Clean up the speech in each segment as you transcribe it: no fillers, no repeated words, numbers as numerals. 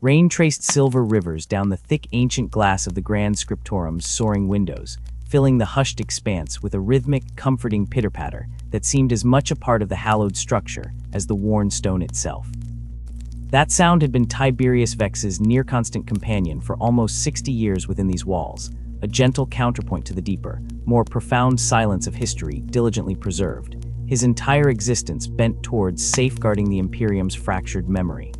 Rain traced silver rivers down the thick ancient glass of the grand scriptorum's soaring windows, filling the hushed expanse with a rhythmic, comforting pitter-patter that seemed as much a part of the hallowed structure as the worn stone itself. That sound had been Tiberius Vex's near-constant companion for almost 60 years within these walls, a gentle counterpoint to the deeper, more profound silence of history diligently preserved, his entire existence bent towards safeguarding the Imperium's fractured memory.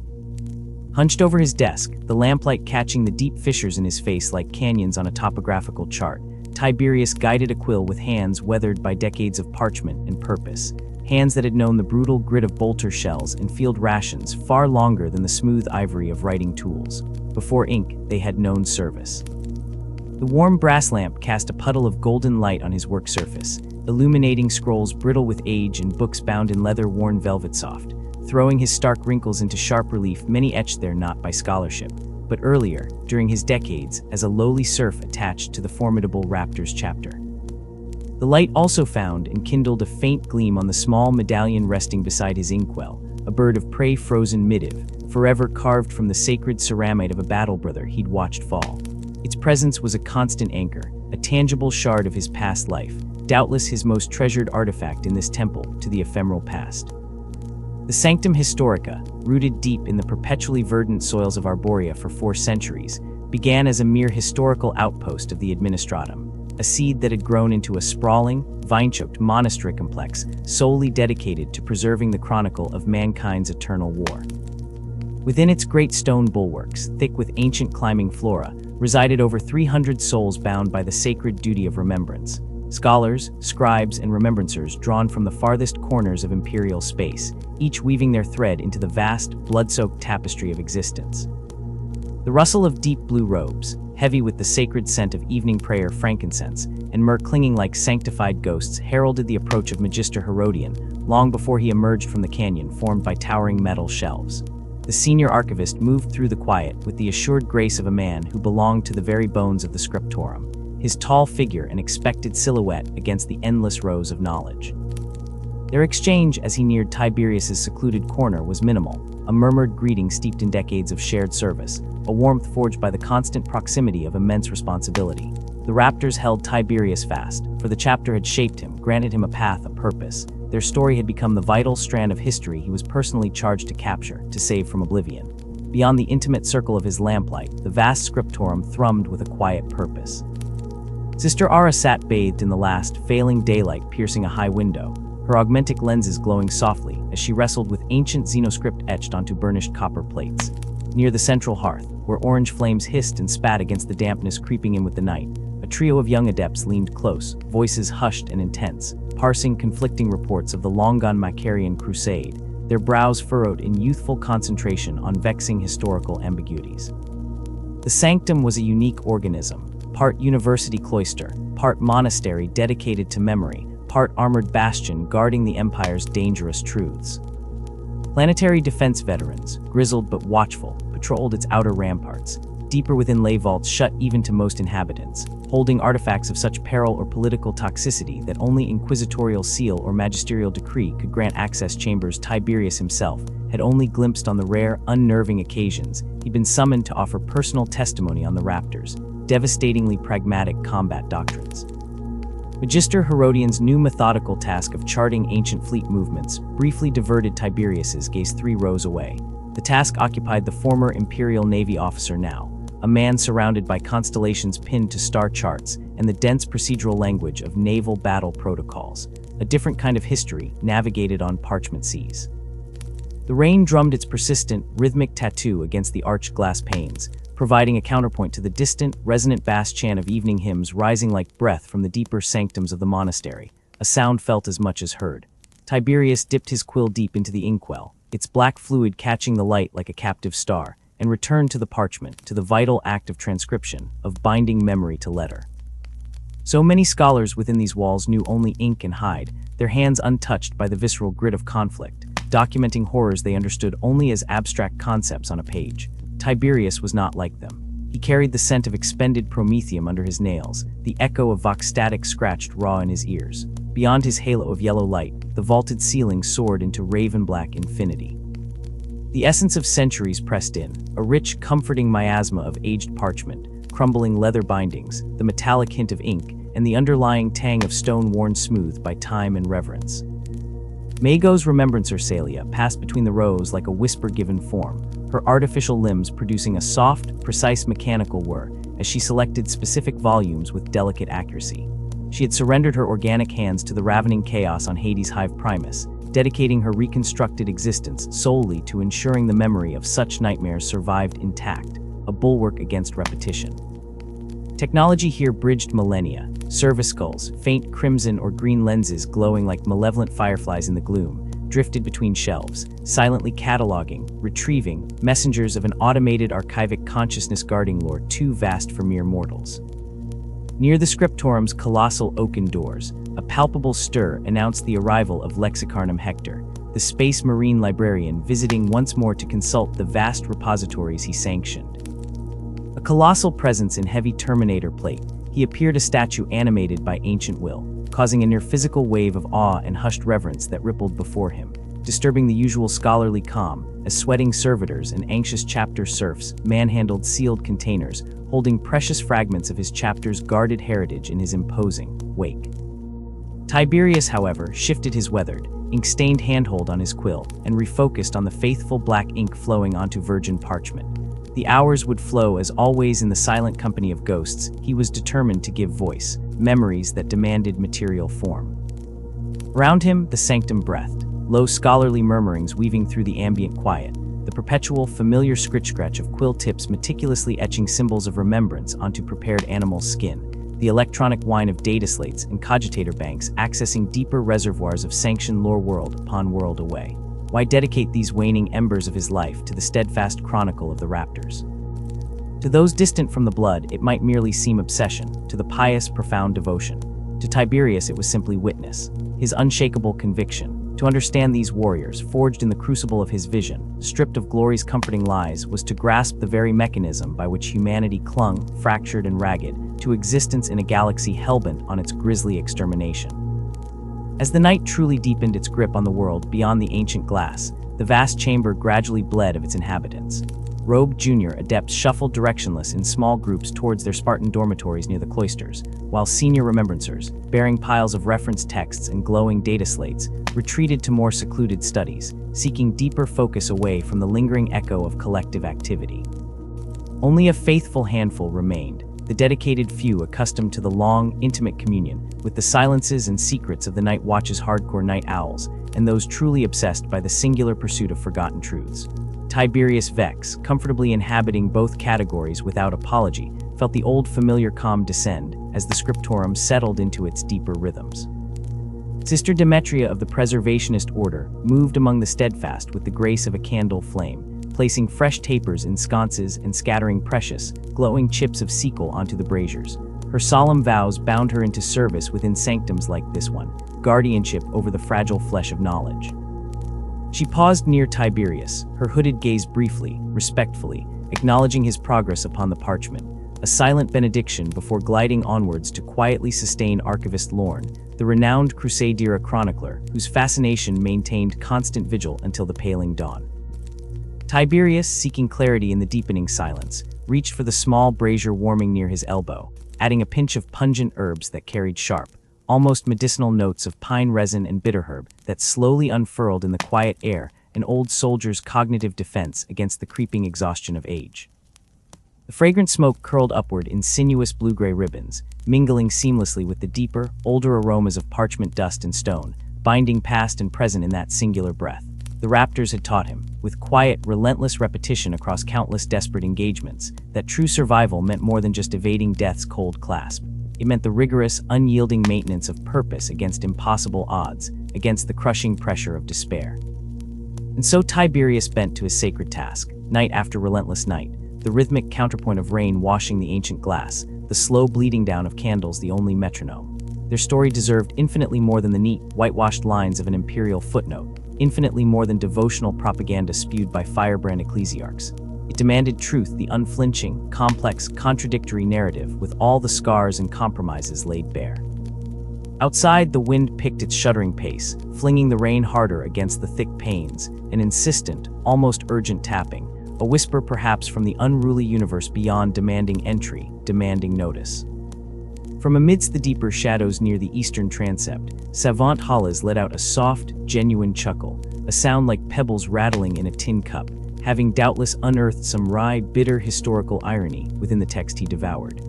Hunched over his desk, the lamplight catching the deep fissures in his face like canyons on a topographical chart, Tiberius guided a quill with hands weathered by decades of parchment and purpose, hands that had known the brutal grit of bolter shells and field rations far longer than the smooth ivory of writing tools. Before ink, they had known service. The warm brass lamp cast a puddle of golden light on his work surface, illuminating scrolls brittle with age and books bound in leather-worn velvet soft, throwing his stark wrinkles into sharp relief, many etched there not by scholarship, but earlier, during his decades, as a lowly serf attached to the formidable Raptors chapter. The light also found and kindled a faint gleam on the small medallion resting beside his inkwell, a bird of prey frozen midiv, forever carved from the sacred ceramite of a battle brother he'd watched fall. Its presence was a constant anchor, a tangible shard of his past life, doubtless his most treasured artifact in this temple to the ephemeral past. The Sanctum Historica, rooted deep in the perpetually verdant soils of Arborea for 4 centuries, began as a mere historical outpost of the Administratum, a seed that had grown into a sprawling, vine-choked monastery complex solely dedicated to preserving the chronicle of mankind's eternal war. Within its great stone bulwarks, thick with ancient climbing flora, resided over 300 souls bound by the sacred duty of remembrance. Scholars, scribes, and remembrancers drawn from the farthest corners of imperial space, each weaving their thread into the vast, blood-soaked tapestry of existence. The rustle of deep blue robes, heavy with the sacred scent of evening prayer frankincense, and myrrh clinging like sanctified ghosts, heralded the approach of Magister Herodian, long before he emerged from the canyon formed by towering metal shelves. The senior archivist moved through the quiet with the assured grace of a man who belonged to the very bones of the scriptorum, his tall figure an expected silhouette against the endless rows of knowledge. Their exchange as he neared Tiberius's secluded corner was minimal, a murmured greeting steeped in decades of shared service, a warmth forged by the constant proximity of immense responsibility. The Raptors held Tiberius fast, for the chapter had shaped him, granted him a path, a purpose. Their story had become the vital strand of history he was personally charged to capture, to save from oblivion. Beyond the intimate circle of his lamplight, the vast scriptorum thrummed with a quiet purpose. Sister Ara sat bathed in the last, failing daylight piercing a high window, her augmentic lenses glowing softly as she wrestled with ancient xenoscript etched onto burnished copper plates. Near the central hearth, where orange flames hissed and spat against the dampness creeping in with the night, a trio of young adepts leaned close, voices hushed and intense, parsing conflicting reports of the long-gone Macarian crusade, their brows furrowed in youthful concentration on vexing historical ambiguities. The sanctum was a unique organism, part university cloister, part monastery dedicated to memory, part armored bastion guarding the Empire's dangerous truths. Planetary defense veterans, grizzled but watchful, patrolled its outer ramparts. Deeper within lay vaults shut even to most inhabitants, holding artifacts of such peril or political toxicity that only inquisitorial seal or magisterial decree could grant access. Chambers Tiberius himself had only glimpsed on the rare, unnerving occasions he'd been summoned to offer personal testimony on the Raptors' devastatingly pragmatic combat doctrines. Magister Herodian's new methodical task of charting ancient fleet movements briefly diverted Tiberius's gaze 3 rows away. The task occupied the former Imperial Navy officer now, a man surrounded by constellations pinned to star charts and the dense procedural language of naval battle protocols, a different kind of history navigated on parchment seas. The rain drummed its persistent, rhythmic tattoo against the arched glass panes, providing a counterpoint to the distant, resonant bass chant of evening hymns rising like breath from the deeper sanctums of the monastery, a sound felt as much as heard. Tiberius dipped his quill deep into the inkwell, its black fluid catching the light like a captive star, and returned to the parchment, to the vital act of transcription, of binding memory to letter. So many scholars within these walls knew only ink and hide, their hands untouched by the visceral grit of conflict, documenting horrors they understood only as abstract concepts on a page. Tiberius was not like them. He carried the scent of expended promethium under his nails, the echo of vox static scratched raw in his ears. Beyond his halo of yellow light, the vaulted ceiling soared into raven-black infinity. The essence of centuries pressed in, a rich, comforting miasma of aged parchment, crumbling leather bindings, the metallic hint of ink, and the underlying tang of stone worn smooth by time and reverence. Maego's remembrancer Celia passed between the rows like a whisper given form, her artificial limbs producing a soft, precise mechanical whir as she selected specific volumes with delicate accuracy. She had surrendered her organic hands to the ravening chaos on Hades' Hive Primus, dedicating her reconstructed existence solely to ensuring the memory of such nightmares survived intact, a bulwark against repetition. Technology here bridged millennia, service skulls, faint crimson or green lenses glowing like malevolent fireflies in the gloom, drifted between shelves, silently cataloging, retrieving, messengers of an automated archivic consciousness guarding lore too vast for mere mortals. Near the scriptorum's colossal oaken doors, a palpable stir announced the arrival of Lexicarnum Hector, the space marine librarian visiting once more to consult the vast repositories he sanctioned. A colossal presence in heavy Terminator plate, he appeared a statue animated by ancient will, causing a near-physical wave of awe and hushed reverence that rippled before him, disturbing the usual scholarly calm as sweating servitors and anxious chapter serfs manhandled sealed containers, holding precious fragments of his chapter's guarded heritage in his imposing wake. Tiberius, however, shifted his weathered, ink-stained handhold on his quill and refocused on the faithful black ink flowing onto virgin parchment. The hours would flow as always in the silent company of ghosts. He was determined to give voice, memories that demanded material form. Around him, the sanctum breathed, low scholarly murmurings weaving through the ambient quiet, the perpetual familiar scritch-scratch of quill tips meticulously etching symbols of remembrance onto prepared animal skin, the electronic whine of data slates and cogitator banks accessing deeper reservoirs of sanctioned lore world upon world away. Why dedicate these waning embers of his life to the steadfast chronicle of the raptors? To those distant from the blood, it might merely seem obsession, to the pious, profound devotion. To Tiberius, it was simply witness, his unshakable conviction. To understand these warriors, forged in the crucible of his vision, stripped of glory's comforting lies, was to grasp the very mechanism by which humanity clung, fractured and ragged, to existence in a galaxy hellbent on its grisly extermination. As the night truly deepened its grip on the world beyond the ancient glass, the vast chamber gradually bled of its inhabitants. Robed junior adepts shuffled directionless in small groups towards their Spartan dormitories near the cloisters, while senior remembrancers, bearing piles of reference texts and glowing data slates, retreated to more secluded studies, seeking deeper focus away from the lingering echo of collective activity. Only a faithful handful remained, the dedicated few accustomed to the long, intimate communion with the silences and secrets of the Night Watch's hardcore night owls, and those truly obsessed by the singular pursuit of forgotten truths. Tiberius Vex, comfortably inhabiting both categories without apology, felt the old familiar calm descend as the scriptorum settled into its deeper rhythms. Sister Demetria of the Preservationist Order moved among the steadfast with the grace of a candle flame, placing fresh tapers in sconces and scattering precious, glowing chips of sequel onto the braziers. Her solemn vows bound her into service within sanctums like this one, guardianship over the fragile flesh of knowledge. She paused near Tiberius, her hooded gaze briefly, respectfully, acknowledging his progress upon the parchment, a silent benediction before gliding onwards to quietly sustain Archivist Lorne, the renowned Crusade-era chronicler whose fascination maintained constant vigil until the paling dawn. Tiberius, seeking clarity in the deepening silence, reached for the small brazier warming near his elbow, adding a pinch of pungent herbs that carried sharp, almost medicinal notes of pine resin and bitterherb that slowly unfurled in the quiet air, an old soldier's cognitive defense against the creeping exhaustion of age. The fragrant smoke curled upward in sinuous blue-gray ribbons, mingling seamlessly with the deeper, older aromas of parchment dust and stone, binding past and present in that singular breath. The raptors had taught him, with quiet, relentless repetition across countless desperate engagements, that true survival meant more than just evading death's cold clasp. It meant the rigorous, unyielding maintenance of purpose against impossible odds, against the crushing pressure of despair. And so Tiberius bent to his sacred task, night after relentless night, the rhythmic counterpoint of rain washing the ancient glass, the slow bleeding down of candles the only metronome. Their story deserved infinitely more than the neat, whitewashed lines of an imperial footnote, infinitely more than devotional propaganda spewed by firebrand ecclesiarchs. It demanded truth, the unflinching, complex, contradictory narrative with all the scars and compromises laid bare. Outside, the wind picked its shuddering pace, flinging the rain harder against the thick panes, an insistent, almost urgent tapping, a whisper perhaps from the unruly universe beyond demanding entry, demanding notice. From amidst the deeper shadows near the eastern transept, Savant Hollis let out a soft, genuine chuckle, a sound like pebbles rattling in a tin cup, having doubtless unearthed some wry, bitter historical irony within the text he devoured.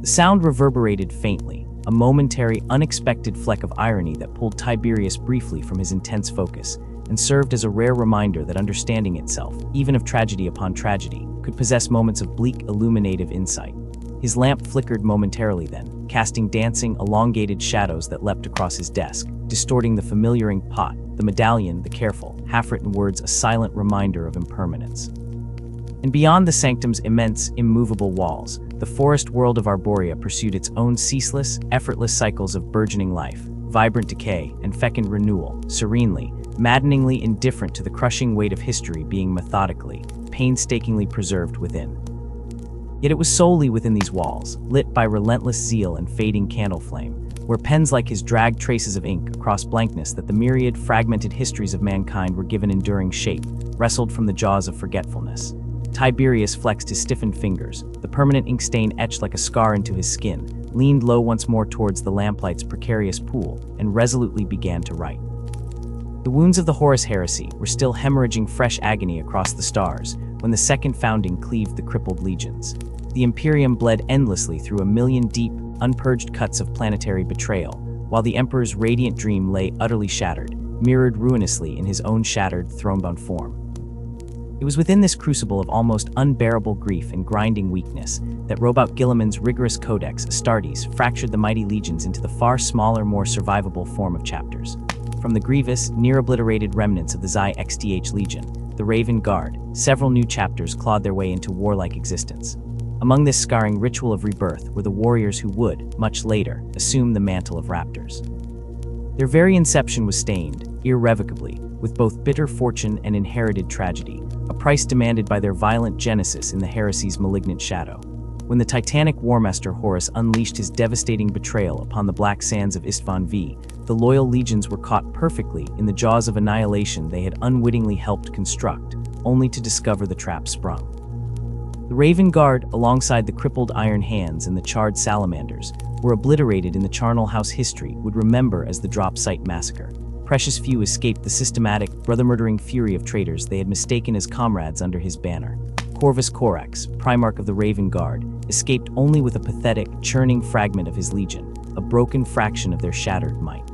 The sound reverberated faintly, a momentary, unexpected fleck of irony that pulled Tiberius briefly from his intense focus, and served as a rare reminder that understanding itself, even of tragedy upon tragedy, could possess moments of bleak, illuminative insight. His lamp flickered momentarily then, casting dancing, elongated shadows that leapt across his desk, distorting the familiar ink pot, the medallion, the careful, half-written words a silent reminder of impermanence. And beyond the sanctum's immense, immovable walls, the forest world of Arborea pursued its own ceaseless, effortless cycles of burgeoning life, vibrant decay, and fecund renewal, serenely, maddeningly indifferent to the crushing weight of history being methodically, painstakingly preserved within. Yet it was solely within these walls, lit by relentless zeal and fading candle flame, where pens like his dragged traces of ink across blankness that the myriad fragmented histories of mankind were given enduring shape, wrestled from the jaws of forgetfulness. Tiberius flexed his stiffened fingers, the permanent ink stain etched like a scar into his skin, leaned low once more towards the lamplight's precarious pool, and resolutely began to write. The wounds of the Horus heresy were still hemorrhaging fresh agony across the stars when the second founding cleaved the crippled legions. The Imperium bled endlessly through a million deep, unpurged cuts of planetary betrayal, while the Emperor's radiant dream lay utterly shattered, mirrored ruinously in his own shattered, throne-bound form. It was within this crucible of almost unbearable grief and grinding weakness that Robot Guilliman's rigorous codex, Astartes, fractured the mighty legions into the far smaller, more survivable form of chapters. From the grievous, near-obliterated remnants of the Xi XDH Legion, the Raven Guard, several new chapters clawed their way into warlike existence. Among this scarring ritual of rebirth were the warriors who would, much later, assume the mantle of raptors. Their very inception was stained, irrevocably, with both bitter fortune and inherited tragedy, a price demanded by their violent genesis in the heresy's malignant shadow. When the titanic Warmaster Horus unleashed his devastating betrayal upon the black sands of Istvan V, the loyal legions were caught perfectly in the jaws of annihilation they had unwittingly helped construct, only to discover the trap sprung. The Raven Guard, alongside the crippled Iron Hands and the charred Salamanders, were obliterated in the Charnel House history would remember as the Drop Site Massacre. Precious few escaped the systematic, brother-murdering fury of traitors they had mistaken as comrades under his banner. Corvus Corax, Primarch of the Raven Guard, escaped only with a pathetic, churning fragment of his legion, a broken fraction of their shattered might.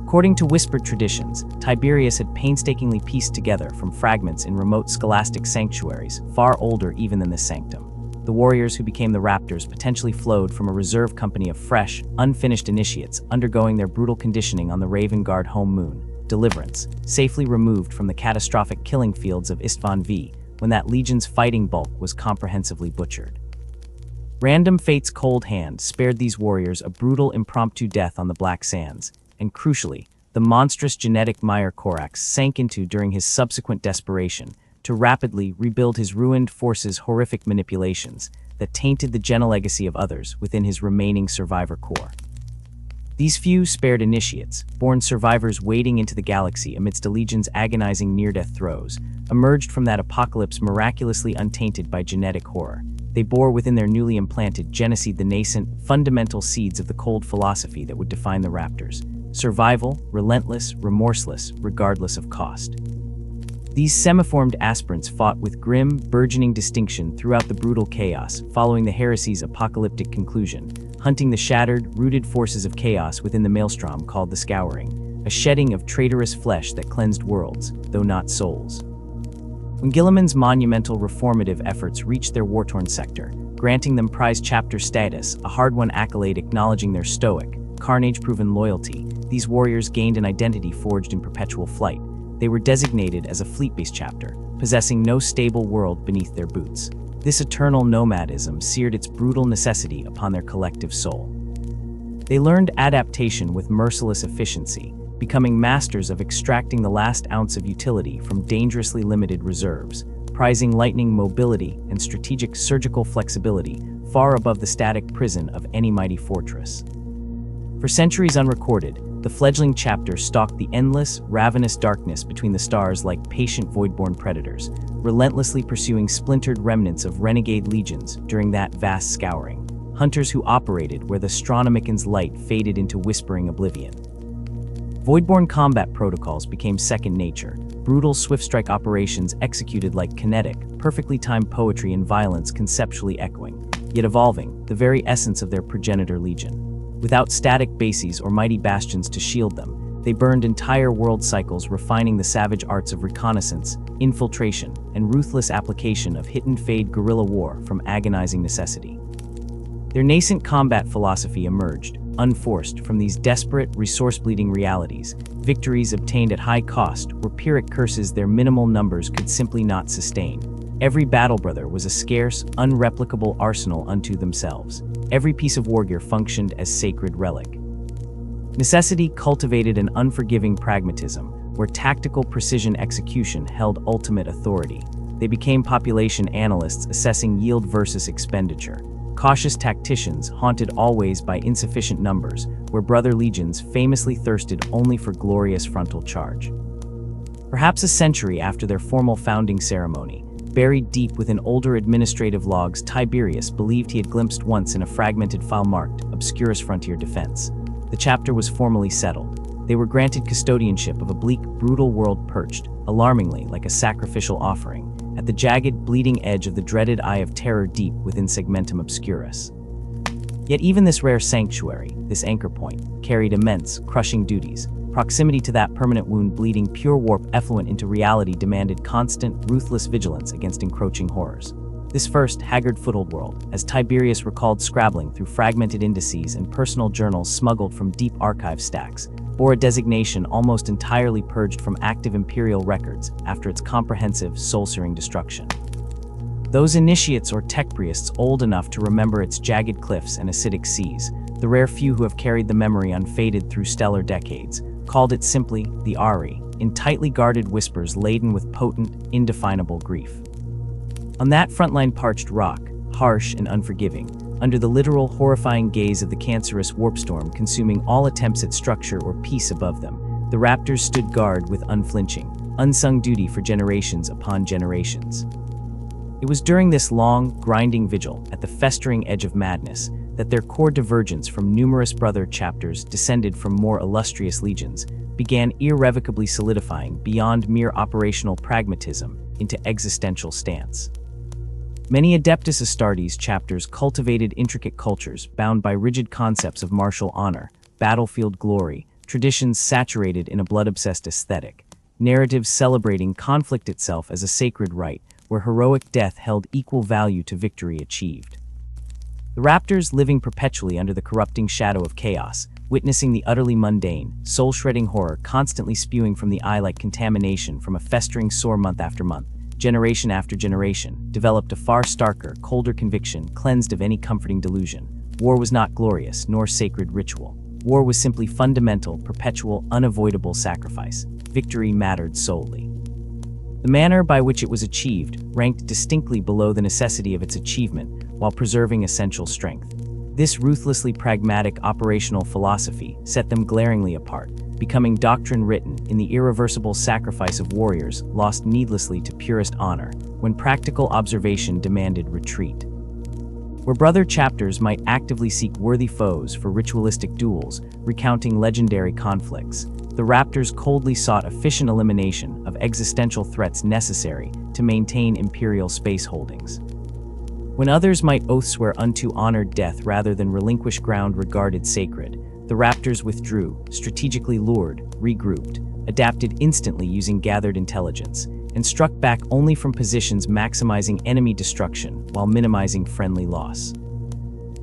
According to whispered traditions, Tiberius had painstakingly pieced together from fragments in remote scholastic sanctuaries, far older even than the sanctum. The warriors who became the Raptors potentially flowed from a reserve company of fresh, unfinished initiates undergoing their brutal conditioning on the Raven Guard home moon, Deliverance, safely removed from the catastrophic killing fields of Istvan V, when that legion's fighting bulk was comprehensively butchered. Random fate's cold hand spared these warriors a brutal impromptu death on the Black Sands, and crucially, the monstrous genetic mire Corax sank into during his subsequent desperation to rapidly rebuild his ruined forces' horrific manipulations that tainted the genelegacy of others within his remaining survivor core. These few spared initiates, born survivors wading into the galaxy amidst a legion's agonizing near-death throes, emerged from that apocalypse miraculously untainted by genetic horror. They bore within their newly implanted genocide the nascent, fundamental seeds of the cold philosophy that would define the Raptors: survival, relentless, remorseless, regardless of cost. These semiformed aspirants fought with grim, burgeoning distinction throughout the brutal chaos following the heresy's apocalyptic conclusion, hunting the shattered, rooted forces of chaos within the maelstrom called the Scouring, a shedding of traitorous flesh that cleansed worlds, though not souls. When Guilliman's monumental reformative efforts reached their war-torn sector, granting them prize chapter status, a hard-won accolade acknowledging their stoic, carnage-proven loyalty, these warriors gained an identity forged in perpetual flight. They were designated as a fleet-based chapter, possessing no stable world beneath their boots. This eternal nomadism seared its brutal necessity upon their collective soul. They learned adaptation with merciless efficiency, becoming masters of extracting the last ounce of utility from dangerously limited reserves, prizing lightning mobility and strategic surgical flexibility far above the static prison of any mighty fortress. For centuries unrecorded, the fledgling chapter stalked the endless, ravenous darkness between the stars like patient voidborn predators, relentlessly pursuing splintered remnants of renegade legions during that vast scouring. Hunters who operated where the Astronomican's light faded into whispering oblivion. Voidborn combat protocols became second nature, brutal swift-strike operations executed like kinetic, perfectly timed poetry and violence conceptually echoing, yet evolving, the very essence of their progenitor legion. Without static bases or mighty bastions to shield them, they burned entire world cycles, refining the savage arts of reconnaissance, infiltration, and ruthless application of hit-and-fade guerrilla war from agonizing necessity. Their nascent combat philosophy emerged, unforced, from these desperate, resource-bleeding realities, victories obtained at high cost were Pyrrhic curses their minimal numbers could simply not sustain. Every battle brother was a scarce, unreplicable arsenal unto themselves. Every piece of wargear functioned as sacred relic. Necessity cultivated an unforgiving pragmatism, where tactical precision execution held ultimate authority. They became population analysts assessing yield versus expenditure. Cautious tacticians haunted always by insufficient numbers, where brother legions famously thirsted only for glorious frontal charge. Perhaps a century after their formal founding ceremony, buried deep within older administrative logs, Tiberius believed he had glimpsed once in a fragmented file marked Obscurus Frontier Defense. The chapter was formally settled. They were granted custodianship of a bleak, brutal world perched, alarmingly like a sacrificial offering, at the jagged, bleeding edge of the dreaded Eye of Terror deep within Segmentum Obscurus. Yet even this rare sanctuary, this anchor point, carried immense, crushing duties. Proximity to that permanent wound, bleeding pure warp effluent into reality, demanded constant, ruthless vigilance against encroaching horrors. This first, haggard foothold world, as Tiberius recalled scrabbling through fragmented indices and personal journals smuggled from deep archive stacks, bore a designation almost entirely purged from active imperial records after its comprehensive, soul-searing destruction. Those initiates or tech priests old enough to remember its jagged cliffs and acidic seas, the rare few who have carried the memory unfaded through stellar decades, called it simply the Ari, in tightly guarded whispers laden with potent, indefinable grief. On that frontline parched rock, harsh and unforgiving, under the literal horrifying gaze of the cancerous warpstorm consuming all attempts at structure or peace above them, the Raptors stood guard with unflinching, unsung duty for generations upon generations. It was during this long, grinding vigil at the festering edge of madness that their core divergence from numerous brother chapters descended from more illustrious legions began irrevocably solidifying beyond mere operational pragmatism into existential stance. Many Adeptus Astartes chapters cultivated intricate cultures bound by rigid concepts of martial honor, battlefield glory, traditions saturated in a blood-obsessed aesthetic, narratives celebrating conflict itself as a sacred rite, where heroic death held equal value to victory achieved. The Raptors, living perpetually under the corrupting shadow of chaos, witnessing the utterly mundane, soul-shredding horror constantly spewing from the eye like contamination from a festering sore month after month, generation after generation, developed a far starker, colder conviction, cleansed of any comforting delusion. War was not glorious, nor sacred ritual. War was simply fundamental, perpetual, unavoidable sacrifice. Victory mattered solely. The manner by which it was achieved ranked distinctly below the necessity of its achievement while preserving essential strength. This ruthlessly pragmatic operational philosophy set them glaringly apart, becoming doctrine written in the irreversible sacrifice of warriors lost needlessly to purest honor when practical observation demanded retreat. Where brother chapters might actively seek worthy foes for ritualistic duels, recounting legendary conflicts, the Raptors coldly sought efficient elimination of existential threats necessary to maintain imperial space holdings. When others might oath swear unto honored death rather than relinquish ground regarded sacred, the Raptors withdrew, strategically lured, regrouped, adapted instantly using gathered intelligence, and struck back only from positions maximizing enemy destruction while minimizing friendly loss.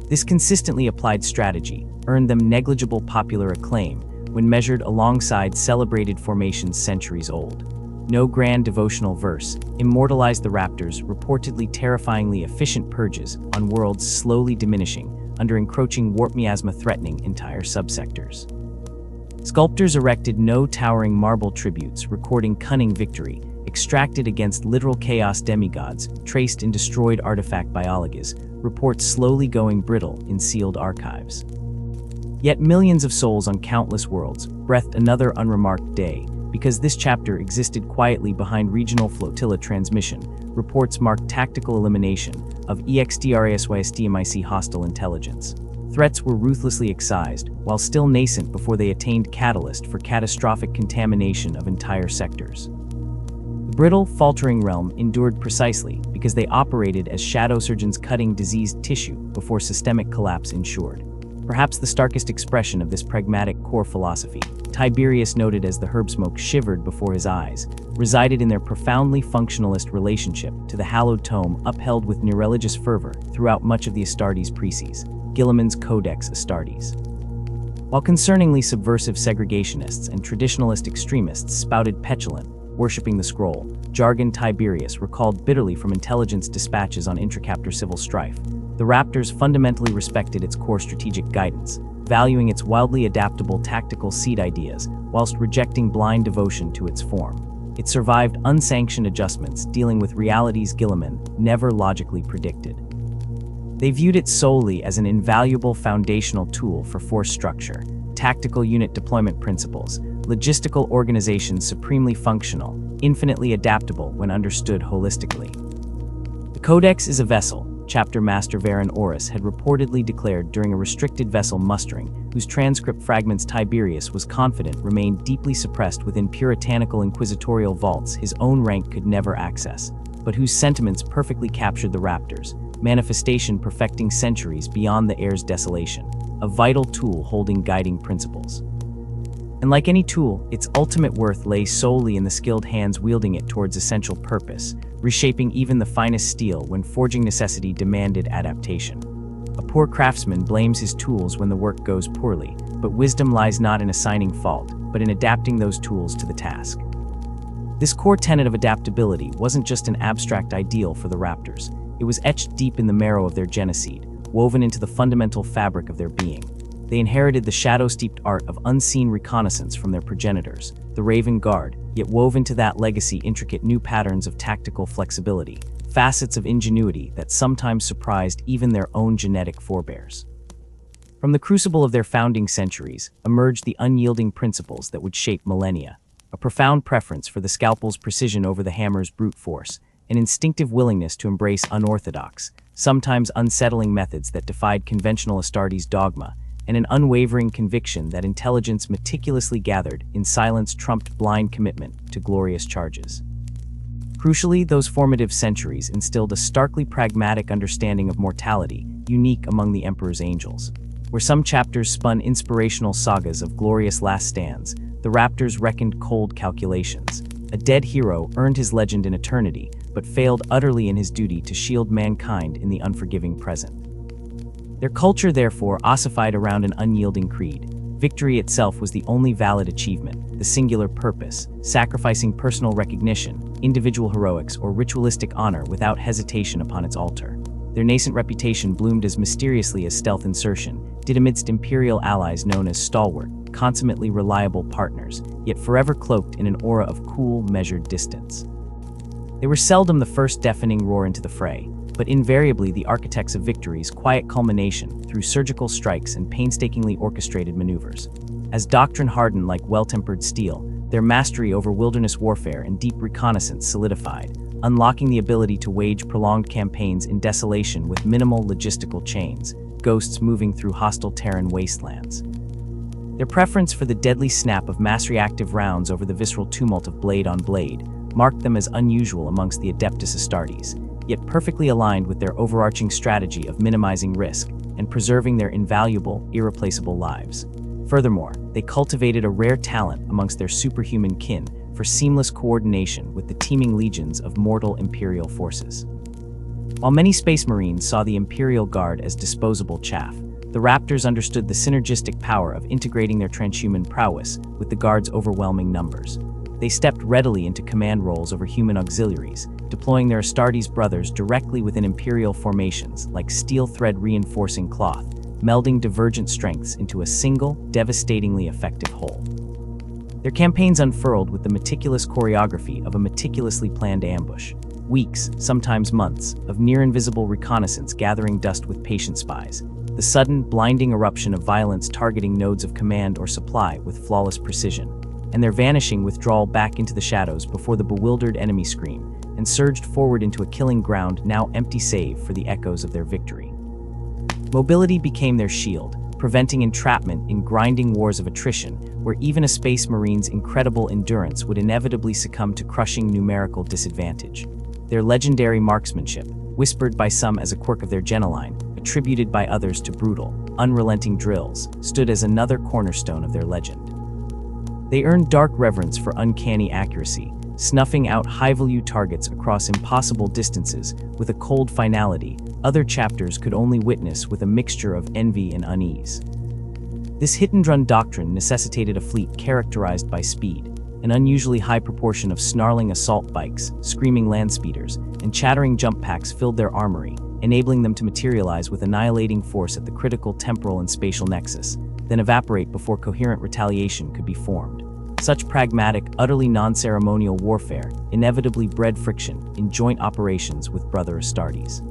This consistently applied strategy earned them negligible popular acclaim when measured alongside celebrated formations centuries old. No grand devotional verse immortalized the Raptors' reportedly terrifyingly efficient purges on worlds slowly diminishing under encroaching warp miasma threatening entire subsectors. Sculptors erected no towering marble tributes recording cunning victory, extracted against literal chaos demigods, traced in destroyed artifact biologies, reports slowly going brittle in sealed archives. Yet millions of souls on countless worlds breathed another unremarked day, because this chapter existed quietly behind regional flotilla transmission. Reports marked tactical elimination of EXTRASYSTMIC hostile intelligence. Threats were ruthlessly excised, while still nascent before they attained catalyst for catastrophic contamination of entire sectors. The brittle, faltering realm endured precisely because they operated as shadow surgeons cutting diseased tissue before systemic collapse ensured. Perhaps the starkest expression of this pragmatic core philosophy, Tiberius noted as the herb smoke shivered before his eyes, resided in their profoundly functionalist relationship to the hallowed tome upheld with nereligious fervor throughout much of the Astartes Preces, Gilliman's Codex Astartes. While concerningly subversive segregationists and traditionalist extremists spouted petulant, worshipping the scroll, jargon Tiberius recalled bitterly from intelligence dispatches on intracaptor civil strife. The Raptors fundamentally respected its core strategic guidance, valuing its wildly adaptable tactical seed ideas whilst rejecting blind devotion to its form. It survived unsanctioned adjustments dealing with realities Gilliman never logically predicted. They viewed it solely as an invaluable foundational tool for force structure, tactical unit deployment principles, logistical organizations supremely functional, infinitely adaptable when understood holistically. The Codex is a vessel, Chapter Master Varen Oris had reportedly declared during a restricted vessel mustering, whose transcript fragments Tiberius was confident remained deeply suppressed within puritanical inquisitorial vaults his own rank could never access, but whose sentiments perfectly captured the Raptors, manifestation perfecting centuries beyond the air's desolation, a vital tool holding guiding principles. And like any tool, its ultimate worth lay solely in the skilled hands wielding it towards essential purpose, reshaping even the finest steel when forging necessity demanded adaptation. A poor craftsman blames his tools when the work goes poorly, but wisdom lies not in assigning fault, but in adapting those tools to the task. This core tenet of adaptability wasn't just an abstract ideal for the Raptors. It was etched deep in the marrow of their genocide, woven into the fundamental fabric of their being. They inherited the shadow-steeped art of unseen reconnaissance from their progenitors, the Raven Guard, yet wove into that legacy intricate new patterns of tactical flexibility, facets of ingenuity that sometimes surprised even their own genetic forebears. From the crucible of their founding centuries emerged the unyielding principles that would shape millennia, a profound preference for the scalpel's precision over the hammer's brute force, an instinctive willingness to embrace unorthodox, sometimes unsettling methods that defied conventional Astartes dogma, and an unwavering conviction that intelligence meticulously gathered in silence trumped blind commitment to glorious charges. Crucially, those formative centuries instilled a starkly pragmatic understanding of mortality, unique among the Emperor's angels. Where some chapters spun inspirational sagas of glorious last stands, the Raptors reckoned cold calculations. A dead hero earned his legend in eternity, but failed utterly in his duty to shield mankind in the unforgiving present. Their culture, therefore, ossified around an unyielding creed. Victory itself was the only valid achievement, the singular purpose, sacrificing personal recognition, individual heroics, or ritualistic honor without hesitation upon its altar. Their nascent reputation bloomed as mysteriously as stealth insertion did amidst imperial allies known as stalwart, consummately reliable partners, yet forever cloaked in an aura of cool, measured distance. They were seldom the first deafening roar into the fray, but invariably the architects of victory's quiet culmination through surgical strikes and painstakingly orchestrated maneuvers. As doctrine hardened like well-tempered steel, their mastery over wilderness warfare and deep reconnaissance solidified, unlocking the ability to wage prolonged campaigns in desolation with minimal logistical chains, ghosts moving through hostile Terran wastelands. Their preference for the deadly snap of mass-reactive rounds over the visceral tumult of blade on blade marked them as unusual amongst the Adeptus Astartes, yet perfectly aligned with their overarching strategy of minimizing risk and preserving their invaluable, irreplaceable lives. Furthermore, they cultivated a rare talent amongst their superhuman kin for seamless coordination with the teeming legions of mortal Imperial forces. While many Space Marines saw the Imperial Guard as disposable chaff, the Raptors understood the synergistic power of integrating their transhuman prowess with the Guard's overwhelming numbers. They stepped readily into command roles over human auxiliaries, deploying their Astartes brothers directly within Imperial formations like steel thread reinforcing cloth, melding divergent strengths into a single, devastatingly effective whole. Their campaigns unfurled with the meticulous choreography of a meticulously planned ambush. Weeks, sometimes months, of near-invisible reconnaissance gathering dust with patient spies, the sudden, blinding eruption of violence targeting nodes of command or supply with flawless precision, and their vanishing withdrawal back into the shadows before the bewildered enemy scream, and surged forward into a killing ground now empty save for the echoes of their victory. Mobility became their shield, preventing entrapment in grinding wars of attrition, where even a Space Marine's incredible endurance would inevitably succumb to crushing numerical disadvantage. Their legendary marksmanship, whispered by some as a quirk of their genoline, attributed by others to brutal, unrelenting drills, stood as another cornerstone of their legend. They earned dark reverence for uncanny accuracy, snuffing out high-value targets across impossible distances with a cold finality other chapters could only witness with a mixture of envy and unease. This hit-and-run doctrine necessitated a fleet characterized by speed, an unusually high proportion of snarling assault bikes, screaming land speeders, and chattering jump packs filled their armory, enabling them to materialize with annihilating force at the critical temporal and spatial nexus, then evaporate before coherent retaliation could be formed. Such pragmatic, utterly non-ceremonial warfare inevitably bred friction in joint operations with brother Astartes.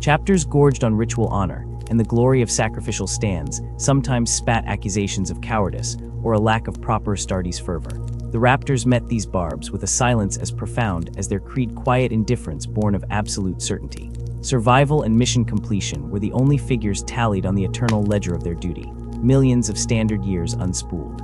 Chapters gorged on ritual honor and the glory of sacrificial stands sometimes spat accusations of cowardice or a lack of proper Astartes fervor. The Raptors met these barbs with a silence as profound as their creed quiet indifference born of absolute certainty. Survival and mission completion were the only figures tallied on the eternal ledger of their duty, millions of standard years unspooled.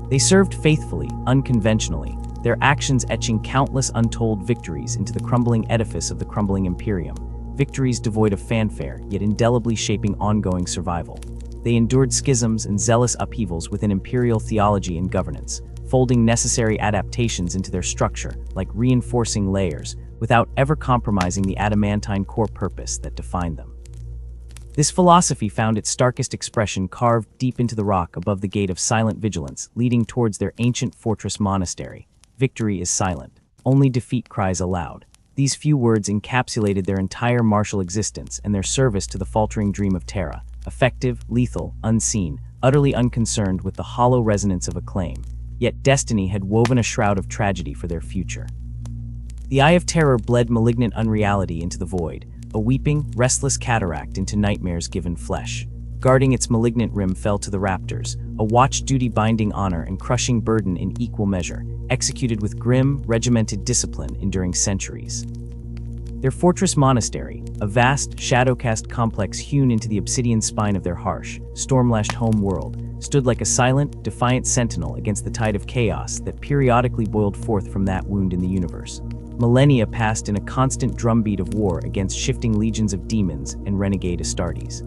They served faithfully, unconventionally, their actions etching countless untold victories into the crumbling edifice of the crumbling Imperium, victories devoid of fanfare, yet indelibly shaping ongoing survival. They endured schisms and zealous upheavals within Imperial theology and governance, folding necessary adaptations into their structure like reinforcing layers, without ever compromising the adamantine core purpose that defined them. This philosophy found its starkest expression carved deep into the rock above the gate of silent vigilance, leading towards their ancient fortress monastery. Victory is silent, only defeat cries aloud. These few words encapsulated their entire martial existence and their service to the faltering dream of Terra, effective, lethal, unseen, utterly unconcerned with the hollow resonance of acclaim. Yet destiny had woven a shroud of tragedy for their future. The Eye of Terror bled malignant unreality into the void, a weeping, restless cataract into nightmares given flesh. Guarding its malignant rim fell to the Raptors, a watch duty binding honor and crushing burden in equal measure, executed with grim, regimented discipline enduring centuries. Their fortress monastery, a vast, shadow-cast complex hewn into the obsidian spine of their harsh, storm-lashed home world, stood like a silent, defiant sentinel against the tide of chaos that periodically boiled forth from that wound in the universe. Millennia passed in a constant drumbeat of war against shifting legions of demons and renegade Astartes.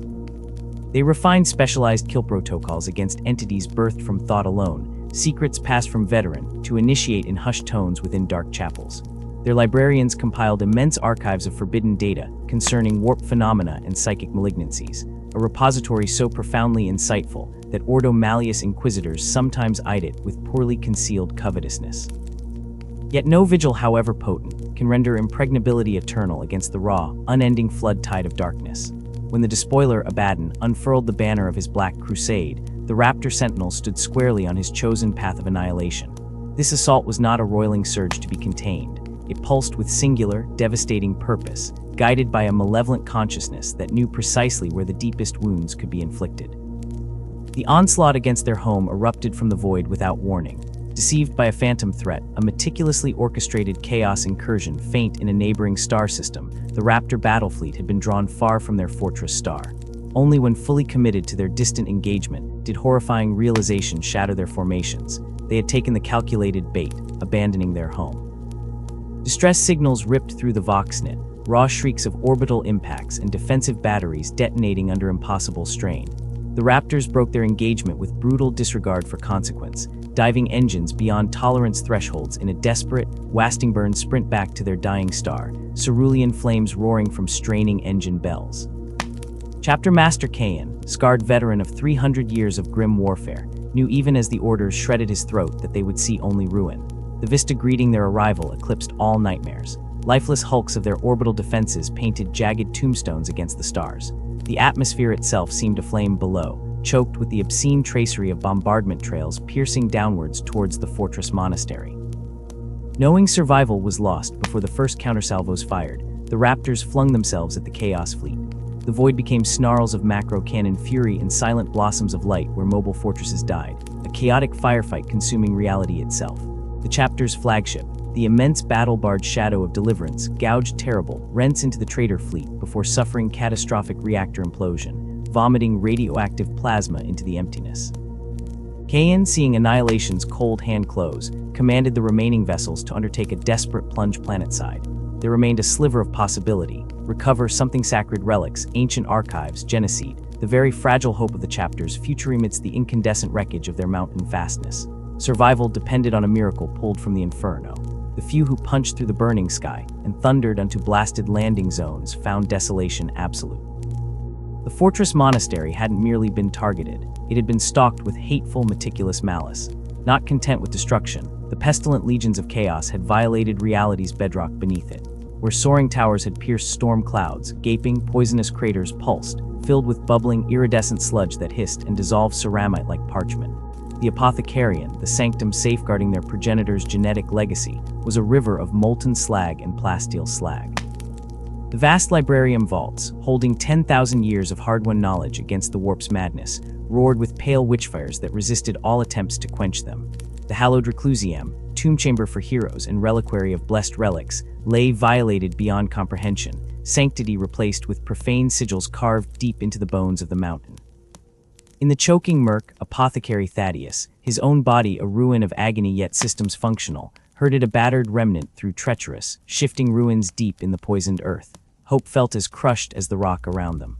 They refined specialized kill protocols against entities birthed from thought alone, secrets passed from veteran to initiate in hushed tones within dark chapels. Their librarians compiled immense archives of forbidden data concerning warp phenomena and psychic malignancies, a repository so profoundly insightful that Ordo Malleus inquisitors sometimes eyed it with poorly concealed covetousness. Yet no vigil, however potent, can render impregnability eternal against the raw, unending flood tide of darkness. When the despoiler Abaddon unfurled the banner of his Black Crusade, the Raptor Sentinel stood squarely on his chosen path of annihilation. This assault was not a roiling surge to be contained. It pulsed with singular, devastating purpose, guided by a malevolent consciousness that knew precisely where the deepest wounds could be inflicted. The onslaught against their home erupted from the void without warning. Deceived by a phantom threat, a meticulously orchestrated chaos incursion faint in a neighboring star system, the Raptor battle fleet had been drawn far from their fortress star. Only when fully committed to their distant engagement did horrifying realization shatter their formations. They had taken the calculated bait, abandoning their home. Distress signals ripped through the Voxnet, raw shrieks of orbital impacts and defensive batteries detonating under impossible strain. The Raptors broke their engagement with brutal disregard for consequence, diving engines beyond tolerance thresholds in a desperate, Wastingburn sprint back to their dying star, cerulean flames roaring from straining engine bells. Chapter Master Kayan, scarred veteran of 300 years of grim warfare, knew even as the orders shredded his throat that they would see only ruin. The vista greeting their arrival eclipsed all nightmares. Lifeless hulks of their orbital defenses painted jagged tombstones against the stars. The atmosphere itself seemed aflame below, choked with the obscene tracery of bombardment trails piercing downwards towards the fortress monastery. Knowing survival was lost before the first countersalvos fired, the Raptors flung themselves at the Chaos Fleet. The void became snarls of macro cannon fury and silent blossoms of light where mobile fortresses died, a chaotic firefight consuming reality itself. The chapter's flagship, the immense battle barge Shadow of Deliverance, gouged terrible rents into the trader fleet before suffering catastrophic reactor implosion, vomiting radioactive plasma into the emptiness. Kayan, seeing Annihilation's cold hand close, commanded the remaining vessels to undertake a desperate plunge planetside. There remained a sliver of possibility: recover something sacred relics, ancient archives, genocide, the very fragile hope of the chapter's future amidst the incandescent wreckage of their mountain fastness. Survival depended on a miracle pulled from the inferno. The few who punched through the burning sky and thundered unto blasted landing zones found desolation absolute. The fortress monastery hadn't merely been targeted, it had been stalked with hateful, meticulous malice. Not content with destruction, the pestilent legions of chaos had violated reality's bedrock beneath it. Where soaring towers had pierced storm clouds, gaping, poisonous craters pulsed, filled with bubbling, iridescent sludge that hissed and dissolved ceramite like parchment. The Apothecarian, the sanctum safeguarding their progenitor's genetic legacy, was a river of molten slag and plasteel slag. The vast librarium vaults, holding 10,000 years of hard-won knowledge against the warp's madness, roared with pale witchfires that resisted all attempts to quench them. The hallowed reclusium, tomb chamber for heroes and reliquary of blessed relics, lay violated beyond comprehension, sanctity replaced with profane sigils carved deep into the bones of the mountain. In the choking murk, Apothecary Thaddeus, his own body a ruin of agony yet systems functional, herded a battered remnant through treacherous, shifting ruins deep in the poisoned earth. Hope felt as crushed as the rock around them.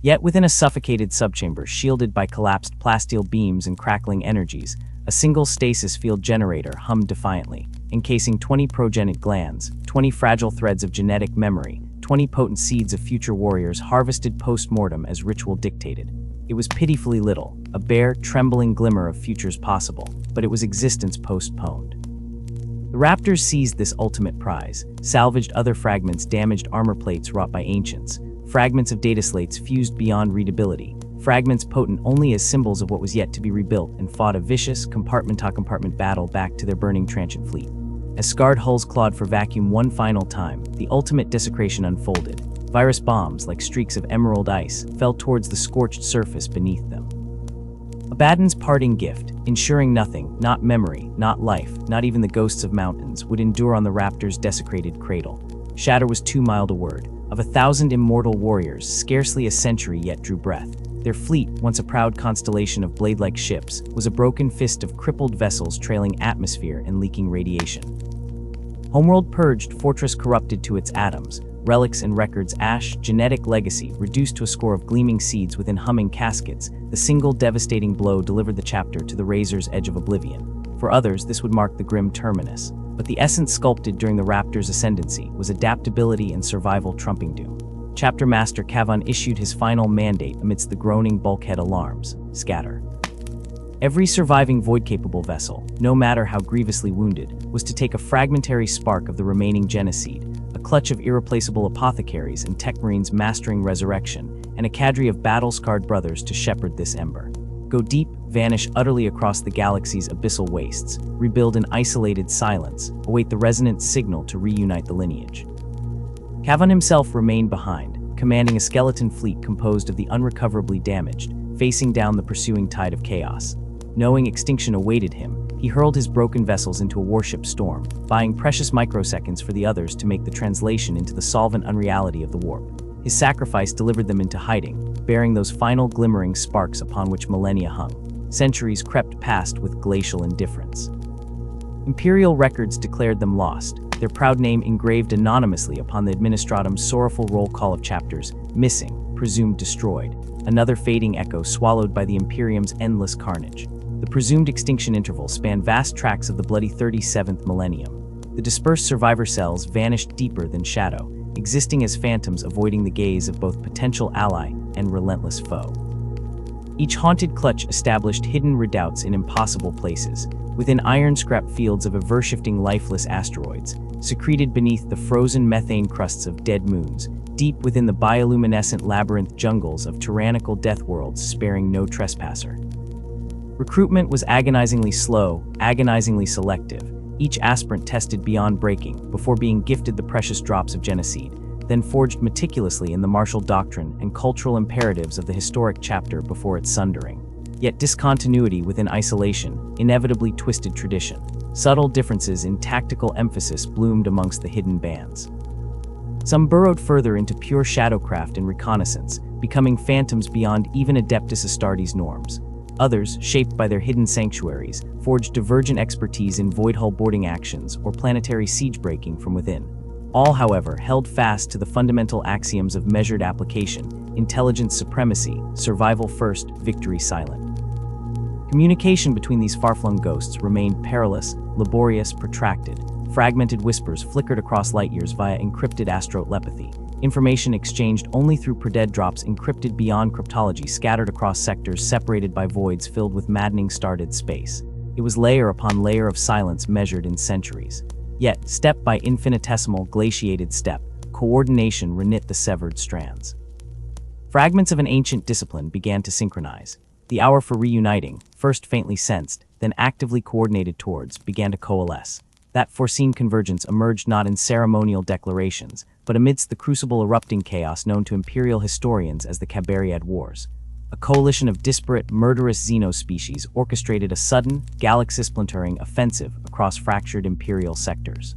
Yet within a suffocated subchamber shielded by collapsed plasteel beams and crackling energies, a single stasis field generator hummed defiantly, encasing 20 progenic glands, 20 fragile threads of genetic memory, 20 potent seeds of future warriors harvested post-mortem as ritual dictated. It was pitifully little, a bare, trembling glimmer of futures possible, but it was existence postponed. The Raptors seized this ultimate prize, salvaged other fragments, damaged armor plates wrought by ancients, fragments of data slates fused beyond readability, fragments potent only as symbols of what was yet to be rebuilt, and fought a vicious, compartment-to-compartment battle back to their burning transient fleet. As scarred hulls clawed for vacuum one final time, the ultimate desecration unfolded. Virus bombs, like streaks of emerald ice, fell towards the scorched surface beneath them. Abaddon's parting gift, ensuring nothing, not memory, not life, not even the ghosts of mountains, would endure on the Raptor's desecrated cradle. Shatter was too mild a word. Of 1,000 immortal warriors, scarcely a century yet drew breath. Their fleet, once a proud constellation of blade-like ships, was a broken fist of crippled vessels trailing atmosphere and leaking radiation. Homeworld purged, fortress corrupted to its atoms, relics and records ash, genetic legacy reduced to a score of gleaming seeds within humming caskets. The single devastating blow delivered the chapter to the razor's edge of oblivion. For others, this would mark the grim terminus. But the essence sculpted during the Raptor's ascendancy was adaptability and survival trumping doom. Chapter Master Kavan issued his final mandate amidst the groaning bulkhead alarms: scatter. Every surviving void-capable vessel, no matter how grievously wounded, was to take a fragmentary spark of the remaining genocide, a clutch of irreplaceable apothecaries and tech marines mastering resurrection, and a cadre of battle-scarred brothers to shepherd this ember. Go deep, vanish utterly across the galaxy's abyssal wastes, rebuild in isolated silence, await the resonant signal to reunite the lineage. Kavan himself remained behind, commanding a skeleton fleet composed of the unrecoverably damaged, facing down the pursuing tide of chaos. Knowing extinction awaited him, he hurled his broken vessels into a warship storm, buying precious microseconds for the others to make the translation into the solvent unreality of the warp. His sacrifice delivered them into hiding, bearing those final glimmering sparks upon which millennia hung. Centuries crept past with glacial indifference. Imperial records declared them lost, their proud name engraved anonymously upon the Administratum's sorrowful roll call of chapters: missing, presumed destroyed, another fading echo swallowed by the Imperium's endless carnage. The presumed extinction interval spanned vast tracts of the bloody 37th millennium. The dispersed survivor cells vanished deeper than shadow, existing as phantoms avoiding the gaze of both potential ally and relentless foe. Each haunted clutch established hidden redoubts in impossible places, within iron scrap fields of ever-shifting lifeless asteroids, secreted beneath the frozen methane crusts of dead moons, deep within the bioluminescent labyrinth jungles of tyrannical death worlds sparing no trespasser. Recruitment was agonizingly slow, agonizingly selective, each aspirant tested beyond breaking before being gifted the precious drops of genocide, then forged meticulously in the martial doctrine and cultural imperatives of the historic chapter before its sundering. Yet discontinuity within isolation inevitably twisted tradition. Subtle differences in tactical emphasis bloomed amongst the hidden bands. Some burrowed further into pure shadowcraft and reconnaissance, becoming phantoms beyond even Adeptus Astartes norms. Others, shaped by their hidden sanctuaries, forged divergent expertise in void-hull boarding actions or planetary siege-breaking from within. All, however, held fast to the fundamental axioms of measured application: intelligence supremacy, survival first, victory silent. Communication between these far-flung ghosts remained perilous, laborious, protracted. Fragmented whispers flickered across light years via encrypted astro-telepathy. Information exchanged only through per-dead drops encrypted beyond cryptology scattered across sectors separated by voids filled with maddening started space. It was layer upon layer of silence measured in centuries. Yet, step by infinitesimal glaciated step, coordination reknit the severed strands. Fragments of an ancient discipline began to synchronize. The hour for reuniting, first faintly sensed, then actively coordinated towards, began to coalesce. That foreseen convergence emerged not in ceremonial declarations, but amidst the crucible erupting chaos known to imperial historians as the Cabariad Wars. A coalition of disparate, murderous xenospecies orchestrated a sudden, galaxy-splintering offensive across fractured imperial sectors.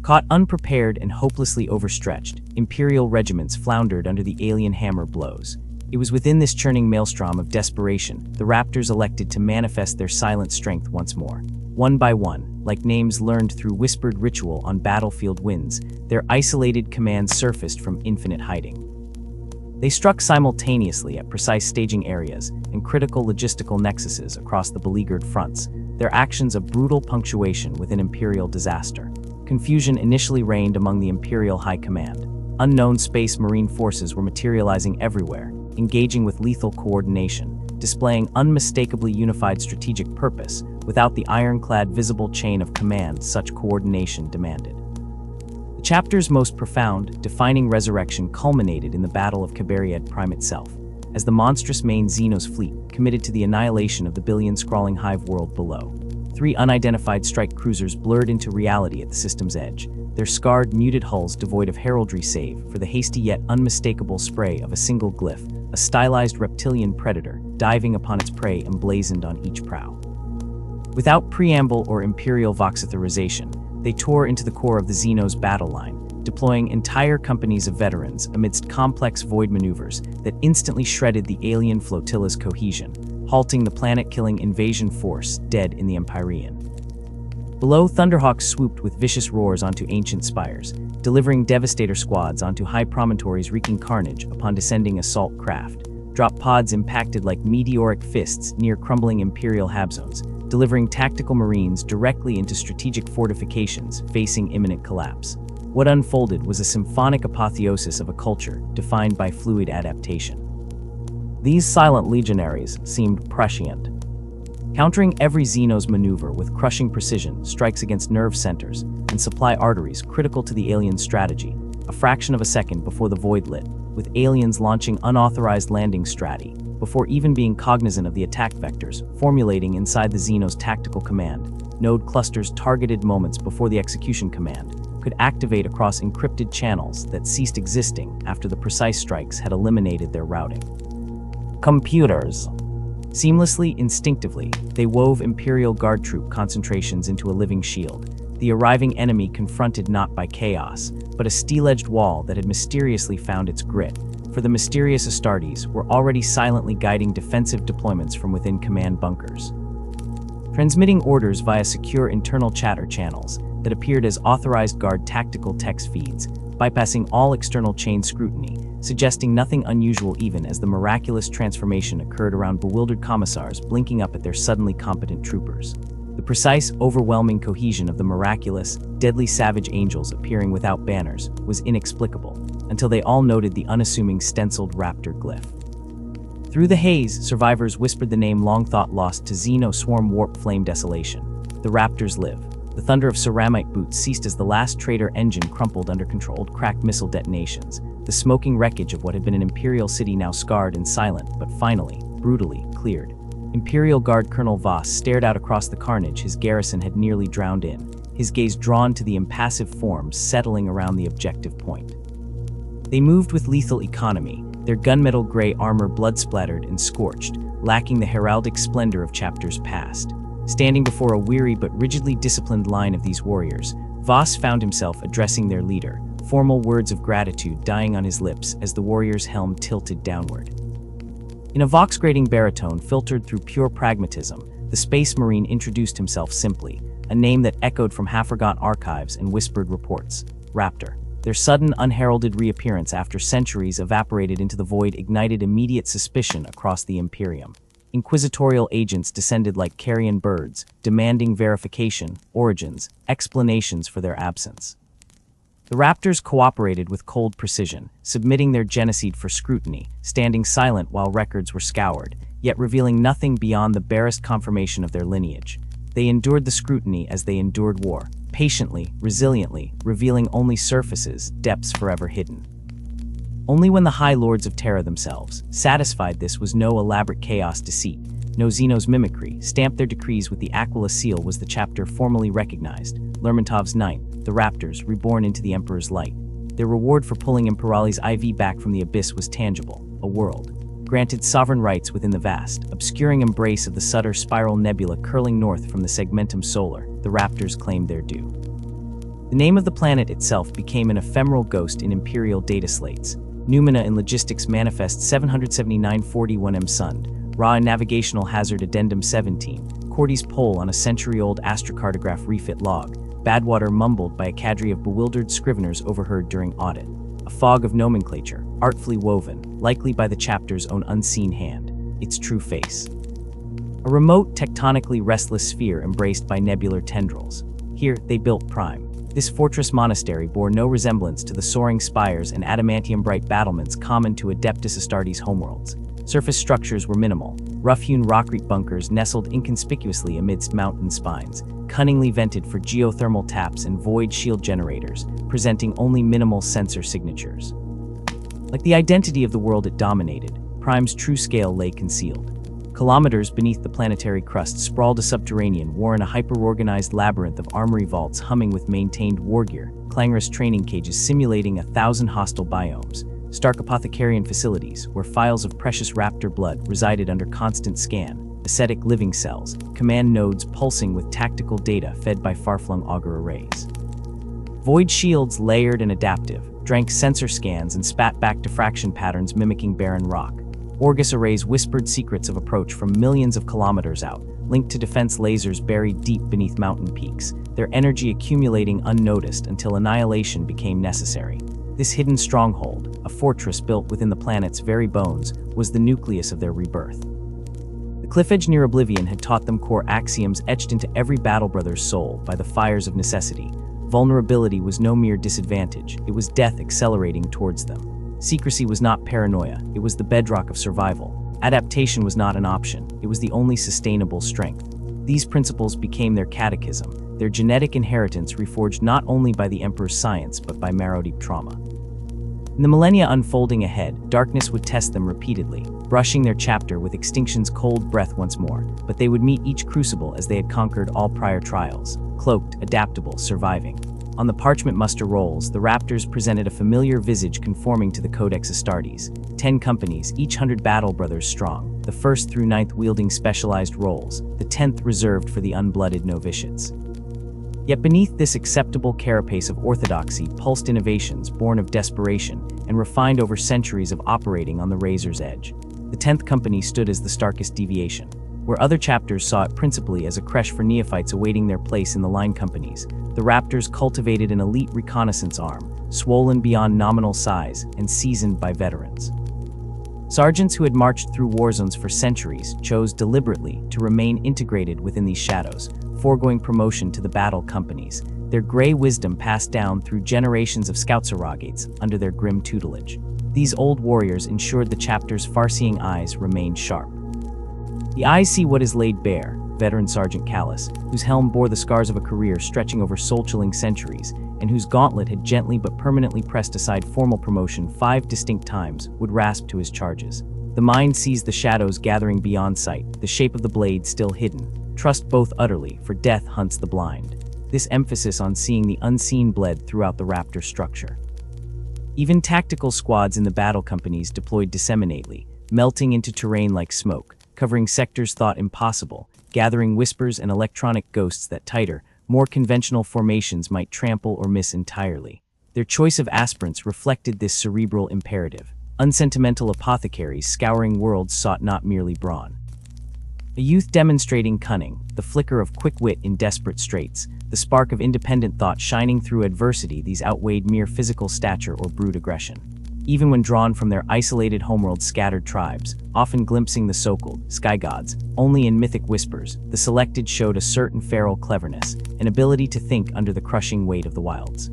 Caught unprepared and hopelessly overstretched, imperial regiments floundered under the alien hammer blows. It was within this churning maelstrom of desperation the Raptors elected to manifest their silent strength once more. One by one, like names learned through whispered ritual on battlefield winds, their isolated commands surfaced from infinite hiding. They struck simultaneously at precise staging areas and critical logistical nexuses across the beleaguered fronts, their actions a brutal punctuation within imperial disaster. Confusion initially reigned among the Imperial High Command. Unknown space marine forces were materializing everywhere, engaging with lethal coordination, displaying unmistakably unified strategic purpose without the ironclad visible chain of command such coordination demanded. The chapter's most profound, defining resurrection culminated in the Battle of Cabariad Prime itself, as the monstrous main Xenos fleet committed to the annihilation of the billion-scrawling hive world below. 3 unidentified strike cruisers blurred into reality at the system's edge, their scarred, muted hulls devoid of heraldry save for the hasty yet unmistakable spray of a single glyph, a stylized reptilian predator diving upon its prey emblazoned on each prow. Without preamble or imperial voxatherization, they tore into the core of the Xenos battle line, deploying entire companies of veterans amidst complex void maneuvers that instantly shredded the alien flotilla's cohesion, halting the planet-killing invasion force dead in the Empyrean. Below, Thunderhawks swooped with vicious roars onto ancient spires, delivering devastator squads onto high promontories wreaking carnage upon descending assault craft. Drop pods impacted like meteoric fists near crumbling Imperial habzones, delivering tactical marines directly into strategic fortifications facing imminent collapse. What unfolded was a symphonic apotheosis of a culture defined by fluid adaptation. These silent legionaries seemed prescient. Countering every Xenos maneuver with crushing precision, strikes against nerve centers and supply arteries critical to the alien strategy, a fraction of a second before the void lit, with aliens launching unauthorized landing strati, before even being cognizant of the attack vectors, formulating inside the Xenos tactical command, node clusters targeted moments before the execution command, could activate across encrypted channels that ceased existing after the precise strikes had eliminated their routing. Computers. Seamlessly, instinctively, they wove Imperial Guard troop concentrations into a living shield, the arriving enemy confronted not by chaos, but a steel-edged wall that had mysteriously found its grit, for the mysterious Astartes were already silently guiding defensive deployments from within command bunkers. Transmitting orders via secure internal chatter channels that appeared as authorized Guard tactical text feeds, bypassing all external chain scrutiny, suggesting nothing unusual even as the miraculous transformation occurred around bewildered commissars blinking up at their suddenly competent troopers. The precise, overwhelming cohesion of the miraculous, deadly savage angels appearing without banners was inexplicable, until they all noted the unassuming stenciled raptor glyph. Through the haze, survivors whispered the name long thought lost to Xeno swarm warp flame desolation. The raptors live. The thunder of ceramite boots ceased as the last traitor engine crumpled under controlled cracked missile detonations, the smoking wreckage of what had been an Imperial city now scarred and silent, but finally, brutally, cleared. Imperial Guard Colonel Voss stared out across the carnage his garrison had nearly drowned in, his gaze drawn to the impassive forms settling around the objective point. They moved with lethal economy, their gunmetal gray armor blood-splattered and scorched, lacking the heraldic splendor of chapters past. Standing before a weary but rigidly disciplined line of these warriors, Voss found himself addressing their leader, formal words of gratitude dying on his lips as the warrior's helm tilted downward. In a vox-grating baritone filtered through pure pragmatism, the Space Marine introduced himself simply, a name that echoed from half-forgotten archives and whispered reports: Raptor. Their sudden, unheralded reappearance after centuries evaporated into the void ignited immediate suspicion across the Imperium. Inquisitorial agents descended like carrion birds, demanding verification, origins, explanations for their absence. The Raptors cooperated with cold precision, submitting their genocide for scrutiny, standing silent while records were scoured, yet revealing nothing beyond the barest confirmation of their lineage. They endured the scrutiny as they endured war, patiently, resiliently, revealing only surfaces, depths forever hidden. Only when the High Lords of Terra themselves, satisfied this was no elaborate chaos deceit, no Xenos mimicry, stamped their decrees with the Aquila seal was the chapter formally recognized, Lermontov's Ninth, the Raptors, reborn into the Emperor's light. Their reward for pulling Imperiali's IV back from the abyss was tangible, a world. Granted sovereign rights within the vast, obscuring embrace of the Sutter spiral nebula curling north from the Segmentum Solar, the Raptors claimed their due. The name of the planet itself became an ephemeral ghost in Imperial data slates. Numina in Logistics Manifest 77941M Sund, Ra in Navigational Hazard Addendum 17, Cordy's Pole on a century-old astrocartograph refit log, Badwater mumbled by a cadre of bewildered scriveners overheard during audit. A fog of nomenclature, artfully woven, likely by the chapter's own unseen hand, its true face. A remote, tectonically restless sphere embraced by nebular tendrils. Here, they built Prime. This fortress monastery bore no resemblance to the soaring spires and adamantium-bright battlements common to Adeptus Astartes' homeworlds. Surface structures were minimal, rough-hewn rockreat bunkers nestled inconspicuously amidst mountain spines, cunningly vented for geothermal taps and void shield generators, presenting only minimal sensor signatures. Like the identity of the world it dominated, Prime's true scale lay concealed. Kilometers beneath the planetary crust sprawled a subterranean war in a hyper-organized labyrinth of armory vaults humming with maintained wargear, clangorous training cages simulating 1,000 hostile biomes, stark apothecarian facilities where files of precious raptor blood resided under constant scan, ascetic living cells, command nodes pulsing with tactical data fed by far-flung auger arrays. Void shields, layered and adaptive, drank sensor scans and spat back diffraction patterns mimicking barren rock. Orgus arrays whispered secrets of approach from millions of kilometers out, linked to defense lasers buried deep beneath mountain peaks, their energy accumulating unnoticed until annihilation became necessary. This hidden stronghold, a fortress built within the planet's very bones, was the nucleus of their rebirth. The cliff edge near Oblivion had taught them core axioms etched into every battle brother's soul by the fires of necessity. Vulnerability was no mere disadvantage, it was death accelerating towards them. Secrecy was not paranoia, it was the bedrock of survival. Adaptation was not an option, it was the only sustainable strength. These principles became their catechism, their genetic inheritance reforged not only by the Emperor's science but by marrow-deep trauma. In the millennia unfolding ahead, darkness would test them repeatedly, brushing their chapter with extinction's cold breath once more, but they would meet each crucible as they had conquered all prior trials, cloaked, adaptable, surviving. On the parchment muster rolls, the Raptors presented a familiar visage conforming to the Codex Astartes. 10 companies, each 100 battle brothers strong, the 1st through 9th wielding specialized roles, the 10th reserved for the unblooded novitiates. Yet beneath this acceptable carapace of orthodoxy pulsed innovations born of desperation and refined over centuries of operating on the razor's edge. The 10th company stood as the starkest deviation. Where other chapters saw it principally as a creche for neophytes awaiting their place in the line companies, the Raptors cultivated an elite reconnaissance arm, swollen beyond nominal size and seasoned by veterans. Sergeants who had marched through war zones for centuries chose deliberately to remain integrated within these shadows, foregoing promotion to the battle companies, their gray wisdom passed down through generations of scout surrogates under their grim tutelage. These old warriors ensured the chapter's far-seeing eyes remained sharp. The eyes see what is laid bare, veteran Sergeant Callus, whose helm bore the scars of a career stretching over soul-chilling centuries, and whose gauntlet had gently but permanently pressed aside formal promotion 5 distinct times, would rasp to his charges. The mind sees the shadows gathering beyond sight, the shape of the blade still hidden. Trust both utterly, for death hunts the blind. This emphasis on seeing the unseen bled throughout the Raptor structure. Even tactical squads in the battle companies deployed disseminately, melting into terrain like smoke, covering sectors thought impossible, gathering whispers and electronic ghosts that tighter, more conventional formations might trample or miss entirely. Their choice of aspirants reflected this cerebral imperative. Unsentimental apothecaries scouring worlds sought not merely brawn. A youth demonstrating cunning, the flicker of quick wit in desperate straits, the spark of independent thought shining through adversity, these outweighed mere physical stature or brute aggression. Even when drawn from their isolated homeworld scattered tribes, often glimpsing the so-called sky gods only in mythic whispers, the selected showed a certain feral cleverness, an ability to think under the crushing weight of the wilds.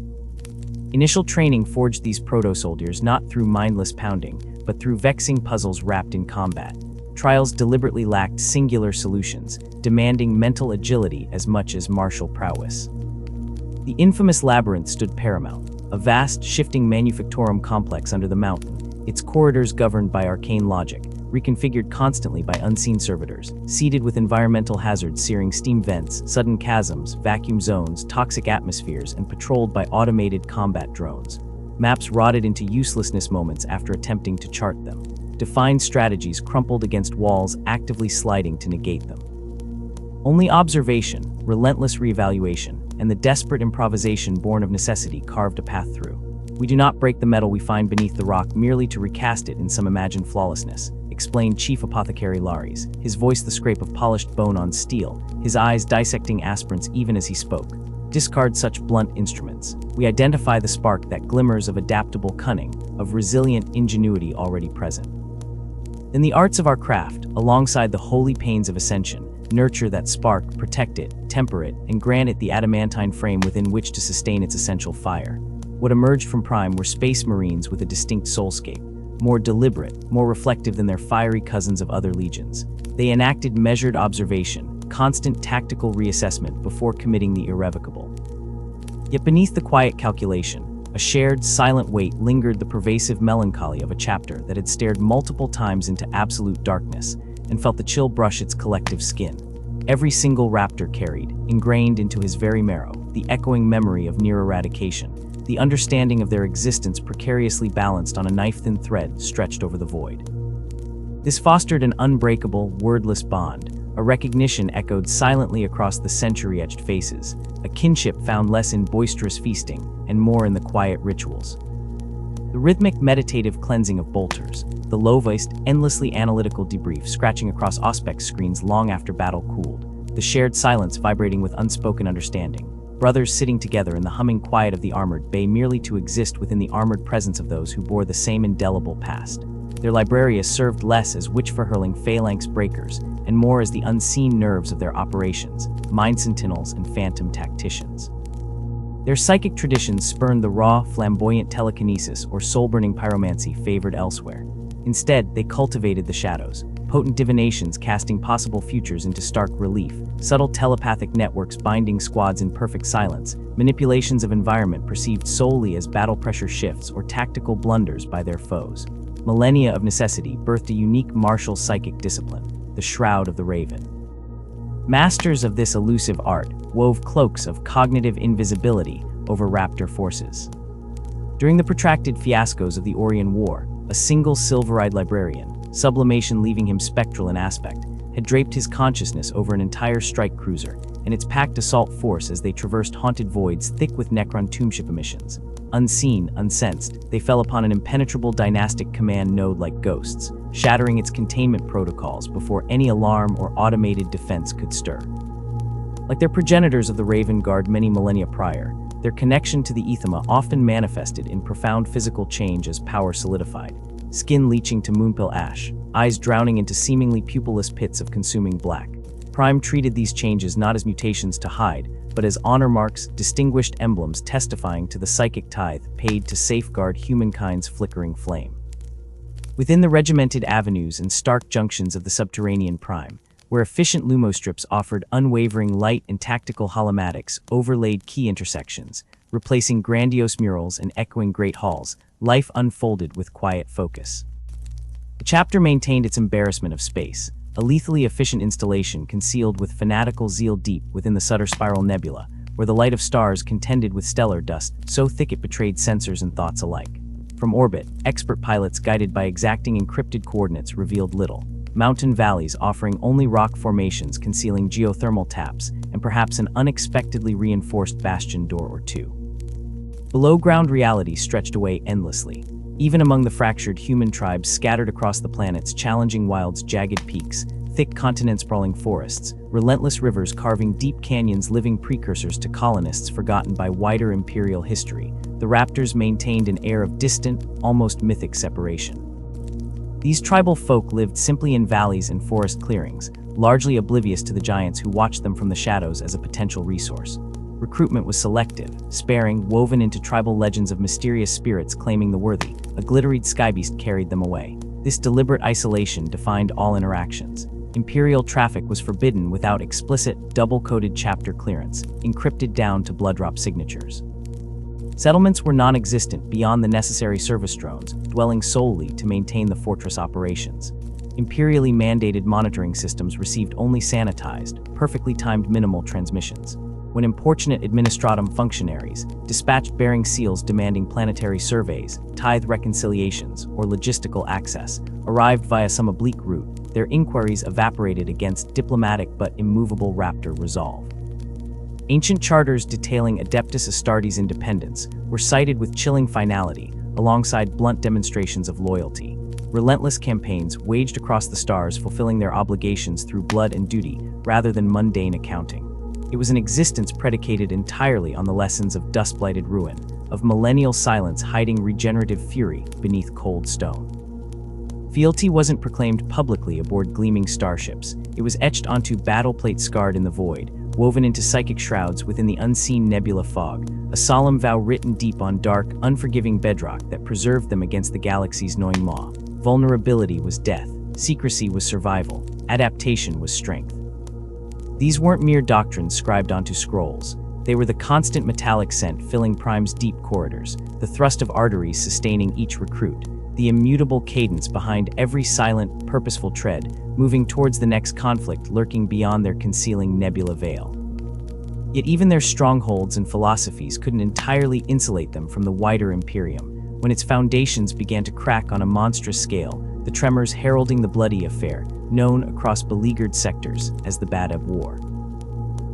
Initial training forged these proto-soldiers not through mindless pounding, but through vexing puzzles wrapped in combat. Trials deliberately lacked singular solutions, demanding mental agility as much as martial prowess. The infamous labyrinth stood paramount, a vast, shifting manufactorum complex under the mountain, its corridors governed by arcane logic, reconfigured constantly by unseen servitors, seeded with environmental hazards, searing steam vents, sudden chasms, vacuum zones, toxic atmospheres, and patrolled by automated combat drones. Maps rotted into uselessness moments after attempting to chart them. Defined strategies crumpled against walls, actively sliding to negate them. Only observation, relentless reevaluation, and the desperate improvisation born of necessity carved a path through. We do not break the metal we find beneath the rock merely to recast it in some imagined flawlessness, explained Chief Apothecary Lares, his voice the scrape of polished bone on steel, his eyes dissecting aspirants even as he spoke. Discard such blunt instruments. We identify the spark that glimmers of adaptable cunning, of resilient ingenuity already present. In the arts of our craft, alongside the holy pains of ascension, nurture that spark, protect it, temper it, and grant it the adamantine frame within which to sustain its essential fire. What emerged from Prime were space marines with a distinct soulscape, more deliberate, more reflective than their fiery cousins of other legions. They enacted measured observation, constant tactical reassessment before committing the irrevocable. Yet beneath the quiet calculation, a shared, silent weight lingered, the pervasive melancholy of a chapter that had stared multiple times into absolute darkness and felt the chill brush its collective skin. Every single raptor carried, ingrained into his very marrow, the echoing memory of near eradication, the understanding of their existence precariously balanced on a knife-thin thread stretched over the void. This fostered an unbreakable, wordless bond. A recognition echoed silently across the century-etched faces, a kinship found less in boisterous feasting and more in the quiet rituals. The rhythmic, meditative cleansing of bolters, the low-voiced, endlessly analytical debrief scratching across auspex screens long after battle cooled, the shared silence vibrating with unspoken understanding, brothers sitting together in the humming quiet of the armored bay merely to exist within the armored presence of those who bore the same indelible past. Their librarias served less as witch-for-hurling phalanx breakers and more as the unseen nerves of their operations, mind sentinels and phantom tacticians. Their psychic traditions spurned the raw, flamboyant telekinesis or soul-burning pyromancy favored elsewhere. Instead, they cultivated the shadows, potent divinations casting possible futures into stark relief, subtle telepathic networks binding squads in perfect silence, manipulations of environment perceived solely as battle pressure shifts or tactical blunders by their foes. Millennia of necessity birthed a unique martial psychic discipline, the Shroud of the Raven. Masters of this elusive art wove cloaks of cognitive invisibility over raptor forces. During the protracted fiascos of the Orion War, a single silver-eyed librarian, sublimation leaving him spectral in aspect, had draped his consciousness over an entire strike cruiser and its packed assault force as they traversed haunted voids thick with Necron tombship emissions. Unseen, unsensed, they fell upon an impenetrable dynastic command node like ghosts, shattering its containment protocols before any alarm or automated defense could stir. Like their progenitors of the Raven Guard many millennia prior, their connection to the Ethema often manifested in profound physical change as power solidified, skin leaching to moonpill ash, eyes drowning into seemingly pupilless pits of consuming black. Prime treated these changes not as mutations to hide, but as honor marks, distinguished emblems testifying to the psychic tithe paid to safeguard humankind's flickering flame. Within the regimented avenues and stark junctions of the subterranean Prime, where efficient lumostrips offered unwavering light and tactical holomatics overlaid key intersections, replacing grandiose murals and echoing great halls, life unfolded with quiet focus. The chapter maintained its embarrassment of space, a lethally efficient installation concealed with fanatical zeal deep within the Sutter Spiral Nebula, where the light of stars contended with stellar dust so thick it betrayed sensors and thoughts alike. From orbit, expert pilots guided by exacting encrypted coordinates revealed little. Mountain valleys offering only rock formations concealing geothermal taps, and perhaps an unexpectedly reinforced bastion door or two. Below-ground reality stretched away endlessly. Even among the fractured human tribes scattered across the planet's challenging wilds, jagged peaks, thick continent-sprawling forests, relentless rivers carving deep canyons, living precursors to colonists forgotten by wider imperial history, the raptors maintained an air of distant, almost mythic separation. These tribal folk lived simply in valleys and forest clearings, largely oblivious to the giants who watched them from the shadows as a potential resource. Recruitment was selective, sparing, woven into tribal legends of mysterious spirits claiming the worthy. A glitteried skybeast carried them away. This deliberate isolation defined all interactions. Imperial traffic was forbidden without explicit, double-coded chapter clearance, encrypted down to blood-drop signatures. Settlements were non-existent beyond the necessary service drones, dwelling solely to maintain the fortress operations. Imperially mandated monitoring systems received only sanitized, perfectly timed minimal transmissions. When importunate administratum functionaries, dispatched bearing seals demanding planetary surveys, tithe reconciliations, or logistical access, arrived via some oblique route, their inquiries evaporated against diplomatic but immovable raptor resolve. Ancient charters detailing Adeptus Astartes' independence were cited with chilling finality, alongside blunt demonstrations of loyalty. Relentless campaigns waged across the stars, fulfilling their obligations through blood and duty, rather than mundane accounting. It was an existence predicated entirely on the lessons of dust-blighted ruin, of millennial silence hiding regenerative fury beneath cold stone. Fealty wasn't proclaimed publicly aboard gleaming starships. It was etched onto battle plates scarred in the void, woven into psychic shrouds within the unseen nebula fog, a solemn vow written deep on dark, unforgiving bedrock that preserved them against the galaxy's gnawing maw. Vulnerability was death, secrecy was survival, adaptation was strength. These weren't mere doctrines scribed onto scrolls. They were the constant metallic scent filling Prime's deep corridors, the thrust of arteries sustaining each recruit, the immutable cadence behind every silent, purposeful tread, moving towards the next conflict lurking beyond their concealing nebula veil. Yet even their strongholds and philosophies couldn't entirely insulate them from the wider Imperium. When its foundations began to crack on a monstrous scale, the tremors heralding the bloody affair, known across beleaguered sectors as the Bad Ebb War.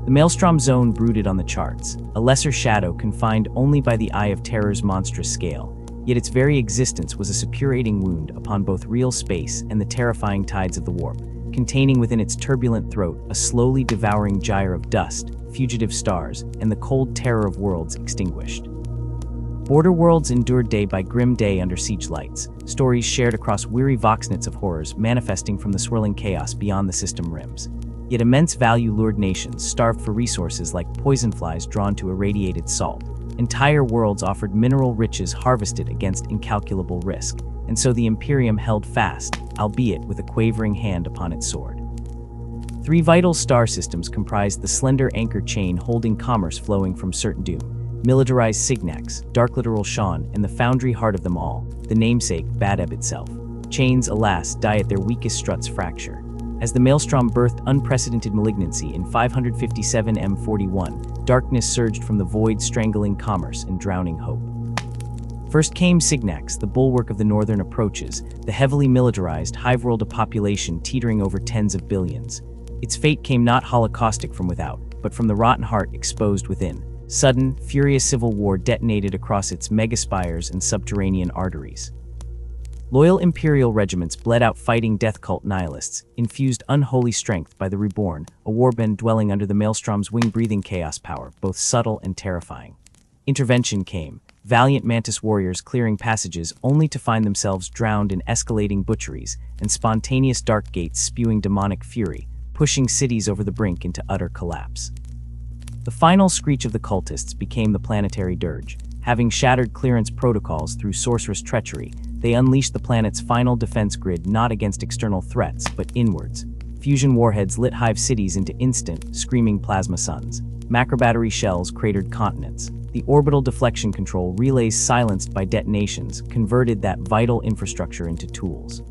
The Maelstrom Zone brooded on the charts, a lesser shadow confined only by the Eye of Terror's monstrous scale, yet its very existence was a suppurating wound upon both real space and the terrifying tides of the warp, containing within its turbulent throat a slowly devouring gyre of dust, fugitive stars, and the cold terror of worlds extinguished. Border worlds endured day by grim day under siege lights, stories shared across weary voxnets of horrors manifesting from the swirling chaos beyond the system rims. Yet immense value lured nations starved for resources like poison flies drawn to irradiated salt. Entire worlds offered mineral riches harvested against incalculable risk, and so the Imperium held fast, albeit with a quavering hand upon its sword. 3 vital star systems comprised the slender anchor chain holding commerce flowing from certain doom. Militarized Signax, dark literal Sean, and the foundry heart of them all, the namesake Bad Ebb itself. Chains, alas, die at their weakest struts fracture. As the Maelstrom birthed unprecedented malignancy in 557 M41, darkness surged from the void, strangling commerce and drowning hope. First came Signax, the bulwark of the northern approaches, the heavily militarized, hive-world, a population teetering over tens of billions. Its fate came not holocaustic from without, but from the rotten heart exposed within. Sudden, furious civil war detonated across its megaspires and subterranean arteries. Loyal Imperial regiments bled out fighting death cult nihilists, infused unholy strength by the Reborn, a warband dwelling under the Maelstrom's wing-breathing chaos power, both subtle and terrifying. Intervention came, valiant Mantis warriors clearing passages only to find themselves drowned in escalating butcheries, and spontaneous dark gates spewing demonic fury, pushing cities over the brink into utter collapse. The final screech of the cultists became the planetary dirge. Having shattered clearance protocols through sorcerous treachery, they unleashed the planet's final defense grid not against external threats, but inwards. Fusion warheads lit hive cities into instant, screaming plasma suns. Macrobattery shells cratered continents. The orbital deflection control relays silenced by detonations converted that vital infrastructure into tools.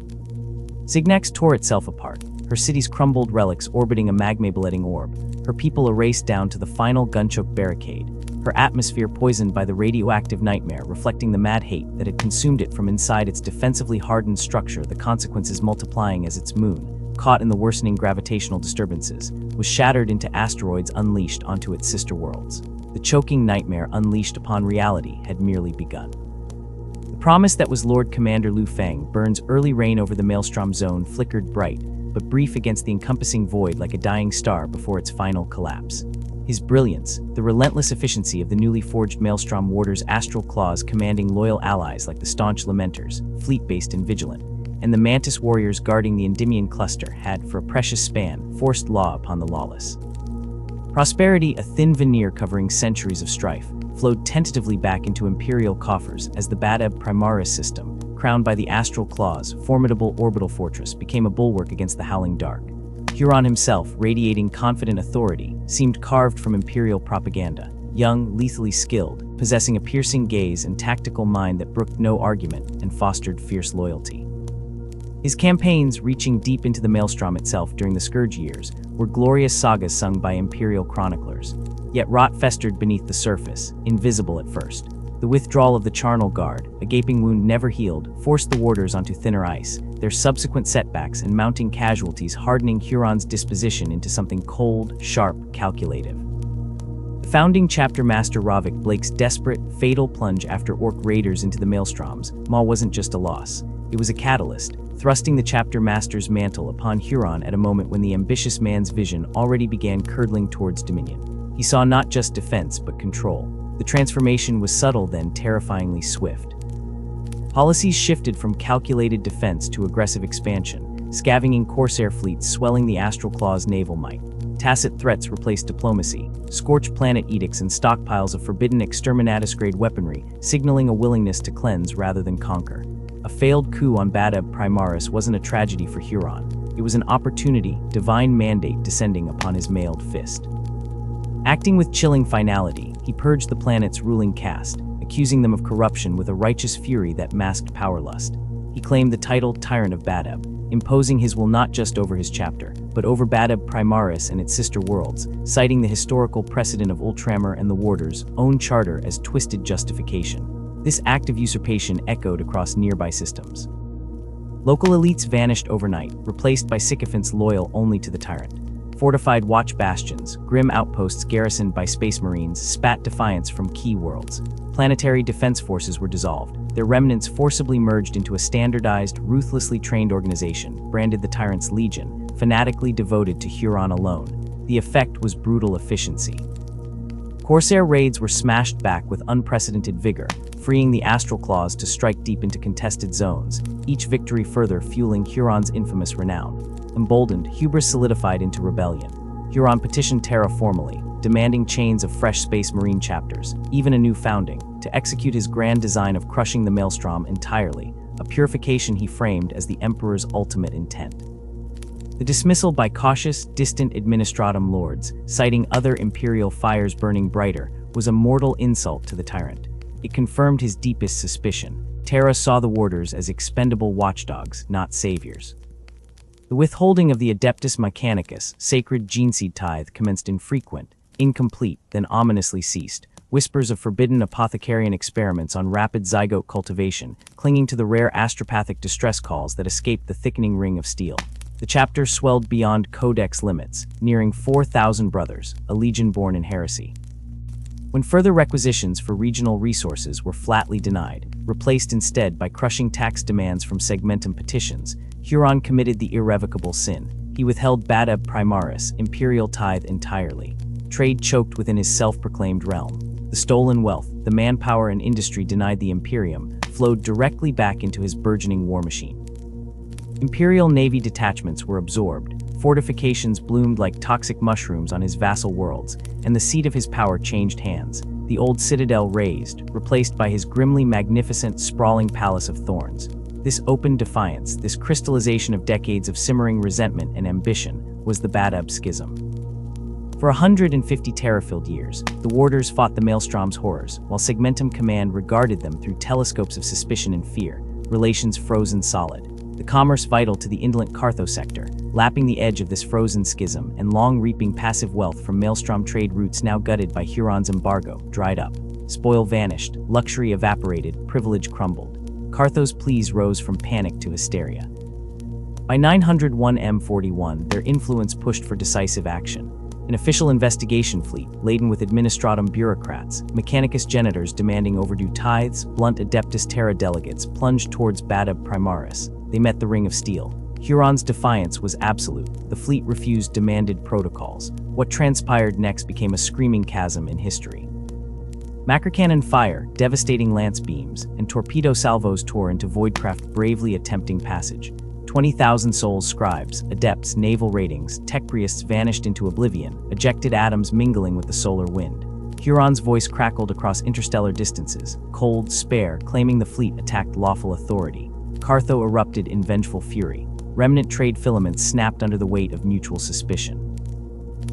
Signax tore itself apart, her city's crumbled relics orbiting a magma-beletting orb, her people erased down to the final gunchoke barricade, her atmosphere poisoned by the radioactive nightmare, reflecting the mad hate that had consumed it from inside its defensively hardened structure, the consequences multiplying as its moon, caught in the worsening gravitational disturbances, was shattered into asteroids unleashed onto its sister worlds. The choking nightmare unleashed upon reality had merely begun. The promise that was Lord Commander Lu Feng, Burn's early reign over the Maelstrom Zone, flickered bright, but brief against the encompassing void like a dying star before its final collapse. His brilliance, the relentless efficiency of the newly forged Maelstrom Warder's astral claws commanding loyal allies like the staunch Lamenters, fleet-based and vigilant, and the Mantis warriors guarding the Endymion cluster had, for a precious span, forced law upon the lawless. Prosperity, a thin veneer covering centuries of strife, flowed tentatively back into Imperial coffers as the Badab Primaris system, crowned by the astral claws, formidable orbital fortress, became a bulwark against the howling dark. Huron himself, radiating confident authority, seemed carved from Imperial propaganda, young, lethally skilled, possessing a piercing gaze and tactical mind that brooked no argument and fostered fierce loyalty. His campaigns, reaching deep into the Maelstrom itself during the Scourge years, were glorious sagas sung by Imperial chroniclers. Yet rot festered beneath the surface, invisible at first. The withdrawal of the Charnel Guard, a gaping wound never healed, forced the warders onto thinner ice, their subsequent setbacks and mounting casualties hardening Huron's disposition into something cold, sharp, calculative. The founding chapter master Ravik Blake's desperate, fatal plunge after Orc raiders into the Maelstroms Maw wasn't just a loss. It was a catalyst, thrusting the chapter master's mantle upon Huron at a moment when the ambitious man's vision already began curdling towards dominion. He saw not just defense, but control. The transformation was subtle, then terrifyingly swift. Policies shifted from calculated defense to aggressive expansion, scavenging Corsair fleets swelling the Astral Claw's naval might. Tacit threats replaced diplomacy, scorched planet edicts and stockpiles of forbidden exterminatus-grade weaponry, signaling a willingness to cleanse rather than conquer. A failed coup on Badab Primaris wasn't a tragedy for Huron. It was an opportunity, divine mandate descending upon his mailed fist. Acting with chilling finality, he purged the planet's ruling caste, accusing them of corruption with a righteous fury that masked power lust. He claimed the title Tyrant of Badab, imposing his will not just over his chapter, but over Badab Primaris and its sister worlds, citing the historical precedent of Ultramar and the Warder's own charter as twisted justification. This act of usurpation echoed across nearby systems. Local elites vanished overnight, replaced by sycophants loyal only to the tyrant. Fortified watch bastions, grim outposts garrisoned by space marines, spat defiance from key worlds. Planetary defense forces were dissolved, their remnants forcibly merged into a standardized, ruthlessly trained organization, branded the Tyrant's Legion, fanatically devoted to Huron alone. The effect was brutal efficiency. Corsair raids were smashed back with unprecedented vigor, freeing the Astral Claws to strike deep into contested zones, each victory further fueling Huron's infamous renown. Emboldened, hubris solidified into rebellion. Huron petitioned Terra formally, demanding chains of fresh Space Marine chapters, even a new founding, to execute his grand design of crushing the Maelstrom entirely, a purification he framed as the Emperor's ultimate intent. The dismissal by cautious, distant administratum lords, citing other imperial fires burning brighter, was a mortal insult to the tyrant. It confirmed his deepest suspicion. Terra saw the Warders as expendable watchdogs, not saviors. The withholding of the Adeptus Mechanicus, sacred geneseed tithe, commenced infrequent, incomplete, then ominously ceased. Whispers of forbidden apothecarian experiments on rapid zygote cultivation, clinging to the rare astropathic distress calls that escaped the thickening ring of steel. The chapter swelled beyond codex limits, nearing 4,000 brothers, a legion born in heresy. When further requisitions for regional resources were flatly denied, replaced instead by crushing tax demands from segmentum petitions, Huron committed the irrevocable sin. He withheld Badab Primaris, imperial tithe entirely. Trade choked within his self-proclaimed realm. The stolen wealth, the manpower and industry denied the Imperium, flowed directly back into his burgeoning war machine. Imperial Navy detachments were absorbed, fortifications bloomed like toxic mushrooms on his vassal worlds, and the seat of his power changed hands. The old citadel razed, replaced by his grimly magnificent, sprawling palace of thorns. This open defiance, this crystallization of decades of simmering resentment and ambition, was the Badab Schism. For 150 terror-filled years, the Warders fought the Maelstrom's horrors, while Segmentum Command regarded them through telescopes of suspicion and fear, relations frozen solid. the commerce vital to the indolent Cartho sector, lapping the edge of this frozen schism and long reaping passive wealth from maelstrom trade routes now gutted by Huron's embargo, dried up. Spoil vanished, luxury evaporated, privilege crumbled. Cartho's pleas rose from panic to hysteria. By 901 M41, their influence pushed for decisive action. An official investigation fleet, laden with administratum bureaucrats, mechanicus genitors demanding overdue tithes, blunt adeptus terra delegates, plunged towards Badab Primaris. They met the Ring of Steel. Huron's defiance was absolute. The fleet refused demanded protocols. What transpired next became a screaming chasm in history. Macrocannon fire, devastating lance beams, and torpedo salvos tore into Voidcraft, bravely attempting passage. 20,000 souls, scribes, adepts, naval ratings, tech priests vanished into oblivion, ejected atoms mingling with the solar wind. Huron's voice crackled across interstellar distances, cold, spare, claiming the fleet attacked lawful authority. Cartho erupted in vengeful fury. Remnant trade filaments snapped under the weight of mutual suspicion.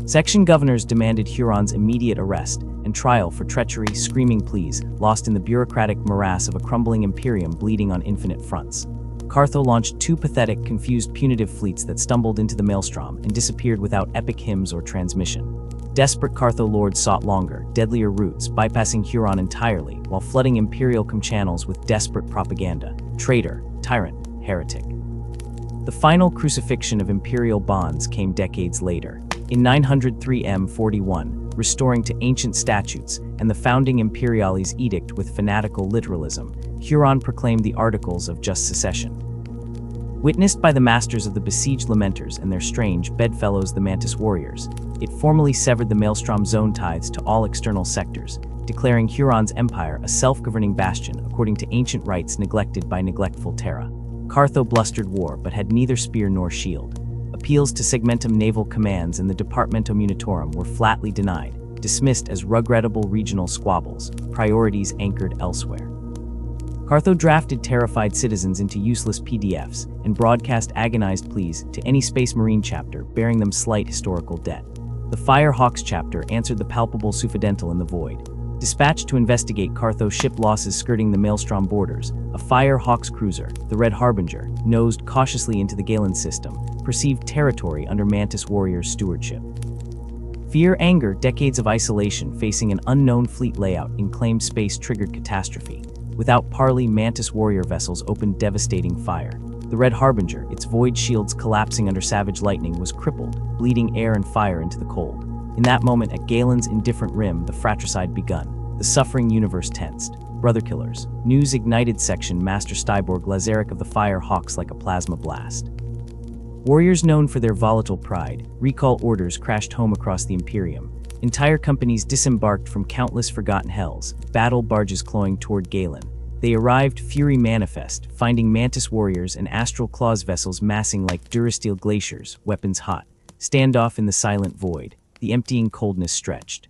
Section governors demanded Huron's immediate arrest and trial for treachery, screaming pleas, lost in the bureaucratic morass of a crumbling imperium bleeding on infinite fronts. Cartho launched two pathetic, confused punitive fleets that stumbled into the maelstrom and disappeared without epic hymns or transmission. Desperate Cartho lords sought longer, deadlier routes, bypassing Huron entirely, while flooding imperial channels with desperate propaganda. Traitor, tyrant, heretic. The final crucifixion of imperial bonds came decades later. In 903 M41, restoring to ancient statutes and the founding Imperiales edict with fanatical literalism, Huron proclaimed the Articles of Just Succession. Witnessed by the masters of the besieged lamenters and their strange bedfellows the Mantis warriors, it formally severed the Maelstrom zone tithes to all external sectors, declaring Huron's empire a self-governing bastion according to ancient rites neglected by neglectful Terra. Cartho blustered war but had neither spear nor shield. Appeals to segmentum naval commands and the Departamento Munitorum were flatly denied, dismissed as regrettable regional squabbles, priorities anchored elsewhere. Cartho drafted terrified citizens into useless PDFs and broadcast agonized pleas to any Space Marine chapter bearing them slight historical debt. The Fire Hawks chapter answered the palpable suffidental in the void. Dispatched to investigate Cartho's ship losses skirting the Maelstrom borders, a Fire Hawks cruiser, the Red Harbinger, nosed cautiously into the Galen system, perceived territory under Mantis warriors' stewardship. Fear, anger, decades of isolation facing an unknown fleet layout in claimed space triggered catastrophe. Without parley, Mantis warrior vessels opened devastating fire. The Red Harbinger, its void shields collapsing under savage lightning, was crippled, bleeding air and fire into the cold. In that moment, at Galen's indifferent rim, the fratricide begun. The suffering universe tensed. Brother killers. News ignited section Master Styborg Lazaric of the Fire Hawks like a plasma blast. Warriors known for their volatile pride, recall orders crashed home across the Imperium. Entire companies disembarked from countless forgotten hells, battle barges clawing toward Galen. They arrived fury manifest, finding Mantis warriors and Astral Claws vessels massing like Durasteel glaciers, weapons hot. Standoff in the silent void, the emptying coldness stretched.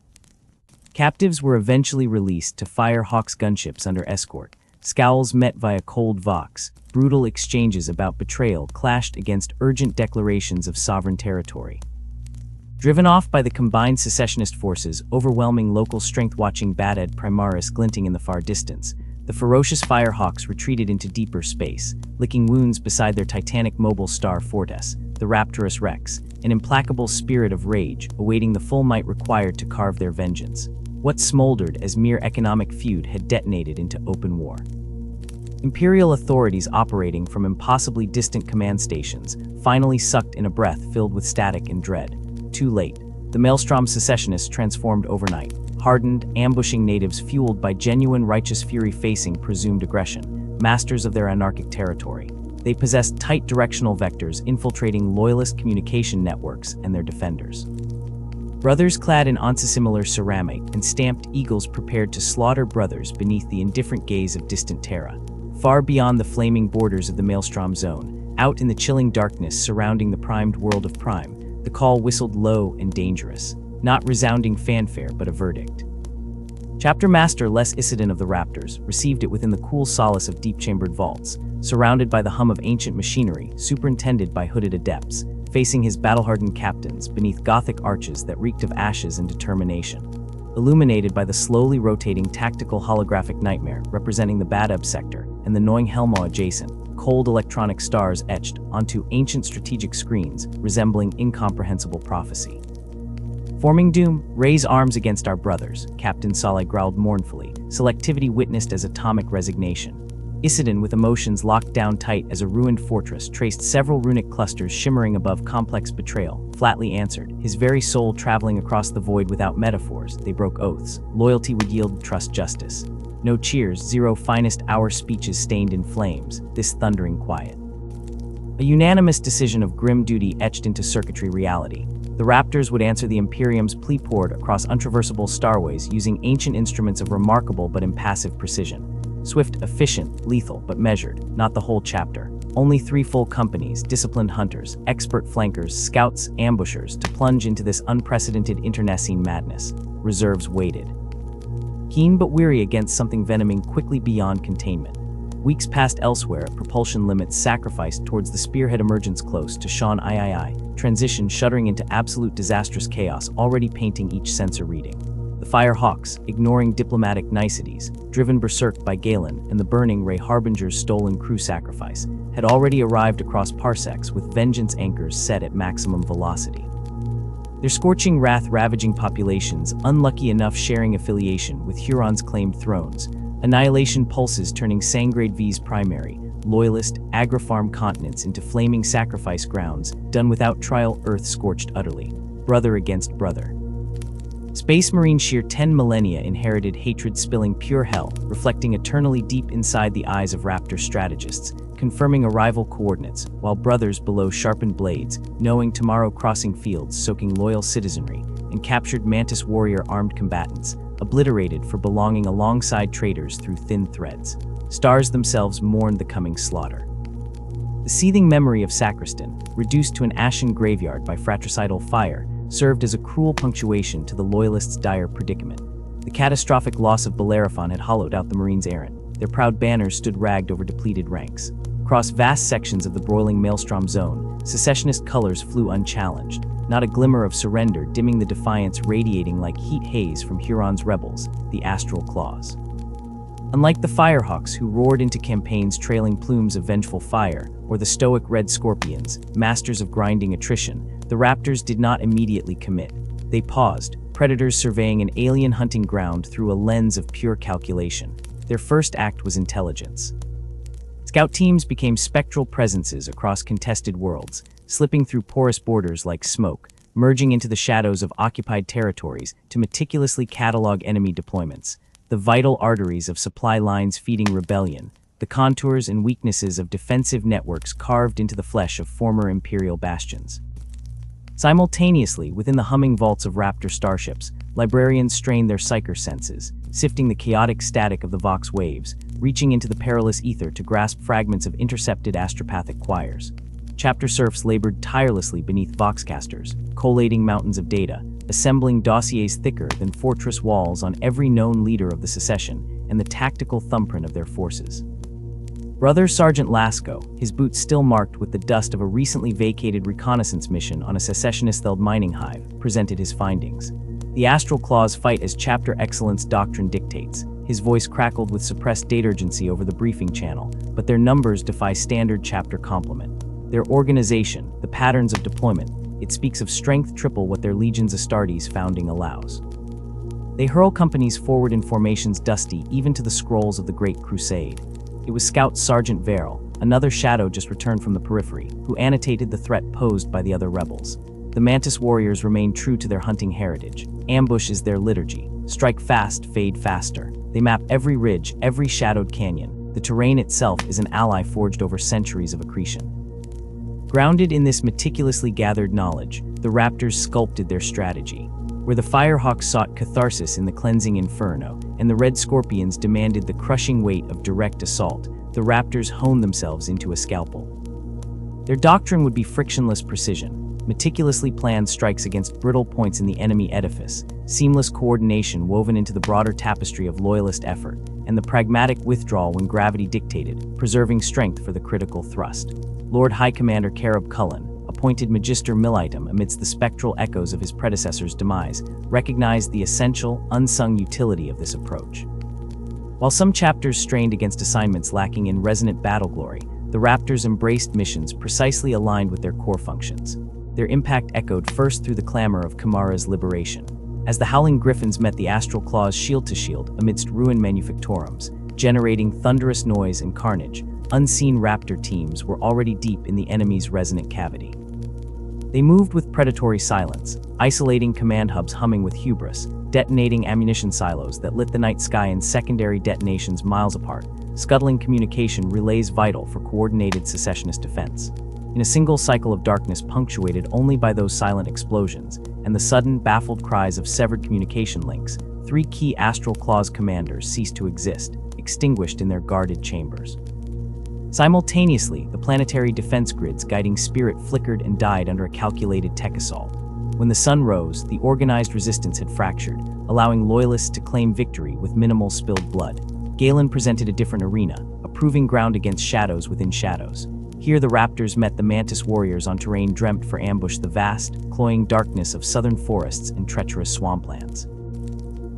Captives were eventually released to Fire Hawks gunships under escort. Scowls met via cold vox. Brutal exchanges about betrayal clashed against urgent declarations of sovereign territory. Driven off by the combined secessionist forces, overwhelming local strength watching Badab Primaris glinting in the far distance, the ferocious Firehawks retreated into deeper space, licking wounds beside their titanic mobile star Fortes, the Raptorus Rex, an implacable spirit of rage awaiting the full might required to carve their vengeance. What smoldered as mere economic feud had detonated into open war. Imperial authorities operating from impossibly distant command stations finally sucked in a breath filled with static and dread. Too late. The Maelstrom secessionists transformed overnight, hardened, ambushing natives fueled by genuine righteous fury facing presumed aggression, masters of their anarchic territory. They possessed tight directional vectors infiltrating loyalist communication networks and their defenders. Brothers clad in onsimilar ceramic and stamped eagles prepared to slaughter brothers beneath the indifferent gaze of distant Terra. Far beyond the flaming borders of the Maelstrom zone, out in the chilling darkness surrounding the primed world of Prime, the call whistled low and dangerous, not resounding fanfare but a verdict. Chapter Master Les Isidon of the Raptors received it within the cool solace of deep-chambered vaults, surrounded by the hum of ancient machinery, superintended by hooded adepts, facing his battle-hardened captains beneath Gothic arches that reeked of ashes and determination. Illuminated by the slowly rotating tactical holographic nightmare representing the Badab sector and the Noing Helmo adjacent, cold electronic stars etched onto ancient strategic screens, resembling incomprehensible prophecy. Forming doom, raise arms against our brothers, Captain Saleh growled mournfully, selectivity witnessed as atomic resignation. Isidon, with emotions locked down tight as a ruined fortress, traced several runic clusters shimmering above complex betrayal, flatly answered, his very soul traveling across the void without metaphors. They broke oaths. Loyalty would yield, trust justice. No cheers, zero finest hour speeches stained in flames, this thundering quiet. A unanimous decision of grim duty etched into circuitry reality. The Raptors would answer the Imperium's plea poured across untraversable starways using ancient instruments of remarkable but impassive precision. Swift, efficient, lethal, but measured, not the whole chapter. Only 3 full companies, disciplined hunters, expert flankers, scouts, ambushers, to plunge into this unprecedented internecine madness. Reserves waited. Keen but weary against something venoming quickly beyond containment. Weeks passed elsewhere, propulsion limits sacrificed towards the spearhead emergence close to Sean III, transition shuddering into absolute disastrous chaos already painting each sensor reading. The Firehawks, ignoring diplomatic niceties, driven berserk by Galen and the burning Ray Harbinger's stolen crew sacrifice, had already arrived across parsecs with vengeance anchors set at maximum velocity. Their scorching wrath ravaging populations, unlucky enough sharing affiliation with Huron's claimed thrones, annihilation pulses turning Sangrade V's primary, loyalist, agri-farm continents into flaming sacrifice grounds, done without trial, Earth scorched utterly. Brother against brother. Space Marine sheer 10 millennia inherited hatred spilling pure hell, reflecting eternally deep inside the eyes of Raptor strategists, confirming arrival coordinates, while brothers below sharpened blades, knowing tomorrow crossing fields soaking loyal citizenry, and captured Mantis warrior armed combatants, obliterated for belonging alongside traitors through thin threads. Stars themselves mourned the coming slaughter. The seething memory of Sacristan, reduced to an ashen graveyard by fratricidal fire, served as a cruel punctuation to the Loyalists' dire predicament. The catastrophic loss of Bellerophon had hollowed out the Marines' errand. Their proud banners stood ragged over depleted ranks. Across vast sections of the broiling Maelstrom zone, secessionist colors flew unchallenged, not a glimmer of surrender dimming the defiance radiating like heat haze from Huron's rebels, the Astral Claws. Unlike the Firehawks who roared into campaigns trailing plumes of vengeful fire, or the stoic Red Scorpions, masters of grinding attrition, the Raptors did not immediately commit. They paused, predators surveying an alien hunting ground through a lens of pure calculation. Their first act was intelligence. Scout teams became spectral presences across contested worlds, slipping through porous borders like smoke, merging into the shadows of occupied territories to meticulously catalog enemy deployments, the vital arteries of supply lines feeding rebellion, the contours and weaknesses of defensive networks carved into the flesh of former Imperial bastions. Simultaneously, within the humming vaults of Raptor starships, librarians strained their psyker senses, sifting the chaotic static of the Vox waves, reaching into the perilous ether to grasp fragments of intercepted astropathic choirs. Chapter serfs labored tirelessly beneath Voxcasters, collating mountains of data, assembling dossiers thicker than fortress walls on every known leader of the secession and the tactical thumbprint of their forces. Brother Sergeant Lasco, his boots still marked with the dust of a recently vacated reconnaissance mission on a secessionist-held mining hive, presented his findings. The Astral Claws fight as chapter excellence doctrine dictates. His voice crackled with suppressed data urgency over the briefing channel, but their numbers defy standard chapter complement. Their organization, the patterns of deployment, it speaks of strength triple what their Legions Astartes founding allows. They hurl companies forward in formations dusty even to the scrolls of the Great Crusade. It was Scout Sergeant Verrill, another shadow just returned from the periphery, who annotated the threat posed by the other rebels. The Mantis warriors remain true to their hunting heritage. Ambush is their liturgy. Strike fast, fade faster. They map every ridge, every shadowed canyon. The terrain itself is an ally forged over centuries of accretion. Grounded in this meticulously gathered knowledge, the Raptors sculpted their strategy. Where the Firehawks sought catharsis in the cleansing inferno, and the Red Scorpions demanded the crushing weight of direct assault, the Raptors honed themselves into a scalpel. Their doctrine would be frictionless precision, meticulously planned strikes against brittle points in the enemy edifice, seamless coordination woven into the broader tapestry of loyalist effort, and the pragmatic withdrawal when gravity dictated, preserving strength for the critical thrust. Lord High Commander Karab Cullen, appointed Magister Militum amidst the spectral echoes of his predecessor's demise, recognized the essential, unsung utility of this approach. While some chapters strained against assignments lacking in resonant battle glory, the the Raptors embraced missions precisely aligned with their core functions. Their impact echoed first through the clamor of Kamara's liberation. As the Howling Griffins met the Astral Claws shield to shield amidst ruined manufactorums, generating thunderous noise and carnage, unseen Raptor teams were already deep in the enemy's resonant cavity. They moved with predatory silence, isolating command hubs humming with hubris, detonating ammunition silos that lit the night sky in secondary detonations miles apart, scuttling communication relays vital for coordinated secessionist defense. In a single cycle of darkness punctuated only by those silent explosions and the sudden, baffled cries of severed communication links, 3 key Astral Claws commanders ceased to exist, extinguished in their guarded chambers. Simultaneously, the planetary defense grid's guiding spirit flickered and died under a calculated tech assault. When the sun rose, the organized resistance had fractured, allowing loyalists to claim victory with minimal spilled blood. Galen presented a different arena, a proving ground against shadows within shadows. Here the Raptors met the Mantis warriors on terrain dreamt for ambush, the vast, cloying darkness of southern forests and treacherous swamplands.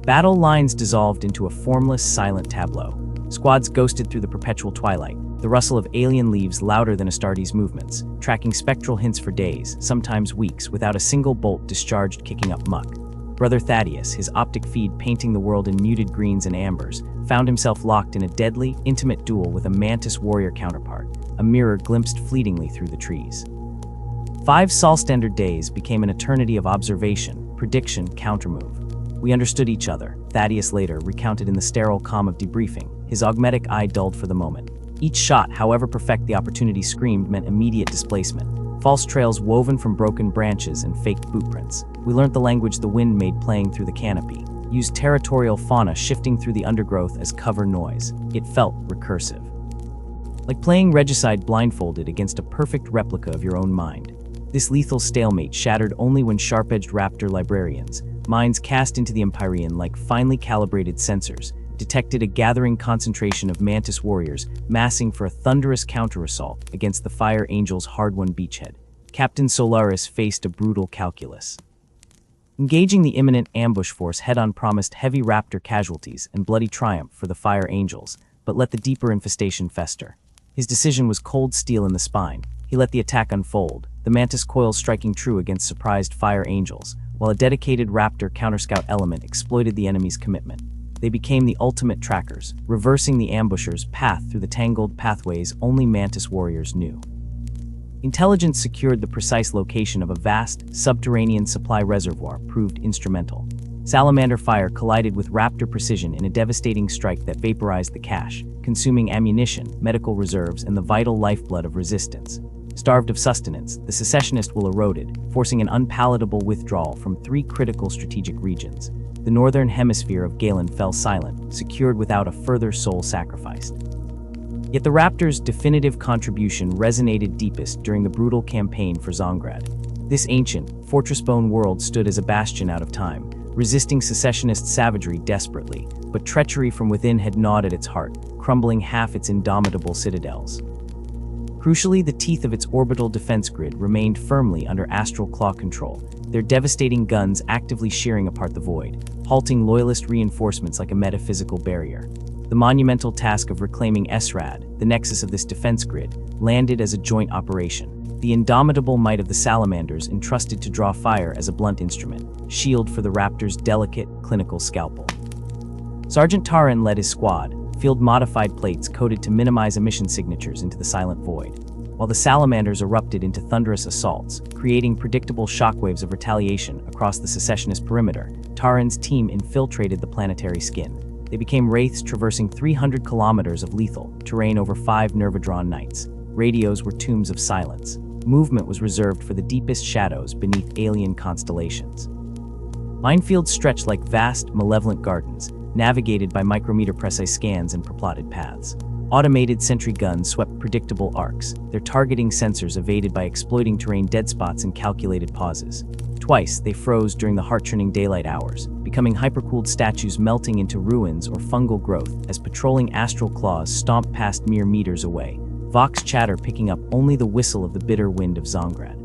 Battle lines dissolved into a formless, silent tableau. Squads ghosted through the perpetual twilight, the rustle of alien leaves louder than Astartes' movements, tracking spectral hints for days, sometimes weeks, without a single bolt discharged kicking up muck. Brother Thaddeus, his optic feed painting the world in muted greens and ambers, found himself locked in a deadly, intimate duel with a Mantis warrior counterpart, a mirror glimpsed fleetingly through the trees. 5 Sol Standard days became an eternity of observation, prediction, countermove. We understood each other, Thaddeus later recounted in the sterile calm of debriefing, his augmetic eye dulled for the moment. Each shot, however perfect the opportunity screamed, meant immediate displacement. False trails woven from broken branches and faked bootprints. We learned the language the wind made playing through the canopy, used territorial fauna shifting through the undergrowth as cover noise. It felt recursive. Like playing regicide blindfolded against a perfect replica of your own mind. This lethal stalemate shattered only when sharp-edged Raptor librarians, minds cast into the Empyrean like finely calibrated sensors, detected a gathering concentration of Mantis warriors massing for a thunderous counter-assault against the Fire Angel's hard-won beachhead. Captain Solaris faced a brutal calculus. Engaging the imminent ambush force head-on promised heavy Raptor casualties and bloody triumph for the Fire Angels, but let the deeper infestation fester. His decision was cold steel in the spine. He let the attack unfold, the Mantis coils striking true against surprised Fire Angels, while a dedicated Raptor counter-scout element exploited the enemy's commitment. They became the ultimate trackers, reversing the ambushers' path through the tangled pathways only Mantis warriors knew. Intelligence secured the precise location of a vast, subterranean supply reservoir proved instrumental. Salamander fire collided with Raptor precision in a devastating strike that vaporized the cache, consuming ammunition, medical reserves, and the vital lifeblood of resistance. Starved of sustenance, the secessionist will eroded, forcing an unpalatable withdrawal from 3 critical strategic regions. The northern hemisphere of Galen fell silent, secured without a further soul sacrificed. Yet the Raptors' definitive contribution resonated deepest during the brutal campaign for Zongrad. This ancient, fortress-bone world stood as a bastion out of time, resisting secessionist savagery desperately, but treachery from within had gnawed at its heart, crumbling half its indomitable citadels. Crucially, the teeth of its orbital defense grid remained firmly under Astral Claw control, their devastating guns actively shearing apart the void, halting loyalist reinforcements like a metaphysical barrier. The monumental task of reclaiming Esrad, the nexus of this defense grid, landed as a joint operation. The indomitable might of the Salamanders entrusted to draw fire as a blunt instrument, shield for the Raptor's delicate, clinical scalpel. Sergeant Taran led his squad, field-modified plates coded to minimize emission signatures into the silent void, while the Salamanders erupted into thunderous assaults, creating predictable shockwaves of retaliation across the secessionist perimeter. Taran's team infiltrated the planetary skin. They became wraiths traversing 300 kilometers of lethal terrain over 5 Nervadrawn nights. Radios were tombs of silence. Movement was reserved for the deepest shadows beneath alien constellations. Minefields stretched like vast, malevolent gardens, navigated by micrometer precise scans and preplotted paths. Automated sentry guns swept predictable arcs, their targeting sensors evaded by exploiting terrain dead spots and calculated pauses. Twice, they froze during the heart-churning daylight hours, becoming hypercooled statues melting into ruins or fungal growth as patrolling Astral Claws stomped past mere meters away, Vox chatter picking up only the whistle of the bitter wind of Zongrad.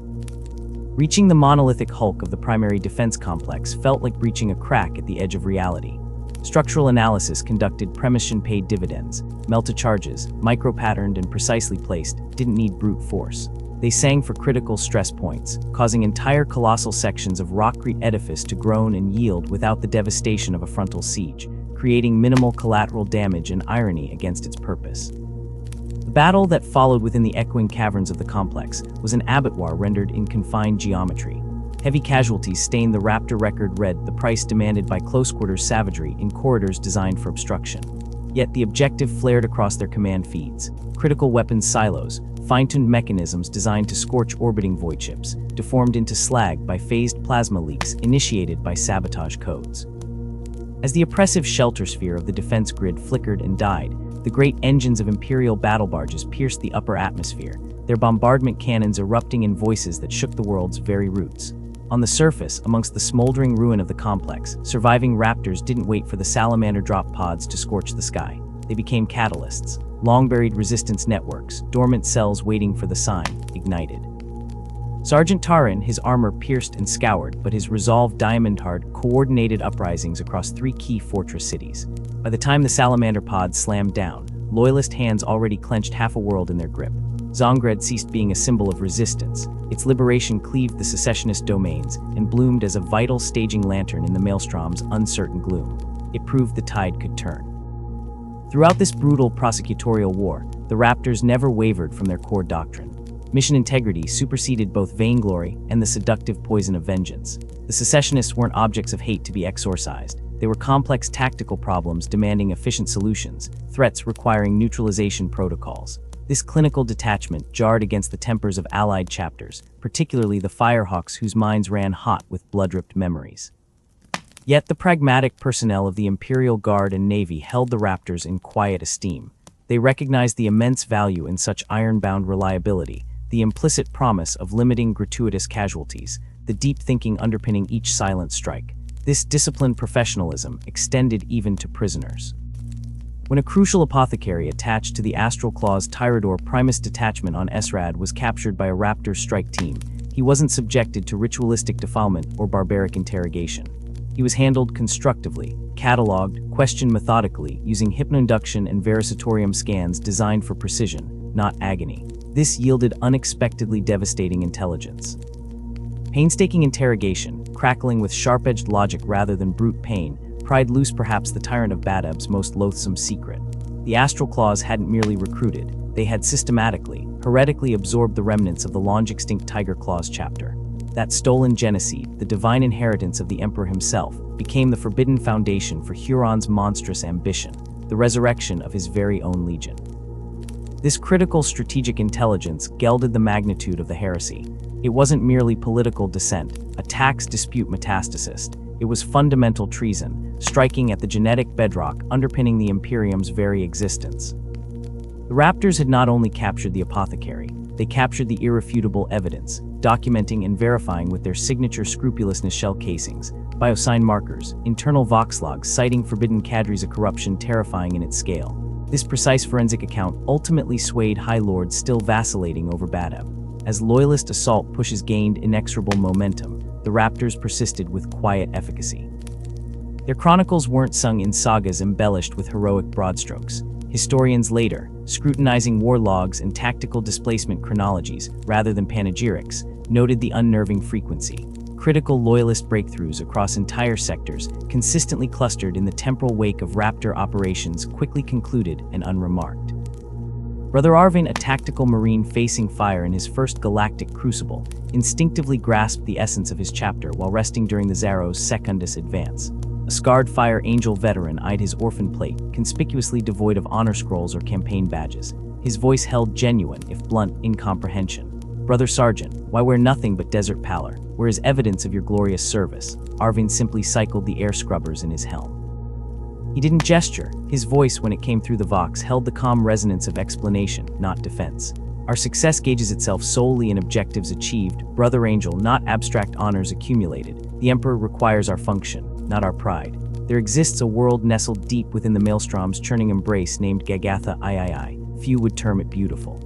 Reaching the monolithic hulk of the primary defense complex felt like breaching a crack at the edge of reality. Structural analysis conducted premonition paid dividends. Melta charges, micro-patterned and precisely placed, didn't need brute force. They sang for critical stress points, causing entire colossal sections of rockcrete edifice to groan and yield without the devastation of a frontal siege, creating minimal collateral damage and irony against its purpose. The battle that followed within the echoing caverns of the complex was an abattoir rendered in confined geometry. Heavy casualties stained the Raptor record red, the price demanded by close-quarters savagery in corridors designed for obstruction. Yet the objective flared across their command feeds. Critical weapons silos, fine-tuned mechanisms designed to scorch orbiting void ships, deformed into slag by phased plasma leaks initiated by sabotage codes. As the oppressive shelter sphere of the defense grid flickered and died, the great engines of Imperial battle barges pierced the upper atmosphere, their bombardment cannons erupting in voices that shook the world's very roots. On the surface, amongst the smoldering ruin of the complex, surviving Raptors didn't wait for the salamander drop pods to scorch the sky. They became catalysts, long-buried resistance networks, dormant cells waiting for the sign, ignited. Sergeant Taran, his armor pierced and scoured, but his resolve diamond-hard, coordinated uprisings across 3 key fortress cities. By the time the salamander pods slammed down, loyalist hands already clenched half a world in their grip. Zongred ceased being a symbol of resistance. Its liberation cleaved the secessionist domains and bloomed as a vital staging lantern in the maelstrom's uncertain gloom. It proved the tide could turn. Throughout this brutal prosecutorial war, the Raptors never wavered from their core doctrine. Mission integrity superseded both vainglory and the seductive poison of vengeance. The secessionists weren't objects of hate to be exorcised. They were complex tactical problems demanding efficient solutions, threats requiring neutralization protocols. This clinical detachment jarred against the tempers of allied chapters, particularly the Firehawks whose minds ran hot with blood-dripped memories. Yet the pragmatic personnel of the Imperial Guard and Navy held the Raptors in quiet esteem. They recognized the immense value in such iron-bound reliability, the implicit promise of limiting gratuitous casualties, the deep thinking underpinning each silent strike. This disciplined professionalism extended even to prisoners. When a crucial apothecary attached to the Astral Claw's Tyrador Primus detachment on Esrad was captured by a Raptor strike team, he wasn't subjected to ritualistic defilement or barbaric interrogation. He was handled constructively, cataloged, questioned methodically, using hypnoinduction and veritatorium scans designed for precision, not agony. This yielded unexpectedly devastating intelligence. Painstaking interrogation, crackling with sharp-edged logic rather than brute pain, pried loose perhaps the tyrant of Badab's most loathsome secret. The Astral Claws hadn't merely recruited, they had systematically, heretically absorbed the remnants of the long-extinct Tiger Claws chapter. That stolen genocide, the divine inheritance of the Emperor himself, became the forbidden foundation for Huron's monstrous ambition, the resurrection of his very own legion. This critical strategic intelligence gelded the magnitude of the heresy. It wasn't merely political dissent, a tax dispute metastasist. It was fundamental treason, striking at the genetic bedrock underpinning the Imperium's very existence. The Raptors had not only captured the apothecary, they captured the irrefutable evidence, documenting and verifying with their signature scrupulousness shell casings, biosign markers, internal vox logs citing forbidden cadres of corruption terrifying in its scale. This precise forensic account ultimately swayed High Lords still vacillating over Badab. As loyalist assault pushes gained inexorable momentum, the Raptors persisted with quiet efficacy. Their chronicles weren't sung in sagas embellished with heroic broadstrokes. Historians later, scrutinizing war logs and tactical displacement chronologies rather than panegyrics, noted the unnerving frequency. Critical loyalist breakthroughs across entire sectors, consistently clustered in the temporal wake of Raptor operations, quickly concluded and unremarked. Brother Arvin, a tactical marine facing fire in his first galactic crucible, instinctively grasped the essence of his chapter while resting during the Zaro's Secundus advance. A scarred Fire Angel veteran eyed his orphan plate, conspicuously devoid of honor scrolls or campaign badges. His voice held genuine, if blunt, incomprehension. "Brother Sergeant, why wear nothing but desert pallor? Where is evidence of your glorious service?" Arvin simply cycled the air scrubbers in his helm. He didn't gesture. His voice, when it came through the vox, held the calm resonance of explanation, not defense. "Our success gauges itself solely in objectives achieved, Brother Angel, not abstract honors accumulated. The Emperor requires our function, not our pride. There exists a world nestled deep within the Maelstrom's churning embrace named Gagatha III. Few would term it beautiful.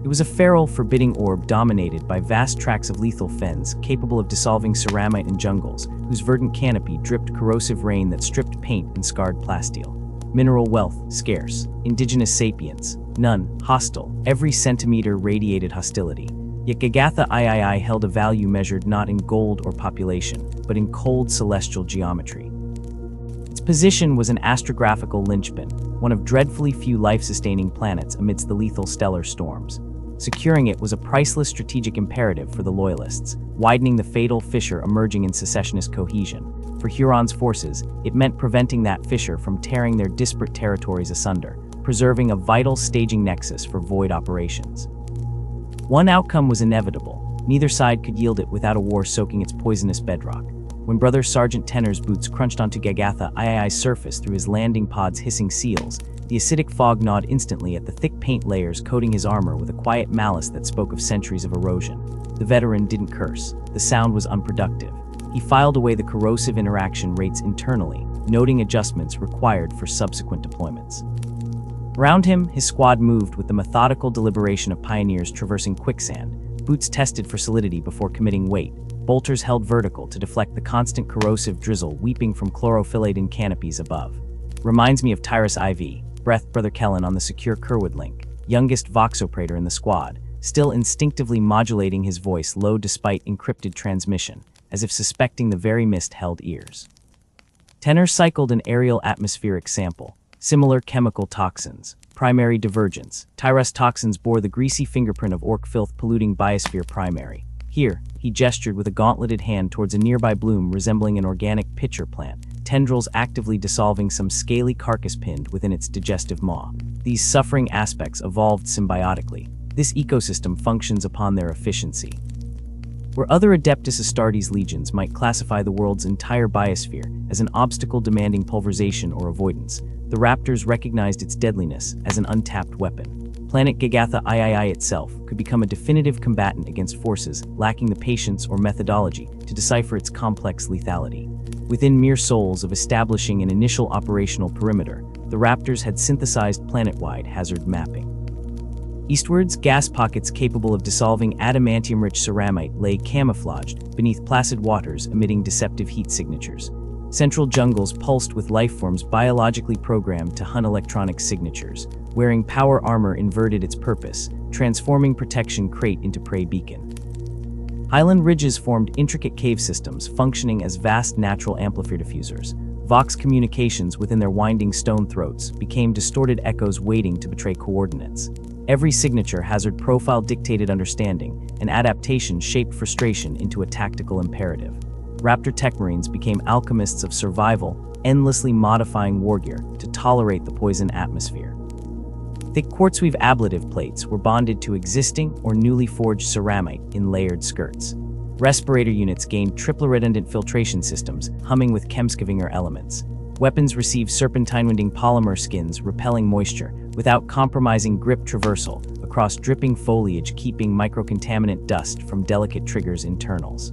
It was a feral, forbidding orb dominated by vast tracts of lethal fens capable of dissolving ceramite and jungles, whose verdant canopy dripped corrosive rain that stripped paint and scarred plasteel. Mineral wealth, scarce. Indigenous sapience, none. Hostile. Every centimeter radiated hostility. Yet Gagatha III held a value measured not in gold or population, but in cold celestial geometry. Its position was an astrographical linchpin, one of dreadfully few life-sustaining planets amidst the lethal stellar storms. Securing it was a priceless strategic imperative for the Loyalists, widening the fatal fissure emerging in secessionist cohesion. For Huron's forces, it meant preventing that fissure from tearing their disparate territories asunder, preserving a vital staging nexus for void operations. One outcome was inevitable. Neither side could yield it without a war soaking its poisonous bedrock. When Brother Sergeant Tenor's boots crunched onto Gagatha II's surface through his landing pod's hissing seals, the acidic fog gnawed instantly at the thick paint layers coating his armor with a quiet malice that spoke of centuries of erosion. The veteran didn't curse. The sound was unproductive. He filed away the corrosive interaction rates internally, noting adjustments required for subsequent deployments. Around him, his squad moved with the methodical deliberation of pioneers traversing quicksand, boots tested for solidity before committing weight, bolters held vertical to deflect the constant corrosive drizzle weeping from chlorophyllated canopies above. Reminds me of Tyrus IV, breathed Brother Kellen on the secure Kerwood link, youngest vox operator in the squad, still instinctively modulating his voice low despite encrypted transmission, as if suspecting the very mist held ears. Tenor cycled an aerial atmospheric sample, similar chemical toxins, primary divergence. Tyrus toxins bore the greasy fingerprint of orc filth polluting biosphere primary. Here, he gestured with a gauntleted hand towards a nearby bloom resembling an organic pitcher plant, tendrils actively dissolving some scaly carcass pinned within its digestive maw. These suffering aspects evolved symbiotically. This ecosystem functions upon their efficiency. Where other Adeptus Astartes legions might classify the world's entire biosphere as an obstacle demanding pulverization or avoidance, the Raptors recognized its deadliness as an untapped weapon. Planet Gagatha III itself could become a definitive combatant against forces lacking the patience or methodology to decipher its complex lethality. Within mere souls of establishing an initial operational perimeter, the Raptors had synthesized planet-wide hazard mapping. Eastwards, gas pockets capable of dissolving adamantium-rich ceramite lay camouflaged beneath placid waters emitting deceptive heat signatures. Central jungles pulsed with lifeforms biologically programmed to hunt electronic signatures. Wearing power armor inverted its purpose, transforming protection crate into prey beacon. Highland ridges formed intricate cave systems functioning as vast natural amplifier diffusers. Vox communications within their winding stone throats became distorted echoes waiting to betray coordinates. Every signature hazard profile dictated understanding, and adaptation shaped frustration into a tactical imperative. Raptor tech marines became alchemists of survival, endlessly modifying war gear to tolerate the poison atmosphere. Thick quartzweave ablative plates were bonded to existing or newly forged ceramite in layered skirts. Respirator units gained triple-redundant filtration systems, humming with chemscavinger elements. Weapons received serpentine-winding polymer skins repelling moisture, without compromising grip traversal, across dripping foliage keeping microcontaminant dust from delicate triggers' internals.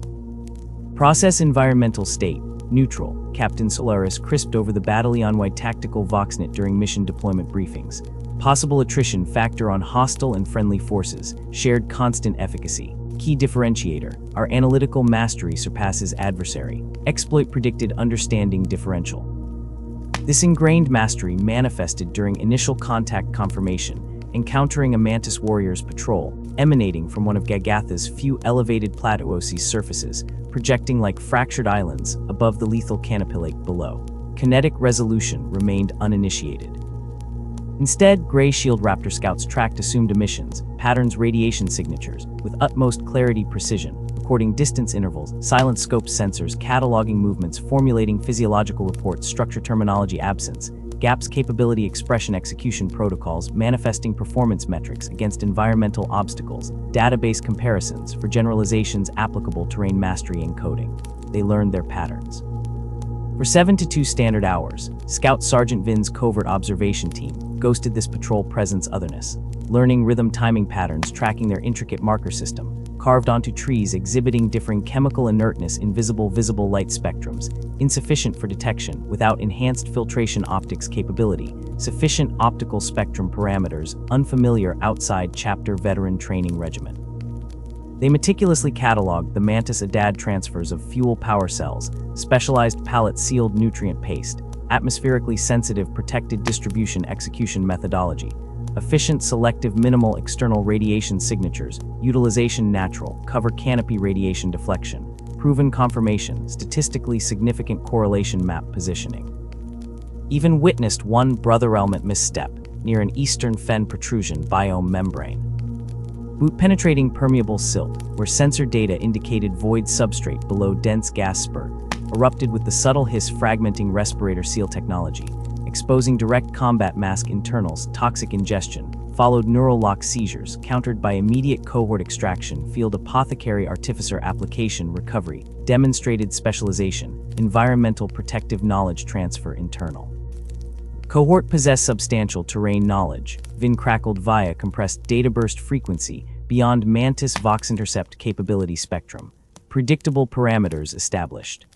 Process environmental state, neutral, Captain Solaris crisped over the battalion-wide tactical Voxnet during mission deployment briefings. Possible attrition factor on hostile and friendly forces, shared constant efficacy. Key differentiator, our analytical mastery surpasses adversary. Exploit predicted understanding differential. This ingrained mastery manifested during initial contact confirmation, encountering a Mantis warrior's patrol, emanating from one of Gagatha's few elevated plateau's surfaces, projecting like fractured islands above the lethal canopy lake below. Kinetic resolution remained uninitiated. Instead, Gray Shield Raptor scouts tracked assumed emissions, patterns, radiation signatures, with utmost clarity precision, recording distance intervals, silent scope sensors, cataloging movements, formulating physiological reports, structure terminology absence, gaps capability expression execution protocols, manifesting performance metrics against environmental obstacles, database comparisons for generalizations applicable terrain mastery encoding. They learned their patterns. For 7 to 2 standard hours, Scout Sergeant Vin's covert observation team ghosted this patrol presence otherness, learning rhythm timing patterns, tracking their intricate marker system, carved onto trees exhibiting differing chemical inertness in visible light spectrums, insufficient for detection without enhanced filtration optics capability. sufficient optical spectrum parameters unfamiliar outside chapter veteran training regimen. They meticulously cataloged the Mantis ADAD transfers of fuel power cells, specialized pallet-sealed nutrient paste, atmospherically sensitive protected distribution execution methodology, efficient selective minimal external radiation signatures, utilization natural, cover canopy radiation deflection, proven conformation, statistically significant correlation map positioning. Even witnessed one brother element misstep near an eastern fen protrusion biome membrane. Boot-penetrating permeable silt, where sensor data indicated void substrate below dense gas spurt, erupted with the subtle hiss fragmenting respirator seal technology, exposing direct combat mask internals, toxic ingestion, followed neural lock seizures, countered by immediate cohort extraction, field apothecary artificer application recovery, demonstrated specialization, environmental protective knowledge transfer internal. Cohort possessed substantial terrain knowledge, VIN crackled via compressed data burst frequency beyond Mantis Vox intercept capability spectrum. Predictable parameters established.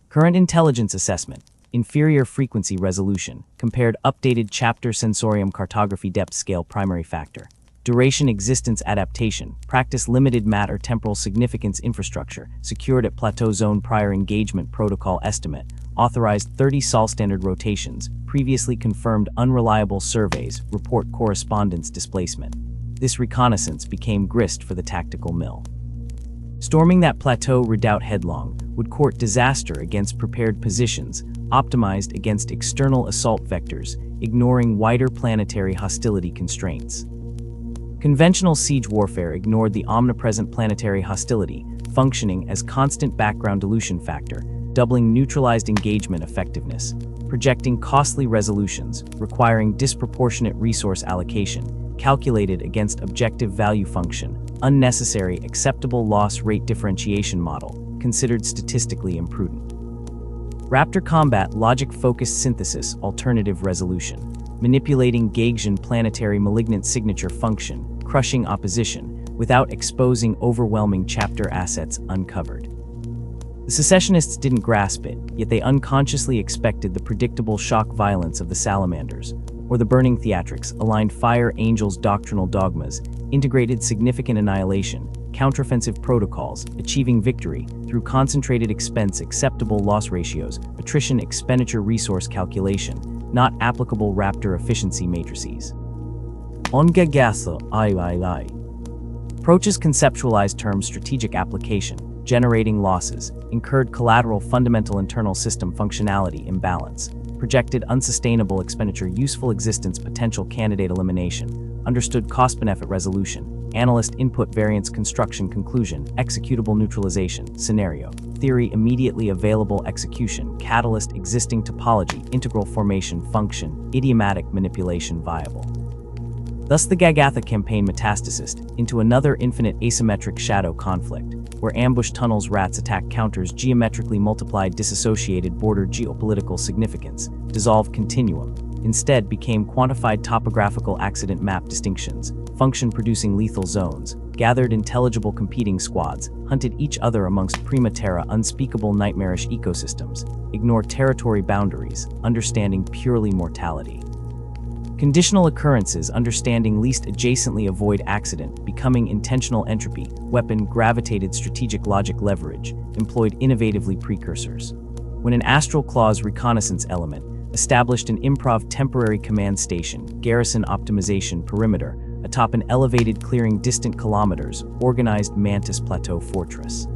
Current intelligence assessment, inferior frequency resolution, compared updated chapter sensorium cartography depth scale primary factor. Duration existence adaptation, practice limited matter temporal significance infrastructure, secured at plateau zone prior engagement protocol estimate, authorized 30 sol standard rotations, previously confirmed unreliable surveys, report correspondence displacement. This reconnaissance became grist for the tactical mill. Storming that plateau redoubt headlong would court disaster against prepared positions, optimized against external assault vectors, ignoring wider planetary hostility constraints. Conventional siege warfare ignored the omnipresent planetary hostility, functioning as constant background dilution factor, doubling neutralized engagement effectiveness, projecting costly resolutions, requiring disproportionate resource allocation, calculated against objective value function, unnecessary acceptable loss rate differentiation model, considered statistically imprudent. Raptor combat logic-focused synthesis alternative resolution, manipulating Gaussian planetary malignant signature function, crushing opposition, without exposing overwhelming chapter assets uncovered. The secessionists didn't grasp it, yet they unconsciously expected the predictable shock violence of the salamanders, or the burning theatrics, aligned Fire Angel's doctrinal dogmas, integrated significant annihilation, counteroffensive protocols, achieving victory through concentrated expense acceptable loss ratios, attrition expenditure resource calculation, not applicable Raptor efficiency matrices. Onga gasa I. Approaches conceptualized terms strategic application, generating losses, incurred collateral fundamental internal system functionality imbalance, projected unsustainable expenditure useful existence potential candidate elimination, understood cost-benefit resolution, analyst input variance construction conclusion, executable neutralization, scenario, theory immediately available execution, catalyst existing topology, integral formation function, idiomatic manipulation viable. Thus the Gagatha campaign metastasized into another infinite asymmetric shadow conflict, where ambush tunnels rats attack counters geometrically multiplied disassociated border geopolitical significance, dissolved continuum, instead became quantified topographical accident map distinctions, function-producing lethal zones, gathered intelligible competing squads, hunted each other amongst prima terra unspeakable nightmarish ecosystems, ignore territory boundaries, understanding purely mortality. Conditional occurrences understanding least adjacently avoid accident, becoming intentional entropy, weapon gravitated strategic logic leverage, employed innovatively precursors. When an astral clause reconnaissance element established an improv temporary command station, garrison optimization perimeter, atop an elevated clearing distant kilometers, organized Mantis Plateau Fortress.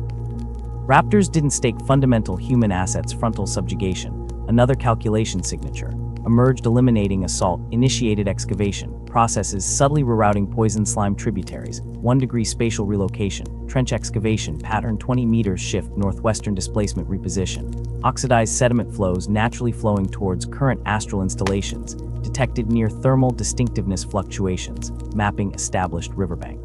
Raptors didn't stake fundamental human assets frontal subjugation, another calculation signature, emerged eliminating assault, initiated excavation, processes subtly rerouting poison slime tributaries, 1-degree spatial relocation, trench excavation, pattern 20 meters shift northwestern displacement reposition, oxidized sediment flows naturally flowing towards current astral installations, detected near thermal distinctiveness fluctuations, mapping established riverbank.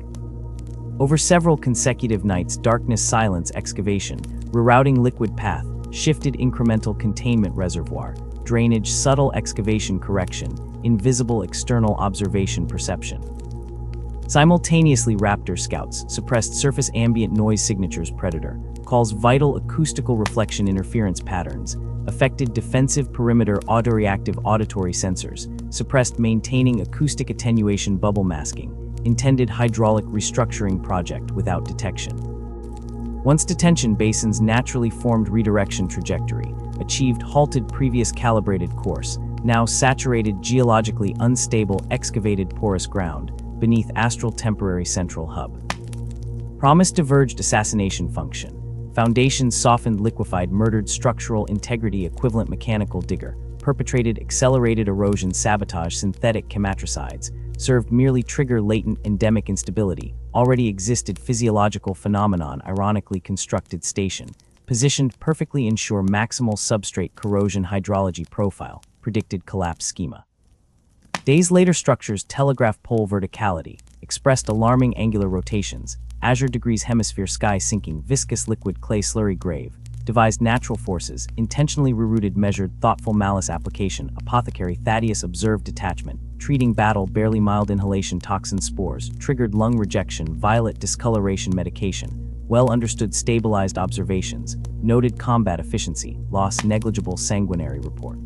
Over several consecutive nights, darkness silence excavation, rerouting liquid path, shifted incremental containment reservoir, drainage subtle excavation correction, invisible external observation perception. Simultaneously, Raptor scouts suppressed surface ambient noise signatures. Predator calls vital acoustical reflection interference patterns, affected defensive perimeter autoreactive auditory sensors, suppressed maintaining acoustic attenuation bubble masking, intended hydraulic restructuring project without detection. Once detention basins naturally formed redirection trajectory, achieved halted previous calibrated course, now saturated geologically unstable excavated porous ground, beneath astral temporary central hub. Promise diverged assassination function. Foundation softened liquefied murdered structural integrity equivalent mechanical digger, perpetrated accelerated erosion sabotage synthetic chematricides, served merely trigger latent endemic instability, already existed physiological phenomenon ironically constructed station, positioned perfectly ensure maximal substrate corrosion hydrology profile, predicted collapse schema. Days later structures telegraph pole verticality, expressed alarming angular rotations, azure degrees hemisphere sky sinking viscous liquid clay slurry grave, devised natural forces, intentionally rerouted measured thoughtful malice application apothecary Thaddeus observed detachment, treating battle barely mild inhalation toxin spores, triggered lung rejection violet discoloration medication, well understood stabilized observations, noted combat efficiency, loss negligible sanguinary report.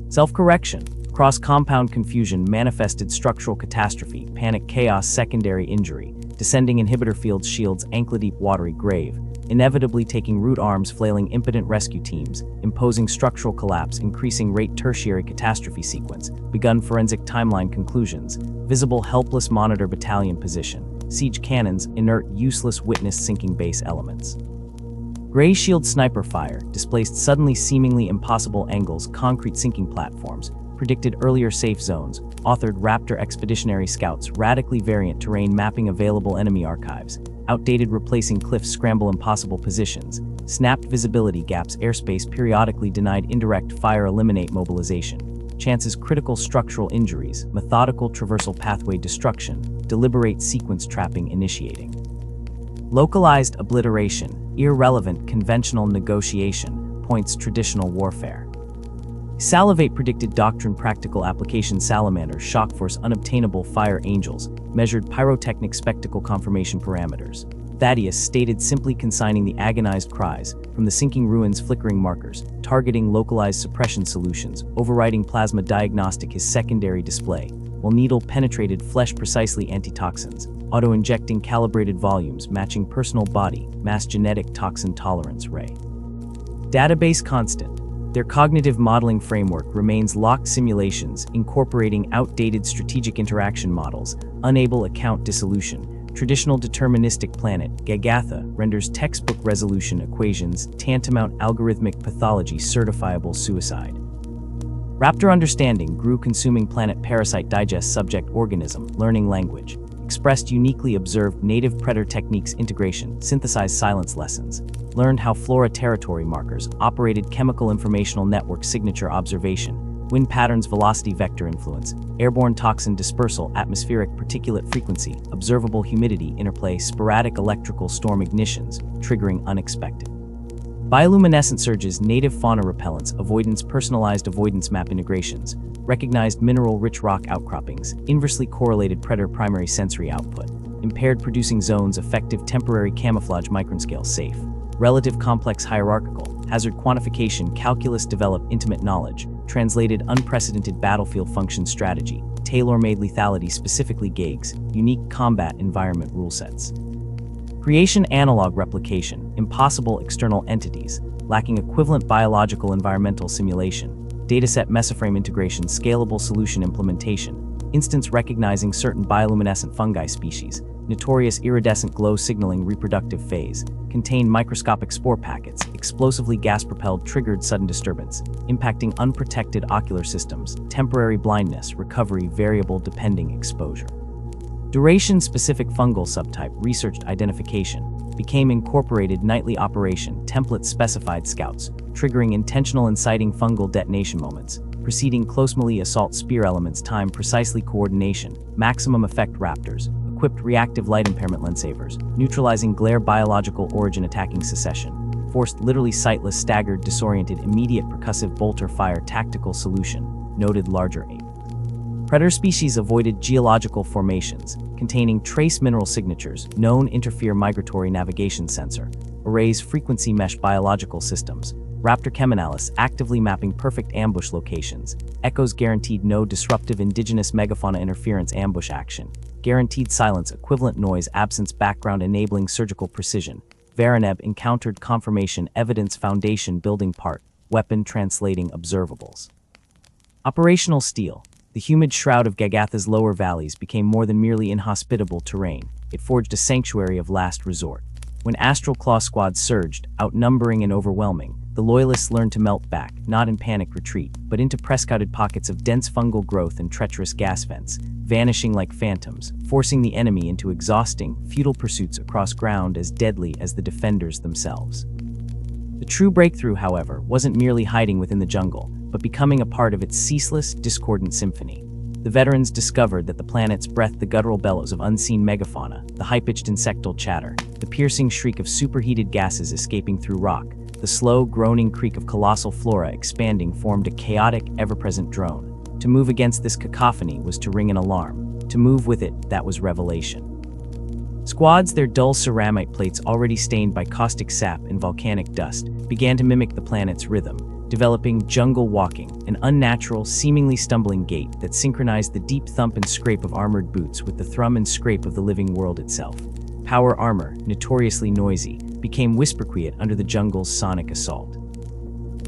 Self-correction. Cross-compound confusion manifested structural catastrophe, panic chaos secondary injury, descending inhibitor fields shields ankle-deep watery grave, inevitably taking root arms flailing impotent rescue teams, imposing structural collapse increasing rate tertiary catastrophe sequence, begun forensic timeline conclusions, visible helpless monitor battalion position, siege cannons, inert useless witness sinking base elements. Gray shield sniper fire, displaced suddenly seemingly impossible angles concrete sinking platforms, predicted earlier safe zones, authored Raptor expeditionary scouts radically variant terrain mapping available enemy archives, outdated replacing cliffs scramble impossible positions, snapped visibility gaps airspace periodically denied indirect fire eliminate mobilization, chances critical structural injuries, methodical traversal pathway destruction, deliberate sequence trapping initiating. Localized obliteration, irrelevant conventional negotiation, points traditional warfare. Salivate predicted doctrine practical application salamanders shock force unobtainable fire angels, measured pyrotechnic spectacle confirmation parameters. Thaddeus stated simply consigning the agonized cries from the sinking ruins flickering markers, targeting localized suppression solutions, overriding plasma diagnostic his secondary display, while needle penetrated flesh precisely antitoxins, auto-injecting calibrated volumes matching personal body, mass genetic toxin tolerance ray. Database constant. Their cognitive modeling framework remains locked simulations incorporating outdated strategic interaction models, unable account dissolution, traditional deterministic planet, Gagatha renders textbook resolution equations, tantamount algorithmic pathology certifiable suicide. Raptor understanding grew consuming planet parasite digest subject organism, learning language, expressed uniquely observed native predator techniques integration, synthesized silence lessons, learned how flora territory markers operated chemical informational network signature observation, wind patterns velocity vector influence, airborne toxin dispersal atmospheric particulate frequency, observable humidity interplay sporadic electrical storm ignitions, triggering unexpected. Bioluminescent surges native fauna repellents avoidance personalized avoidance map integrations, recognized mineral-rich rock outcroppings, inversely correlated predator primary sensory output, impaired producing zones effective temporary camouflage micronscale safe, relative complex hierarchical, hazard quantification calculus develop intimate knowledge, translated unprecedented battlefield function strategy, tailor-made lethality specifically GAGs, unique combat environment rule sets. Creation analog replication, impossible external entities, lacking equivalent biological environmental simulation, dataset mesoframe integration scalable solution implementation, instance recognizing certain bioluminescent fungi species, notorious iridescent glow signaling reproductive phase, contain microscopic spore packets, explosively gas-propelled triggered sudden disturbance, impacting unprotected ocular systems, temporary blindness, recovery variable depending exposure. Duration-specific fungal subtype researched identification, became incorporated nightly operation template specified scouts, triggering intentional inciting fungal detonation moments, preceding close melee assault spear elements time precisely coordination, maximum effect raptors, equipped reactive light impairment lensavers, neutralizing glare biological origin attacking secession, forced literally sightless staggered disoriented immediate percussive bolter fire tactical solution, noted larger ape. Predator species avoided geological formations containing trace mineral signatures, known interfere migratory navigation sensor, arrays frequency mesh biological systems, Raptor cheminalis actively mapping perfect ambush locations, echoes guaranteed no disruptive indigenous megafauna interference ambush action, guaranteed silence equivalent noise absence background enabling surgical precision, Varaneb encountered confirmation evidence foundation building part, weapon translating observables. Operational steel. The humid shroud of Gagatha's lower valleys became more than merely inhospitable terrain. It forged a sanctuary of last resort. When Astral Claw squads surged, outnumbering and overwhelming, the Loyalists learned to melt back, not in panic retreat, but into prescouted pockets of dense fungal growth and treacherous gas vents, vanishing like phantoms, forcing the enemy into exhausting, futile pursuits across ground as deadly as the defenders themselves. The true breakthrough, however, wasn't merely hiding within the jungle, but becoming a part of its ceaseless, discordant symphony. The veterans discovered that the planets breathed the guttural bellows of unseen megafauna, the high-pitched insectal chatter, the piercing shriek of superheated gases escaping through rock, the slow, groaning creak of colossal flora expanding formed a chaotic, ever-present drone. To move against this cacophony was to ring an alarm. To move with it, that was revelation. Squads, their dull ceramite plates already stained by caustic sap and volcanic dust, began to mimic the planet's rhythm, developing jungle walking, an unnatural, seemingly stumbling gait that synchronized the deep thump and scrape of armored boots with the thrum and scrape of the living world itself. Power armor, notoriously noisy, became whisper-quiet under the jungle's sonic assault.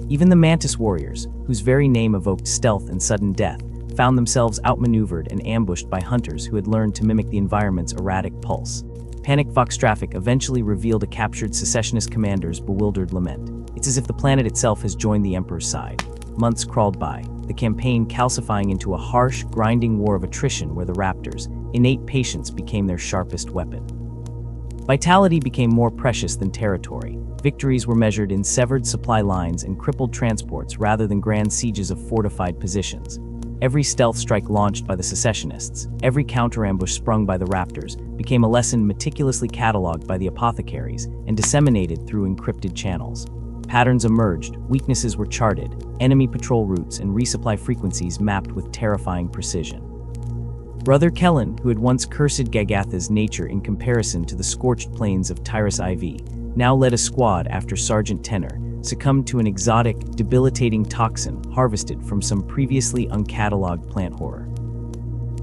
Even the Mantis warriors, whose very name evoked stealth and sudden death, found themselves outmaneuvered and ambushed by hunters who had learned to mimic the environment's erratic pulse. Panicked Vox traffic eventually revealed a captured secessionist commander's bewildered lament. It's as if the planet itself has joined the Emperor's side. Months crawled by, the campaign calcifying into a harsh, grinding war of attrition where the Raptors' innate patience became their sharpest weapon. Vitality became more precious than territory. Victories were measured in severed supply lines and crippled transports rather than grand sieges of fortified positions. Every stealth strike launched by the secessionists, every counter-ambush sprung by the Raptors, became a lesson meticulously cataloged by the apothecaries and disseminated through encrypted channels. Patterns emerged, weaknesses were charted, enemy patrol routes and resupply frequencies mapped with terrifying precision. Brother Kellen, who had once cursed Gagatha's nature in comparison to the scorched plains of Tyrus IV, now led a squad after Sergeant Tenor succumbed to an exotic, debilitating toxin harvested from some previously uncatalogued plant horror.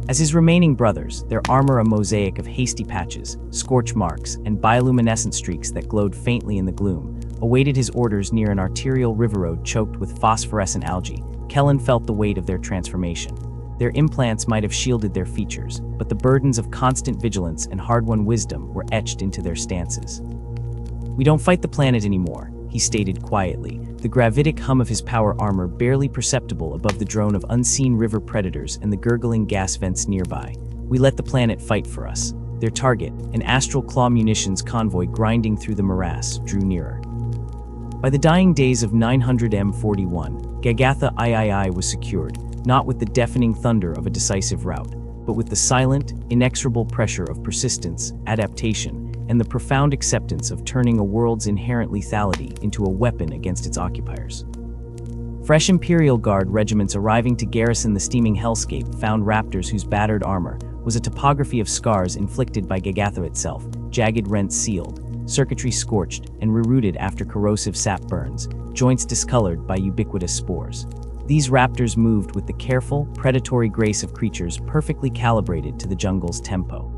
As his remaining brothers, their armor a mosaic of hasty patches, scorch marks, and bioluminescent streaks that glowed faintly in the gloom, awaited his orders near an arterial river road choked with phosphorescent algae, Kellen felt the weight of their transformation. Their implants might have shielded their features, but the burdens of constant vigilance and hard-won wisdom were etched into their stances. "We don't fight the planet anymore," he stated quietly, the gravitic hum of his power armor barely perceptible above the drone of unseen river predators and the gurgling gas vents nearby. "We let the planet fight for us." Their target, an Astral Claw munitions convoy grinding through the morass, drew nearer. By the dying days of 900M41, Gagatha III was secured, not with the deafening thunder of a decisive rout, but with the silent, inexorable pressure of persistence, adaptation, and the profound acceptance of turning a world's inherent lethality into a weapon against its occupiers. Fresh Imperial Guard regiments arriving to garrison the steaming hellscape found Raptors whose battered armor was a topography of scars inflicted by Gagatha itself, jagged rents sealed, circuitry scorched and rerouted after corrosive sap burns, joints discolored by ubiquitous spores. These Raptors moved with the careful, predatory grace of creatures perfectly calibrated to the jungle's tempo.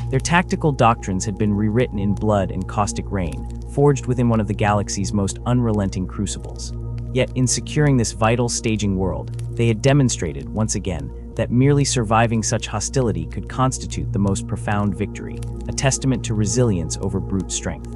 Their tactical doctrines had been rewritten in blood and caustic rain, forged within one of the galaxy's most unrelenting crucibles. Yet in securing this vital staging world, they had demonstrated, once again, that merely surviving such hostility could constitute the most profound victory, a testament to resilience over brute strength.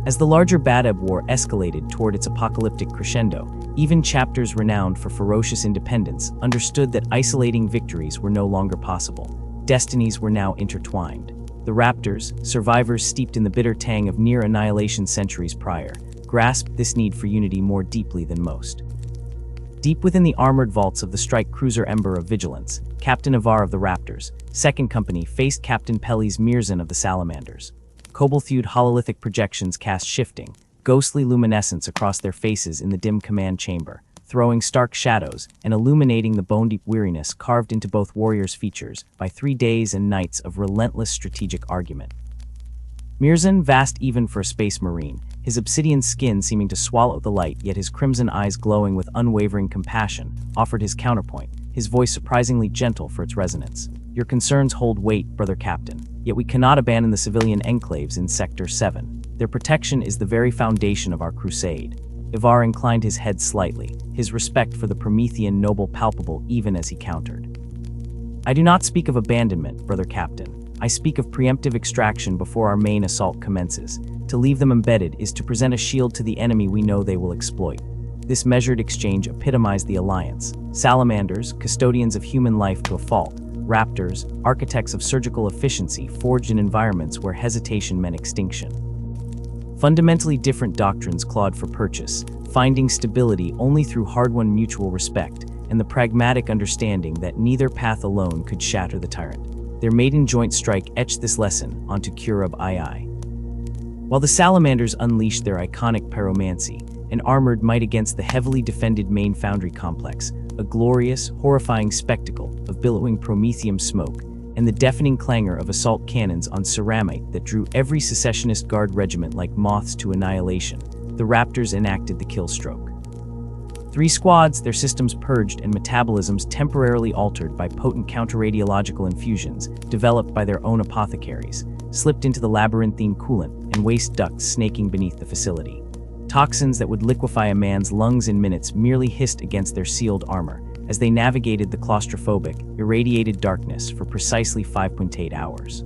As the larger Badab War escalated toward its apocalyptic crescendo, even chapters renowned for ferocious independence understood that isolating victories were no longer possible. Destinies were now intertwined. The Raptors, survivors steeped in the bitter tang of near annihilation centuries prior, grasped this need for unity more deeply than most. Deep within the armored vaults of the strike cruiser Ember of Vigilance, Captain Avar of the Raptors, Second Company faced Captain Pelly's Mirzan of the Salamanders. Cobalt-hued hololithic projections cast shifting, ghostly luminescence across their faces in the dim command chamber, throwing stark shadows and illuminating the bone-deep weariness carved into both warriors' features by 3 days and nights of relentless strategic argument. Mirzan, vast even for a space marine, his obsidian skin seeming to swallow the light, yet his crimson eyes glowing with unwavering compassion, offered his counterpoint, his voice surprisingly gentle for its resonance. Your concerns hold weight, brother captain, yet we cannot abandon the civilian enclaves in Sector 7. Their protection is the very foundation of our crusade. Ivar inclined his head slightly, his respect for the Promethean noble palpable even as he countered. I do not speak of abandonment, brother captain. I speak of preemptive extraction before our main assault commences. To leave them embedded is to present a shield to the enemy we know they will exploit. This measured exchange epitomized the alliance. Salamanders, custodians of human life to a fault. Raptors, architects of surgical efficiency forged in environments where hesitation meant extinction. Fundamentally different doctrines clawed for purchase, finding stability only through hard-won mutual respect and the pragmatic understanding that neither path alone could shatter the tyrant. Their maiden joint strike etched this lesson onto Kurub II. While the Salamanders unleashed their iconic pyromancy, an armored might against the heavily defended main foundry complex, a glorious, horrifying spectacle of billowing promethium smoke, and the deafening clangor of assault cannons on ceramite that drew every secessionist guard regiment like moths to annihilation, the Raptors enacted the kill stroke. 3 squads, their systems purged and metabolisms temporarily altered by potent counter-radiological infusions developed by their own apothecaries, slipped into the labyrinthine coolant and waste ducts snaking beneath the facility. Toxins that would liquefy a man's lungs in minutes merely hissed against their sealed armor as they navigated the claustrophobic, irradiated darkness for precisely 5.8 hours.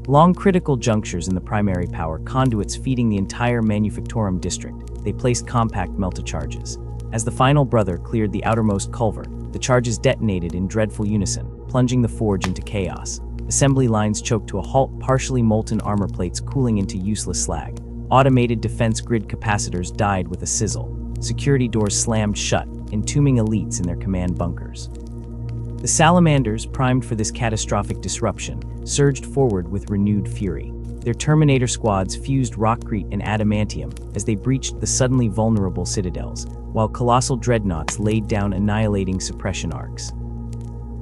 Along critical junctures in the primary power conduits feeding the entire Manufactorum district, they placed compact melta-charges. As the final brother cleared the outermost culvert, the charges detonated in dreadful unison, plunging the forge into chaos. Assembly lines choked to a halt, partially molten armor plates cooling into useless slag. Automated defense grid capacitors died with a sizzle. Security doors slammed shut, entombing elites in their command bunkers. The Salamanders, primed for this catastrophic disruption, surged forward with renewed fury. Their Terminator squads fused rockcrete and adamantium as they breached the suddenly vulnerable citadels, while colossal dreadnoughts laid down annihilating suppression arcs.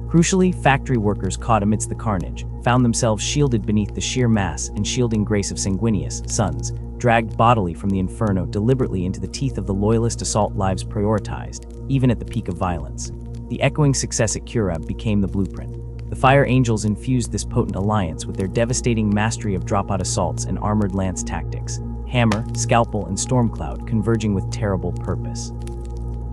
Crucially, factory workers caught amidst the carnage found themselves shielded beneath the sheer mass and shielding grace of Sanguinius, sons, dragged bodily from the inferno deliberately into the teeth of the loyalist assault lives prioritized, even at the peak of violence. The echoing success at Kurab became the blueprint. The Fire Angels infused this potent alliance with their devastating mastery of dropout assaults and armored lance tactics, Hammer, Scalpel, and Stormcloud converging with terrible purpose.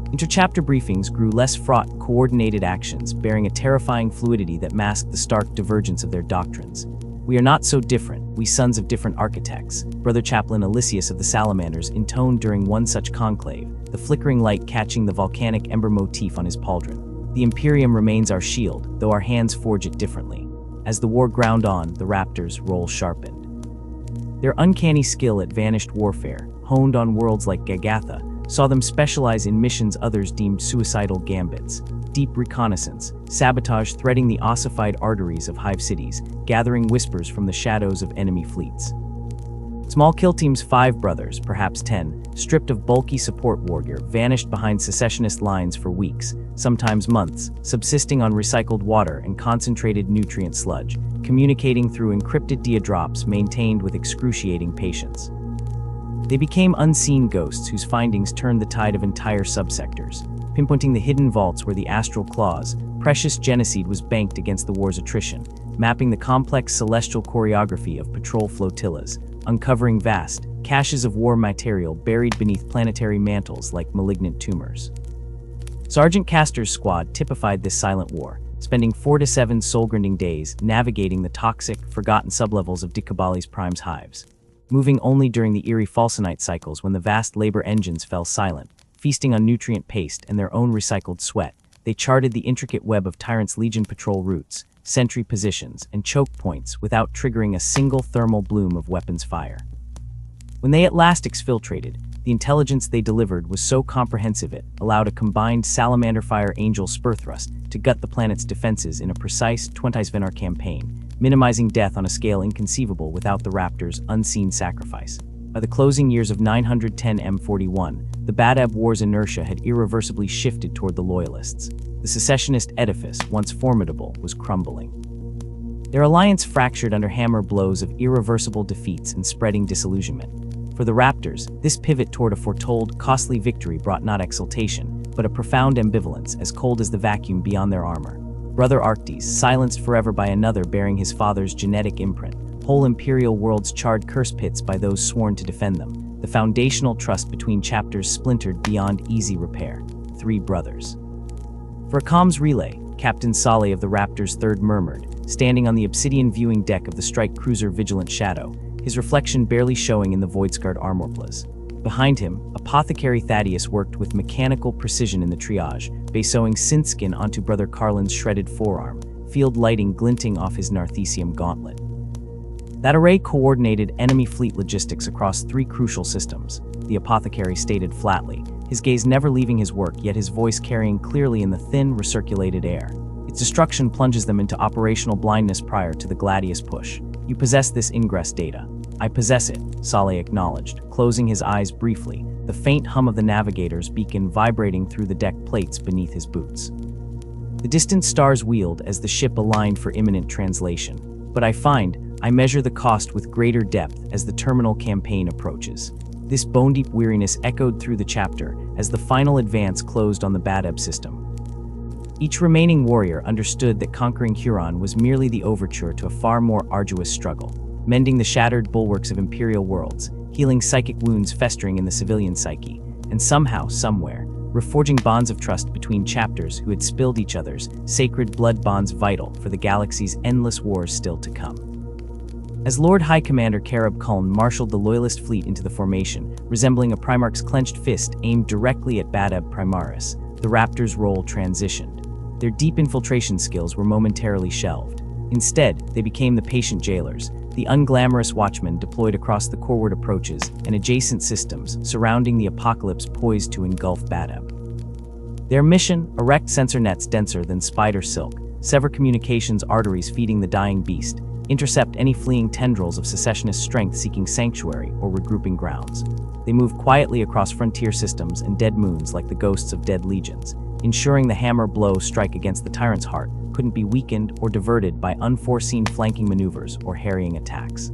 Interchapter briefings grew less fraught, coordinated actions bearing a terrifying fluidity that masked the stark divergence of their doctrines. We are not so different, we sons of different architects, Brother Chaplain Elysius of the Salamanders intoned during one such conclave, the flickering light catching the volcanic ember motif on his pauldron. The Imperium remains our shield, though our hands forge it differently. As the war ground on, the Raptors' role sharpened. Their uncanny skill at vanished warfare, honed on worlds like Gagatha, saw them specialize in missions others deemed suicidal gambits. Deep reconnaissance, sabotage threading the ossified arteries of hive cities, gathering whispers from the shadows of enemy fleets. Small kill teams 5 brothers, perhaps 10, stripped of bulky support wargear, vanished behind secessionist lines for weeks, sometimes months, subsisting on recycled water and concentrated nutrient sludge, communicating through encrypted diadrops maintained with excruciating patience. They became unseen ghosts whose findings turned the tide of entire subsectors, pinpointing the hidden vaults where the astral claws, precious genocide was banked against the war's attrition, mapping the complex celestial choreography of patrol flotillas, uncovering vast caches of war material buried beneath planetary mantles like malignant tumors. Sergeant Castor's squad typified this silent war, spending 4 to 7 soul-grinding days navigating the toxic, forgotten sublevels of Dikabali's Prime's hives. Moving only during the eerie falsonite cycles when the vast labor engines fell silent, feasting on nutrient paste and their own recycled sweat, they charted the intricate web of Tyrant's Legion patrol routes, sentry positions, and choke points without triggering a single thermal bloom of weapons fire. When they at last exfiltrated, the intelligence they delivered was so comprehensive it allowed a combined Salamander Fire Angel spur thrust to gut the planet's defenses in a precise 20-Svenar campaign, minimizing death on a scale inconceivable without the Raptors' unseen sacrifice. By the closing years of 910 M41, the Badab War's inertia had irreversibly shifted toward the Loyalists. The secessionist edifice, once formidable, was crumbling. Their alliance fractured under hammer blows of irreversible defeats and spreading disillusionment. For the Raptors, this pivot toward a foretold, costly victory brought not exultation, but a profound ambivalence, as cold as the vacuum beyond their armor. Brother Arctes, silenced forever by another bearing his father's genetic imprint, whole imperial worlds charred curse pits by those sworn to defend them. The foundational trust between chapters splintered beyond easy repair. 3 brothers. For a comms relay, Captain Saleh of the Raptors' Third murmured, standing on the obsidian viewing deck of the strike cruiser Vigilant Shadow, his reflection barely showing in the void-scarred armorplus. Behind him, Apothecary Thaddeus worked with mechanical precision in the triage, basewing synthskin onto Brother Carlin's shredded forearm, field lighting glinting off his Narthesium gauntlet. That array coordinated enemy fleet logistics across 3 crucial systems, the apothecary stated flatly, his gaze never leaving his work yet his voice carrying clearly in the thin, recirculated air. Its destruction plunges them into operational blindness prior to the Gladius push. You possess this ingress data. I possess it, Saleh acknowledged, closing his eyes briefly, the faint hum of the navigator's beacon vibrating through the deck plates beneath his boots. The distant stars wheeled as the ship aligned for imminent translation. But I measure the cost with greater depth as the terminal campaign approaches. This bone-deep weariness echoed through the chapter as the final advance closed on the Badab system. Each remaining warrior understood that conquering Huron was merely the overture to a far more arduous struggle, mending the shattered bulwarks of imperial worlds, healing psychic wounds festering in the civilian psyche, and somehow, somewhere, reforging bonds of trust between chapters who had spilled each other's sacred blood bonds vital for the galaxy's endless wars still to come. As Lord High Commander Karib Kuln marshaled the Loyalist fleet into the formation, resembling a Primarch's clenched fist aimed directly at Badab Primaris, the Raptors' role transitioned. Their deep infiltration skills were momentarily shelved. Instead, they became the patient jailers, the unglamorous watchmen deployed across the coreward approaches and adjacent systems surrounding the apocalypse poised to engulf Badab. Their mission, erect sensor nets denser than spider silk, sever communications arteries feeding the dying beast, intercept any fleeing tendrils of secessionist strength seeking sanctuary or regrouping grounds. They move quietly across frontier systems and dead moons like the ghosts of dead legions, ensuring the hammer blow strike against the tyrant's heart couldn't be weakened or diverted by unforeseen flanking maneuvers or harrying attacks.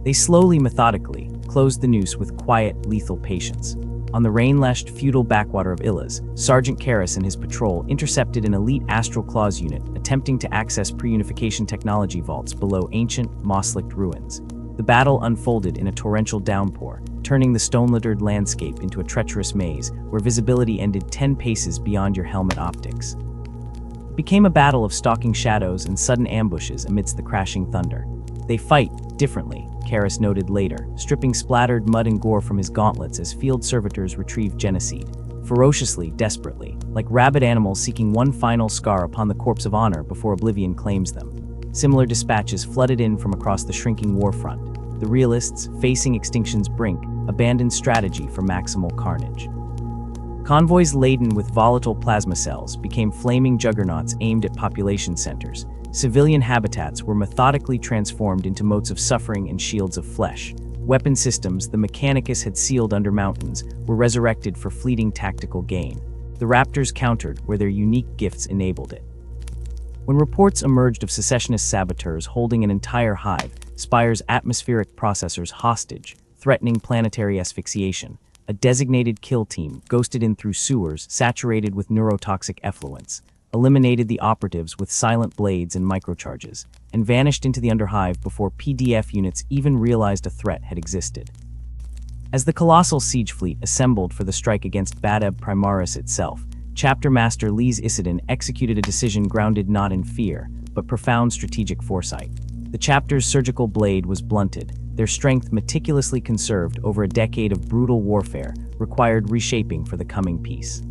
They slowly, methodically, closed the noose with quiet, lethal patience. On the rain-lashed feudal backwater of Illas, Sergeant Karras and his patrol intercepted an elite Astral Claws unit attempting to access pre-unification technology vaults below ancient, moss-licked ruins. The battle unfolded in a torrential downpour, turning the stone-littered landscape into a treacherous maze where visibility ended 10 paces beyond your helmet optics. It became a battle of stalking shadows and sudden ambushes amidst the crashing thunder. They fight differently, Karras noted later, stripping splattered mud and gore from his gauntlets as field servitors retrieved genocide, ferociously, desperately, like rabid animals seeking one final scar upon the corpse of honor before oblivion claims them. Similar dispatches flooded in from across the shrinking warfront. The realists, facing extinction's brink, abandoned strategy for maximal carnage. Convoys laden with volatile plasma cells became flaming juggernauts aimed at population centers. Civilian habitats were methodically transformed into moats of suffering and shields of flesh. Weapon systems the Mechanicus had sealed under mountains were resurrected for fleeting tactical gain. The Raptors countered where their unique gifts enabled it. When reports emerged of secessionist saboteurs holding an entire hive, Spire's atmospheric processors hostage, threatening planetary asphyxiation, a designated kill team ghosted in through sewers saturated with neurotoxic effluents, eliminated the operatives with silent blades and microcharges, and vanished into the underhive before PDF units even realized a threat had existed. As the colossal siege fleet assembled for the strike against Badab Primaris itself, Chapter Master Lise Isidon executed a decision grounded not in fear, but profound strategic foresight. The chapter's surgical blade was blunted, their strength meticulously conserved over a decade of brutal warfare, required reshaping for the coming peace.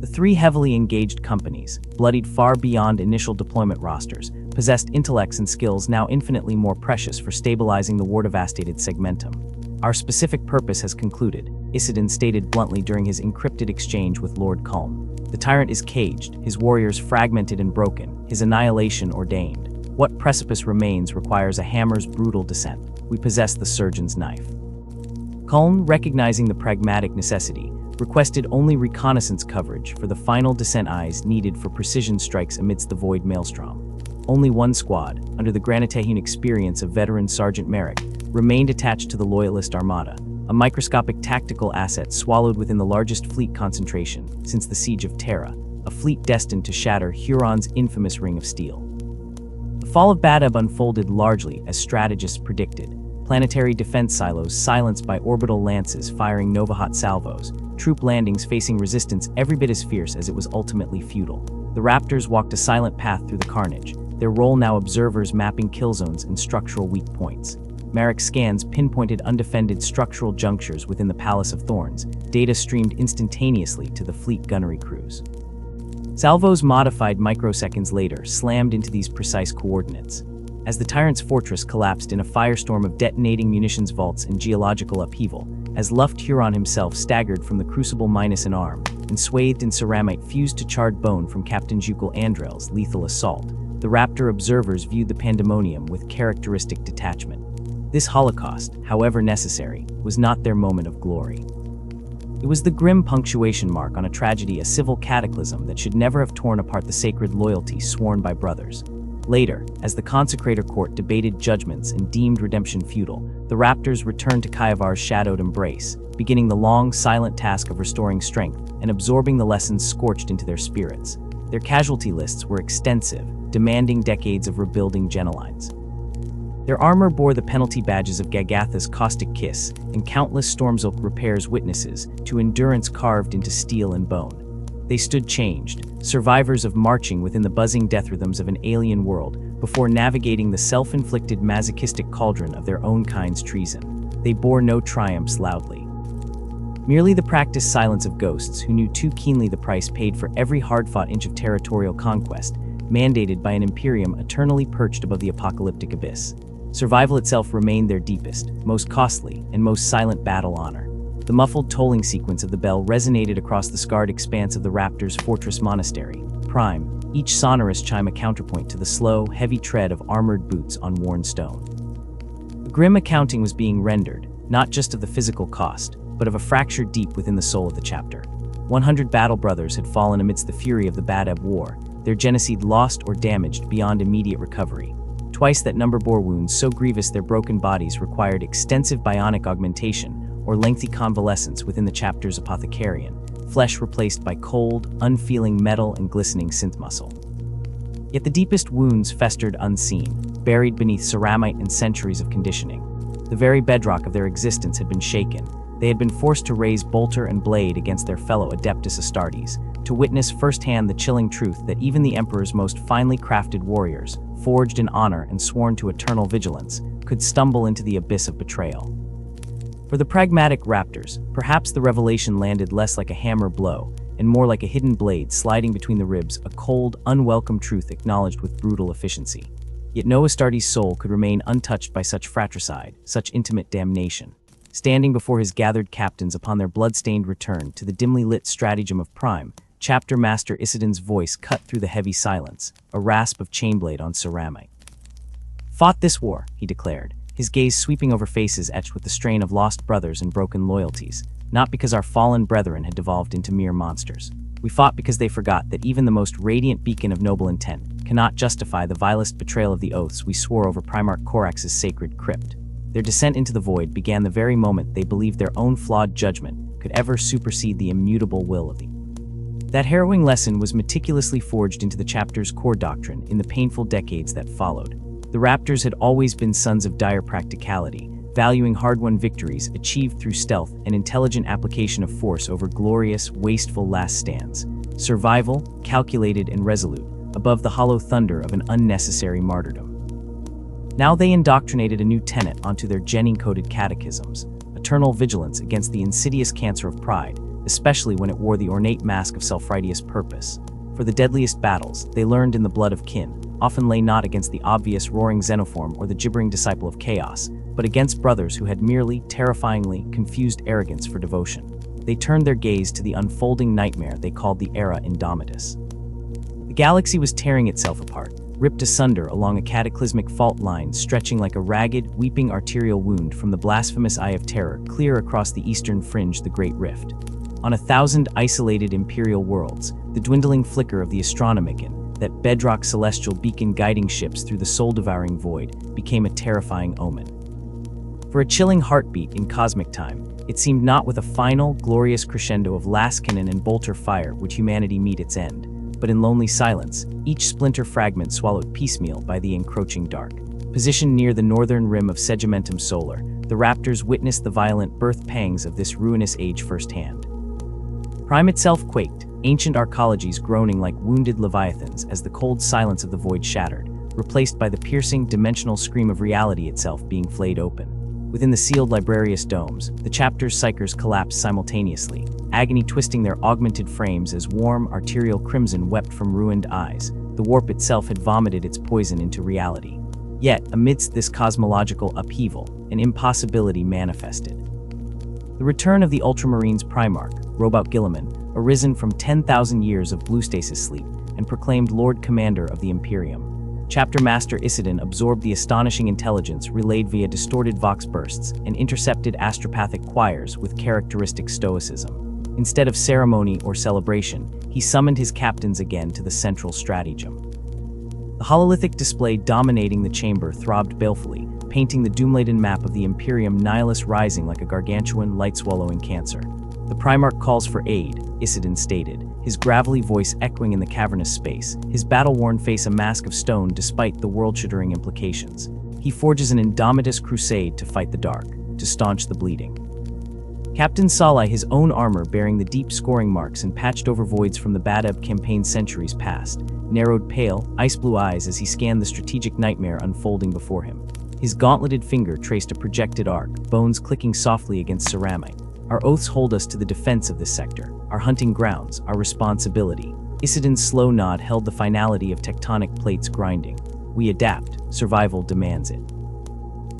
The 3 heavily engaged companies, bloodied far beyond initial deployment rosters, possessed intellects and skills now infinitely more precious for stabilizing the war-devastated segmentum. Our specific purpose has concluded, Isidon stated bluntly during his encrypted exchange with Lord Kulm. The tyrant is caged, his warriors fragmented and broken, his annihilation ordained. What precipice remains requires a hammer's brutal descent. We possess the surgeon's knife. Cullen, recognizing the pragmatic necessity, requested only reconnaissance coverage for the final descent eyes needed for precision strikes amidst the void maelstrom. Only one squad, under the Granitahune experience of veteran Sergeant Merrick, remained attached to the Loyalist Armada, a microscopic tactical asset swallowed within the largest fleet concentration since the Siege of Terra, a fleet destined to shatter Huron's infamous Ring of Steel. The fall of Badab unfolded largely as strategists predicted. Planetary defense silos silenced by orbital lances firing Novahat salvos, troop landings facing resistance every bit as fierce as it was ultimately futile. The Raptors walked a silent path through the carnage, their role now observers mapping kill zones and structural weak points. Merrick's scans pinpointed undefended structural junctures within the Palace of Thorns, data streamed instantaneously to the fleet gunnery crews. Salvos modified microseconds later slammed into these precise coordinates. As the Tyrant's fortress collapsed in a firestorm of detonating munitions vaults and geological upheaval, as Luft Huron himself staggered from the crucible minus an arm, and swathed in ceramite fused to charred bone from Captain Jukel Andrel's lethal assault, the Raptor observers viewed the pandemonium with characteristic detachment. This holocaust, however necessary, was not their moment of glory. It was the grim punctuation mark on a tragedy, a civil cataclysm that should never have torn apart the sacred loyalty sworn by brothers. Later, as the Consecrator Court debated judgments and deemed redemption futile, the Raptors returned to Kaivar's shadowed embrace, beginning the long, silent task of restoring strength and absorbing the lessons scorched into their spirits. Their casualty lists were extensive, demanding decades of rebuilding genolines. Their armor bore the penalty badges of Gagatha's caustic kiss and countless Stormzilk repairs witnesses to endurance carved into steel and bone. They stood changed, survivors of marching within the buzzing death rhythms of an alien world before navigating the self-inflicted masochistic cauldron of their own kind's treason. They bore no triumphs loudly. Merely the practiced silence of ghosts who knew too keenly the price paid for every hard-fought inch of territorial conquest, mandated by an imperium eternally perched above the apocalyptic abyss. Survival itself remained their deepest, most costly, and most silent battle honor. The muffled tolling sequence of the bell resonated across the scarred expanse of the Raptors' fortress monastery, Prime, each sonorous chime a counterpoint to the slow, heavy tread of armored boots on worn stone. A grim accounting was being rendered, not just of the physical cost, but of a fracture deep within the soul of the chapter. 100 battle brothers had fallen amidst the fury of the Badab War, their genocide lost or damaged beyond immediate recovery. Twice that number bore wounds so grievous their broken bodies required extensive bionic augmentation, or lengthy convalescence within the chapter's apothecarian, flesh replaced by cold, unfeeling metal and glistening synth muscle. Yet the deepest wounds festered unseen, buried beneath ceramite and centuries of conditioning. The very bedrock of their existence had been shaken. They had been forced to raise bolter and blade against their fellow Adeptus Astartes, to witness firsthand the chilling truth that even the Emperor's most finely crafted warriors, forged in honor and sworn to eternal vigilance, could stumble into the abyss of betrayal. For the pragmatic Raptors, perhaps the revelation landed less like a hammer blow and more like a hidden blade sliding between the ribs, a cold, unwelcome truth acknowledged with brutal efficiency. Yet no Astartes soul could remain untouched by such fratricide, such intimate damnation. Standing before his gathered captains upon their blood-stained return to the dimly lit stratagem of Prime, Chapter Master Isidon's voice cut through the heavy silence, a rasp of chainblade on ceramite. "Fought this war," he declared, his gaze sweeping over faces etched with the strain of lost brothers and broken loyalties, not because our fallen brethren had devolved into mere monsters. We fought because they forgot that even the most radiant beacon of noble intent cannot justify the vilest betrayal of the oaths we swore over Primarch Corax's sacred crypt. Their descent into the void began the very moment they believed their own flawed judgment could ever supersede the immutable will of the. That harrowing lesson was meticulously forged into the chapter's core doctrine in the painful decades that followed. The Raptors had always been sons of dire practicality, valuing hard-won victories achieved through stealth and intelligent application of force over glorious, wasteful last stands. Survival, calculated and resolute, above the hollow thunder of an unnecessary martyrdom. Now they indoctrinated a new tenet onto their genin-coded catechisms, eternal vigilance against the insidious cancer of pride, especially when it wore the ornate mask of self-righteous purpose. For the deadliest battles, they learned in the blood of kin, often lay not against the obvious roaring xenoform or the gibbering disciple of chaos, but against brothers who had merely, terrifyingly, confused arrogance for devotion. They turned their gaze to the unfolding nightmare they called the Era Indomitus. The galaxy was tearing itself apart, ripped asunder along a cataclysmic fault line stretching like a ragged, weeping arterial wound from the blasphemous Eye of Terror clear across the eastern fringe of the Great Rift. On 1,000 isolated Imperial worlds, the dwindling flicker of the Astronomicon, that bedrock celestial beacon guiding ships through the soul-devouring void, became a terrifying omen. For a chilling heartbeat in cosmic time, it seemed not with a final, glorious crescendo of lascannon and bolter fire would humanity meet its end, but in lonely silence, each splinter fragment swallowed piecemeal by the encroaching dark. Positioned near the northern rim of Segementum Solar, the Raptors witnessed the violent birth pangs of this ruinous age firsthand. Prime itself quaked, ancient arcologies groaning like wounded leviathans as the cold silence of the void shattered, replaced by the piercing, dimensional scream of reality itself being flayed open. Within the sealed librarius domes, the chapter's psychers collapsed simultaneously, agony twisting their augmented frames as warm, arterial crimson wept from ruined eyes. The warp itself had vomited its poison into reality. Yet, amidst this cosmological upheaval, an impossibility manifested. The return of the Ultramarines Primarch, Robout Guilliman, arisen from 10,000 years of blue stasis sleep and proclaimed Lord Commander of the Imperium. Chapter Master Isidon absorbed the astonishing intelligence relayed via distorted vox bursts and intercepted astropathic choirs with characteristic stoicism. Instead of ceremony or celebration, he summoned his captains again to the central stratagem. The hololithic display dominating the chamber throbbed balefully, painting the doom-laden map of the Imperium Nihilus rising like a gargantuan, light-swallowing cancer. The Primarch calls for aid, Isidon stated, his gravelly voice echoing in the cavernous space, his battle-worn face a mask of stone despite the world-shattering implications. He forges an indomitous crusade to fight the dark, to staunch the bleeding. Captain Salai, his own armor bearing the deep scoring marks and patched-over voids from the Badab campaign centuries past, narrowed pale, ice-blue eyes as he scanned the strategic nightmare unfolding before him. His gauntleted finger traced a projected arc, bones clicking softly against ceramic. Our oaths hold us to the defense of this sector, our hunting grounds, our responsibility. Isidon's slow nod held the finality of tectonic plates grinding. We adapt, survival demands it.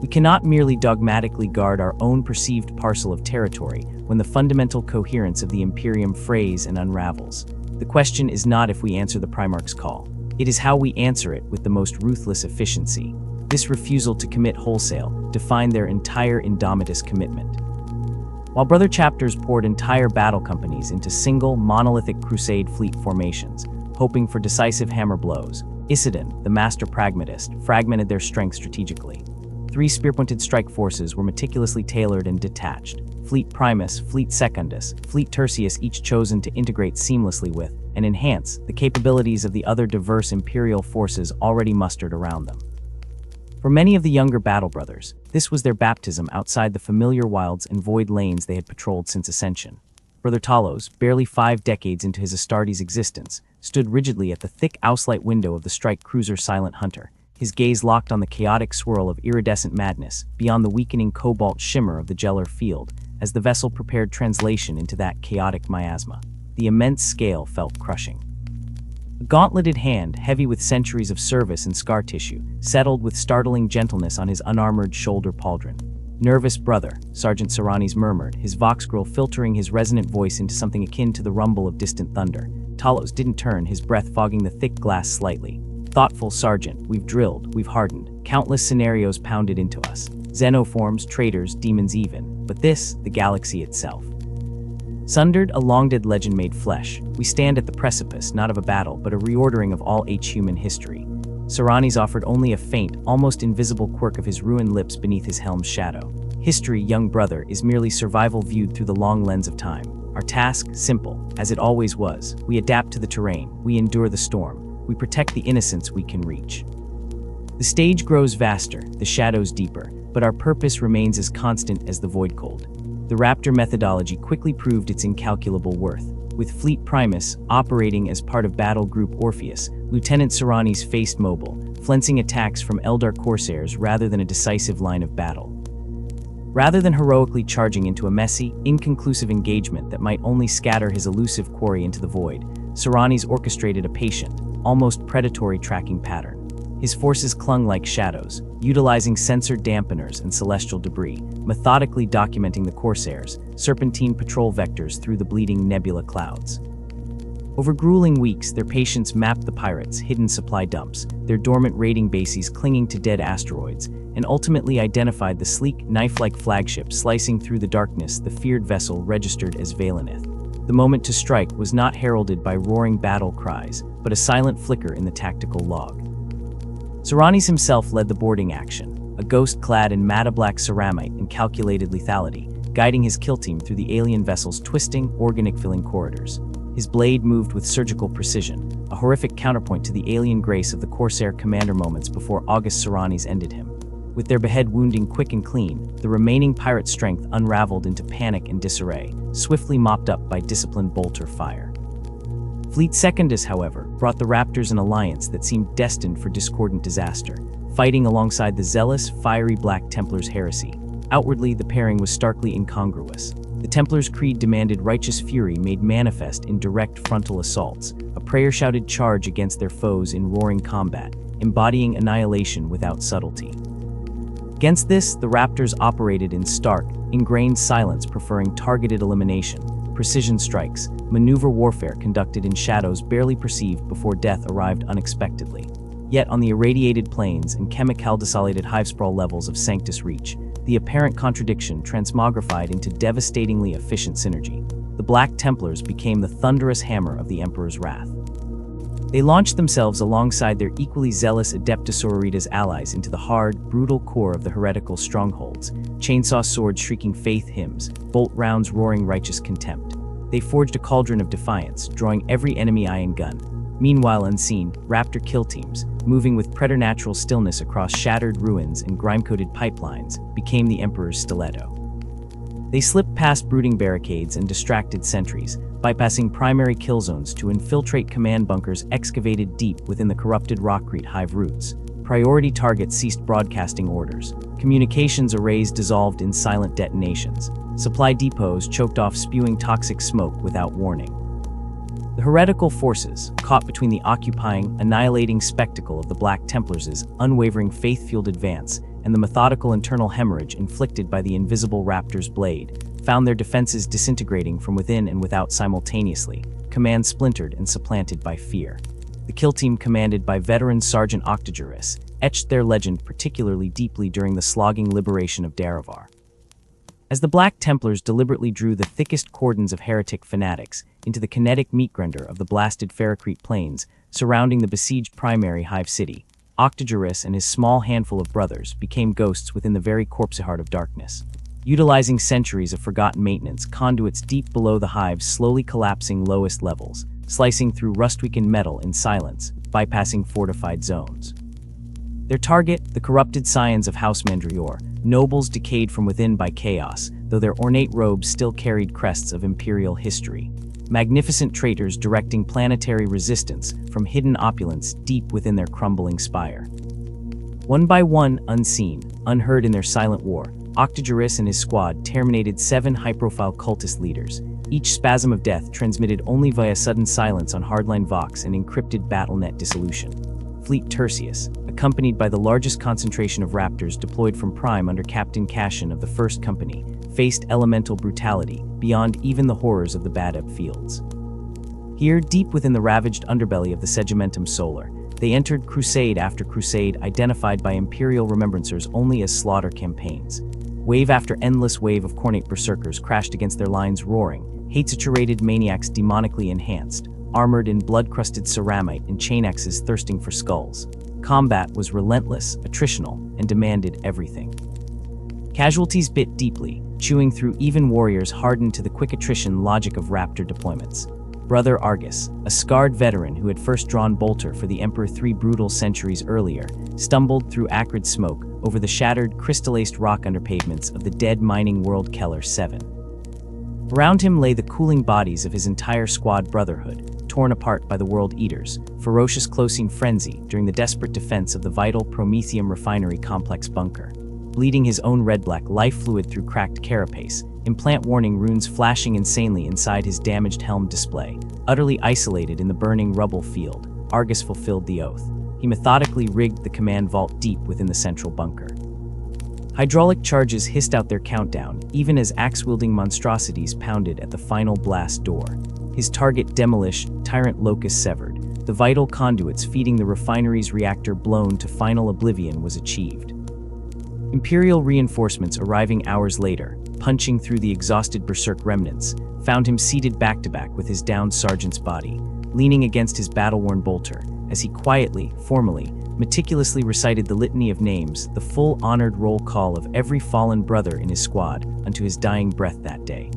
We cannot merely dogmatically guard our own perceived parcel of territory when the fundamental coherence of the Imperium frays and unravels. The question is not if we answer the Primarch's call. It is how we answer it with the most ruthless efficiency. This refusal to commit wholesale defined their entire indomitous commitment. While brother chapters poured entire battle companies into single, monolithic crusade fleet formations, hoping for decisive hammer blows, Isidon, the master pragmatist, fragmented their strength strategically. 3 spear-pointed strike forces were meticulously tailored and detached. Fleet Primus, Fleet Secundus, Fleet Tertius, each chosen to integrate seamlessly with and enhance the capabilities of the other diverse Imperial forces already mustered around them. For many of the younger battle brothers, this was their baptism outside the familiar wilds and void lanes they had patrolled since Ascension. Brother Talos, barely 5 decades into his Astartes existence, stood rigidly at the thick Auslight window of the strike cruiser Silent Hunter, his gaze locked on the chaotic swirl of iridescent madness beyond the weakening cobalt shimmer of the Gellar field as the vessel prepared translation into that chaotic miasma. The immense scale felt crushing. A gauntleted hand, heavy with centuries of service and scar tissue, settled with startling gentleness on his unarmored shoulder pauldron. "Nervous brother," Sergeant Serranis murmured, his vox grill filtering his resonant voice into something akin to the rumble of distant thunder. Talos didn't turn, his breath fogging the thick glass slightly. "Thoughtful Sergeant, we've drilled, we've hardened. Countless scenarios pounded into us. Xenoforms, traitors, demons even. But this, the galaxy itself. Sundered, a long-dead legend made flesh, we stand at the precipice, not of a battle, but a reordering of all human history." Serranis offered only a faint, almost invisible quirk of his ruined lips beneath his helm's shadow. "History, young brother, is merely survival viewed through the long lens of time. Our task, simple, as it always was. We adapt to the terrain, we endure the storm, we protect the innocence we can reach. The stage grows vaster, the shadows deeper, but our purpose remains as constant as the void cold." The Raptor methodology quickly proved its incalculable worth. With Fleet Primus operating as part of Battle Group Orpheus, Lieutenant Serranis faced mobile, flensing attacks from Eldar Corsairs rather than a decisive line of battle. Rather than heroically charging into a messy, inconclusive engagement that might only scatter his elusive quarry into the void, Serranis orchestrated a patient, almost predatory tracking pattern. His forces clung like shadows, utilizing sensor dampeners and celestial debris, methodically documenting the Corsairs, serpentine patrol vectors through the bleeding nebula clouds. Over grueling weeks, their patience mapped the pirates' hidden supply dumps, their dormant raiding bases clinging to dead asteroids, and ultimately identified the sleek, knife-like flagship slicing through the darkness the feared vessel registered as Valenith. The moment to strike was not heralded by roaring battle cries, but a silent flicker in the tactical log. Saranis himself led the boarding action, a ghost clad in matte-black ceramite and calculated lethality, guiding his kill team through the alien vessel's twisting, organic-filling corridors. His blade moved with surgical precision, a horrific counterpoint to the alien grace of the Corsair commander moments before August Saranis ended him. With their behead wounding quick and clean, the remaining pirate strength unraveled into panic and disarray, swiftly mopped up by disciplined bolter fire. Fleet Secundus, however, brought the Raptors an alliance that seemed destined for discordant disaster, fighting alongside the zealous, fiery Black Templars' heresy. Outwardly, the pairing was starkly incongruous. The Templars' creed demanded righteous fury made manifest in direct frontal assaults, a prayer-shouted charge against their foes in roaring combat, embodying annihilation without subtlety. Against this, the Raptors operated in stark, ingrained silence, preferring targeted elimination, precision strikes, maneuver warfare conducted in shadows barely perceived before death arrived unexpectedly. Yet on the irradiated plains and chemical-desolated hive-sprawl levels of Sanctus Reach, the apparent contradiction transmogrified into devastatingly efficient synergy. The Black Templars became the thunderous hammer of the Emperor's wrath. They launched themselves alongside their equally zealous Adeptus Sororitas allies into the hard, brutal core of the heretical strongholds, chainsaw swords shrieking faith hymns, bolt rounds roaring righteous contempt. They forged a cauldron of defiance, drawing every enemy eye and gun. Meanwhile, unseen, Raptor kill teams, moving with preternatural stillness across shattered ruins and grime-coated pipelines, became the Emperor's stiletto. They slipped past brooding barricades and distracted sentries, bypassing primary kill zones to infiltrate command bunkers excavated deep within the corrupted rockcrete hive roots. Priority targets ceased broadcasting orders. Communications arrays dissolved in silent detonations. Supply depots choked off spewing toxic smoke without warning. The heretical forces, caught between the occupying, annihilating spectacle of the Black Templars' unwavering faith-fueled advance and the methodical internal hemorrhage inflicted by the invisible Raptor's blade, found their defenses disintegrating from within and without simultaneously, command splintered and supplanted by fear. The kill team, commanded by veteran Sergeant Octogerus, etched their legend particularly deeply during the slogging liberation of Daravar. As the Black Templars deliberately drew the thickest cordons of heretic fanatics into the kinetic meat grinder of the blasted Ferrocrete plains surrounding the besieged primary hive city, Octogerus and his small handful of brothers became ghosts within the very corpse-heart of darkness. Utilizing centuries of forgotten maintenance, conduits deep below the hive's slowly collapsing lowest levels, slicing through rust-weakened metal in silence, bypassing fortified zones. Their target, the corrupted scions of House Mandrior, nobles decayed from within by chaos, though their ornate robes still carried crests of imperial history. Magnificent traitors directing planetary resistance from hidden opulence deep within their crumbling spire. One by one, unseen, unheard in their silent war, Octogerus and his squad terminated 7 high-profile cultist leaders, each spasm of death transmitted only via sudden silence on hardline vox and encrypted BattleNet dissolution. Fleet Tertius, accompanied by the largest concentration of Raptors deployed from Prime under Captain Cashin of the First Company, faced elemental brutality beyond even the horrors of the Badab fields. Here, deep within the ravaged underbelly of the Segimentum Solar, they entered crusade after crusade identified by Imperial remembrancers only as slaughter campaigns. Wave after endless wave of cornate berserkers crashed against their lines roaring, hate-saturated maniacs demonically enhanced, armored in blood-crusted ceramite and chain axes thirsting for skulls. Combat was relentless, attritional, and demanded everything. Casualties bit deeply, chewing through even warriors hardened to the quick attrition logic of Raptor deployments. Brother Argus, a scarred veteran who had first drawn bolter for the Emperor 3 brutal centuries earlier, stumbled through acrid smoke over the shattered, crystallized rock underpavements of the dead mining world Keller 7. Around him lay the cooling bodies of his entire squad brotherhood, torn apart by the World Eaters, ferocious closing frenzy during the desperate defense of the vital Promethium refinery complex bunker. Bleeding his own red-black life fluid through cracked carapace, implant warning runes flashing insanely inside his damaged helm display. Utterly isolated in the burning rubble field, Argus fulfilled the oath. He methodically rigged the command vault deep within the central bunker. Hydraulic charges hissed out their countdown, even as axe-wielding monstrosities pounded at the final blast door. His target demolish, tyrant locust severed. The vital conduits feeding the refinery's reactor blown to final oblivion was achieved. Imperial reinforcements arriving hours later, punching through the exhausted berserk remnants, found him seated back-to-back with his downed sergeant's body, leaning against his battle-worn bolter, as he quietly, formally, meticulously recited the litany of names, the full honored roll call of every fallen brother in his squad, unto his dying breath that day.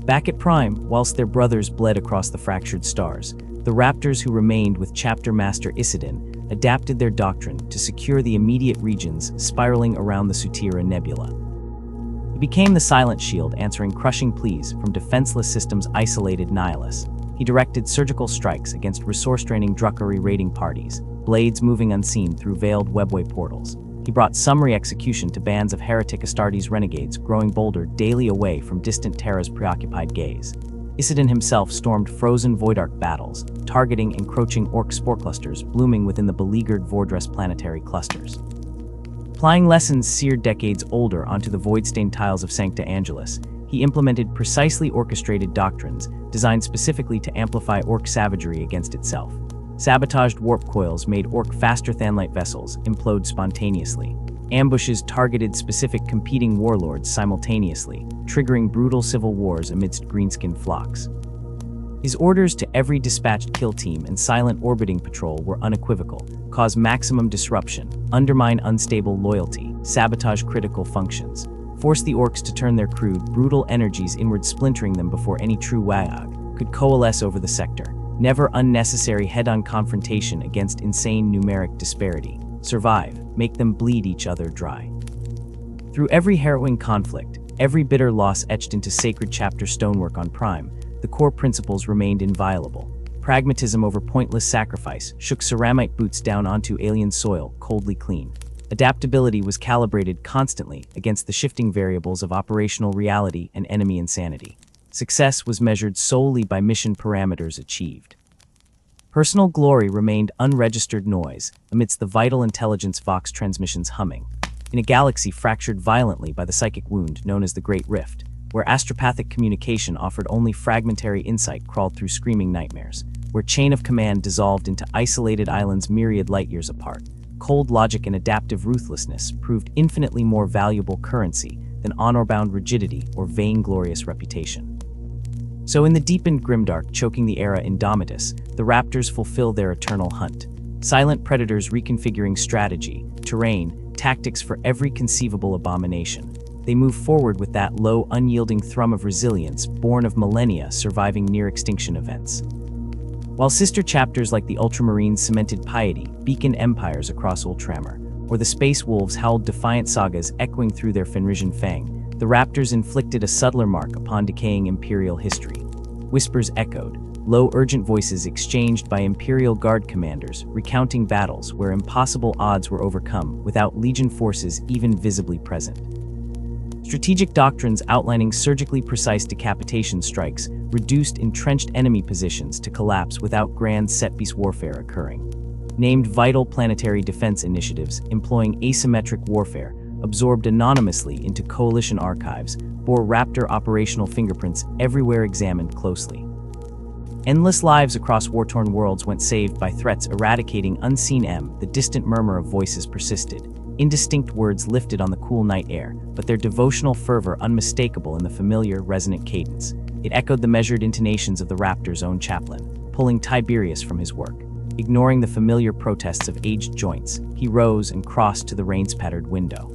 Back at Prime, whilst their brothers bled across the fractured stars, the Raptors who remained with Chapter Master Isidin adapted their doctrine to secure the immediate regions spiraling around the Sutira Nebula. He became the silent shield answering crushing pleas from defenseless systems isolated nihilists. He directed surgical strikes against resource-draining Druckery raiding parties, blades moving unseen through veiled webway portals. He brought summary execution to bands of heretic Astartes renegades growing bolder daily away from distant Terra's preoccupied gaze. Isidin himself stormed frozen Voidark battles, targeting encroaching orc spore clusters blooming within the beleaguered Vordress planetary clusters. Applying lessons seared decades older onto the void-stained tiles of Sancta Angelus, he implemented precisely orchestrated doctrines designed specifically to amplify orc savagery against itself. Sabotaged warp coils made orc faster-than-light vessels implode spontaneously. Ambushes targeted specific competing warlords simultaneously, triggering brutal civil wars amidst greenskin flocks. His orders to every dispatched kill team and silent orbiting patrol were unequivocal: cause maximum disruption, undermine unstable loyalty, sabotage critical functions, force the orcs to turn their crude, brutal energies inward, splintering them before any true Wa'ag could coalesce over the sector. Never unnecessary head-on confrontation against insane numeric disparity. Survive, make them bleed each other dry. Through every harrowing conflict, every bitter loss etched into sacred chapter stonework on Prime, the core principles remained inviolable. Pragmatism over pointless sacrifice shook ceramite boots down onto alien soil, coldly clean. Adaptability was calibrated constantly against the shifting variables of operational reality and enemy insanity. Success was measured solely by mission parameters achieved. Personal glory remained unregistered noise amidst the vital intelligence Vox transmissions humming. In a galaxy fractured violently by the psychic wound known as the Great Rift, where astropathic communication offered only fragmentary insight crawled through screaming nightmares, where chain of command dissolved into isolated islands myriad light-years apart, cold logic and adaptive ruthlessness proved infinitely more valuable currency than honor-bound rigidity or vainglorious reputation. So in the deepened grimdark choking the era Indomitus, the Raptors fulfill their eternal hunt. Silent predators reconfiguring strategy, terrain, tactics for every conceivable abomination. They move forward with that low, unyielding thrum of resilience born of millennia surviving near-extinction events. While sister chapters like the Ultramarines cemented piety, beaconed empires across Ultramar, or the Space Wolves howled defiant sagas echoing through their Fenrisian fang, the Raptors inflicted a subtler mark upon decaying Imperial history. Whispers echoed, low urgent voices exchanged by Imperial Guard commanders recounting battles where impossible odds were overcome without Legion forces even visibly present. Strategic doctrines outlining surgically precise decapitation strikes reduced entrenched enemy positions to collapse without grand set-piece warfare occurring. Named vital planetary defense initiatives employing asymmetric warfare absorbed anonymously into coalition archives, bore Raptor operational fingerprints everywhere examined closely. Endless lives across war-torn worlds went saved by threats eradicating unseen the distant murmur of voices persisted, indistinct words lifted on the cool night air, but their devotional fervor unmistakable in the familiar, resonant cadence. It echoed the measured intonations of the Raptor's own chaplain, pulling Tiberius from his work. Ignoring the familiar protests of aged joints, he rose and crossed to the rain-spattered window.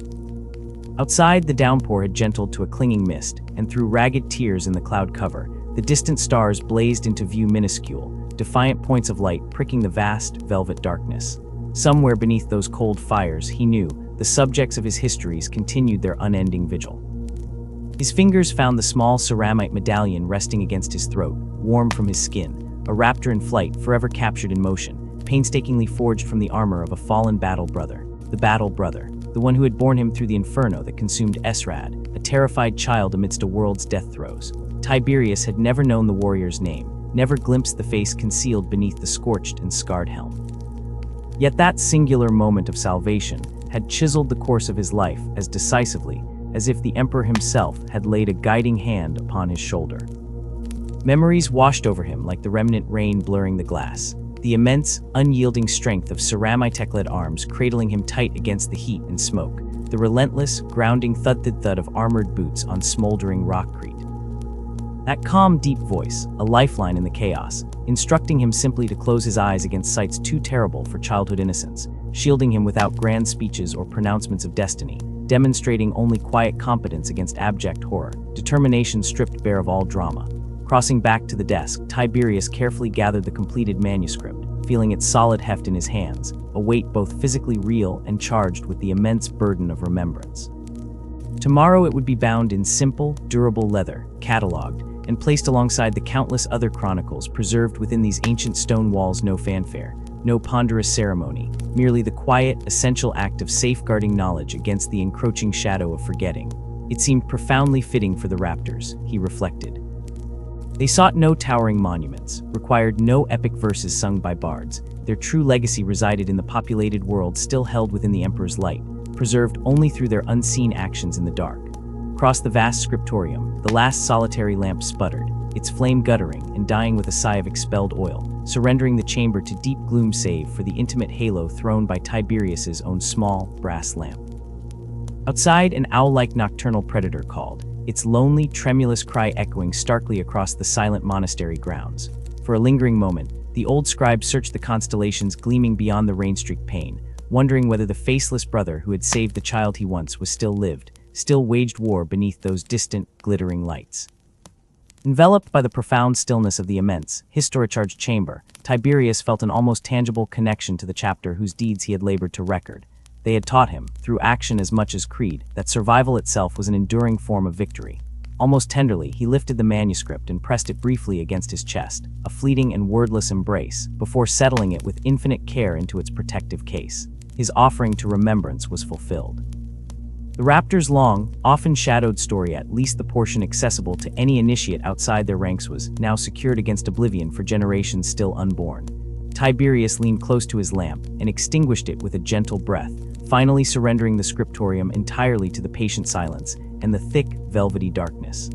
Outside, the downpour had gentled to a clinging mist, and through ragged tears in the cloud cover, the distant stars blazed into view, minuscule, defiant points of light pricking the vast, velvet darkness. Somewhere beneath those cold fires, he knew, the subjects of his histories continued their unending vigil. His fingers found the small ceramite medallion resting against his throat, warm from his skin, a raptor in flight, forever captured in motion, painstakingly forged from the armor of a fallen battle brother. The battle brother, the one who had borne him through the inferno that consumed Esrad, a terrified child amidst a world's death throes. Tiberius had never known the warrior's name, never glimpsed the face concealed beneath the scorched and scarred helm. Yet that singular moment of salvation had chiseled the course of his life as decisively as if the emperor himself had laid a guiding hand upon his shoulder. Memories washed over him like the remnant rain blurring the glass. The immense, unyielding strength of Ceramitek-led arms cradling him tight against the heat and smoke. The relentless, grounding thud-thud-thud of armored boots on smoldering rockcrete. That calm, deep voice, a lifeline in the chaos, instructing him simply to close his eyes against sights too terrible for childhood innocence, shielding him without grand speeches or pronouncements of destiny, demonstrating only quiet competence against abject horror, determination stripped bare of all drama. Crossing back to the desk, Tiberius carefully gathered the completed manuscript, feeling its solid heft in his hands, a weight both physically real and charged with the immense burden of remembrance. Tomorrow it would be bound in simple, durable leather, catalogued, and placed alongside the countless other chronicles preserved within these ancient stone walls. No fanfare, no ponderous ceremony, merely the quiet, essential act of safeguarding knowledge against the encroaching shadow of forgetting. It seemed profoundly fitting for the Raptors, he reflected. They sought no towering monuments, required no epic verses sung by bards. Their true legacy resided in the populated world still held within the Emperor's light, preserved only through their unseen actions in the dark. Across the vast scriptorium, the last solitary lamp sputtered, its flame guttering and dying with a sigh of expelled oil, surrendering the chamber to deep gloom save for the intimate halo thrown by Tiberius's own small, brass lamp. Outside, an owl-like nocturnal predator called, its lonely, tremulous cry echoing starkly across the silent monastery grounds. For a lingering moment, the old scribe searched the constellations gleaming beyond the rain-streaked pane, wondering whether the faceless brother who had saved the child he once was still lived, still waged war beneath those distant, glittering lights. Enveloped by the profound stillness of the immense, history-charged chamber, Tiberius felt an almost tangible connection to the chapter whose deeds he had labored to record. They had taught him, through action as much as creed, that survival itself was an enduring form of victory. Almost tenderly, he lifted the manuscript and pressed it briefly against his chest, a fleeting and wordless embrace, before settling it with infinite care into its protective case. His offering to remembrance was fulfilled. The Raptors' long, often shadowed story, at least the portion accessible to any initiate outside their ranks, was now secured against oblivion for generations still unborn. Tiberius leaned close to his lamp and extinguished it with a gentle breath, finally surrendering the scriptorium entirely to the patient silence and the thick, velvety darkness.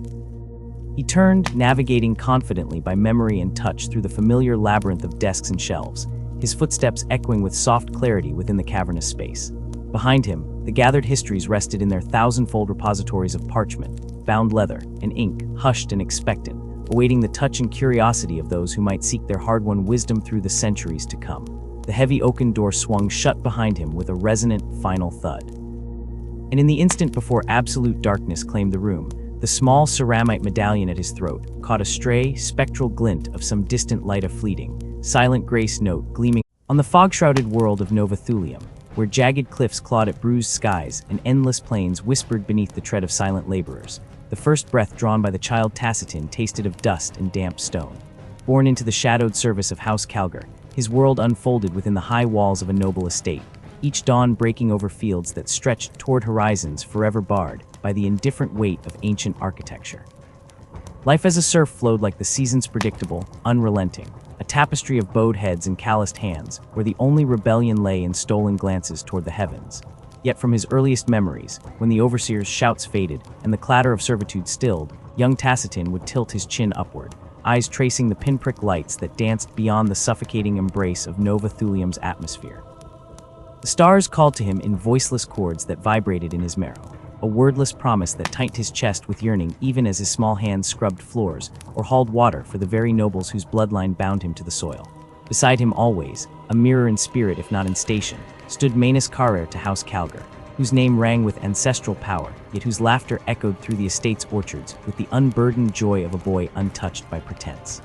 He turned, navigating confidently by memory and touch through the familiar labyrinth of desks and shelves, his footsteps echoing with soft clarity within the cavernous space. Behind him, the gathered histories rested in their thousand-fold repositories of parchment, bound leather, and ink, hushed and expectant, awaiting the touch and curiosity of those who might seek their hard-won wisdom through the centuries to come. The heavy oaken door swung shut behind him with a resonant, final thud. And in the instant before absolute darkness claimed the room, the small ceramite medallion at his throat caught a stray, spectral glint of some distant light, a fleeting, silent grace note gleaming on the fog-shrouded world of Nova Thulium, where jagged cliffs clawed at bruised skies and endless plains whispered beneath the tread of silent laborers. The first breath drawn by the child Tacitin tasted of dust and damp stone. Born into the shadowed service of House Calgar, his world unfolded within the high walls of a noble estate, each dawn breaking over fields that stretched toward horizons forever barred by the indifferent weight of ancient architecture. Life as a serf flowed like the seasons, predictable, unrelenting, a tapestry of bowed heads and calloused hands, where the only rebellion lay in stolen glances toward the heavens. Yet from his earliest memories, when the overseer's shouts faded and the clatter of servitude stilled, young Tacitin would tilt his chin upward, eyes tracing the pinprick lights that danced beyond the suffocating embrace of Nova Thulium's atmosphere. The stars called to him in voiceless chords that vibrated in his marrow, a wordless promise that tightened his chest with yearning even as his small hands scrubbed floors or hauled water for the very nobles whose bloodline bound him to the soil. Beside him always, a mirror in spirit if not in station, stood Manus Carrere to House Calgar, whose name rang with ancestral power, yet whose laughter echoed through the estate's orchards with the unburdened joy of a boy untouched by pretense.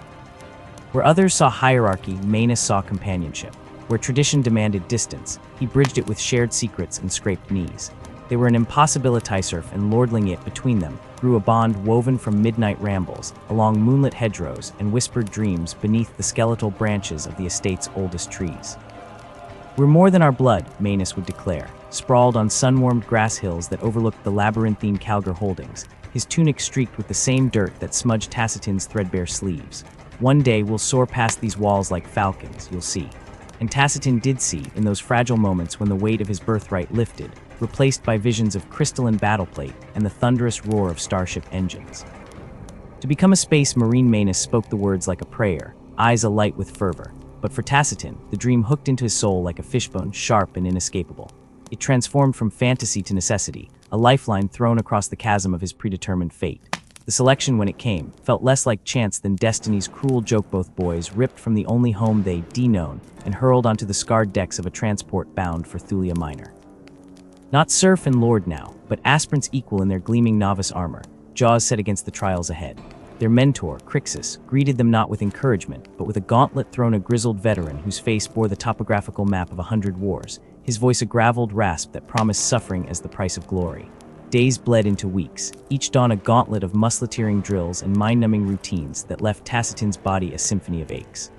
Where others saw hierarchy, Manus saw companionship. Where tradition demanded distance, he bridged it with shared secrets and scraped knees. They were an impossibilitiserf, and lordling it between them grew a bond woven from midnight rambles, along moonlit hedgerows and whispered dreams beneath the skeletal branches of the estate's oldest trees. "We're more than our blood," Manus would declare, sprawled on sun-warmed grass hills that overlooked the labyrinthine Calgar holdings, his tunic streaked with the same dirt that smudged Tacitin's threadbare sleeves. "One day we'll soar past these walls like falcons, you'll see." And Tacitin did see, in those fragile moments when the weight of his birthright lifted, replaced by visions of crystalline battleplate and the thunderous roar of starship engines. To become a space marine, Manus spoke the words like a prayer, eyes alight with fervor. But for Tacitin, the dream hooked into his soul like a fishbone, sharp and inescapable. It transformed from fantasy to necessity, a lifeline thrown across the chasm of his predetermined fate. The selection, when it came, felt less like chance than destiny's cruel joke. Both boys ripped from the only home they'd known and hurled onto the scarred decks of a transport bound for Thulia Minor. Not serf and lord now, but aspirants equal in their gleaming novice armor, jaws set against the trials ahead. Their mentor, Crixus, greeted them not with encouragement, but with a gauntlet thrown. A grizzled veteran whose face bore the topographical map of 100 wars, his voice a graveled rasp that promised suffering as the price of glory. Days bled into weeks, each dawn a gauntlet of musketeering drills and mind-numbing routines that left Tacitin's body a symphony of aches.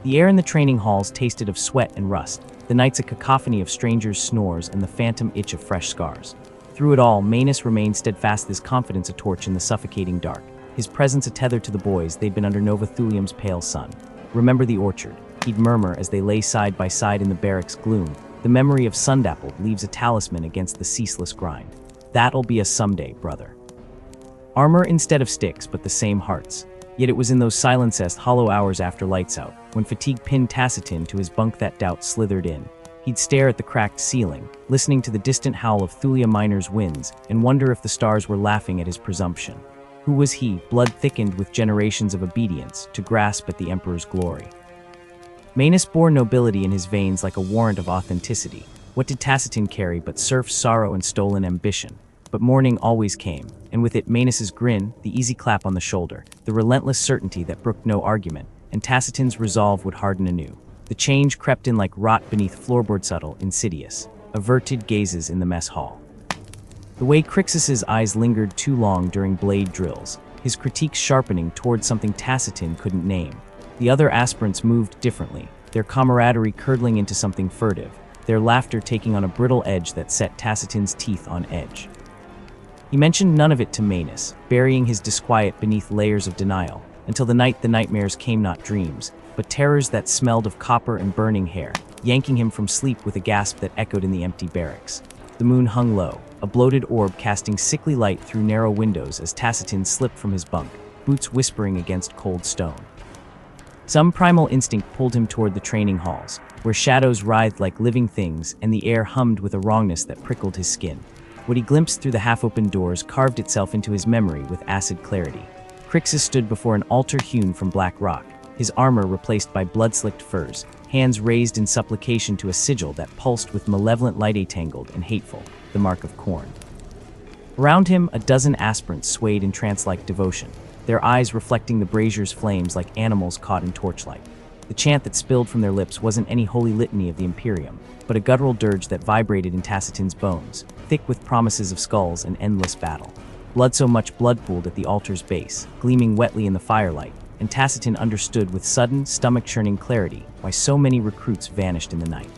The air in the training halls tasted of sweat and rust, the nights a cacophony of strangers' snores and the phantom itch of fresh scars. Through it all, Manus remained steadfast, his confidence a torch in the suffocating dark, his presence a tether to the boys they'd been under Nova Thulium's pale sun. "Remember the orchard," he'd murmur as they lay side by side in the barracks' gloom. "The memory of Sundappled leaves a talisman against the ceaseless grind. That'll be us someday, brother." Armor instead of sticks, but the same hearts. Yet it was in those silenced, hollow hours after lights out, when fatigue pinned Tacitin to his bunk, that doubt slithered in. He'd stare at the cracked ceiling, listening to the distant howl of Thulia Minor's winds, and wonder if the stars were laughing at his presumption. Who was he, blood thickened with generations of obedience, to grasp at the Emperor's glory? Manus bore nobility in his veins like a warrant of authenticity. What did Tacitin carry but serf sorrow and stolen ambition? But morning always came, and with it Manus's grin, the easy clap on the shoulder, the relentless certainty that brooked no argument, and Tacitin's resolve would harden anew. The change crept in like rot beneath floorboard, subtle, insidious, averted gazes in the mess hall. The way Crixus's eyes lingered too long during blade drills, his critiques sharpening toward something Tacitin couldn't name. The other aspirants moved differently, their camaraderie curdling into something furtive, their laughter taking on a brittle edge that set Tacitin's teeth on edge. He mentioned none of it to Manus, burying his disquiet beneath layers of denial, until the night the nightmares came, not dreams, but terrors that smelled of copper and burning hair, yanking him from sleep with a gasp that echoed in the empty barracks. The moon hung low, a bloated orb casting sickly light through narrow windows as Tacitin slipped from his bunk, boots whispering against cold stone. Some primal instinct pulled him toward the training halls, where shadows writhed like living things and the air hummed with a wrongness that prickled his skin. What he glimpsed through the half-open doors carved itself into his memory with acid clarity. Crixus stood before an altar hewn from black rock, his armor replaced by blood-slicked furs, hands raised in supplication to a sigil that pulsed with malevolent light, tangled and hateful, the mark of Khorne. Around him, a dozen aspirants swayed in trance-like devotion, their eyes reflecting the brazier's flames like animals caught in torchlight. The chant that spilled from their lips wasn't any holy litany of the Imperium, but a guttural dirge that vibrated in Tacitin's bones, thick with promises of skulls and endless battle. Blood, so much blood pooled at the altar's base, gleaming wetly in the firelight, and Tacitin understood with sudden, stomach-churning clarity why so many recruits vanished in the night.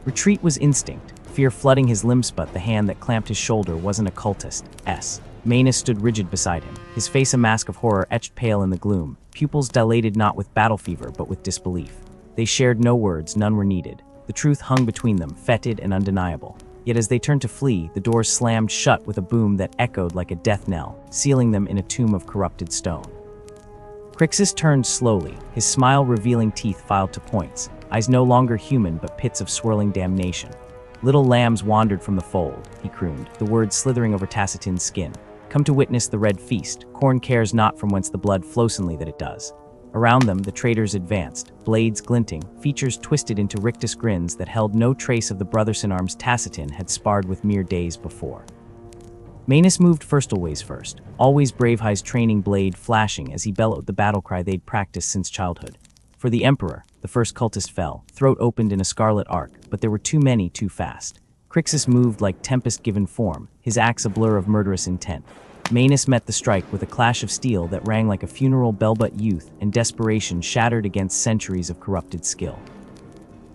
Retreat was instinct, fear flooding his limbs, but the hand that clamped his shoulder wasn't a cultist's. Manus stood rigid beside him, his face a mask of horror etched pale in the gloom, pupils dilated not with battle fever but with disbelief. They shared no words, none were needed. The truth hung between them, fetid and undeniable. Yet as they turned to flee, the doors slammed shut with a boom that echoed like a death knell, sealing them in a tomb of corrupted stone. Crixus turned slowly, his smile revealing teeth filed to points, eyes no longer human but pits of swirling damnation. "Little lambs wandered from the fold," he crooned, the words slithering over Tacitin's skin. "Come to witness the red feast. Khorne cares not from whence the blood flowsonly that it does." Around them, the traitors advanced, blades glinting, features twisted into rictus grins that held no trace of the brothers-in-arms Tacitin had sparred with mere days before. Manus moved first, always Bravehigh's training blade flashing as he bellowed the battle cry they'd practiced since childhood. For the Emperor, the first cultist fell, throat opened in a scarlet arc, but there were too many too fast. Crixus moved like tempest given form, his axe a blur of murderous intent. Manus met the strike with a clash of steel that rang like a funeral bell, but youth and desperation shattered against centuries of corrupted skill.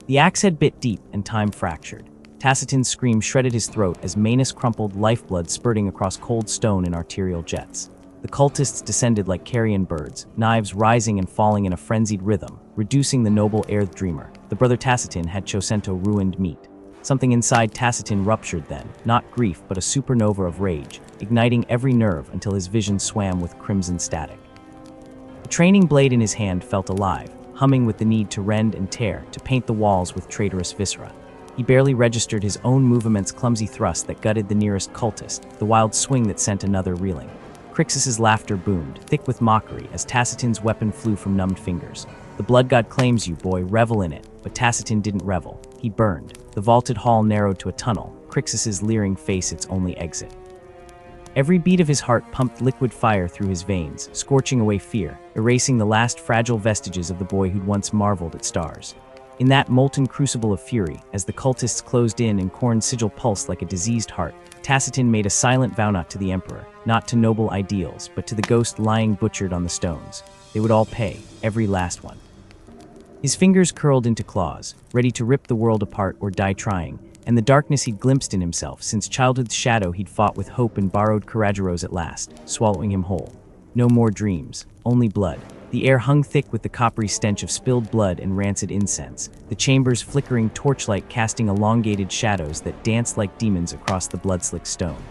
The axe had bit deep and time fractured. Tacitin's scream shredded his throat as Manus crumpled, lifeblood spurting across cold stone in arterial jets. The cultists descended like carrion birds, knives rising and falling in a frenzied rhythm, reducing the noble Earth Dreamer. The brother Tacitin had Chocento ruined meat. Something inside Tacitin ruptured then, not grief but a supernova of rage, igniting every nerve until his vision swam with crimson static. The training blade in his hand felt alive, humming with the need to rend and tear, to paint the walls with traitorous viscera. He barely registered his own movement's clumsy thrust that gutted the nearest cultist, the wild swing that sent another reeling. Crixus's laughter boomed, thick with mockery, as Tacitin's weapon flew from numbed fingers. The blood god claims you, boy, revel in it. But Tacitin didn't revel. He burned. The vaulted hall narrowed to a tunnel, Crixus's leering face its only exit. Every beat of his heart pumped liquid fire through his veins, scorching away fear, erasing the last fragile vestiges of the boy who'd once marveled at stars. In that molten crucible of fury, as the cultists closed in and Khorne's sigil pulsed like a diseased heart, Tacitin made a silent vow not to the Emperor, not to noble ideals, but to the ghost lying butchered on the stones. They would all pay, every last one. His fingers curled into claws, ready to rip the world apart or die trying, and the darkness he'd glimpsed in himself since childhood's shadow he'd fought with hope and borrowed Karageros at last, swallowing him whole. No more dreams, only blood. The air hung thick with the coppery stench of spilled blood and rancid incense, the chamber's flickering torchlight casting elongated shadows that danced like demons across the blood-slicked stone.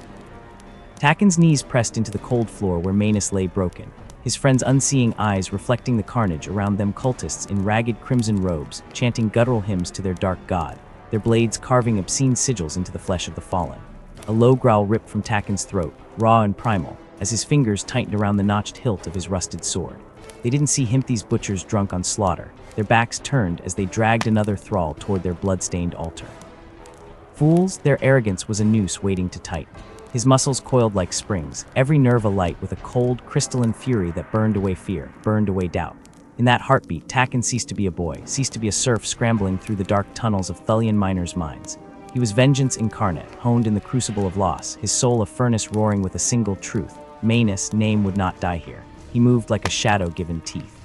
Tacin's knees pressed into the cold floor where Manus lay broken, his friend's unseeing eyes reflecting the carnage around them, cultists in ragged crimson robes, chanting guttural hymns to their dark god, their blades carving obscene sigils into the flesh of the fallen. A low growl ripped from Tacin's throat, raw and primal, as his fingers tightened around the notched hilt of his rusted sword. They didn't see Himthi's butchers drunk on slaughter, their backs turned as they dragged another thrall toward their blood-stained altar. Fools, their arrogance was a noose waiting to tighten. His muscles coiled like springs, every nerve alight with a cold, crystalline fury that burned away fear, burned away doubt. In that heartbeat, Tacin ceased to be a boy, ceased to be a serf scrambling through the dark tunnels of Thullian miners' minds. He was vengeance incarnate, honed in the crucible of loss, his soul a furnace roaring with a single truth. Manus' name would not die here. He moved like a shadow given teeth.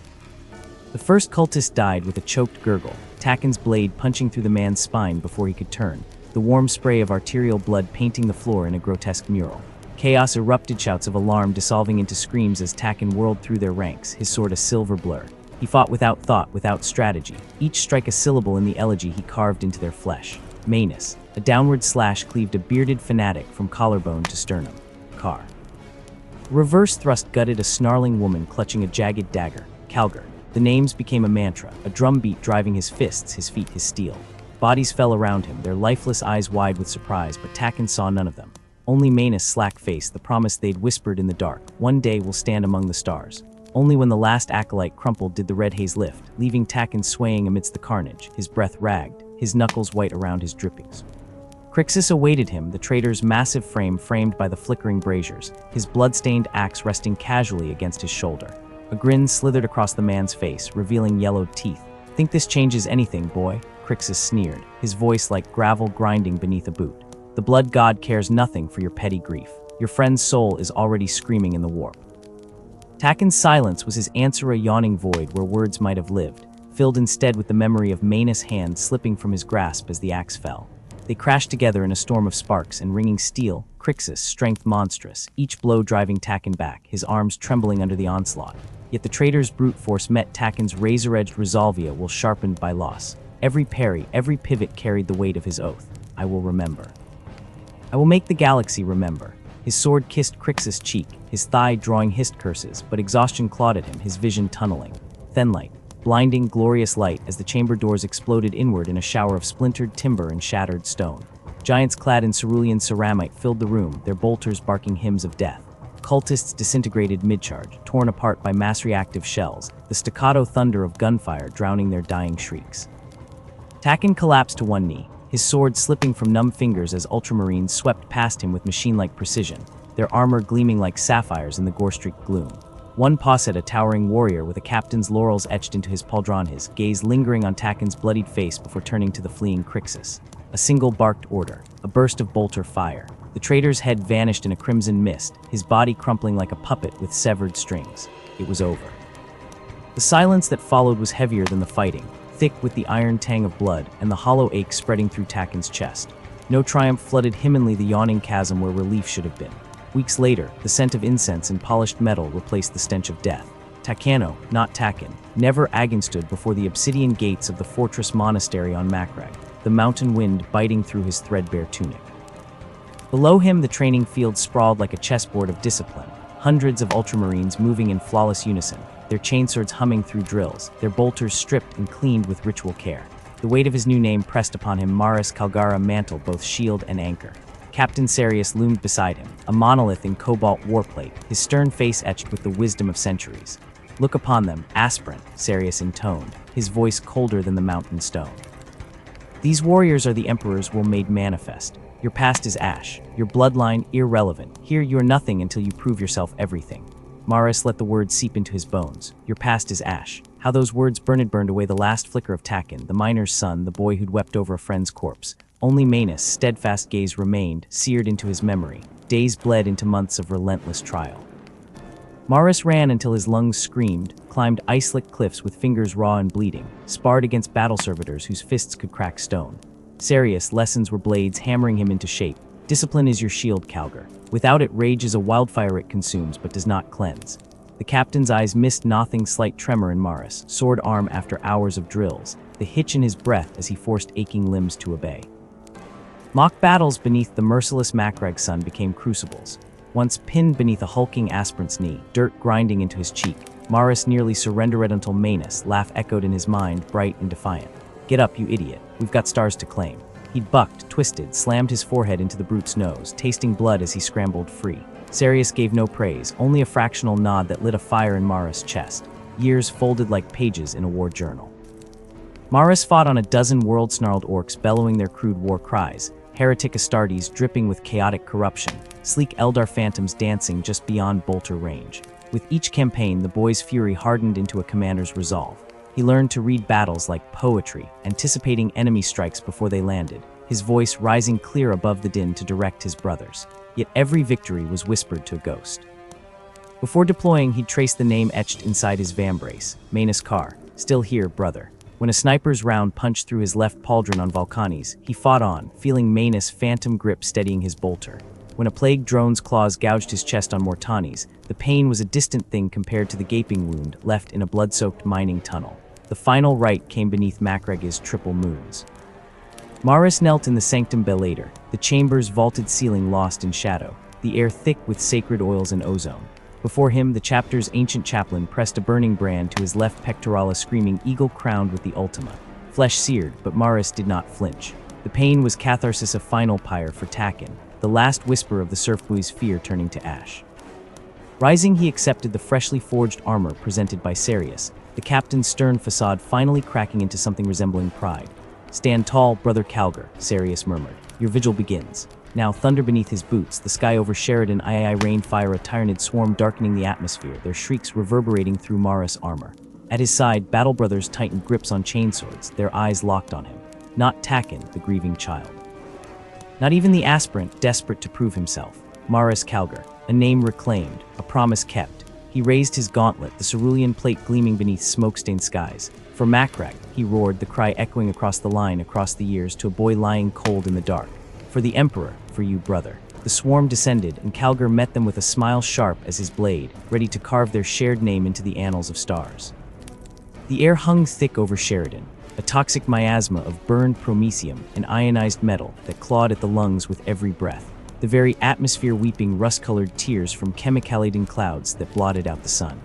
The first cultist died with a choked gurgle, Tacin's blade punching through the man's spine before he could turn, the warm spray of arterial blood painting the floor in a grotesque mural. Chaos erupted, shouts of alarm dissolving into screams as Tacin whirled through their ranks, his sword a silver blur. He fought without thought, without strategy, each strike a syllable in the elegy he carved into their flesh. Manus, a downward slash cleaved a bearded fanatic from collarbone to sternum. Car. Reverse thrust gutted a snarling woman clutching a jagged dagger. Calgar. The names became a mantra, a drumbeat driving his fists, his feet, his steel. Bodies fell around him, their lifeless eyes wide with surprise, but Tacin saw none of them. Only Manus' slack-faced, the promise they'd whispered in the dark, one day we'll stand among the stars. Only when the last acolyte crumpled did the red haze lift, leaving Tacin swaying amidst the carnage, his breath ragged, his knuckles white around his drippings. Crixus awaited him, the traitor's massive frame framed by the flickering braziers, his blood-stained axe resting casually against his shoulder. A grin slithered across the man's face, revealing yellowed teeth. Think this changes anything, boy? Crixus sneered, his voice like gravel grinding beneath a boot. The blood god cares nothing for your petty grief. Your friend's soul is already screaming in the warp. Tacin's silence was his answer, a yawning void where words might have lived, filled instead with the memory of Manus' hand slipping from his grasp as the axe fell. They crashed together in a storm of sparks and ringing steel, Crixus, strength monstrous, each blow driving Tacin back, his arms trembling under the onslaught. Yet the traitor's brute force met Tacin's razor-edged resolvia while sharpened by loss. Every parry, every pivot carried the weight of his oath. I will remember. I will make the galaxy remember. His sword kissed Crixus' cheek, his thigh drawing hissed curses, but exhaustion clawed at him, his vision tunneling. Thenlight, blinding, glorious light as the chamber doors exploded inward in a shower of splintered timber and shattered stone. Giants clad in cerulean ceramite filled the room, their bolters barking hymns of death. Cultists disintegrated mid-charge, torn apart by mass-reactive shells, the staccato thunder of gunfire drowning their dying shrieks. Tacin collapsed to one knee, his sword slipping from numb fingers as ultramarines swept past him with machine-like precision, their armor gleaming like sapphires in the gore-streaked gloom. One pawed a towering warrior with a captain's laurels etched into his pauldron, his gaze lingering on Tacin's bloodied face before turning to the fleeing Crixus. A single barked order, a burst of bolter fire. The traitor's head vanished in a crimson mist, his body crumpling like a puppet with severed strings. It was over. The silence that followed was heavier than the fighting, thick with the iron tang of blood and the hollow ache spreading through Tacin's chest. No triumph flooded Himenly the yawning chasm where relief should have been. Weeks later, the scent of incense and polished metal replaced the stench of death. Tacano, not Tacin, never again stood before the obsidian gates of the fortress monastery on Macragge. the mountain wind biting through his threadbare tunic. Below him, the training field sprawled like a chessboard of discipline, hundreds of ultramarines moving in flawless unison, their chainswords humming through drills, their bolters stripped and cleaned with ritual care. The weight of his new name pressed upon him. Maris Calgara mantled both shield and anchor. Captain Sarius loomed beside him, a monolith in cobalt warplate, his stern face etched with the wisdom of centuries. "Look upon them, aspirant," Sarius intoned, his voice colder than the mountain stone. "These warriors are the Emperor's will made manifest. Your past is ash, your bloodline irrelevant. Here you are nothing until you prove yourself everything." Maris let the words seep into his bones. Your past is ash. How those words burned away the last flicker of Taken, the miner's son, the boy who'd wept over a friend's corpse. Only Manus' steadfast gaze remained, seared into his memory. Days bled into months of relentless trial. Maris ran until his lungs screamed, climbed ice-slick cliffs with fingers raw and bleeding, sparred against battle servitors whose fists could crack stone. Sarius' lessons were blades hammering him into shape. Discipline is your shield, Calgar. Without it, rage is a wildfire it consumes but does not cleanse. The captain's eyes missed nothing slight tremor in Maris, sword arm after hours of drills, the hitch in his breath as he forced aching limbs to obey. Mock battles beneath the merciless Macragge sun became crucibles. Once pinned beneath a hulking aspirant's knee, dirt grinding into his cheek, Maris nearly surrendered until Manus' laugh echoed in his mind, bright and defiant. "Get up, you idiot. We've got stars to claim." He bucked, twisted, slammed his forehead into the brute's nose, tasting blood as he scrambled free. Sarius gave no praise, only a fractional nod that lit a fire in Maris' chest. Years folded like pages in a war journal. Maris fought on a dozen world-snarled orcs bellowing their crude war cries, heretic Astartes dripping with chaotic corruption, sleek Eldar phantoms dancing just beyond bolter range. With each campaign, the boy's fury hardened into a commander's resolve. He learned to read battles like poetry, anticipating enemy strikes before they landed, his voice rising clear above the din to direct his brothers. Yet every victory was whispered to a ghost. Before deploying, he'd traced the name etched inside his vambrace, Manus Carr, still here, brother. When a sniper's round punched through his left pauldron on Vulcanes, he fought on, feeling Manus' phantom grip steadying his bolter. When a plague drone's claws gouged his chest on Mortanes, the pain was a distant thing compared to the gaping wound left in a blood-soaked mining tunnel. The final rite came beneath Macragge's triple moons. Maris knelt in the Sanctum Bellator, the chamber's vaulted ceiling lost in shadow, the air thick with sacred oils and ozone. Before him, the chapter's ancient chaplain pressed a burning brand to his left pectoralis, screaming eagle crowned with the ultima. Flesh seared, but Maris did not flinch. The pain was catharsis of final pyre for Taken, the last whisper of the surfbuoy's fear turning to ash. Rising, he accepted the freshly forged armor presented by Sarius, the captain's stern facade finally cracking into something resembling pride. "Stand tall, brother Calgar," Sarius murmured. "Your vigil begins." Now thunder beneath his boots, the sky over Sheridan rain fire a tyrannid swarm darkening the atmosphere, their shrieks reverberating through Maris' armor. At his side, battle brothers tightened grips on chainswords, their eyes locked on him. Not Taken, the grieving child. Not even the aspirant, desperate to prove himself. Maris Calgar, a name reclaimed, a promise kept. He raised his gauntlet, the cerulean plate gleaming beneath smoke-stained skies. For Macragge, he roared, the cry echoing across the line, across the years, to a boy lying cold in the dark. For the Emperor, for you, brother. The swarm descended, and Calgar met them with a smile sharp as his blade, ready to carve their shared name into the annals of stars. The air hung thick over Sheridan, a toxic miasma of burned promesium and ionized metal that clawed at the lungs with every breath, the very atmosphere weeping rust-colored tears from chemical-laden clouds that blotted out the sun.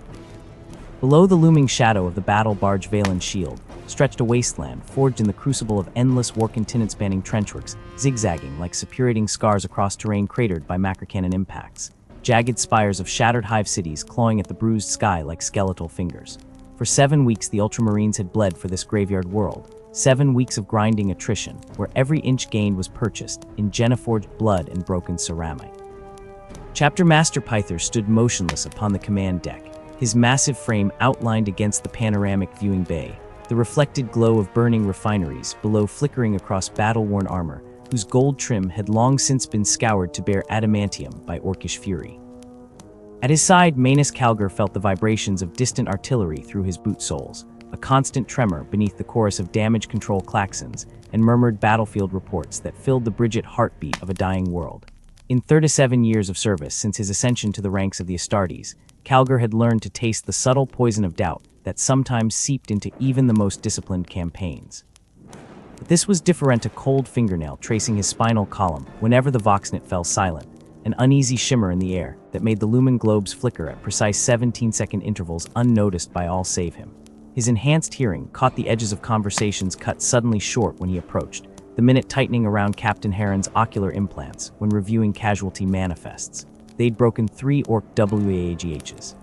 Below the looming shadow of the battle barge Valen shield, stretched a wasteland forged in the crucible of endless war-continent-spanning trenchworks, zigzagging like suppurating scars across terrain cratered by macrocannon impacts, jagged spires of shattered hive cities clawing at the bruised sky like skeletal fingers. For 7 weeks the Ultramarines had bled for this graveyard world, 7 weeks of grinding attrition, where every inch gained was purchased in Geneforged blood and broken ceramic. Chapter Master Pyther stood motionless upon the command deck, his massive frame outlined against the panoramic viewing bay, the reflected glow of burning refineries below flickering across battle-worn armor, whose gold trim had long since been scoured to bear adamantium by orcish fury. At his side, Manus Calgar felt the vibrations of distant artillery through his boot soles, a constant tremor beneath the chorus of damage control klaxons and murmured battlefield reports that filled the Bridget heartbeat of a dying world. In 37 years of service since his ascension to the ranks of the Astartes, Calgar had learned to taste the subtle poison of doubt that sometimes seeped into even the most disciplined campaigns. But this was different, a cold fingernail tracing his spinal column whenever the Voxnet fell silent, an uneasy shimmer in the air that made the lumen globes flicker at precise 17-second intervals unnoticed by all save him. His enhanced hearing caught the edges of conversations cut suddenly short when he approached, the minute tightening around Captain Heron's ocular implants when reviewing casualty manifests. They'd broken 3 orc WAGHs.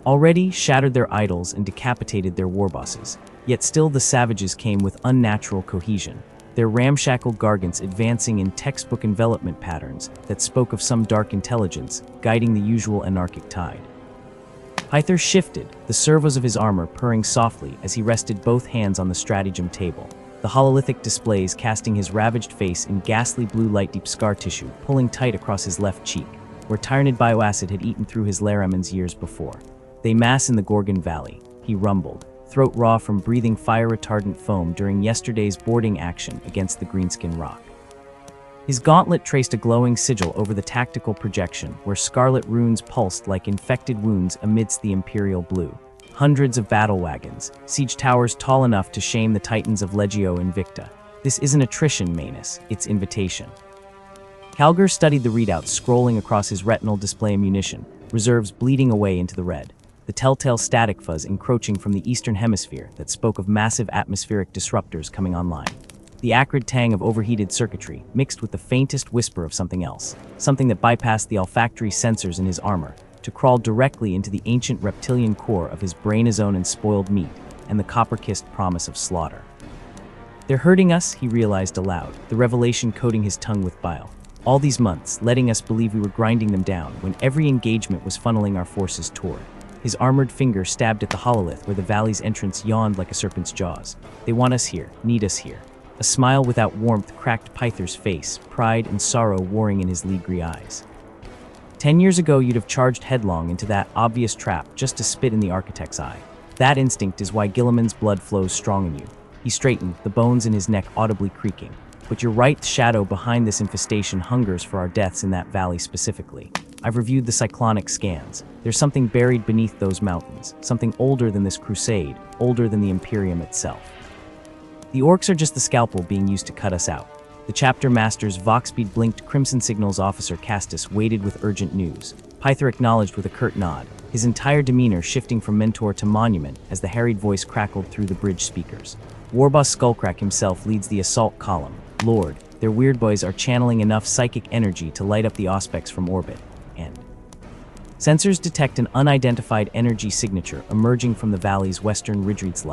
Already shattered their idols and decapitated their warbosses, yet still the savages came with unnatural cohesion, their ramshackle gargants advancing in textbook envelopment patterns that spoke of some dark intelligence guiding the usual anarchic tide. Pyther shifted, the servos of his armor purring softly as he rested both hands on the stratagem table, the hololithic displays casting his ravaged face in ghastly blue light, deep scar tissue pulling tight across his left cheek, where Tyranid bioacid had eaten through his Laramans years before. They mass in the Gorgon Valley, he rumbled, throat raw from breathing fire-retardant foam during yesterday's boarding action against the Greenskin Rock. His gauntlet traced a glowing sigil over the tactical projection where scarlet runes pulsed like infected wounds amidst the imperial blue. Hundreds of battle wagons, siege towers tall enough to shame the titans of Legio Invicta. This isn't attrition, Manus, it's invitation. Calgar studied the readouts scrolling across his retinal display ammunition, reserves bleeding away into the red, the telltale static fuzz encroaching from the eastern hemisphere that spoke of massive atmospheric disruptors coming online. The acrid tang of overheated circuitry mixed with the faintest whisper of something else, something that bypassed the olfactory sensors in his armor to crawl directly into the ancient reptilian core of his brainazone and spoiled meat and the copper-kissed promise of slaughter. They're hurting us, he realized aloud, the revelation coating his tongue with bile. All these months, letting us believe we were grinding them down when every engagement was funneling our forces toward. His armored finger stabbed at the hololith where the valley's entrance yawned like a serpent's jaws. They want us here, need us here. A smile without warmth cracked Pyther's face, pride and sorrow warring in his leagry eyes. 10 years ago, you'd have charged headlong into that obvious trap just to spit in the architect's eye. That instinct is why Gilliman's blood flows strong in you. He straightened, the bones in his neck audibly creaking. But your right shadow behind this infestation hungers for our deaths in that valley specifically. I've reviewed the cyclonic scans. There's something buried beneath those mountains, something older than this crusade, older than the Imperium itself. The orcs are just the scalpel being used to cut us out. The chapter master's Voxspeed blinked crimson signals. Officer Castus waited with urgent news. Pyther acknowledged with a curt nod, his entire demeanor shifting from mentor to monument as the harried voice crackled through the bridge speakers. Warboss Skullcrack himself leads the assault column. Lord, their weird boys are channeling enough psychic energy to light up the Auspex from orbit. And sensors detect an unidentified energy signature emerging from the valley's western ridgereeds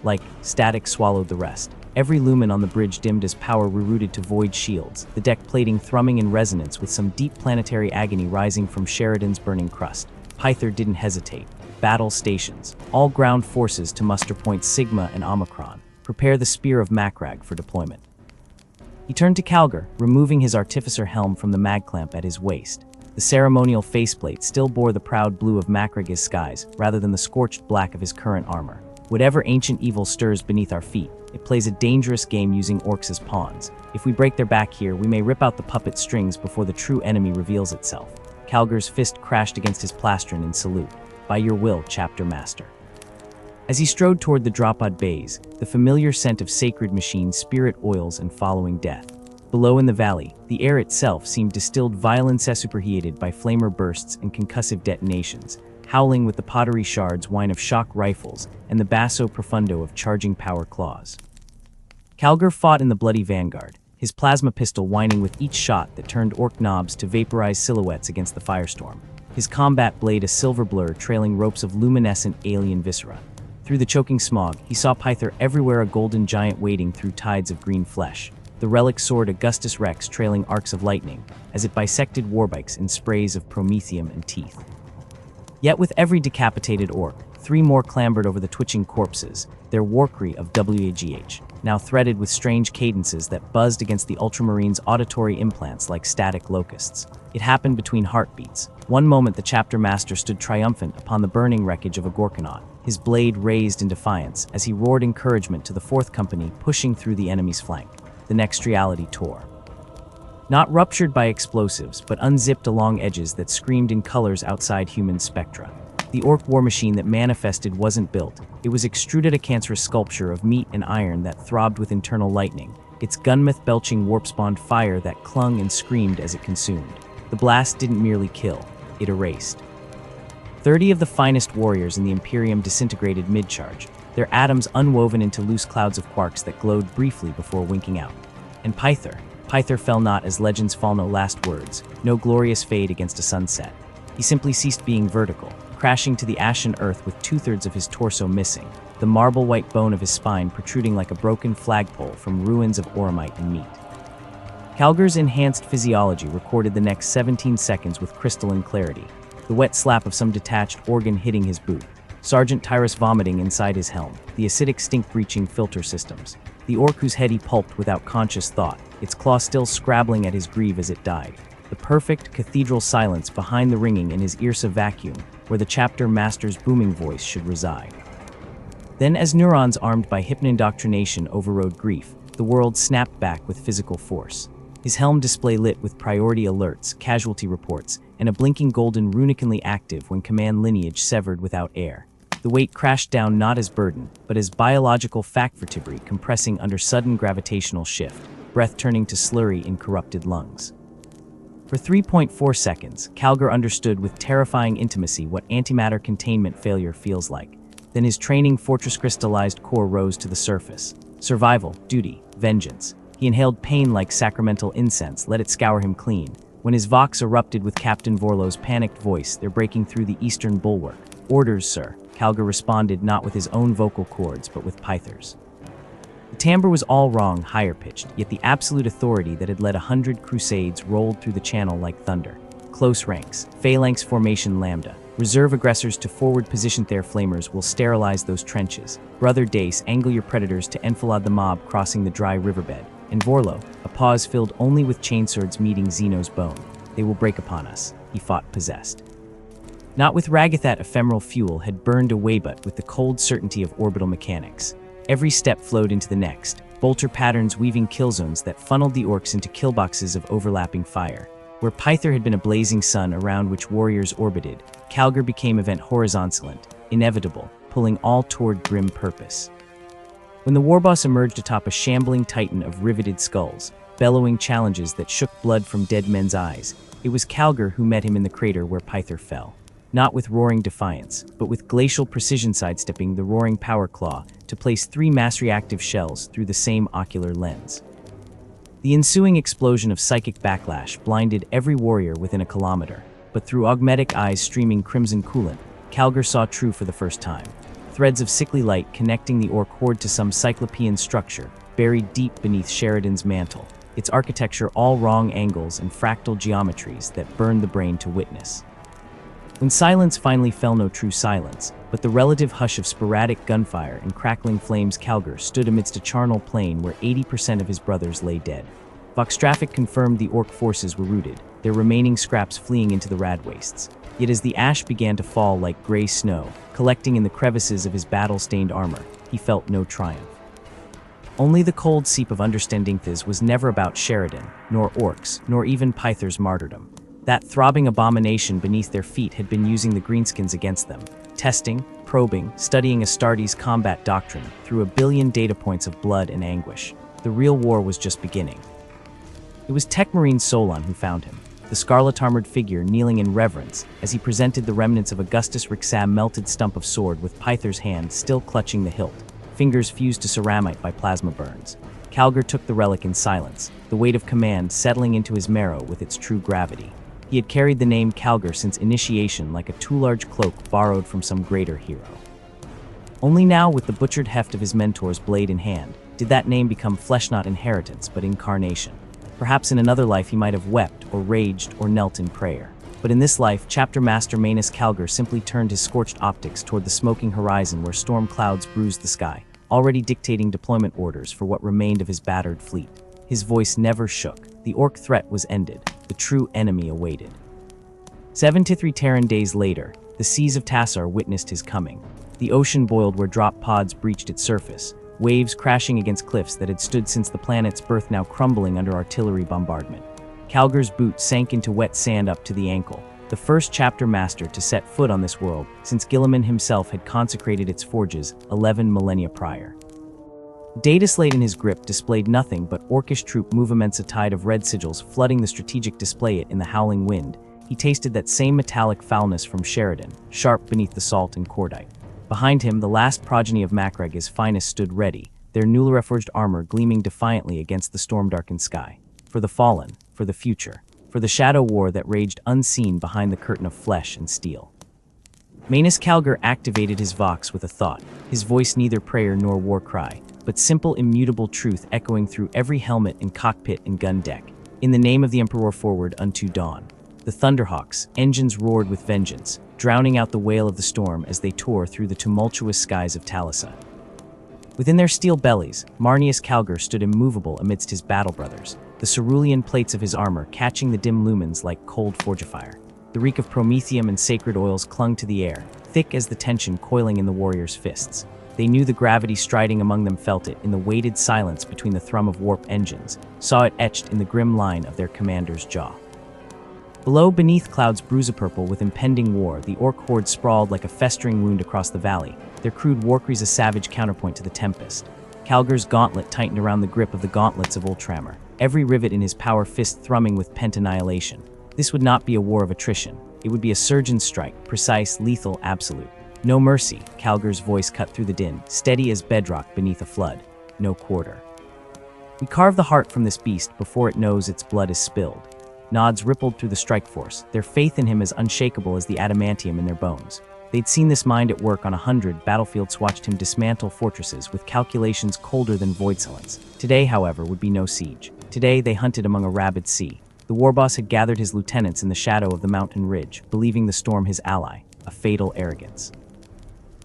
like static swallowed the rest. Every lumen on the bridge dimmed as power rerouted to void shields, the deck plating thrumming in resonance with some deep planetary agony rising from Sheridan's burning crust. Pyther didn't hesitate. Battle stations, all ground forces to muster points Sigma and Omicron. Prepare the Spear of Macragge for deployment. He turned to Calgar, removing his artificer helm from the mag clamp at his waist. The ceremonial faceplate still bore the proud blue of Macragge's skies, rather than the scorched black of his current armor. Whatever ancient evil stirs beneath our feet, it plays a dangerous game using orcs as pawns. If we break their back here, we may rip out the puppet strings before the true enemy reveals itself. Calgar's fist crashed against his plastron in salute. By your will, chapter master. As he strode toward the Dropod bays, the familiar scent of sacred machine spirit oils and following death. Below in the valley, the air itself seemed distilled violence superheated by flamer bursts and concussive detonations, howling with the pottery shards whine of shock rifles and the basso profundo of charging power claws. Calgar fought in the bloody vanguard, his plasma pistol whining with each shot that turned orc knobs to vaporized silhouettes against the firestorm, his combat blade a silver blur trailing ropes of luminescent alien viscera. Through the choking smog, he saw Pyther everywhere, a golden giant wading through tides of green flesh, the relic sword Augustus Rex trailing arcs of lightning as it bisected warbikes in sprays of promethium and teeth. Yet with every decapitated orc, 3 more clambered over the twitching corpses, their warcry of WAGH, now threaded with strange cadences that buzzed against the Ultramarine's auditory implants like static locusts. It happened between heartbeats. One moment the chapter master stood triumphant upon the burning wreckage of a Gorkanaut, his blade raised in defiance as he roared encouragement to the 4th Company pushing through the enemy's flank. The next reality tore. Not ruptured by explosives, but unzipped along edges that screamed in colors outside human spectra. The orc war machine that manifested wasn't built. It was extruded, a cancerous sculpture of meat and iron that throbbed with internal lightning, its gunmouth belching warp-spawned fire that clung and screamed as it consumed. The blast didn't merely kill, it erased. 30 of the finest warriors in the Imperium disintegrated mid-charge, their atoms unwoven into loose clouds of quarks that glowed briefly before winking out. And Pythor fell not as legends fall, no last words, no glorious fade against a sunset. He simply ceased being vertical, crashing to the ashen earth with 2/3 of his torso missing, the marble-white bone of his spine protruding like a broken flagpole from ruins of oromite and meat. Calgar's enhanced physiology recorded the next 17 seconds with crystalline clarity, the wet slap of some detached organ hitting his boot, Sergeant Tyrus vomiting inside his helm, the acidic stink-breaching filter systems, the orc whose head he pulped without conscious thought, its claw still scrabbling at his greave as it died, the perfect cathedral silence behind the ringing in his Irsa vacuum where the chapter master's booming voice should reside. Then, as neurons armed by hypno-indoctrination overrode grief, the world snapped back with physical force. His helm display lit with priority alerts, casualty reports, and a blinking golden runically active when command lineage severed without air. The weight crashed down not as burden, but as biological fact vertebrae compressing under sudden gravitational shift, breath turning to slurry in corrupted lungs. For 3.4 seconds, Calgar understood with terrifying intimacy what antimatter containment failure feels like. Then his training fortress crystallized core rose to the surface. Survival, duty, vengeance. He inhaled pain like sacramental incense, let it scour him clean. When his vox erupted with Captain Vorlow's panicked voice, they're breaking through the eastern bulwark. Orders, sir. Calgar responded not with his own vocal cords, but with Pythor's. The timbre was all wrong, higher-pitched, yet the absolute authority that had led 100 crusades rolled through the channel like thunder. Close ranks, phalanx formation lambda. Reserve aggressors to forward position their flamers will sterilize those trenches. Brother Dace, angle your predators to enfilade the mob crossing the dry riverbed. And Vorlow, a pause filled only with chainswords meeting Zeno's bone. They will break upon us, he fought possessed. Not with Ragathat ephemeral fuel had burned away, but with the cold certainty of orbital mechanics. Every step flowed into the next, bolter patterns weaving kill zones that funneled the orcs into killboxes of overlapping fire. Where Pythor had been a blazing sun around which warriors orbited, Calgar became event horizontalant, inevitable, pulling all toward grim purpose. When the warboss emerged atop a shambling titan of riveted skulls, bellowing challenges that shook blood from dead men's eyes, it was Calgar who met him in the crater where Pythor fell. Not with roaring defiance, but with glacial precision sidestepping the roaring power claw to place 3 mass-reactive shells through the same ocular lens. The ensuing explosion of psychic backlash blinded every warrior within a kilometer, but through augmetic eyes streaming crimson coolant, Calgar saw true for the first time. Threads of sickly light connecting the orc horde to some cyclopean structure, buried deep beneath Sheridan's mantle, its architecture all wrong angles and fractal geometries that burned the brain to witness. When silence finally fell, no true silence, but the relative hush of sporadic gunfire and crackling flames, Calgar stood amidst a charnel plain where 80% of his brothers lay dead. Voxtraffic confirmed the orc forces were routed, their remaining scraps fleeing into the rad wastes. Yet as the ash began to fall like gray snow, collecting in the crevices of his battle-stained armor, he felt no triumph. Only the cold seep of understanding was never about Sheridan, nor orcs, nor even Pythor's martyrdom. That throbbing abomination beneath their feet had been using the greenskins against them, testing, probing, studying Astartes' combat doctrine through a billion data points of blood and anguish. The real war was just beginning. It was Tech Marine Solon who found him, the scarlet-armored figure kneeling in reverence as he presented the remnants of Augustus Rixam melted stump of sword with Pythor's hand still clutching the hilt, fingers fused to ceramite by plasma burns. Calgar took the relic in silence, the weight of command settling into his marrow with its true gravity. He had carried the name Calgar since initiation like a too large cloak borrowed from some greater hero. Only now, with the butchered heft of his mentor's blade in hand, did that name become flesh not inheritance but incarnation. Perhaps in another life he might have wept or raged or knelt in prayer. But in this life, Chapter Master Manus Calgar simply turned his scorched optics toward the smoking horizon where storm clouds bruised the sky, already dictating deployment orders for what remained of his battered fleet. His voice never shook. The orc threat was ended. The true enemy awaited. 73 Terran days later, the seas of Tassar witnessed his coming. The ocean boiled where drop pods breached its surface, waves crashing against cliffs that had stood since the planet's birth now crumbling under artillery bombardment. Calgar's boot sank into wet sand up to the ankle, the first chapter master to set foot on this world since Guilliman himself had consecrated its forges 11 millennia prior. Data slate in his grip displayed nothing but orcish troop movements, a tide of red sigils flooding the strategic display it in the howling wind. He tasted that same metallic foulness from Sheridan, sharp beneath the salt and cordite. Behind him, the last progeny of Macrag's finest stood ready, their newly reforged armor gleaming defiantly against the storm-darkened sky. For the fallen, for the future, for the shadow war that raged unseen behind the curtain of flesh and steel. Manus Calgar activated his vox with a thought, his voice neither prayer nor war cry, but simple immutable truth echoing through every helmet and cockpit and gun deck. In the name of the Emperor, forward unto dawn. The Thunderhawks' engines roared with vengeance, drowning out the wail of the storm as they tore through the tumultuous skies of Talissa. Within their steel bellies, Marneus Calgar stood immovable amidst his battle brothers, the cerulean plates of his armor catching the dim lumens like cold forgefire. The reek of promethium and sacred oils clung to the air, thick as the tension coiling in the warriors' fists. They knew the gravity striding among them, felt it in the weighted silence between the thrum of warp engines, saw it etched in the grim line of their commander's jaw. Below, beneath clouds bruise-purple with impending war, the orc horde sprawled like a festering wound across the valley, their crude warcries a savage counterpoint to the tempest. Calgar's gauntlet tightened around the grip of the gauntlets of Ultramar, every rivet in his power fist thrumming with pent annihilation. This would not be a war of attrition. It would be a surgeon's strike, precise, lethal, absolute. No mercy, Calgar's voice cut through the din, steady as bedrock beneath a flood. No quarter. We carve the heart from this beast before it knows its blood is spilled. Nods rippled through the strike force, their faith in him as unshakable as the adamantium in their bones. They'd seen this mind at work on 100 battlefields, watched him dismantle fortresses with calculations colder than void silence. Today, however, would be no siege. Today, they hunted among a rabid sea. The warboss had gathered his lieutenants in the shadow of the mountain ridge, believing the storm his ally, a fatal arrogance.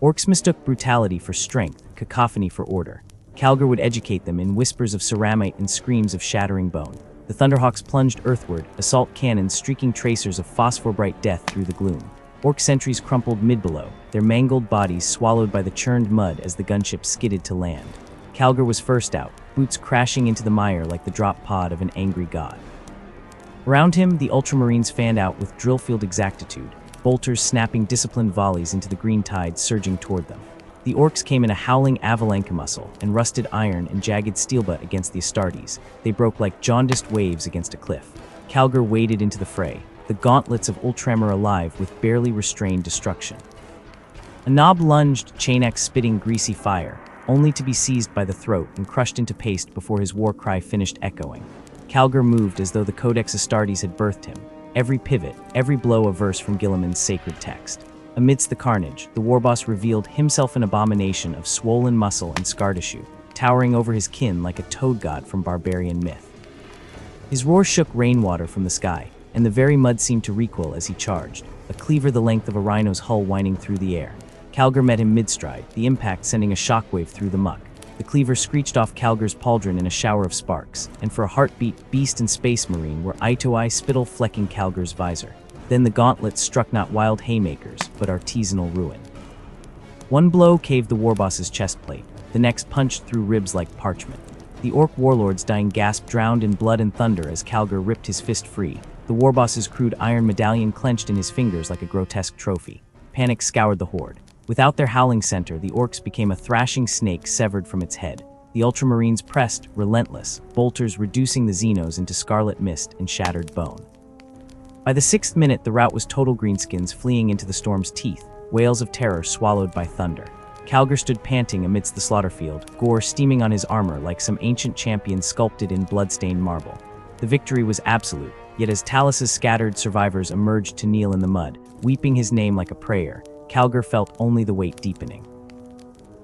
Orcs mistook brutality for strength, cacophony for order. Calgar would educate them in whispers of ceramite and screams of shattering bone. The Thunderhawks plunged earthward, assault cannons streaking tracers of phosphor-bright death through the gloom. Orc sentries crumpled mid-below, their mangled bodies swallowed by the churned mud as the gunship skidded to land. Calgar was first out, boots crashing into the mire like the drop pod of an angry god. Around him, the Ultramarines fanned out with drill-field exactitude, bolters snapping disciplined volleys into the green tide surging toward them. The orcs came in a howling avalanche muscle and rusted iron and jagged steelbutt against the Astartes. They broke like jaundiced waves against a cliff. Calgar waded into the fray, the gauntlets of Ultramar alive with barely restrained destruction. A knob lunged, chain-axe spitting greasy fire, only to be seized by the throat and crushed into paste before his war cry finished echoing. Calgar moved as though the Codex Astartes had birthed him, every pivot, every blow a verse from Guilliman's sacred text. Amidst the carnage, the warboss revealed himself an abomination of swollen muscle and scar tissue, towering over his kin like a toad god from barbarian myth. His roar shook rainwater from the sky, and the very mud seemed to recoil as he charged, a cleaver the length of a rhino's hull winding through the air. Calgar met him mid-stride, the impact sending a shockwave through the muck. The cleaver screeched off Calgar's pauldron in a shower of sparks, and for a heartbeat, beast and space marine were eye-to-eye, spittle flecking Calgar's visor. Then the gauntlet struck not wild haymakers, but artisanal ruin. One blow caved the warboss's chestplate, the next punched through ribs like parchment. The orc warlord's dying gasp drowned in blood and thunder as Calgar ripped his fist free, the warboss's crude iron medallion clenched in his fingers like a grotesque trophy. Panic scoured the horde. Without their howling center, the orcs became a thrashing snake severed from its head. The Ultramarines pressed, relentless, bolters reducing the Xenos into scarlet mist and shattered bone. By the 6th minute, the rout was total greenskins fleeing into the storm's teeth, wails of terror swallowed by thunder. Calgar stood panting amidst the slaughter field, gore steaming on his armor like some ancient champion sculpted in blood-stained marble. The victory was absolute, yet as Talus's scattered survivors emerged to kneel in the mud, weeping his name like a prayer, Calgar felt only the weight deepening.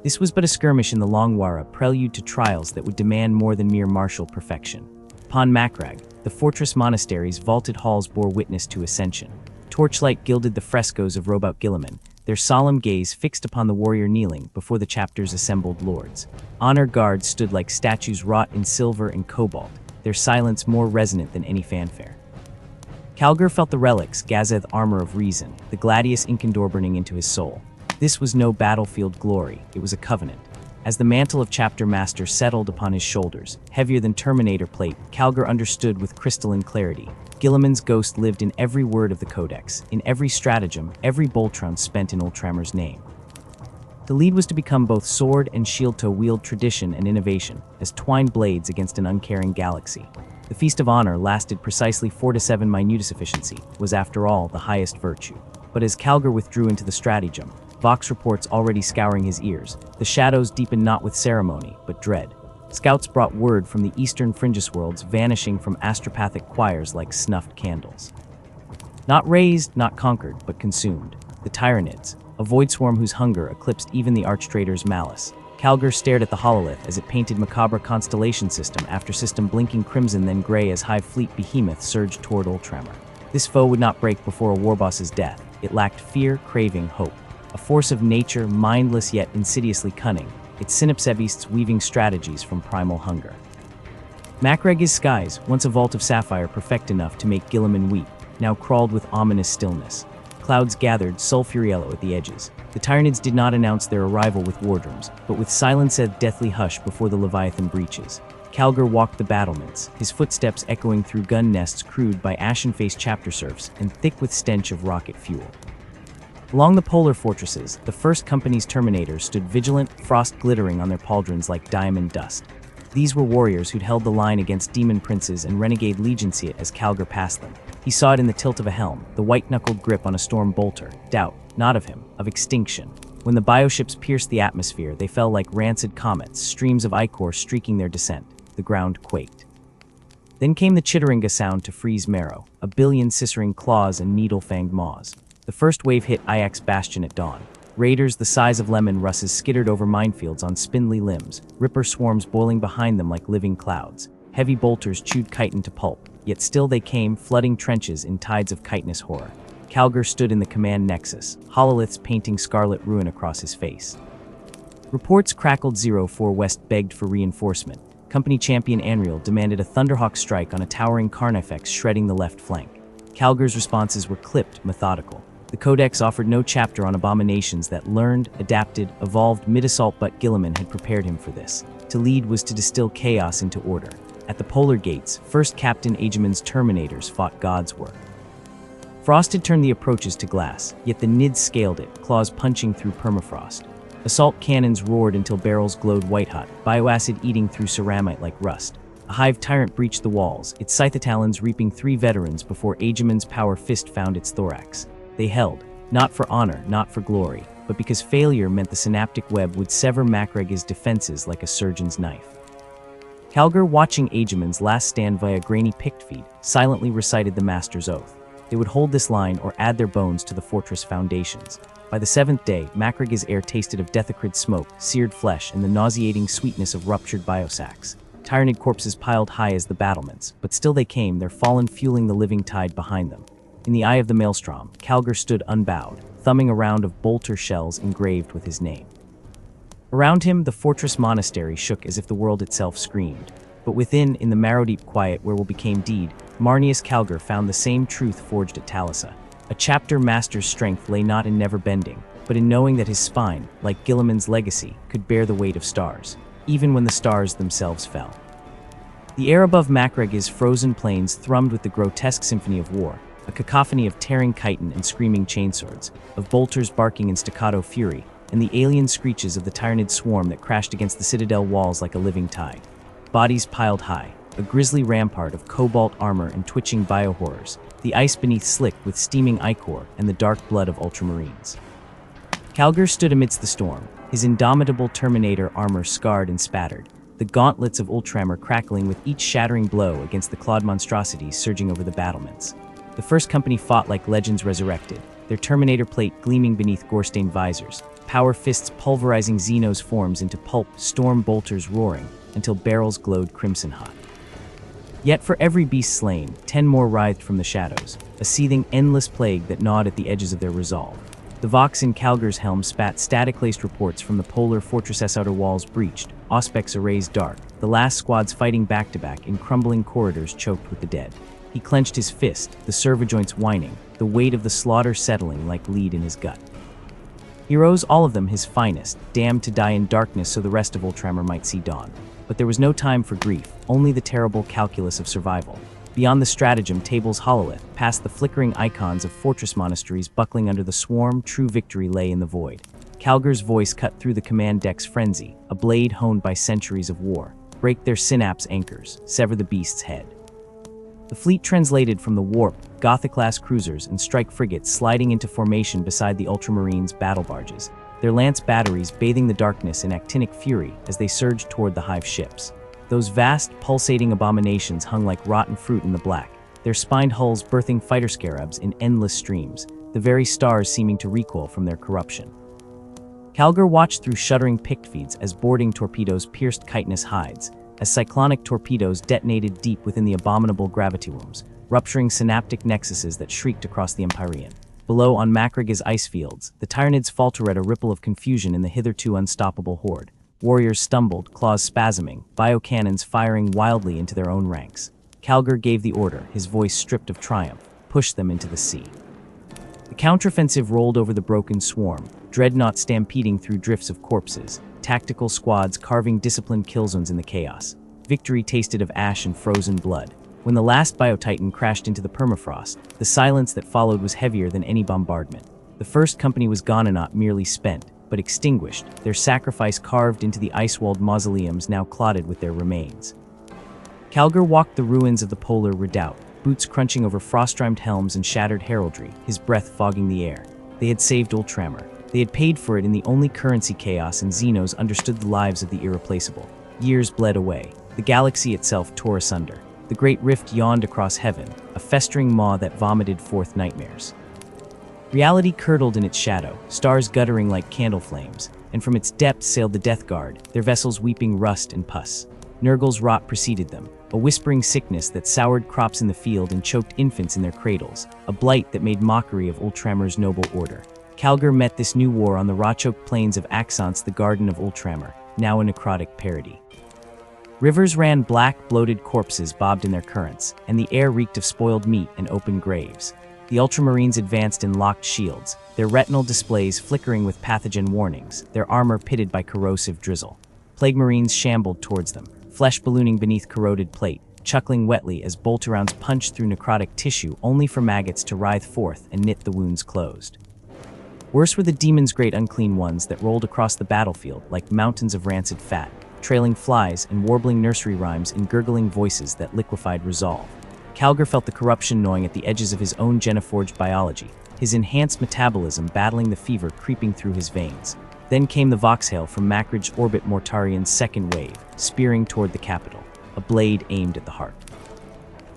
This was but a skirmish in the Long War, a prelude to trials that would demand more than mere martial perfection. Upon Macragh, the fortress monastery's vaulted halls bore witness to ascension. Torchlight gilded the frescoes of Robout Guilliman, their solemn gaze fixed upon the warrior kneeling before the chapter's assembled lords. Honor guards stood like statues wrought in silver and cobalt, their silence more resonant than any fanfare. Calgar felt the relics, Gazeth armor of reason, the gladius Inkendor burning into his soul. This was no battlefield glory, it was a covenant. As the mantle of chapter master settled upon his shoulders, heavier than Terminator plate, Calgar understood with crystalline clarity. Gilliman's ghost lived in every word of the Codex, in every stratagem, every Boltron spent in Ultramar's name. The lead was to become both sword and shield to wield tradition and innovation, as twined blades against an uncaring galaxy. The Feast of Honor lasted precisely 4 to 7 minutus efficiency, was after all the highest virtue. But as Calgar withdrew into the stratagem, Vox reports already scouring his ears, the shadows deepened not with ceremony, but dread. Scouts brought word from the eastern Fringus worlds vanishing from astropathic choirs like snuffed candles. Not razed, not conquered, but consumed. The Tyranids, a void swarm whose hunger eclipsed even the Archtraitor's malice. Calgar stared at the hololith as it painted macabre constellation system after system blinking crimson then gray as Hive Fleet Behemoth surged toward Ultramar. This foe would not break before a warboss's death. It lacked fear, craving, hope. A force of nature, mindless yet insidiously cunning, its synapse weaving strategies from primal hunger. Macreg's skies, once a vault of sapphire perfect enough to make Gilliman weep, now crawled with ominous stillness. Clouds gathered, sulphur-yellow at the edges. The Tyranids did not announce their arrival with wardrooms, but with silence and deathly hush before the Leviathan breaches. Calgar walked the battlements, his footsteps echoing through gun nests crewed by ashen-faced chapter serfs and thick with stench of rocket fuel. Along the polar fortresses, the First Company's Terminators stood vigilant, frost glittering on their pauldrons like diamond dust. These were warriors who'd held the line against demon princes and renegade legionsate as Calgar passed them. He saw it in the tilt of a helm, the white-knuckled grip on a storm bolter. Doubt, not of him, of extinction. When the bioships pierced the atmosphere, they fell like rancid comets, streams of ichor streaking their descent. The ground quaked. Then came the Chitteringa sound to freeze marrow, a billion scissoring claws and needle-fanged maws. The first wave hit Iax Bastion at dawn. Raiders the size of lemon russes skittered over minefields on spindly limbs, ripper swarms boiling behind them like living clouds. Heavy bolters chewed chitin to pulp, yet still they came, flooding trenches in tides of chitinous horror. Calgar stood in the command nexus, hololiths painting scarlet ruin across his face. Reports crackled. 04 West begged for reinforcement. Company champion Anriel demanded a Thunderhawk strike on a towering Carnifex shredding the left flank. Calgar's responses were clipped, methodical. The Codex offered no chapter on abominations that learned, adapted, evolved mid-assault, but Gilliman had prepared him for this. To lead was to distill chaos into order. At the polar gates, First Captain Aegiman's Terminators fought God's work. Frost had turned the approaches to glass, yet the Nids scaled it, claws punching through permafrost. Assault cannons roared until barrels glowed white-hot, bioacid eating through ceramite like rust. A Hive Tyrant breached the walls, its scythe-talons reaping 3 veterans before Aegiman's power fist found its thorax. They held, not for honor, not for glory, but because failure meant the synaptic web would sever Macreg's defenses like a surgeon's knife. Calgar, watching Aegiman's last stand via grainy pict feed, silently recited the Master's oath. They would hold this line or add their bones to the fortress foundations. By the 7th day, Macreg's air tasted of Dethacrid smoke, seared flesh, and the nauseating sweetness of ruptured biosacs. Tyranid corpses piled high as the battlements, but still they came, their fallen fueling the living tide behind them. In the eye of the maelstrom, Calgar stood unbowed, thumbing a round of bolter shells engraved with his name. Around him, the fortress monastery shook as if the world itself screamed. But within, in the marrow-deep quiet where will became deed, Marneus Calgar found the same truth forged at Talisa. A chapter master's strength lay not in never bending, but in knowing that his spine, like Gilliman's legacy, could bear the weight of stars, even when the stars themselves fell. The air above Macreg's frozen plains thrummed with the grotesque symphony of war, a cacophony of tearing chitin and screaming chainswords, of bolters barking in staccato fury, and the alien screeches of the Tyranid swarm that crashed against the citadel walls like a living tide. Bodies piled high, a grisly rampart of cobalt armor and twitching biohorrors, the ice beneath slicked with steaming ichor and the dark blood of ultramarines. Calgar stood amidst the storm, his indomitable Terminator armor scarred and spattered, the gauntlets of Ultramar crackling with each shattering blow against the clawed monstrosities surging over the battlements. The First Company fought like legends resurrected, their Terminator plate gleaming beneath gore-stained visors, power fists pulverizing Xenos forms into pulp, storm bolters roaring, until barrels glowed crimson-hot. Yet for every beast slain, 10 more writhed from the shadows, a seething, endless plague that gnawed at the edges of their resolve. The Vox in Calgar's helm spat static-laced reports from the polar fortress's outer walls breached, auspex arrays dark, the last squads fighting back-to-back in crumbling corridors choked with the dead. He clenched his fist, the servo-joints whining, the weight of the slaughter settling like lead in his gut. Heroes, all of them his finest, damned to die in darkness so the rest of Ultramar might see dawn. But there was no time for grief, only the terrible calculus of survival. Beyond the stratagem table's hololith, past the flickering icons of fortress monasteries buckling under the swarm, true victory lay in the void. Calgar's voice cut through the command deck's frenzy, a blade honed by centuries of war. Break their synapse anchors, sever the beast's head. The fleet translated from the warp, Gothic-class cruisers and strike frigates sliding into formation beside the Ultramarines' battle barges, their lance batteries bathing the darkness in actinic fury as they surged toward the hive ships. Those vast, pulsating abominations hung like rotten fruit in the black, their spined hulls birthing fighter scarabs in endless streams, the very stars seeming to recoil from their corruption. Calgar watched through shuddering pict feeds as boarding torpedoes pierced chitinous hides, as cyclonic torpedoes detonated deep within the abominable gravity wombs, rupturing synaptic nexuses that shrieked across the Empyrean. Below, on Macraga's ice fields, the Tyranids faltered at a ripple of confusion in the hitherto unstoppable horde. Warriors stumbled, claws spasming, biocannons firing wildly into their own ranks. Calgar gave the order, his voice stripped of triumph, push them into the sea. The counteroffensive rolled over the broken swarm, dreadnoughts stampeding through drifts of corpses, tactical squads carving disciplined kill zones in the chaos. Victory tasted of ash and frozen blood. When the last Biotitan crashed into the permafrost, the silence that followed was heavier than any bombardment. The first company was gone and not merely spent, but extinguished, their sacrifice carved into the ice-walled mausoleums now clotted with their remains. Calgar walked the ruins of the polar redoubt, boots crunching over frost-rimed helms and shattered heraldry, his breath fogging the air. They had saved Ultramar. They had paid for it in the only currency chaos, and Xenos understood the lives of the irreplaceable. Years bled away. The galaxy itself tore asunder. The great rift yawned across heaven, a festering maw that vomited forth nightmares. Reality curdled in its shadow, stars guttering like candle flames, and from its depths sailed the Death Guard, their vessels weeping rust and pus. Nurgle's rot preceded them, a whispering sickness that soured crops in the field and choked infants in their cradles, a blight that made mockery of Ultramar's noble order. Calgar met this new war on the rock-choked plains of Axonce, the Garden of Ultramar, now a necrotic parody. Rivers ran black, bloated corpses bobbed in their currents, and the air reeked of spoiled meat and open graves. The Ultramarines advanced in locked shields, their retinal displays flickering with pathogen warnings, their armor pitted by corrosive drizzle. Plague Marines shambled towards them, flesh ballooning beneath corroded plate, chuckling wetly as bolt rounds punched through necrotic tissue only for maggots to writhe forth and knit the wounds closed. Worse were the demons' great unclean ones that rolled across the battlefield like mountains of rancid fat, trailing flies and warbling nursery rhymes in gurgling voices that liquefied resolve. Calgar felt the corruption gnawing at the edges of his own genoforged biology, his enhanced metabolism battling the fever creeping through his veins. Then came the voxhail from Macridge's orbit Mortarian's second wave, spearing toward the capital, a blade aimed at the heart.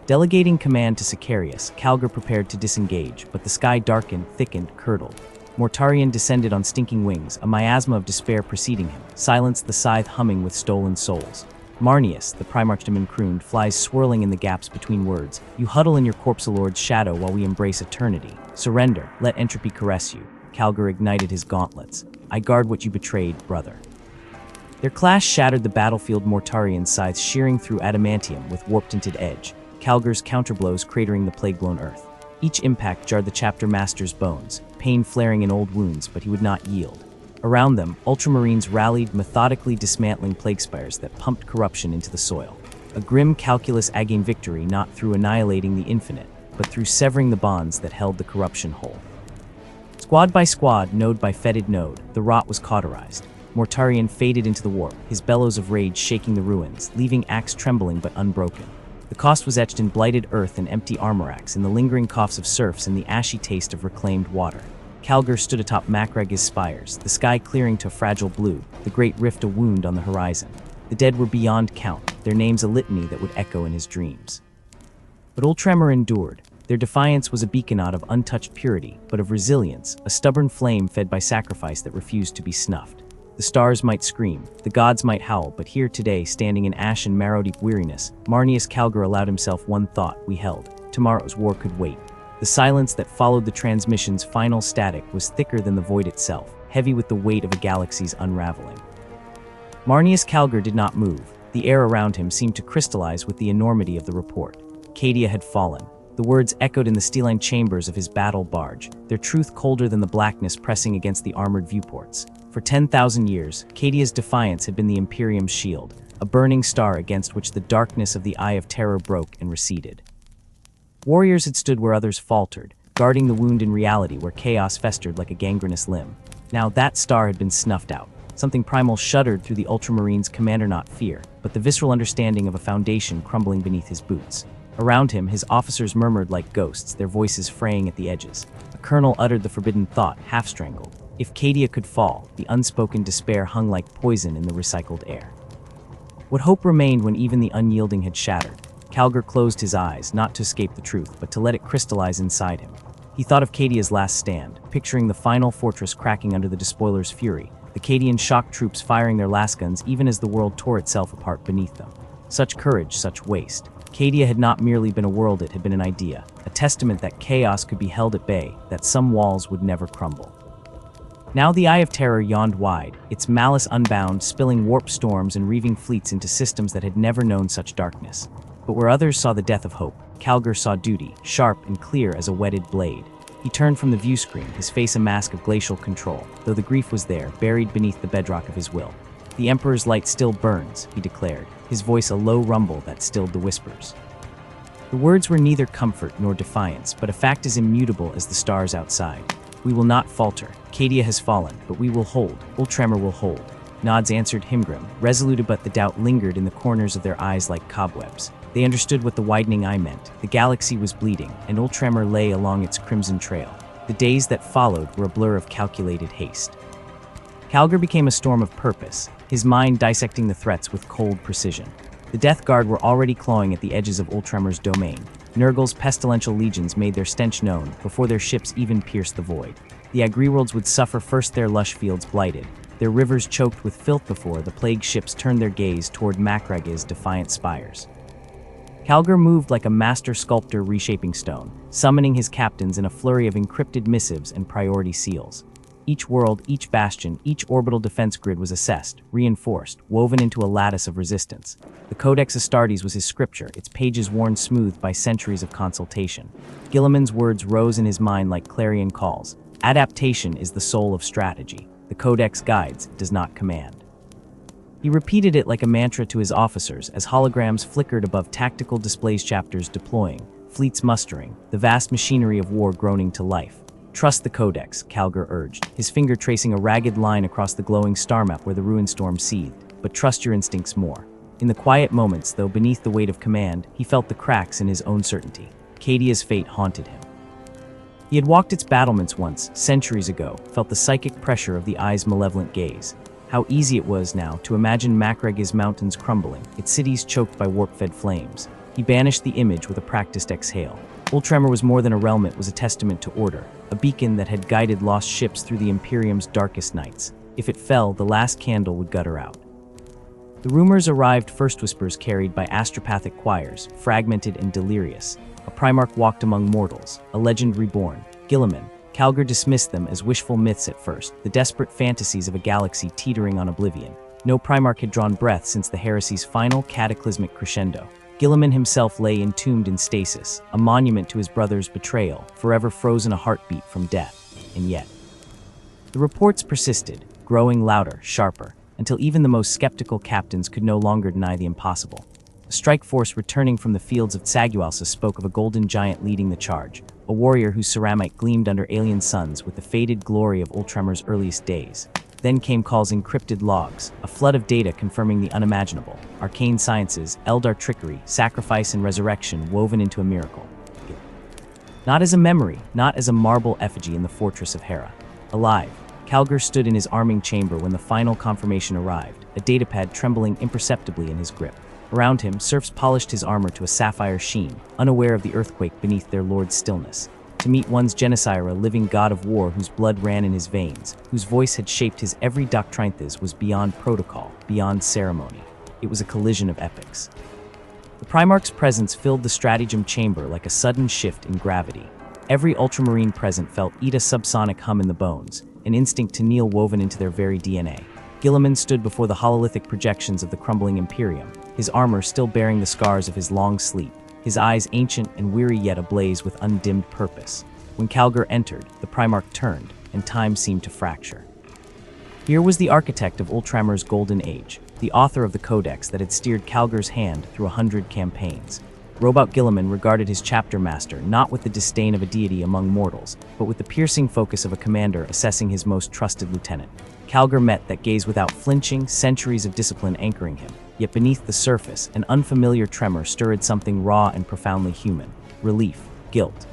Delegating command to Sicarius, Calgar prepared to disengage, but the sky darkened, thickened, curdled. Mortarian descended on stinking wings, a miasma of despair preceding him, silenced the scythe humming with stolen souls. Marneus, the Primarchdaemon crooned, flies swirling in the gaps between words. You huddle in your corpse-lord's shadow while we embrace eternity. Surrender, let entropy caress you. Calgar ignited his gauntlets. I guard what you betrayed, brother. Their clash shattered the battlefield, Mortarian's scythe shearing through adamantium with warp-tinted edge, Calgar's counterblows cratering the plague-blown earth. Each impact jarred the chapter master's bones, pain flaring in old wounds, but he would not yield. Around them, Ultramarines rallied, methodically dismantling plague spires that pumped corruption into the soil. A grim calculus again victory not through annihilating the infinite, but through severing the bonds that held the corruption whole. Squad by squad, node by fetid node, the rot was cauterized. Mortarian faded into the warp, his bellows of rage shaking the ruins, leaving axe trembling but unbroken. The cost was etched in blighted earth and empty armor racks, in the lingering coughs of serfs and the ashy taste of reclaimed water. Calgar stood atop Macraga's spires, the sky clearing to fragile blue, the great rift a wound on the horizon. The dead were beyond count, their names a litany that would echo in his dreams. But Ultramar endured. Their defiance was a beacon-not of untouched purity, but of resilience, a stubborn flame fed by sacrifice that refused to be snuffed. The stars might scream, the gods might howl, but here today, standing in ash and marrow-deep weariness, Marneus Calgar allowed himself one thought: we held. Tomorrow's war could wait. The silence that followed the transmission's final static was thicker than the void itself, heavy with the weight of a galaxy's unraveling. Marneus Calgar did not move. The air around him seemed to crystallize with the enormity of the report. Cadia had fallen. The words echoed in the steeline chambers of his battle barge, their truth colder than the blackness pressing against the armored viewports. For 10,000 years, Cadia's defiance had been the Imperium's shield, a burning star against which the darkness of the Eye of Terror broke and receded. Warriors had stood where others faltered, guarding the wound in reality where chaos festered like a gangrenous limb. Now that star had been snuffed out. Something primal shuddered through the Ultramarine's commander, not fear, but the visceral understanding of a foundation crumbling beneath his boots. Around him, his officers murmured like ghosts, their voices fraying at the edges. A colonel uttered the forbidden thought, half-strangled. If Cadia could fall, the unspoken despair hung like poison in the recycled air. What hope remained when even the unyielding had shattered? Calgar closed his eyes, not to escape the truth, but to let it crystallize inside him. He thought of Cadia's last stand, picturing the final fortress cracking under the despoiler's fury, the Cadian shock troops firing their last guns even as the world tore itself apart beneath them. Such courage, such waste. Cadia had not merely been a world, it had been an idea, a testament that chaos could be held at bay, that some walls would never crumble. Now the Eye of Terror yawned wide, its malice unbound, spilling warp storms and reaving fleets into systems that had never known such darkness. But where others saw the death of hope, Calgar saw duty, sharp and clear as a whetted blade. He turned from the view screen, his face a mask of glacial control, though the grief was there, buried beneath the bedrock of his will. The Emperor's light still burns, he declared, his voice a low rumble that stilled the whispers. The words were neither comfort nor defiance, but a fact as immutable as the stars outside. We will not falter. Cadia has fallen, but we will hold. Ultramar will hold. Nods answered Himgrim, resolute, but the doubt lingered in the corners of their eyes like cobwebs. They understood what the widening eye meant. The galaxy was bleeding, and Ultramar lay along its crimson trail. The days that followed were a blur of calculated haste. Calgar became a storm of purpose, his mind dissecting the threats with cold precision. The Death Guard were already clawing at the edges of Ultramar's domain. Nurgle's pestilential legions made their stench known before their ships even pierced the void. The Agriworlds would suffer first, their lush fields blighted, their rivers choked with filth before the plague ships turned their gaze toward Macragge's defiant spires. Calgar moved like a master sculptor reshaping stone, summoning his captains in a flurry of encrypted missives and priority seals. Each world, each bastion, each orbital defense grid was assessed, reinforced, woven into a lattice of resistance. The Codex Astartes was his scripture, its pages worn smooth by centuries of consultation. Gilliman's words rose in his mind like clarion calls. Adaptation is the soul of strategy. The Codex guides, does not command. He repeated it like a mantra to his officers as holograms flickered above tactical displays, chapters deploying, fleets mustering, the vast machinery of war groaning to life. Trust the Codex, Calgar urged, his finger tracing a ragged line across the glowing star map where the ruin storm seethed. But trust your instincts more. In the quiet moments, though, beneath the weight of command, he felt the cracks in his own certainty. Cadia's fate haunted him. He had walked its battlements once, centuries ago, felt the psychic pressure of the eye's malevolent gaze. How easy it was now to imagine Macragge's mountains crumbling, its cities choked by warp-fed flames. He banished the image with a practiced exhale. Ultramar was more than a realm, it was a testament to order, a beacon that had guided lost ships through the Imperium's darkest nights. If it fell, the last candle would gutter out. The rumors arrived, first whispers carried by astropathic choirs, fragmented and delirious. A Primarch walked among mortals, a legend reborn. Gilliman. Calgar dismissed them as wishful myths at first, the desperate fantasies of a galaxy teetering on oblivion. No Primarch had drawn breath since the heresy's final cataclysmic crescendo. Gilliman himself lay entombed in stasis, a monument to his brother's betrayal, forever frozen a heartbeat from death. And yet, the reports persisted, growing louder, sharper, until even the most skeptical captains could no longer deny the impossible. A strike force returning from the fields of Tsagualsa spoke of a golden giant leading the charge, a warrior whose ceramite gleamed under alien suns with the faded glory of Ultramar's earliest days. Then came calls, encrypted logs, a flood of data confirming the unimaginable, arcane sciences, Eldar trickery, sacrifice and resurrection woven into a miracle. Not as a memory, not as a marble effigy in the fortress of Hera. Alive, Calgar stood in his arming chamber when the final confirmation arrived, a datapad trembling imperceptibly in his grip. Around him, serfs polished his armor to a sapphire sheen, unaware of the earthquake beneath their lord's stillness. To meet one's Genesire, a living god of war whose blood ran in his veins, whose voice had shaped his every doctrinthes, was beyond protocol, beyond ceremony. It was a collision of epics. The Primarch's presence filled the stratagem chamber like a sudden shift in gravity. Every Ultramarine present felt a subsonic hum in the bones, an instinct to kneel woven into their very DNA. Gilliman stood before the hololithic projections of the crumbling Imperium, his armor still bearing the scars of his long sleep, his eyes ancient and weary yet ablaze with undimmed purpose. When Calgar entered, the Primarch turned, and time seemed to fracture. Here was the architect of Ultramar's golden age, the author of the Codex that had steered Calgar's hand through 100 campaigns. Robot Guilliman regarded his chapter master not with the disdain of a deity among mortals, but with the piercing focus of a commander assessing his most trusted lieutenant. Calgar met that gaze without flinching, centuries of discipline anchoring him. Yet beneath the surface, an unfamiliar tremor stirred something raw and profoundly human. Relief, guilt.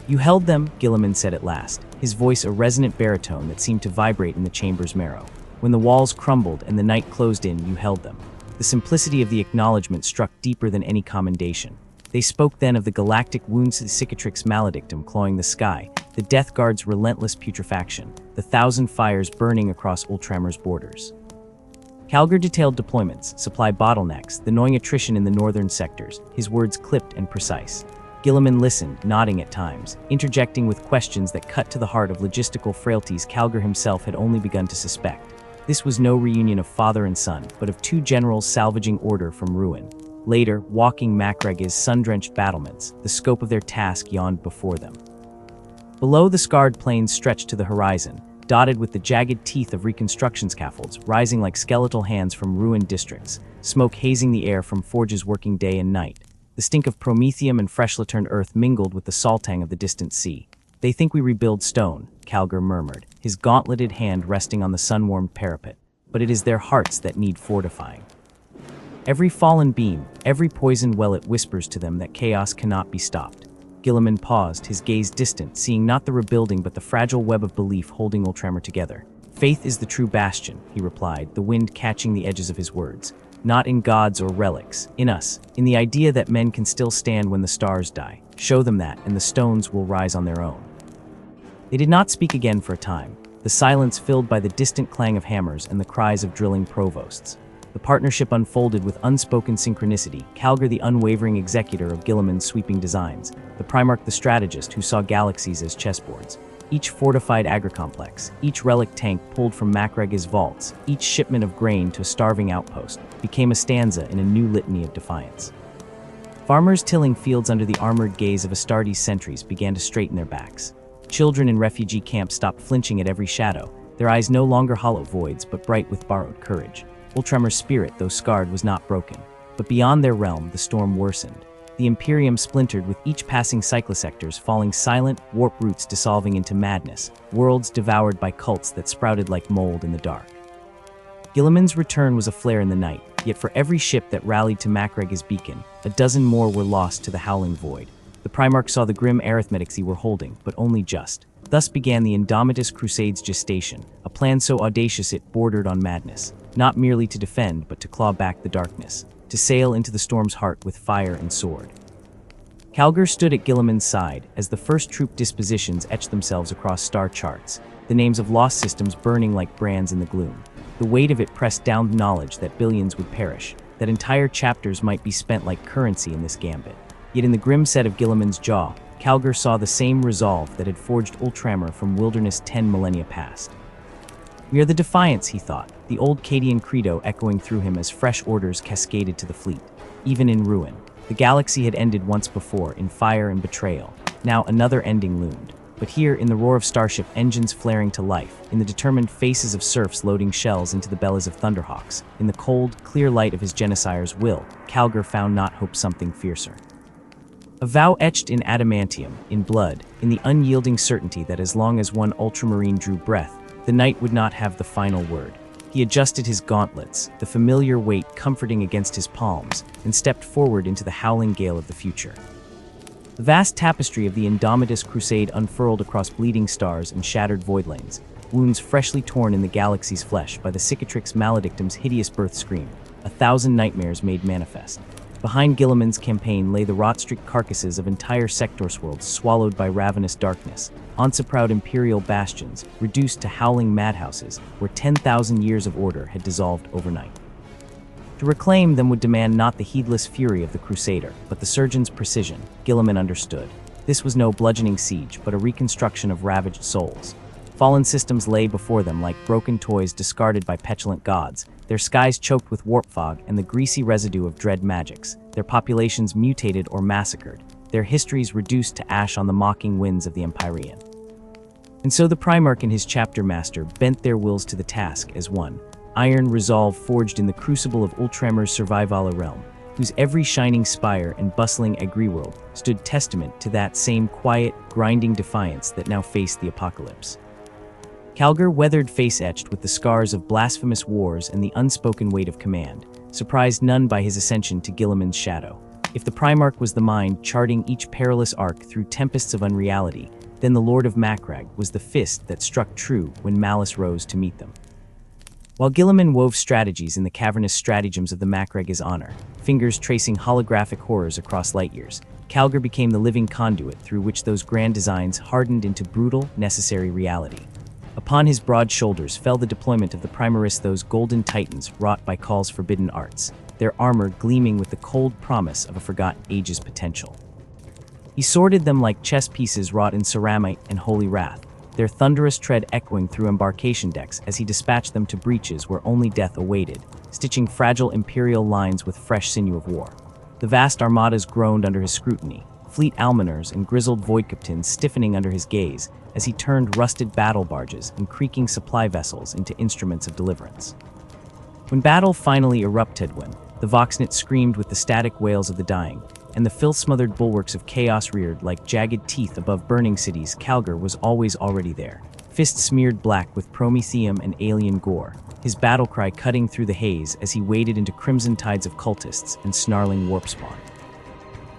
"You held them," Guilliman said at last, his voice a resonant baritone that seemed to vibrate in the chamber's marrow. "When the walls crumbled and the night closed in, you held them." The simplicity of the acknowledgement struck deeper than any commendation. They spoke then of the galactic wounds cicatrix maledictum clawing the sky, the Death Guard's relentless putrefaction, the thousand fires burning across Ultramar's borders. Calgar detailed deployments, supply bottlenecks, the gnawing attrition in the northern sectors, his words clipped and precise. Guilliman listened, nodding at times, interjecting with questions that cut to the heart of logistical frailties Calgar himself had only begun to suspect. This was no reunion of father and son, but of two generals salvaging order from ruin. Later, walking Macreg's sun-drenched battlements, the scope of their task yawned before them. Below, the scarred plains stretched to the horizon, dotted with the jagged teeth of reconstruction scaffolds rising like skeletal hands from ruined districts, smoke hazing the air from forges working day and night. The stink of promethium and fresh-returned earth mingled with the saltang of the distant sea. "They think we rebuild stone," Calgar murmured, his gauntleted hand resting on the sun-warmed parapet. "But it is their hearts that need fortifying. Every fallen beam, every poisoned well, it whispers to them that chaos cannot be stopped." Guilliman paused, his gaze distant, seeing not the rebuilding but the fragile web of belief holding Ultramar together. "Faith is the true bastion," he replied, the wind catching the edges of his words. "Not in gods or relics, in us, in the idea that men can still stand when the stars die. Show them that, and the stones will rise on their own." They did not speak again for a time, the silence filled by the distant clang of hammers and the cries of drilling provosts. The partnership unfolded with unspoken synchronicity, Calgar the unwavering executor of Guilliman's sweeping designs, the Primarch the strategist who saw galaxies as chessboards. Each fortified agri-complex, each relic tank pulled from Macreg's vaults, each shipment of grain to a starving outpost, became a stanza in a new litany of defiance. Farmers tilling fields under the armored gaze of Astartes sentries began to straighten their backs. Children in refugee camps stopped flinching at every shadow, their eyes no longer hollow voids but bright with borrowed courage. Ultramar's spirit, though scarred, was not broken. But beyond their realm, the storm worsened. The Imperium splintered with each passing cyclosectors falling silent, warp roots dissolving into madness, worlds devoured by cults that sprouted like mold in the dark. Guilliman's return was a flare in the night, yet for every ship that rallied to Macreg's beacon, a dozen more were lost to the howling void. The Primarch saw the grim arithmetics they were holding, but only just. Thus began the Indomitus Crusade's gestation, a plan so audacious it bordered on madness, not merely to defend but to claw back the darkness, to sail into the storm's heart with fire and sword. Calgar stood at Guilliman's side as the first troop dispositions etched themselves across star charts, the names of lost systems burning like brands in the gloom. The weight of it pressed down the knowledge that billions would perish, that entire chapters might be spent like currency in this gambit. Yet in the grim set of Guilliman's jaw, Calgar saw the same resolve that had forged Ultramar from wilderness 10 millennia past. "We are the Defiance," he thought, the old Cadian credo echoing through him as fresh orders cascaded to the fleet. Even in ruin, the galaxy had ended once before in fire and betrayal. Now another ending loomed. But here, in the roar of starship engines flaring to life, in the determined faces of serfs loading shells into the bellies of thunderhawks, in the cold, clear light of his Janissary's will, Calgar found not hope something fiercer. A vow etched in adamantium, in blood, in the unyielding certainty that as long as one ultramarine drew breath, the night would not have the final word. He adjusted his gauntlets, the familiar weight comforting against his palms, and stepped forward into the howling gale of the future. The vast tapestry of the Indomitus Crusade unfurled across bleeding stars and shattered voidlanes, wounds freshly torn in the galaxy's flesh by the cicatrix maledictum's hideous birth scream, 1,000 nightmares made manifest. Behind Guilliman's campaign lay the rot-streaked carcasses of entire sectors worlds swallowed by ravenous darkness, once-proud imperial bastions reduced to howling madhouses where 10,000 years of order had dissolved overnight. To reclaim them would demand not the heedless fury of the Crusader, but the surgeon's precision. Guilliman understood. This was no bludgeoning siege, but a reconstruction of ravaged souls. Fallen systems lay before them like broken toys discarded by petulant gods, their skies choked with warp fog and the greasy residue of dread magics, their populations mutated or massacred, their histories reduced to ash on the mocking winds of the Empyrean. And so the Primarch and his chapter master bent their wills to the task as one, iron resolve forged in the crucible of Ultramar's survivala realm. whose every shining spire and bustling agri-world stood testament to that same quiet, grinding defiance that now faced the apocalypse. Calgar, weathered face-etched with the scars of blasphemous wars and the unspoken weight of command, surprised none by his ascension to Guilliman's shadow. If the Primarch was the mind charting each perilous arc through tempests of unreality, then the Lord of Macragge was the fist that struck true when malice rose to meet them. While Guilliman wove strategies in the cavernous stratagems of the Macragge's honor, fingers tracing holographic horrors across light years, Calgar became the living conduit through which those grand designs hardened into brutal, necessary reality. Upon his broad shoulders fell the deployment of the Primaris, those golden titans wrought by Khal's forbidden arts, their armor gleaming with the cold promise of a forgotten age's potential. He sorted them like chess pieces wrought in ceramite and holy wrath, their thunderous tread echoing through embarkation decks as he dispatched them to breaches where only death awaited, stitching fragile imperial lines with fresh sinew of war. The vast armadas groaned under his scrutiny, fleet almoners and grizzled void captains stiffening under his gaze as he turned rusted battle barges and creaking supply vessels into instruments of deliverance. When battle finally erupted, the Voxnit screamed with the static wails of the dying, and the filth-smothered bulwarks of chaos reared like jagged teeth above burning cities, Calgar was already there, fists smeared black with promethium and alien gore, his battle cry cutting through the haze as he waded into crimson tides of cultists and snarling warp spawn.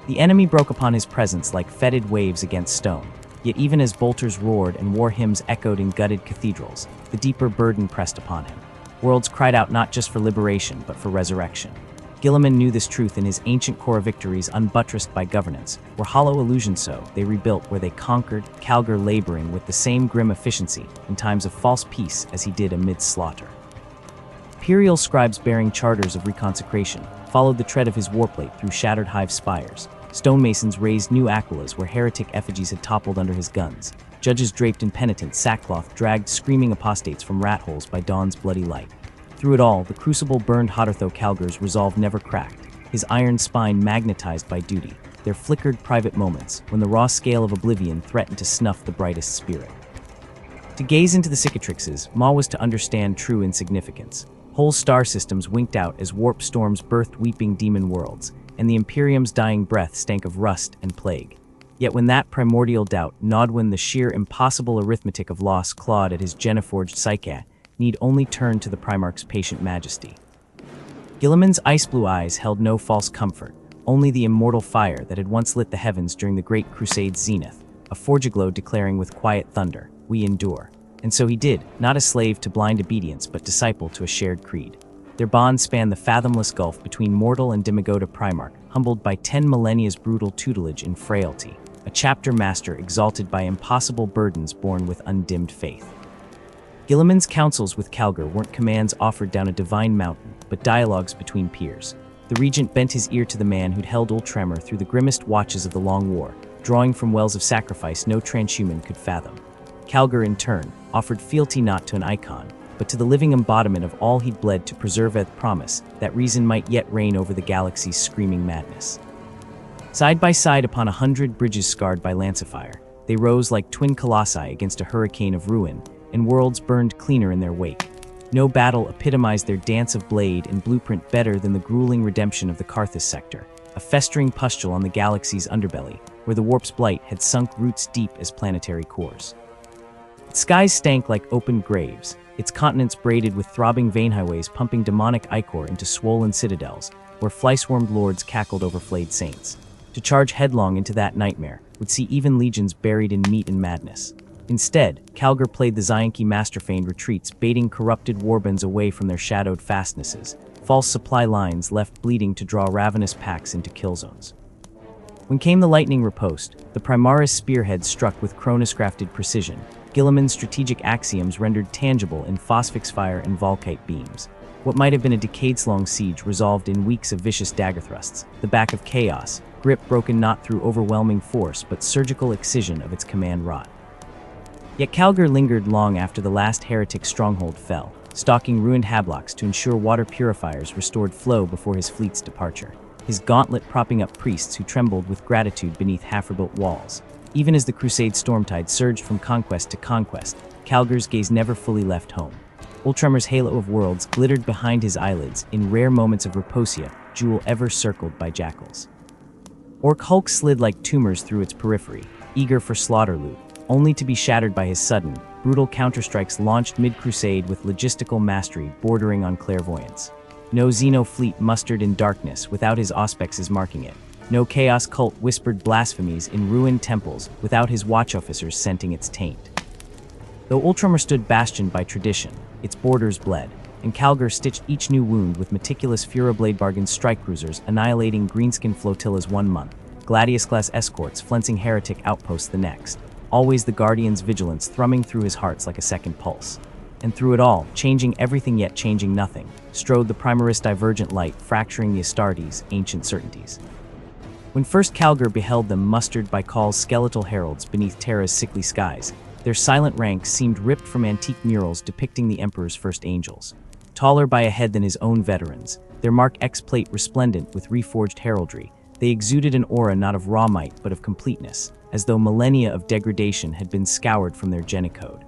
The enemy broke upon his presence like fetid waves against stone, yet even as bolters roared and war hymns echoed in gutted cathedrals, the deeper burden pressed upon him. Worlds cried out not just for liberation, but for resurrection. Guilliman knew this truth in his ancient core of victories unbuttressed by governance, where hollow illusions so they rebuilt where they conquered, Calgar laboring with the same grim efficiency in times of false peace as he did amid slaughter. Imperial scribes bearing charters of reconsecration followed the tread of his warplate through shattered hive spires. Stonemasons raised new Aquilas where heretic effigies had toppled under his guns. Judges draped in penitent sackcloth dragged screaming apostates from rat holes by dawn's bloody light. Through it all, the crucible burned hotter though Calgar's resolve never cracked, his iron spine magnetized by duty. There flickered private moments when the raw scale of oblivion threatened to snuff the brightest spirit. To gaze into the cicatrixes, Ma was to understand true insignificance. Whole star systems winked out as warp storms birthed weeping demon worlds, and the Imperium's dying breath stank of rust and plague. Yet when that primordial doubt gnawed, when the sheer impossible arithmetic of loss clawed at his geneforged psyche, need only turn to the Primarch's patient majesty. Guilliman's ice-blue eyes held no false comfort, only the immortal fire that had once lit the heavens during the Great Crusade's zenith, a forgeglow declaring with quiet thunder, "We endure." And so he did, not a slave to blind obedience but disciple to a shared creed. Their bond spanned the fathomless gulf between mortal and demigoda Primarch, humbled by 10 millennia's brutal tutelage in frailty, a chapter master exalted by impossible burdens borne with undimmed faith. Guilliman's counsels with Calgar weren't commands offered down a divine mountain, but dialogues between peers. The regent bent his ear to the man who'd held Ultramar through the grimmest watches of the Long War, drawing from wells of sacrifice no transhuman could fathom. Calgar, in turn, offered fealty not to an icon, but to the living embodiment of all he'd bled to preserve with promise that reason might yet reign over the galaxy's screaming madness. Side by side upon 100 bridges scarred by lancefire, they rose like twin colossi against a hurricane of ruin, and worlds burned cleaner in their wake. No battle epitomized their dance of blade and blueprint better than the grueling redemption of the Karthus sector, a festering pustule on the galaxy's underbelly, where the warp's blight had sunk roots deep as planetary cores. Its skies stank like open graves, its continents braided with throbbing vein highways pumping demonic ichor into swollen citadels, where fly-swarmed lords cackled over flayed saints. To charge headlong into that nightmare would see even legions buried in meat and madness. Instead, Calgar played the Zionki master-feigned retreats, baiting corrupted warbands away from their shadowed fastnesses, false supply lines left bleeding to draw ravenous packs into kill zones. When came the lightning riposte, the Primaris spearhead struck with Cronus-crafted precision, Guilliman's strategic axioms rendered tangible in phosphex fire and volkite beams. What might have been a decades-long siege resolved in weeks of vicious dagger thrusts, the back of chaos, grip broken not through overwhelming force but surgical excision of its command wrought. Yet Calgar lingered long after the last heretic stronghold fell, stalking ruined hablocks to ensure water purifiers restored flow before his fleet's departure, his gauntlet propping up priests who trembled with gratitude beneath half-rebuilt walls. Even as the crusade stormtide surged from conquest to conquest, Calgar's gaze never fully left home. Ultramar's halo of worlds glittered behind his eyelids in rare moments of reposia, jewel ever circled by jackals. Orc Hulk slid like tumors through its periphery, eager for slaughter loot, only to be shattered by his sudden, brutal counterstrikes launched mid-crusade with logistical mastery bordering on clairvoyance. No Xeno fleet mustered in darkness without his auspexes marking it. No chaos cult whispered blasphemies in ruined temples without his watch officers scenting its taint. Though Ultramar stood bastioned by tradition, its borders bled, and Calgar stitched each new wound with meticulous Fura-Blade bargain strike cruisers annihilating greenskin flotillas one month, Gladius-class escorts flensing heretic outposts the next, always the Guardian's vigilance thrumming through his hearts like a second pulse. And through it all, changing everything yet changing nothing, strode the Primaris divergent light fracturing the Astartes' ancient certainties. When first Calgar beheld them mustered by Khal's skeletal heralds beneath Terra's sickly skies, their silent ranks seemed ripped from antique murals depicting the Emperor's first angels. Taller by a head than his own veterans, their Mark X plate resplendent with reforged heraldry, they exuded an aura not of raw might but of completeness, as though millennia of degradation had been scoured from their genicode.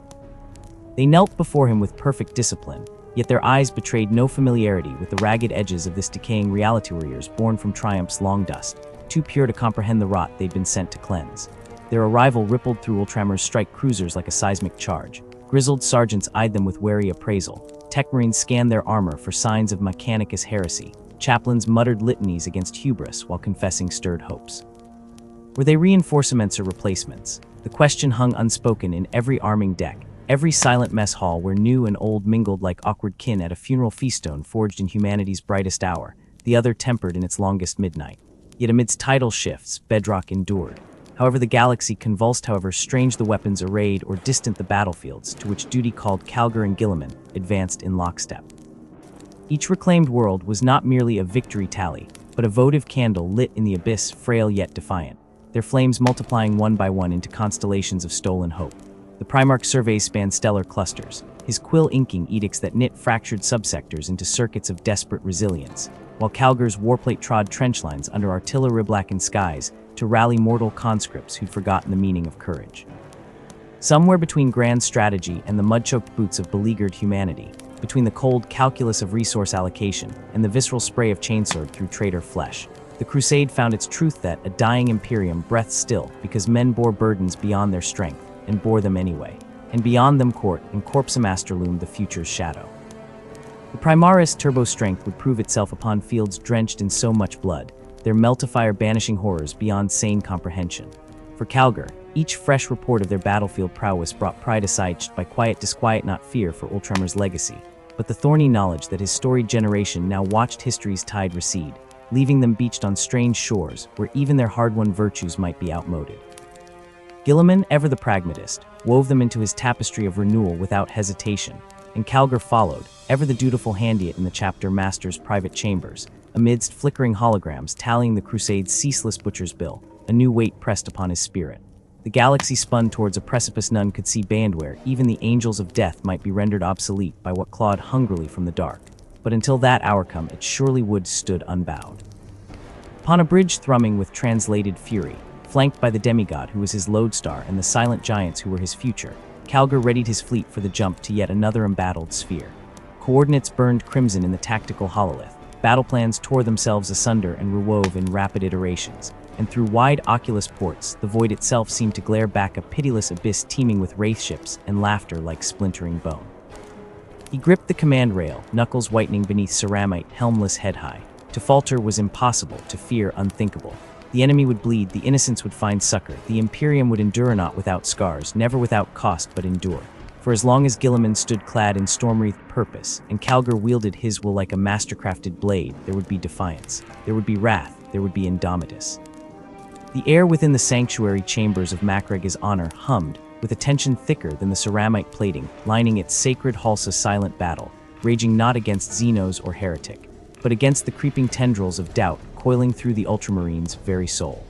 They knelt before him with perfect discipline, yet their eyes betrayed no familiarity with the ragged edges of this decaying reality warriors born from Triumph's long dust, too pure to comprehend the rot they'd been sent to cleanse. Their arrival rippled through Ultramar's strike cruisers like a seismic charge. Grizzled sergeants eyed them with wary appraisal. Tech marines scanned their armor for signs of Mechanicus heresy. Chaplains muttered litanies against hubris while confessing stirred hopes. Were they reinforcements or replacements? The question hung unspoken in every arming deck, every silent mess hall where new and old mingled like awkward kin at a funeral feastone forged in humanity's brightest hour, the other tempered in its longest midnight. Yet amidst tidal shifts, bedrock endured. However the galaxy convulsed, however strange the weapons arrayed or distant the battlefields to which duty called Calgar and Guilliman advanced in lockstep. Each reclaimed world was not merely a victory tally, but a votive candle lit in the abyss, frail yet defiant, their flames multiplying one by one into constellations of stolen hope. The Primarch surveys spanned stellar clusters, his quill inking edicts that knit fractured subsectors into circuits of desperate resilience, while Calgar's warplate trod trenchlines under artillery-blackened skies to rally mortal conscripts who'd forgotten the meaning of courage. Somewhere between grand strategy and the mud-choked boots of beleaguered humanity, between the cold calculus of resource allocation and the visceral spray of chainsword through traitor flesh, the crusade found its truth that a dying imperium breathed still because men bore burdens beyond their strength and bore them anyway, and beyond them court and corpsemaster loomed the future's shadow. The Primaris turbo strength would prove itself upon fields drenched in so much blood, their meltifier banishing horrors beyond sane comprehension. For Calgar, each fresh report of their battlefield prowess brought pride assuaged by quiet disquiet, not fear for Ultramar's legacy, but the thorny knowledge that his storied generation now watched history's tide recede, leaving them beached on strange shores where even their hard-won virtues might be outmoded. Guilliman, ever the pragmatist, wove them into his tapestry of renewal without hesitation, and Calgar followed, ever the dutiful handiot in the chapter master's private chambers, amidst flickering holograms tallying the crusade's ceaseless butcher's bill, a new weight pressed upon his spirit. The galaxy spun towards a precipice none could see beyond where even the angels of death might be rendered obsolete by what clawed hungrily from the dark. But until that hour come, it surely would stood unbowed. Upon a bridge thrumming with translated fury, flanked by the demigod who was his lodestar and the silent giants who were his future, Calgar readied his fleet for the jump to yet another embattled sphere. Coordinates burned crimson in the tactical hololith. Battle plans tore themselves asunder and rewove in rapid iterations, and through wide oculus ports, the void itself seemed to glare back a pitiless abyss teeming with wraith ships and laughter like splintering bone. He gripped the command rail, knuckles whitening beneath ceramite, helmless head high. To falter was impossible, to fear unthinkable. The enemy would bleed, the innocents would find succor, the Imperium would endure not without scars, never without cost but endure. For as long as Guilliman stood clad in storm-wreathed purpose, and Calgar wielded his will like a master-crafted blade, there would be defiance, there would be wrath, there would be Indomitus. The air within the sanctuary chambers of Macrega's honor hummed, with a tension thicker than the ceramite plating, lining its sacred Halsa silent battle, raging not against Xenos or heretic, but against the creeping tendrils of doubt coiling through the Ultramarine's very soul.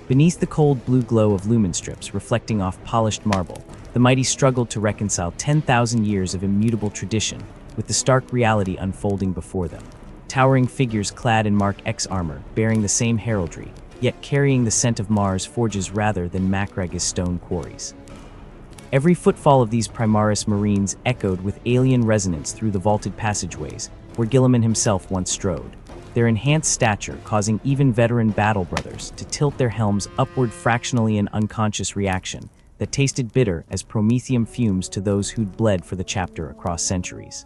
Beneath the cold blue glow of lumen strips reflecting off polished marble, the mighty struggled to reconcile 10,000 years of immutable tradition with the stark reality unfolding before them. Towering figures clad in Mark X armor, bearing the same heraldry, yet carrying the scent of Mars forges rather than Macrega's stone quarries. Every footfall of these Primaris Marines echoed with alien resonance through the vaulted passageways, where Guilliman himself once strode, their enhanced stature causing even veteran battle brothers to tilt their helms upward fractionally in unconscious reaction that tasted bitter as promethium fumes to those who'd bled for the chapter across centuries.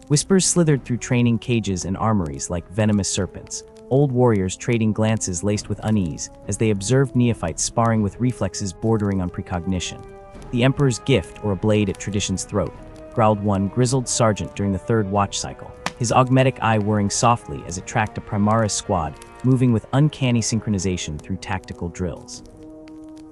Whispers slithered through training cages and armories like venomous serpents, old warriors trading glances laced with unease as they observed neophytes sparring with reflexes bordering on precognition. The Emperor's gift, or a blade at tradition's throat, growled one grizzled sergeant during the third watch cycle, his augmetic eye whirring softly as it tracked a Primaris squad moving with uncanny synchronization through tactical drills.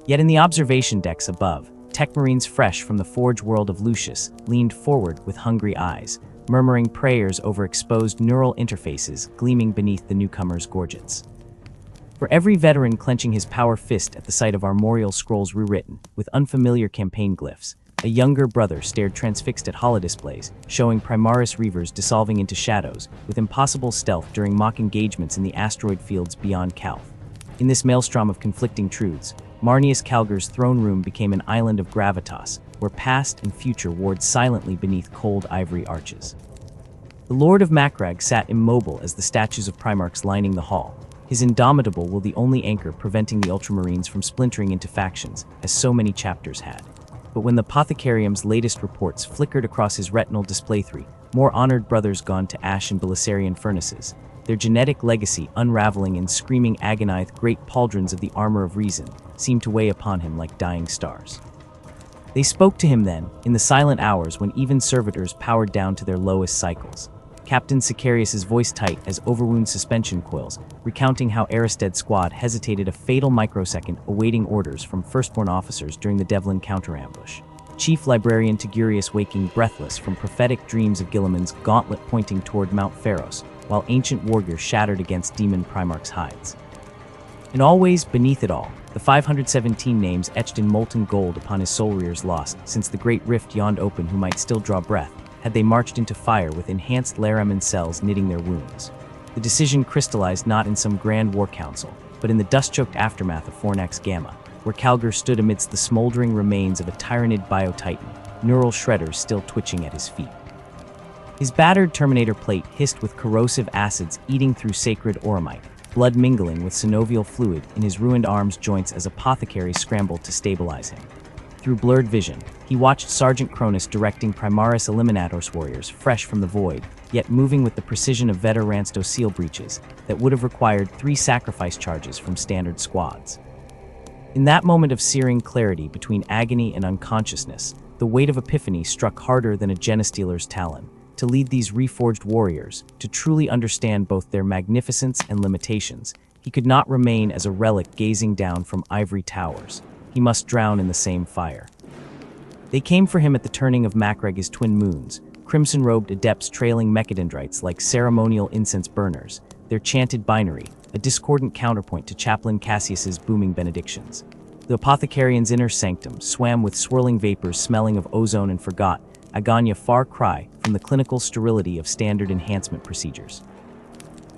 Yet in the observation decks above, tech marines fresh from the forge world of Lucius leaned forward with hungry eyes, murmuring prayers over exposed neural interfaces gleaming beneath the newcomers' gorgets. For every veteran clenching his power fist at the sight of armorial scrolls rewritten with unfamiliar campaign glyphs, a younger brother stared transfixed at holodisplays, showing Primaris Reavers dissolving into shadows with impossible stealth during mock engagements in the asteroid fields beyond Calth. In this maelstrom of conflicting truths, Marnius Calgar's throne room became an island of gravitas, where past and future warred silently beneath cold ivory arches. The Lord of Macragge sat immobile as the statues of Primarchs lining the hall, his indomitable will the only anchor preventing the Ultramarines from splintering into factions, as so many chapters had. But when the Apothecarium's latest reports flickered across his retinal display, three more honored brothers gone to ash and Belisarian furnaces, their genetic legacy unraveling in screaming agonized great pauldrons of the armor of reason, seemed to weigh upon him like dying stars. They spoke to him then, in the silent hours when even servitors powered down to their lowest cycles. Captain Sicarius's voice tight as overwound suspension coils, recounting how Aristed's squad hesitated a fatal microsecond awaiting orders from firstborn officers during the Devlin counter-ambush. Chief Librarian Tigurius waking breathless from prophetic dreams of Guilliman's gauntlet pointing toward Mount Pharos, while ancient wargear shattered against demon Primarch's hides. And always, beneath it all, the 517 names etched in molten gold upon his soul rears lost, since the great rift yawned open who might still draw breath, had they marched into fire with enhanced Laraman cells knitting their wounds. The decision crystallized not in some grand war council, but in the dust-choked aftermath of Fornax Gamma, where Calgar stood amidst the smoldering remains of a tyrannid bio-titan, neural shredders still twitching at his feet. His battered Terminator plate hissed with corrosive acids eating through sacred oromite, blood mingling with synovial fluid in his ruined arms joints as apothecaries scrambled to stabilize him. Through blurred vision, he watched Sergeant Cronus directing Primaris Eliminator's warriors fresh from the void, yet moving with the precision of Vetter Ransto seal breaches that would have required 3 sacrifice charges from standard squads. In that moment of searing clarity between agony and unconsciousness, the weight of epiphany struck harder than a Genestealer's talon. To lead these reforged warriors, to truly understand both their magnificence and limitations, he could not remain as a relic gazing down from ivory towers. He must drown in the same fire. They came for him at the turning of Macragge's twin moons, crimson-robed adepts trailing mechadendrites like ceremonial incense burners, their chanted binary, a discordant counterpoint to Chaplain Cassius's booming benedictions. The apothecarian's inner sanctum swam with swirling vapors smelling of ozone and forgot, Aganya far cry from the clinical sterility of standard enhancement procedures.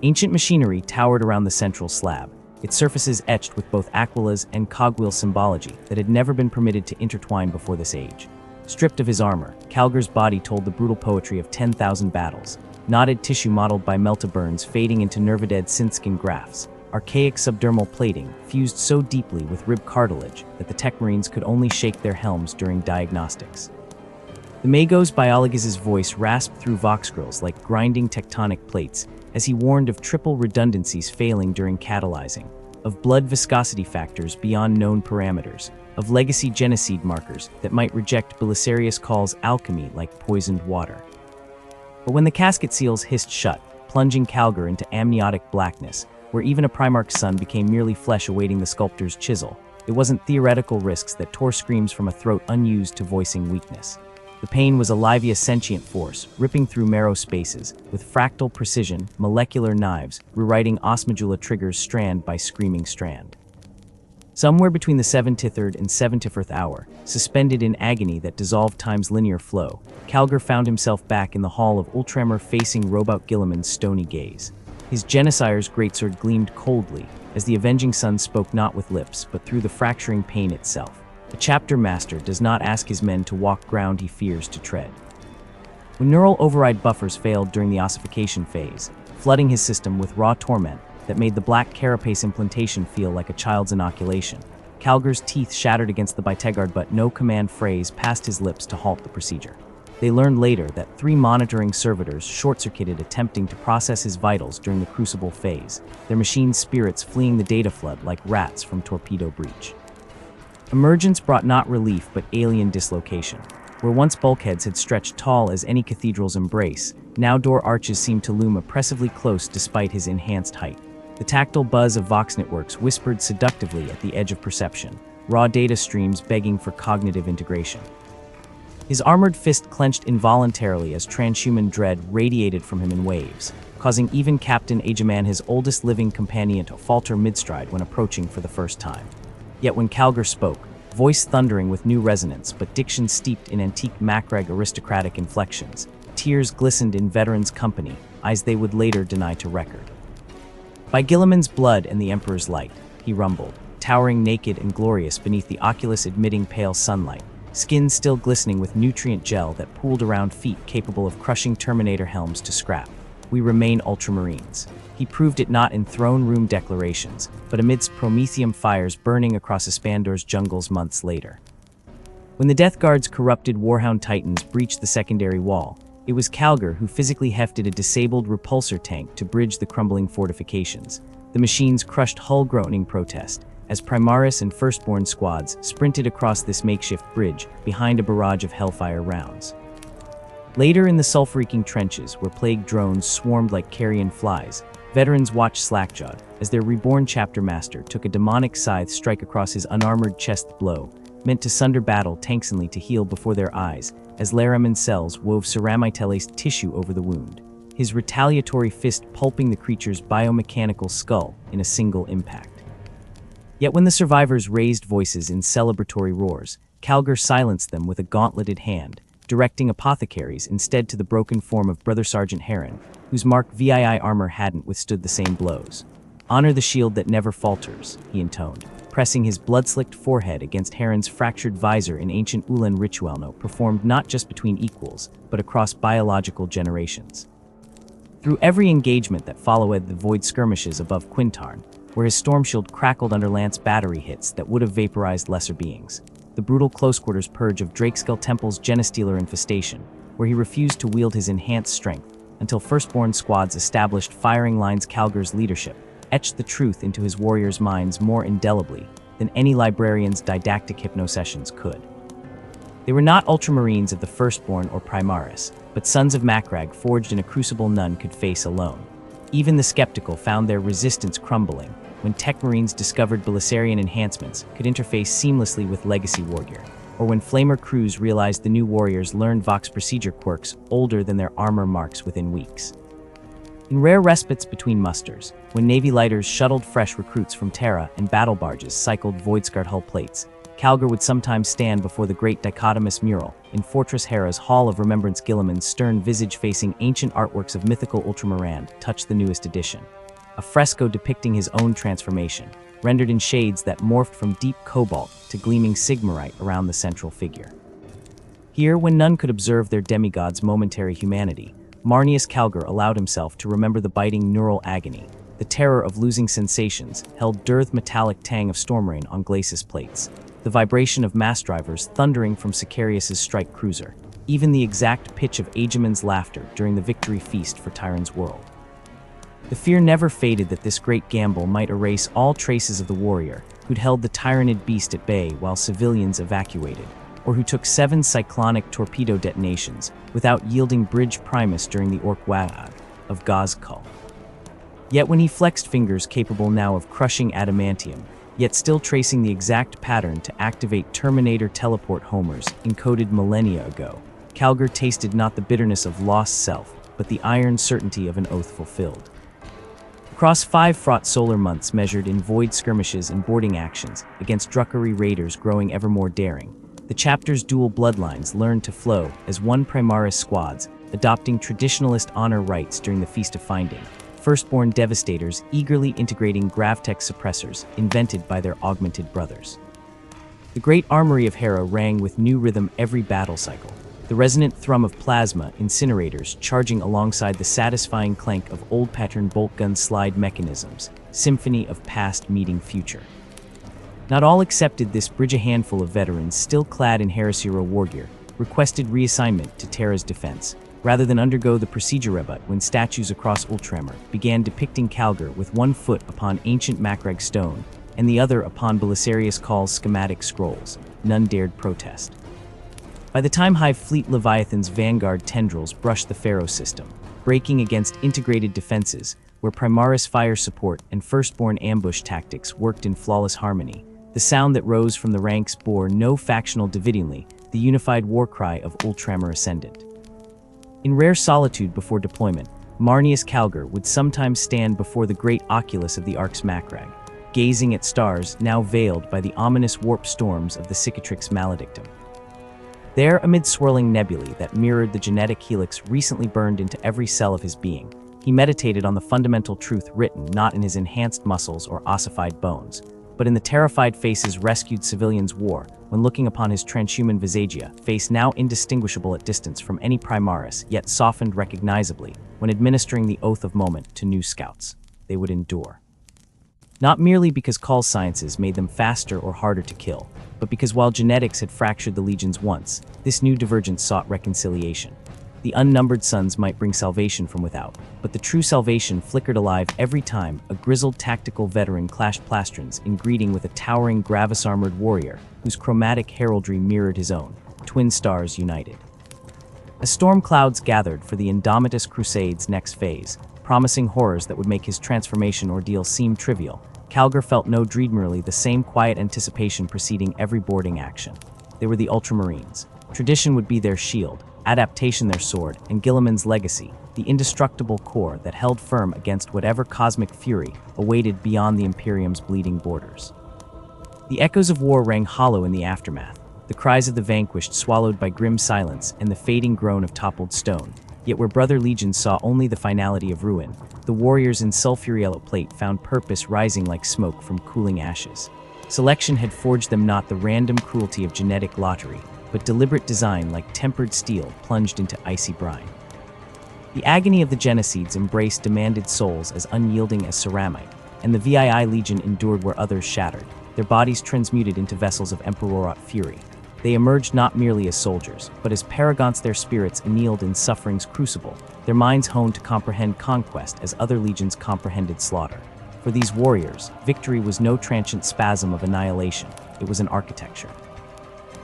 Ancient machinery towered around the central slab, its surfaces etched with both Aquila's and cogwheel symbology that had never been permitted to intertwine before this age. Stripped of his armor, Calgar's body told the brutal poetry of 10,000 battles, knotted tissue modeled by meltaburns fading into nervided synthskin grafts, archaic subdermal plating fused so deeply with rib cartilage that the tech marines could only shake their helms during diagnostics. The Magos biologist's voice rasped through vox grills like grinding tectonic plates as he warned of triple redundancies failing during catalyzing, of blood viscosity factors beyond known parameters, of legacy genocide markers that might reject Belisarius calls alchemy like poisoned water. But when the casket seals hissed shut, plunging Calgar into amniotic blackness, where even a Primarch's son became merely flesh awaiting the sculptor's chisel, it wasn't theoretical risks that tore screams from a throat unused to voicing weakness. The pain was a livia sentient force, ripping through marrow spaces, with fractal precision, molecular knives, rewriting Osmodula triggers strand by screaming strand. Somewhere between the 73rd and 74th hour, suspended in agony that dissolved time's linear flow, Calgar found himself back in the hall of Ultramar facing Robout Guilliman's stony gaze. His Genesire's greatsword gleamed coldly, as the avenging sun spoke not with lips but through the fracturing pain itself. A chapter master does not ask his men to walk ground he fears to tread. When neural override buffers failed during the ossification phase, flooding his system with raw torment that made the black carapace implantation feel like a child's inoculation, Calgar's teeth shattered against the Baitegard, but no command phrase passed his lips to halt the procedure. They learned later that 3 monitoring servitors short-circuited attempting to process his vitals during the crucible phase, their machine's spirits fleeing the data flood like rats from torpedo breach. Emergence brought not relief but alien dislocation. Where once bulkheads had stretched tall as any cathedral's embrace, now door arches seemed to loom oppressively close despite his enhanced height. The tactile buzz of Vox networks whispered seductively at the edge of perception, raw data streams begging for cognitive integration. His armored fist clenched involuntarily as transhuman dread radiated from him in waves, causing even Captain Ajaman, his oldest living companion, to falter mid-stride when approaching for the first time. Yet when Calgar spoke, voice thundering with new resonance but diction steeped in antique Macrag aristocratic inflections, tears glistened in veterans' company, eyes they would later deny to record. By Gilliman's blood and the Emperor's light, he rumbled, towering naked and glorious beneath the oculus-admitting pale sunlight, skin still glistening with nutrient gel that pooled around feet capable of crushing Terminator helms to scrap. We remain Ultramarines. He proved it not in throne room declarations, but amidst Prometheum fires burning across Espandor's jungles months later. When the Death Guard's corrupted Warhound Titans breached the secondary wall, it was Calgar who physically hefted a disabled repulsor tank to bridge the crumbling fortifications. The machine's crushed hull groaning protest, as Primaris and Firstborn squads sprinted across this makeshift bridge behind a barrage of Hellfire rounds. Later in the sulfur-reeking trenches, where plague drones swarmed like carrion flies, veterans watched slackjawed as their reborn chapter master took a demonic scythe strike across his unarmored chest, blow meant to sunder battle tanksonly to heal before their eyes as Laraman cells wove ceramitelase tissue over the wound, his retaliatory fist pulping the creature's biomechanical skull in a single impact. Yet when the survivors raised voices in celebratory roars, Calgar silenced them with a gauntleted hand, directing apothecaries instead to the broken form of Brother Sergeant Heron, whose marked VII armor hadn't withstood the same blows. "Honor the shield that never falters," he intoned, pressing his blood-slicked forehead against Heron's fractured visor in ancient Ulan ritualno performed not just between equals, but across biological generations. Through every engagement that followed the void skirmishes above Quintarn, where his storm shield crackled under Lance battery hits that would have vaporized lesser beings, the brutal close-quarters purge of Drakeskull Temple's Genestealer infestation, where he refused to wield his enhanced strength until Firstborn squads established firing lines. Calgar's leadership etched the truth into his warriors' minds more indelibly than any librarian's didactic hypnosessions could. They were not Ultramarines of the Firstborn or Primaris, but sons of Macrag forged in a crucible none could face alone. Even the skeptical found their resistance crumbling when Tech Marines discovered Belisarian enhancements could interface seamlessly with Legacy Wargear, or when Flamer crews realized the new warriors learned Vox procedure quirks older than their armor marks within weeks. In rare respites between musters, when Navy lighters shuttled fresh recruits from Terra and battle barges cycled void-scarred hull plates, Calgar would sometimes stand before the great dichotomous mural in Fortress Hera's Hall of Remembrance. Gilliman's stern visage facing ancient artworks of mythical Ultramarand touched the newest edition, a fresco depicting his own transformation, rendered in shades that morphed from deep cobalt to gleaming sigmarite around the central figure. Here, when none could observe their demigod's momentary humanity, Marnius Calgar allowed himself to remember the biting neural agony, the terror of losing sensations, held dearth metallic tang of Stormrain on glacis plates, the vibration of mass drivers thundering from Sicarius's strike cruiser, even the exact pitch of Aegiman's laughter during the victory feast for Tyron's world. The fear never faded that this great gamble might erase all traces of the warrior who'd held the tyrannid beast at bay while civilians evacuated, or who took 7 cyclonic torpedo detonations without yielding Bridge Primus during the Orc Wag of Gazkul. Yet when he flexed fingers capable now of crushing adamantium, yet still tracing the exact pattern to activate Terminator teleport homers encoded millennia ago, Calgar tasted not the bitterness of lost self, but the iron certainty of an oath fulfilled. Across 5 fraught solar months measured in void skirmishes and boarding actions against Druckery raiders growing ever more daring, the chapter's dual bloodlines learned to flow as one Primaris squads, adopting traditionalist honor rites during the Feast of Finding, Firstborn devastators eagerly integrating Gravtech suppressors invented by their augmented brothers. The great armory of Hera rang with new rhythm every battle cycle, the resonant thrum of plasma incinerators charging alongside the satisfying clank of old-pattern bolt gun slide mechanisms, symphony of past meeting future. Not all accepted this bridge. A handful of veterans, still clad in Hera-Zero war gear, requested reassignment to Terra's defense, rather than undergo the procedure rebut when statues across Ultramar began depicting Calgar with one foot upon ancient Macragge stone and the other upon Belisarius Cahl's schematic scrolls. None dared protest. By the time Hive Fleet Leviathan's vanguard tendrils brushed the Pharaoh system, breaking against integrated defenses where Primaris fire support and Firstborn ambush tactics worked in flawless harmony, the sound that rose from the ranks bore no factional dividingly the unified war cry of Ultramar Ascendant. In rare solitude before deployment, Marneus Calgar would sometimes stand before the great oculus of the Arx Macragge, gazing at stars now veiled by the ominous warp storms of the Cicatrix Maledictum. There, amid swirling nebulae that mirrored the genetic helix recently burned into every cell of his being, he meditated on the fundamental truth written not in his enhanced muscles or ossified bones, but in the terrified faces rescued civilians wore when looking upon his transhuman visagia, face now indistinguishable at distance from any Primaris, yet softened recognizably when administering the Oath of Moment to new scouts. They would endure. Not merely because Cahl's sciences made them faster or harder to kill, but because while genetics had fractured the legions once, this new divergence sought reconciliation. The unnumbered suns might bring salvation from without, but the true salvation flickered alive every time a grizzled tactical veteran clashed plastrons in greeting with a towering Gravis-armored warrior whose chromatic heraldry mirrored his own, twin stars united. As storm clouds gathered for the Indomitus Crusade's next phase, promising horrors that would make his transformation ordeal seem trivial, Calgar felt no dread, merely the same quiet anticipation preceding every boarding action. They were the Ultramarines. Tradition would be their shield, adaptation their sword, and Guilliman's legacy, the indestructible core that held firm against whatever cosmic fury awaited beyond the Imperium's bleeding borders. The echoes of war rang hollow in the aftermath, the cries of the vanquished swallowed by grim silence and the fading groan of toppled stone. Yet where brother legions saw only the finality of ruin, the warriors in sulfur-yellow plate found purpose rising like smoke from cooling ashes. Selection had forged them not the random cruelty of genetic lottery, but deliberate design like tempered steel plunged into icy brine. The agony of the genocides embraced demanded souls as unyielding as ceramite, and the VII Legion endured where others shattered, their bodies transmuted into vessels of Emperorot fury. They emerged not merely as soldiers, but as paragons, their spirits annealed in suffering's crucible, their minds honed to comprehend conquest as other legions comprehended slaughter. For these warriors, victory was no transient spasm of annihilation, it was an architecture.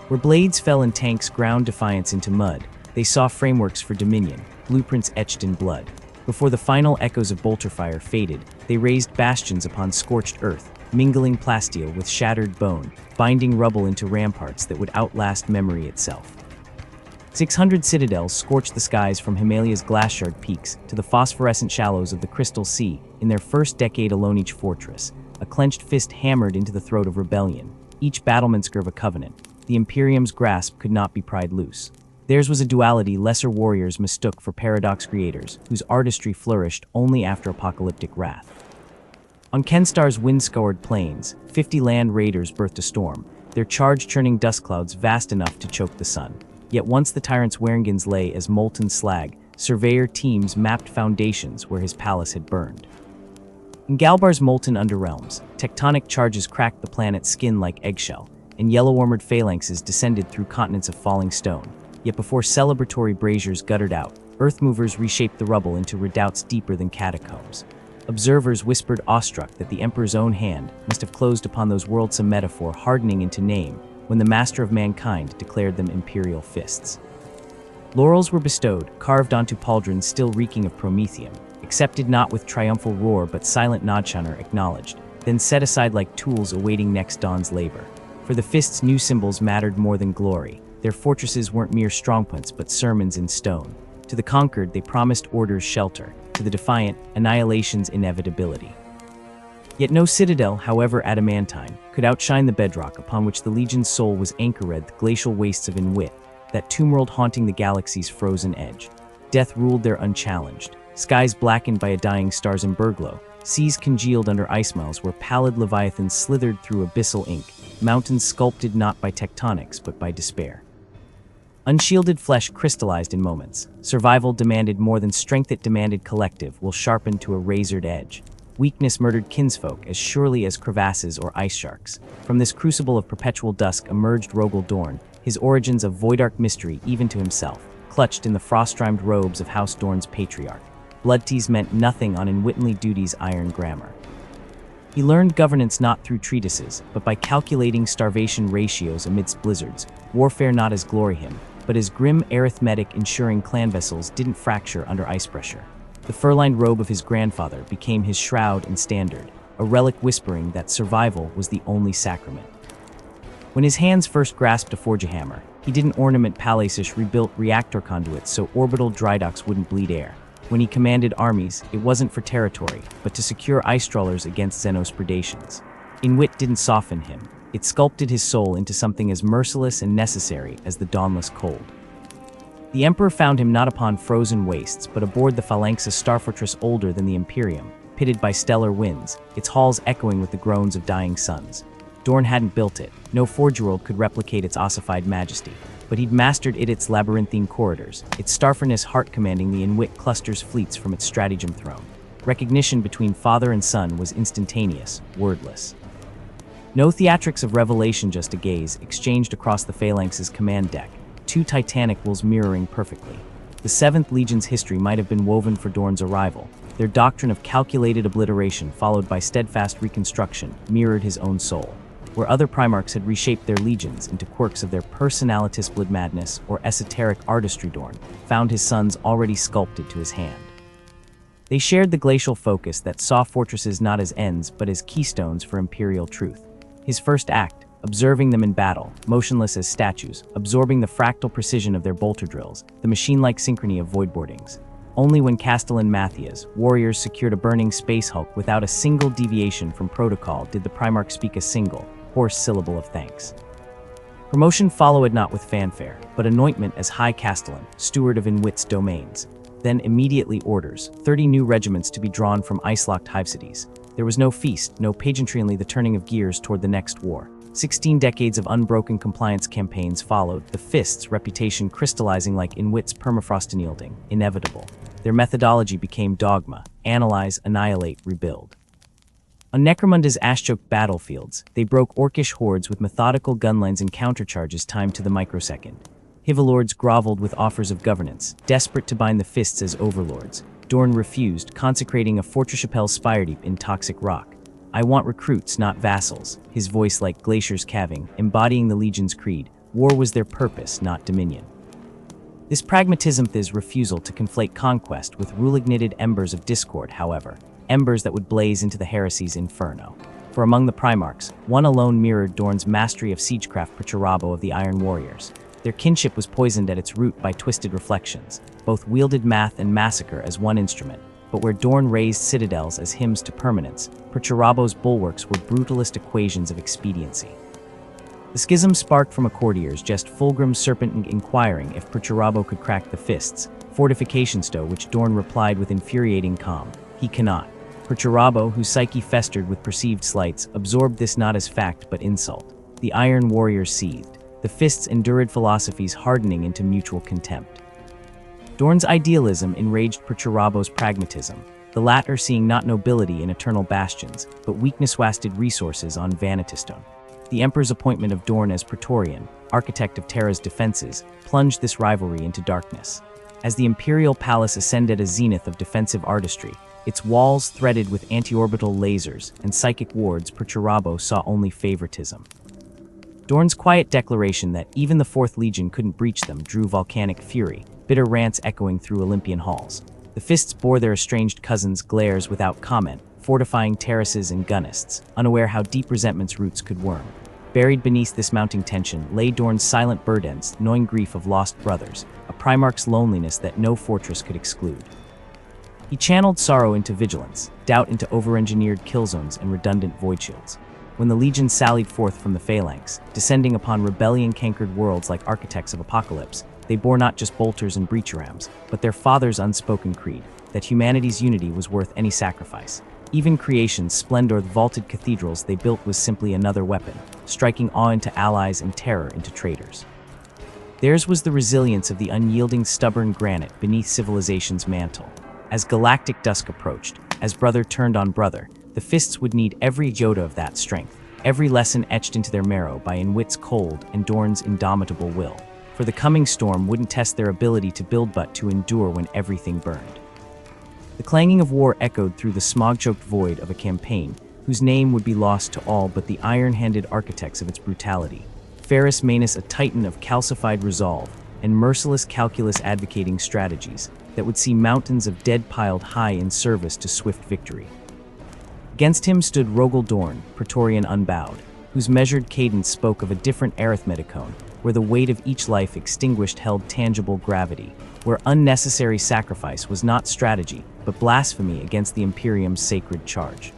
Where blades fell and tanks ground defiance into mud, they saw frameworks for dominion, blueprints etched in blood. Before the final echoes of bolter fire faded, they raised bastions upon scorched earth, mingling plasteel with shattered bone, binding rubble into ramparts that would outlast memory itself. 600 citadels scorched the skies from Himalaya's glaciard peaks to the phosphorescent shallows of the Crystal Sea. In their first decade alone, each fortress, a clenched fist hammered into the throat of rebellion, each battlementsker of a covenant. The Imperium's grasp could not be pried loose. Theirs was a duality lesser warriors mistook for paradox creators, whose artistry flourished only after apocalyptic wrath. On Kenstar's wind-scoured plains, 50 land raiders birthed a storm, their charge churning dust clouds vast enough to choke the sun. Yet once the tyrant's Waringans lay as molten slag, surveyor teams mapped foundations where his palace had burned. In Galbar's molten underrealms, tectonic charges cracked the planet's skin like eggshell, and yellow-armored phalanxes descended through continents of falling stone. Yet before celebratory braziers guttered out, earth-movers reshaped the rubble into redoubts deeper than catacombs. Observers whispered awestruck that the Emperor's own hand must have closed upon those worlds, a metaphor hardening into name when the master of mankind declared them imperial fists. Laurels were bestowed, carved onto pauldrons still reeking of promethium, accepted not with triumphal roar but silent nodshiner acknowledged, then set aside like tools awaiting next dawn's labor. For the fists' new symbols mattered more than glory. Their fortresses weren't mere strongpoints but sermons in stone. To the conquered they promised order's shelter, to the defiant, annihilation's inevitability. Yet no citadel, however adamantine, could outshine the bedrock upon which the Legion's soul was anchored, the glacial wastes of Inwit, that tomb-world haunting the galaxy's frozen edge. Death ruled there unchallenged, skies blackened by a dying star's emberglow, seas congealed under ice miles where pallid leviathans slithered through abyssal ink, mountains sculpted not by tectonics but by despair. Unshielded flesh crystallized in moments. Survival demanded more than strength, it demanded collective, will sharpen to a razored edge. Weakness murdered kinsfolk as surely as crevasses or ice sharks. From this crucible of perpetual dusk emerged Rogel Dorn, his origins of voidark mystery even to himself, clutched in the frost-rimed robes of House Dorn's patriarch. Bloodtease meant nothing on unwittingly duty's iron grammar. He learned governance not through treatises, but by calculating starvation ratios amidst blizzards, warfare not as glory him, but as grim arithmetic ensuring clan vessels didn't fracture under ice pressure. The fur-lined robe of his grandfather became his shroud and standard, a relic whispering that survival was the only sacrament. When his hands first grasped a forge hammer, he didn't ornament Palasish rebuilt reactor conduits so orbital drydocks wouldn't bleed air. When he commanded armies, it wasn't for territory, but to secure ice trawlers against Xenos predations. Inwit didn't soften him. It sculpted his soul into something as merciless and necessary as the dawnless cold. The Emperor found him not upon frozen wastes, but aboard the Phalanx's star fortress older than the Imperium, pitted by stellar winds, its halls echoing with the groans of dying suns. Dorn hadn't built it. No Forge World could replicate its ossified majesty, but he'd mastered its labyrinthine corridors, its Starfurnace heart commanding the Inwit cluster's fleets from its stratagem throne. Recognition between father and son was instantaneous, wordless. No theatrics of revelation, just a gaze, exchanged across the Phalanx's command deck, two titanic wills mirroring perfectly. The 7th Legion's history might have been woven for Dorn's arrival. Their doctrine of calculated obliteration followed by steadfast reconstruction mirrored his own soul. Where other Primarchs had reshaped their legions into quirks of their personalitas blood madness or esoteric artistry, Dorn found his sons already sculpted to his hand. They shared the glacial focus that saw fortresses not as ends but as keystones for imperial truth. His first act, observing them in battle, motionless as statues, absorbing the fractal precision of their bolter drills, the machine-like synchrony of voidboardings. Only when Castellan Matthias, warriors secured a burning space hulk without a single deviation from protocol did the Primarch speak a single, hoarse syllable of thanks. Promotion followed not with fanfare, but anointment as High Castellan, steward of Inwit's domains. Then immediately orders, 30 new regiments to be drawn from ice-locked hive cities. There was no feast, no pageantry, only the turning of gears toward the next war. 16 decades of unbroken compliance campaigns followed, the Fist's reputation crystallizing like Inwit's permafrost unyielding, inevitable. Their methodology became dogma: analyze, annihilate, rebuild. On Necromunda's ash-choked battlefields, they broke orcish hordes with methodical gunlines and countercharges timed to the microsecond. Hivalords groveled with offers of governance, desperate to bind the Fists as overlords. Dorn refused, consecrating a Fortrechapelle Spiredeep in toxic rock. I want recruits, not vassals, his voice like glaciers calving, embodying the Legion's creed. War was their purpose, not dominion. This pragmatism, his refusal to conflate conquest with rule-ignited embers of discord, however, embers that would blaze into the heresy's inferno. For among the Primarchs, one alone mirrored Dorn's mastery of siegecraft, Perturabo of the Iron Warriors. Their kinship was poisoned at its root by twisted reflections. Both wielded math and massacre as one instrument, but where Dorn raised citadels as hymns to permanence, Perturabo's bulwarks were brutalist equations of expediency. The schism sparked from a courtier's just Fulgrim's serpent inquiring if Perturabo could crack the Fists' fortification stow, which Dorn replied with infuriating calm: he cannot. Perturabo, whose psyche festered with perceived slights, absorbed this not as fact but insult. The Iron Warriors seethed, the Fists' endured philosophies hardening into mutual contempt. Dorn's idealism enraged Perturabo's pragmatism, the latter seeing not nobility in eternal bastions, but weakness-wasted resources on Vanitistone. The Emperor's appointment of Dorn as Praetorian, architect of Terra's defenses, plunged this rivalry into darkness. As the Imperial Palace ascended a zenith of defensive artistry, its walls threaded with anti-orbital lasers and psychic wards, Perturabo saw only favoritism. Dorn's quiet declaration that even the 4th Legion couldn't breach them drew volcanic fury, bitter rants echoing through Olympian halls. The Fists bore their estranged cousins' glares without comment, fortifying terraces and gunnists, unaware how deep resentment's roots could worm. Buried beneath this mounting tension lay Dorn's silent burdens, gnawing grief of lost brothers, a Primarch's loneliness that no fortress could exclude. He channeled sorrow into vigilance, doubt into over-engineered kill zones and redundant void shields. When the Legion sallied forth from the Phalanx, descending upon rebellion-cankered worlds like architects of apocalypse, they bore not just bolters and breacherams, but their father's unspoken creed, that humanity's unity was worth any sacrifice. Even creation's splendor, the vaulted cathedrals they built was simply another weapon, striking awe into allies and terror into traitors. Theirs was the resilience of the unyielding, stubborn granite beneath civilization's mantle. As galactic dusk approached, as brother turned on brother, the fists would need every iota of that strength, every lesson etched into their marrow by Inwit's cold and Dorn's indomitable will. For the coming storm wouldn't test their ability to build but to endure when everything burned. The clanging of war echoed through the smog-choked void of a campaign whose name would be lost to all but the iron-handed architects of its brutality. Ferrus Manus, a titan of calcified resolve and merciless calculus advocating strategies that would see mountains of dead piled high in service to swift victory. Against him stood Rogel Dorn, Praetorian unbowed, whose measured cadence spoke of a different arithmeticone, where the weight of each life extinguished held tangible gravity, where unnecessary sacrifice was not strategy, but blasphemy against the Imperium's sacred charge.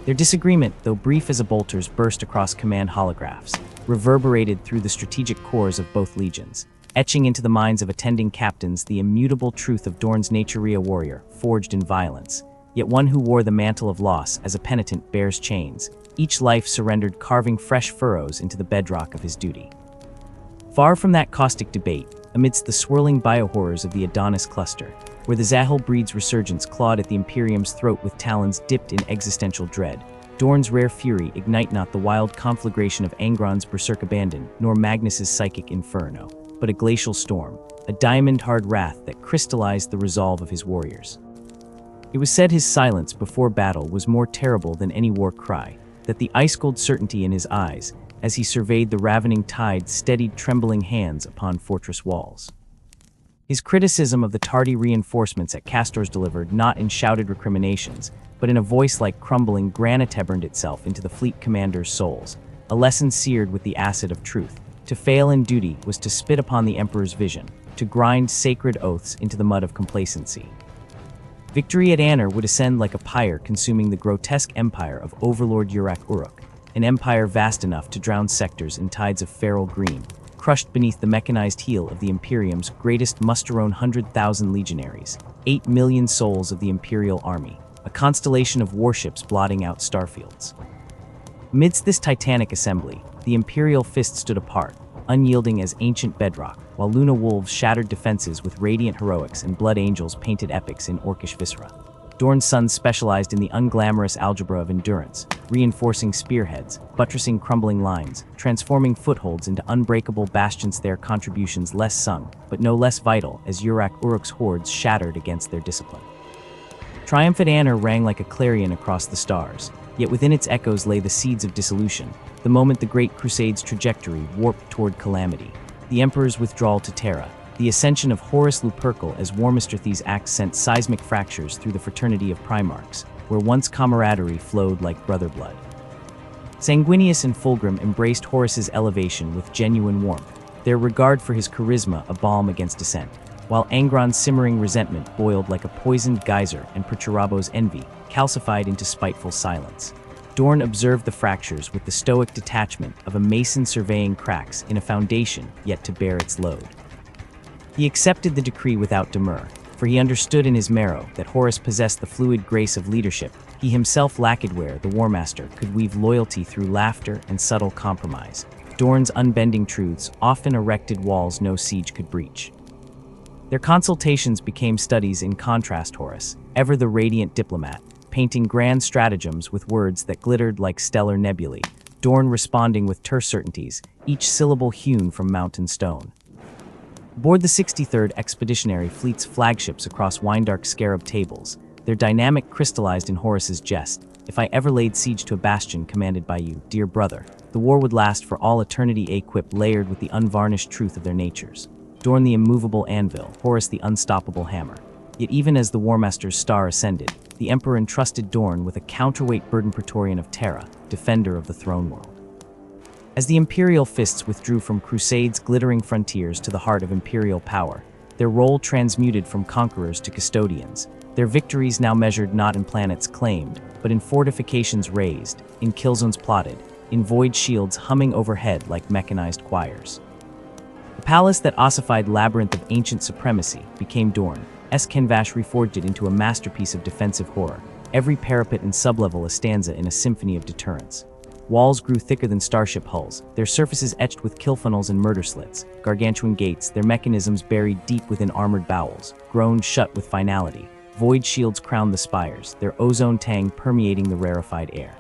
Their disagreement, though brief as a bolter's burst across command holographs, reverberated through the strategic cores of both legions, etching into the minds of attending captains the immutable truth of Dorn's nature, a warrior, forged in violence, yet one who wore the mantle of loss as a penitent bears chains, each life surrendered carving fresh furrows into the bedrock of his duty. Far from that caustic debate, amidst the swirling biohorrors of the Adonis cluster, where the Zahel breed's resurgence clawed at the Imperium's throat with talons dipped in existential dread, Dorn's rare fury ignite not the wild conflagration of Angron's berserk abandon, nor Magnus's psychic inferno, but a glacial storm, a diamond-hard wrath that crystallized the resolve of his warriors. It was said his silence before battle was more terrible than any war cry, that the ice-cold certainty in his eyes, as he surveyed the ravening tide, steadied trembling hands upon fortress walls. His criticism of the tardy reinforcements at Castor's delivered not in shouted recriminations, but in a voice like crumbling granite burned itself into the fleet commander's souls, a lesson seared with the acid of truth. To fail in duty was to spit upon the Emperor's vision, to grind sacred oaths into the mud of complacency. Victory at Anner would ascend like a pyre, consuming the grotesque empire of Overlord Urak Uruk, an empire vast enough to drown sectors in tides of feral green, crushed beneath the mechanized heel of the Imperium's greatest muster-own 100,000 legionaries, 8 million souls of the Imperial army, a constellation of warships blotting out starfields. Amidst this titanic assembly, the Imperial fist stood apart, unyielding as ancient bedrock, while Luna Wolves shattered defenses with radiant heroics and Blood Angels painted epics in orcish viscera. Dorn's sons specialized in the unglamorous algebra of endurance, reinforcing spearheads, buttressing crumbling lines, transforming footholds into unbreakable bastions, their contributions less sung, but no less vital as Urak Uruk's hordes shattered against their discipline. Triumph at Anner rang like a clarion across the stars, yet within its echoes lay the seeds of dissolution, the moment the Great Crusade's trajectory warped toward calamity, the Emperor's withdrawal to Terra, the ascension of Horus Lupercal as Warmistrathi's axe sent seismic fractures through the fraternity of Primarchs, where once camaraderie flowed like brother blood. Sanguinius and Fulgrim embraced Horus's elevation with genuine warmth, their regard for his charisma a balm against dissent, while Angron's simmering resentment boiled like a poisoned geyser and Perturabo's envy calcified into spiteful silence. Dorn observed the fractures with the stoic detachment of a mason surveying cracks in a foundation yet to bear its load. He accepted the decree without demur, for he understood in his marrow that Horus possessed the fluid grace of leadership. He himself lacked where the Warmaster could weave loyalty through laughter and subtle compromise. Dorn's unbending truths often erected walls no siege could breach. Their consultations became studies in contrast. Horus, ever the radiant diplomat, painting grand stratagems with words that glittered like stellar nebulae, Dorn responding with terse certainties, each syllable hewn from mountain stone. Aboard the 63rd Expeditionary Fleet's flagships across wine-dark scarab tables, their dynamic crystallized in Horus's jest, "If I ever laid siege to a bastion commanded by you, dear brother, the war would last for all eternity," a quip layered with the unvarnished truth of their natures. Dorn the immovable anvil, Horus the unstoppable hammer. Yet even as the Warmaster's star ascended, the Emperor entrusted Dorn with a counterweight burden Praetorian of Terra, defender of the throne world. As the Imperial fists withdrew from Crusade's glittering frontiers to the heart of Imperial power, their role transmuted from conquerors to custodians, their victories now measured not in planets claimed, but in fortifications raised, in killzones plotted, in void shields humming overhead like mechanized choirs. The palace that ossified labyrinth of ancient supremacy became Dorn's canvas, reforged it into a masterpiece of defensive horror, every parapet and sublevel a stanza in a symphony of deterrence. Walls grew thicker than starship hulls, their surfaces etched with kill funnels and murder slits, gargantuan gates, their mechanisms buried deep within armored bowels, groaned shut with finality. Void shields crowned the spires, their ozone tang permeating the rarefied air.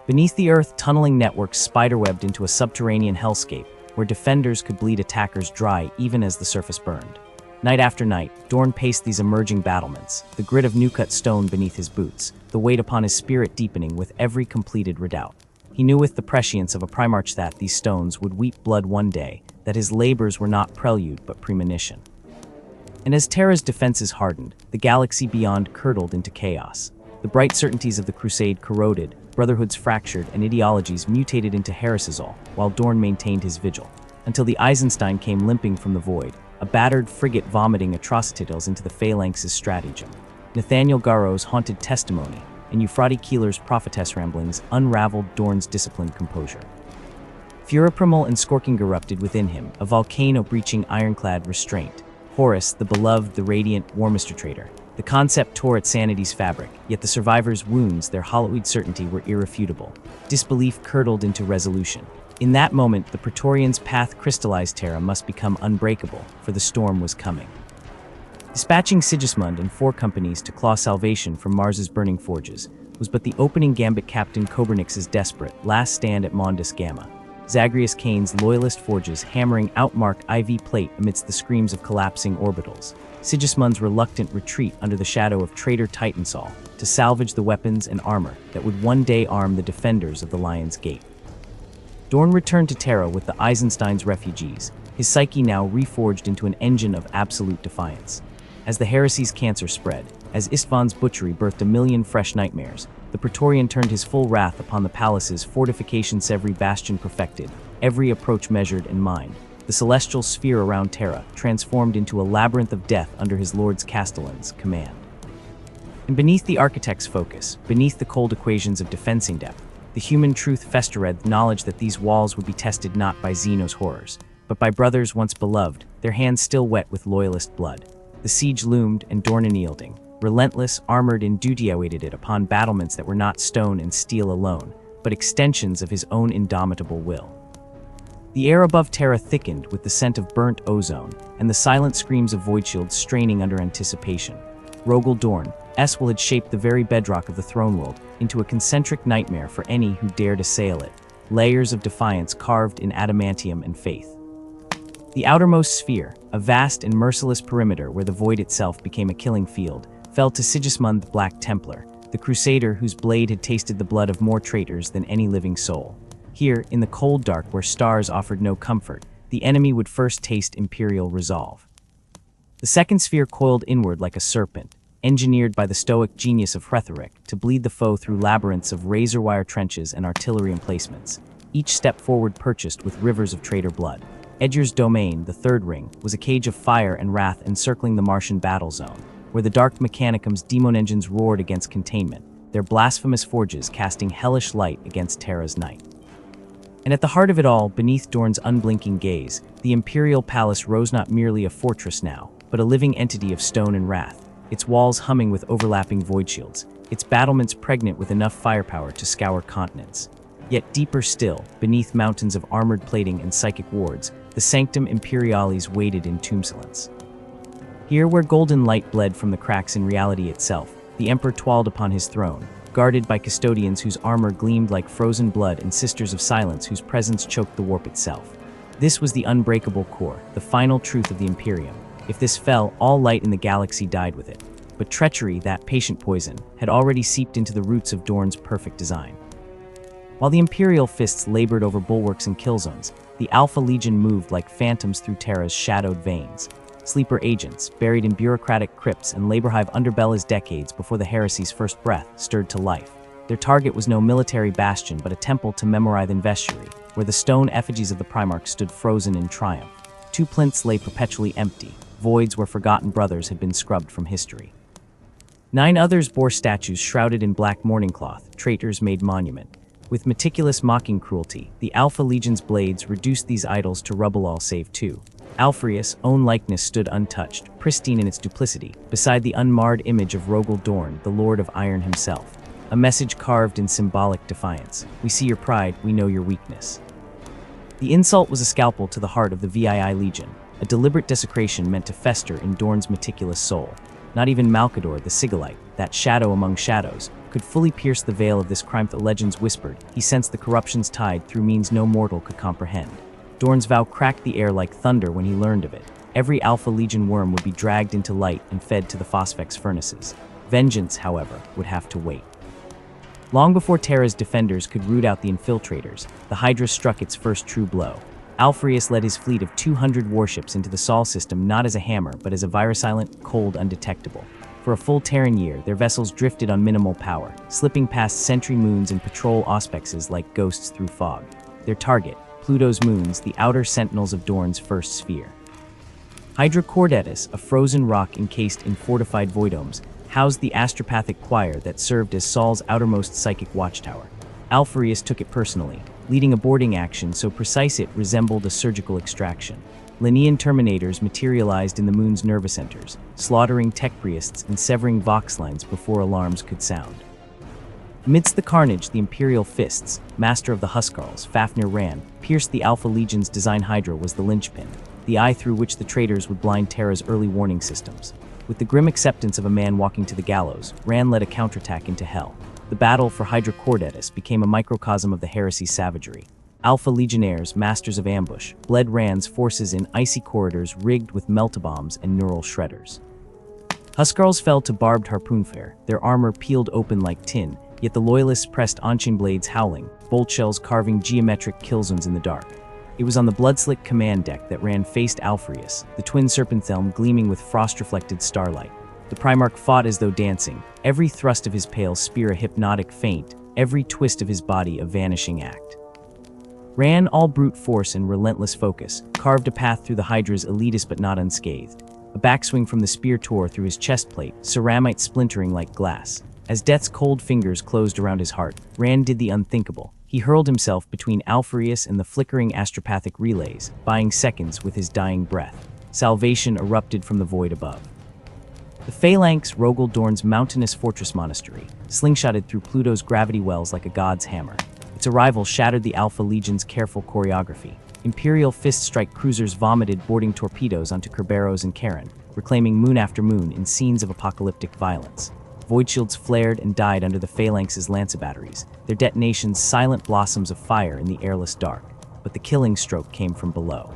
Beneath the earth, tunneling networks spiderwebbed into a subterranean hellscape, where defenders could bleed attackers dry even as the surface burned. Night after night, Dorn paced these emerging battlements, the grit of new-cut stone beneath his boots, the weight upon his spirit deepening with every completed redoubt. He knew with the prescience of a Primarch that these stones would weep blood one day, that his labors were not prelude but premonition. And as Terra's defenses hardened, the galaxy beyond curdled into chaos. The bright certainties of the Crusade corroded, brotherhoods fractured, and ideologies mutated into heresies, while Dorn maintained his vigil. Until the Eisenstein came limping from the void, a battered frigate vomiting atrocities into the Phalanx's stratagem. Nathaniel Garrow's haunted testimony and Euphrates Keeler's prophetess ramblings unraveled Dorn's disciplined composure. Furiprimal and Skorking erupted within him, a volcano-breaching ironclad restraint. Horus, the beloved, the radiant, Warmister traitor. The concept tore at sanity's fabric, yet the survivors' wounds, their hallowed certainty, were irrefutable. Disbelief curdled into resolution. In that moment, the Praetorian's path crystallized. Terra must become unbreakable, for the storm was coming. Dispatching Sigismund and 4 companies to claw salvation from Mars's burning forges was but the opening gambit. Captain Kobernix's desperate last stand at Mondus Gamma. Zagreus Kane's loyalist forges hammering outmark IV plate amidst the screams of collapsing orbitals. Sigismund's reluctant retreat under the shadow of traitor Titansol to salvage the weapons and armor that would one day arm the defenders of the Lion's Gate. Dorn returned to Terra with the Eisenstein's refugees, his psyche now reforged into an engine of absolute defiance. As the heresy's cancer spread, as Istvan's butchery birthed a million fresh nightmares, the Praetorian turned his full wrath upon the palace's fortifications, every bastion perfected, every approach measured and mined. The celestial sphere around Terra transformed into a labyrinth of death under his lord's castellan's command. And beneath the architect's focus, beneath the cold equations of defensing depth, the human truth festered, knowledge that these walls would be tested not by Xenos horrors, but by brothers once beloved, their hands still wet with loyalist blood. The siege loomed, and Dorn unyielding, relentless, armored in duty, awaited it upon battlements that were not stone and steel alone, but extensions of his own indomitable will. The air above Terra thickened with the scent of burnt ozone, and the silent screams of voidshields straining under anticipation. Rogel Dorn, Eswell had shaped the very bedrock of the throne world into a concentric nightmare for any who dared assail it, layers of defiance carved in adamantium and faith. The outermost sphere, a vast and merciless perimeter where the void itself became a killing field, fell to Sigismund the Black Templar, the crusader whose blade had tasted the blood of more traitors than any living soul. Here, in the cold dark where stars offered no comfort, the enemy would first taste imperial resolve. The second sphere coiled inward like a serpent, engineered by the stoic genius of Hretheric to bleed the foe through labyrinths of razor-wire trenches and artillery emplacements, each step forward purchased with rivers of traitor blood. Edger's domain, the third ring, was a cage of fire and wrath encircling the Martian battle zone, where the dark Mechanicum's demon engines roared against containment, their blasphemous forges casting hellish light against Terra's night. And at the heart of it all, beneath Dorn's unblinking gaze, the Imperial Palace rose not merely a fortress now, but a living entity of stone and wrath, its walls humming with overlapping void shields, its battlements pregnant with enough firepower to scour continents. Yet deeper still, beneath mountains of armored plating and psychic wards, the Sanctum Imperialis waited in tombsolence. Here, where golden light bled from the cracks in reality itself, the Emperor toiled upon his throne, guarded by custodians whose armor gleamed like frozen blood and sisters of silence whose presence choked the warp itself. This was the unbreakable core, the final truth of the Imperium. If this fell, all light in the galaxy died with it. But treachery, that patient poison, had already seeped into the roots of Dorn's perfect design. While the Imperial fists labored over bulwarks and kill zones, the Alpha Legion moved like phantoms through Terra's shadowed veins. Sleeper agents, buried in bureaucratic crypts and labor hive underbellies decades before the heresy's first breath, stirred to life. Their target was no military bastion but a temple to Memorithon Vesturi, where the stone effigies of the Primarch stood frozen in triumph. 2 plinths lay perpetually empty, voids where forgotten brothers had been scrubbed from history. 9 others bore statues shrouded in black mourning cloth, traitors made monument. With meticulous mocking cruelty, the Alpha Legion's blades reduced these idols to rubble, all save 2. Alfreus' own likeness stood untouched, pristine in its duplicity, beside the unmarred image of Rogel Dorn, the Lord of Iron himself. A message carved in symbolic defiance. We see your pride, we know your weakness. The insult was a scalpel to the heart of the VII Legion, a deliberate desecration meant to fester in Dorn's meticulous soul. Not even Malkador, the Sigilite, that shadow among shadows, could fully pierce the veil of this crime. The legends whispered. He sensed the corruption's tide through means no mortal could comprehend. Dorn's vow cracked the air like thunder when he learned of it. Every Alpha Legion worm would be dragged into light and fed to the Phosphex furnaces. Vengeance, however, would have to wait. Long before Terra's defenders could root out the infiltrators, the Hydra struck its first true blow. Alpheus led his fleet of 200 warships into the Sol system not as a hammer, but as a virusilent, cold, undetectable. For a full Terran year, their vessels drifted on minimal power, slipping past sentry moons and patrol auspexes like ghosts through fog. Their target, Pluto's moons, the outer sentinels of Dorn's first sphere. Hydra Cordetus, a frozen rock encased in fortified voidomes, housed the astropathic choir that served as Sol's outermost psychic watchtower. Alpheus took it personally, leading a boarding action so precise it resembled a surgical extraction. Linean terminators materialized in the moon's nervous centers, slaughtering tech priests and severing vox lines before alarms could sound. Amidst the carnage, the Imperial Fists, master of the Huskarls, Fafnir Ran, pierced the Alpha Legion's design. Hydra was the linchpin, the eye through which the traitors would blind Terra's early warning systems. With the grim acceptance of a man walking to the gallows, Ran led a counterattack into hell. The battle for Hydra Cordetus became a microcosm of the heresy's savagery. Alpha Legionnaires, masters of ambush, bled Rand's forces in icy corridors rigged with meltabombs and neural shredders. Huskarls fell to barbed harpoonfare, their armor peeled open like tin, yet the loyalists pressed Anchin blades howling, bolt shells carving geometric kill zones in the dark. It was on the blood-slick command deck that Rand faced Alpheus, the twin serpenthelm gleaming with frost-reflected starlight. The Primarch fought as though dancing, every thrust of his pale spear a hypnotic feint, every twist of his body a vanishing act. Ran, all brute force and relentless focus, carved a path through the Hydra's elitist but not unscathed. A backswing from the spear tore through his chest plate, ceramite splintering like glass. As death's cold fingers closed around his heart, Rand did the unthinkable. He hurled himself between Alpheus and the flickering astropathic relays, buying seconds with his dying breath. Salvation erupted from the void above. The Phalanx, Rogel Dorn's mountainous fortress monastery, slingshotted through Pluto's gravity wells like a god's hammer. Its arrival shattered the Alpha Legion's careful choreography. Imperial fist-strike cruisers vomited boarding torpedoes onto Kerberos and Karen, reclaiming moon after moon in scenes of apocalyptic violence. Void shields flared and died under the Phalanx's Lancer batteries, their detonations silent blossoms of fire in the airless dark. But the killing stroke came from below.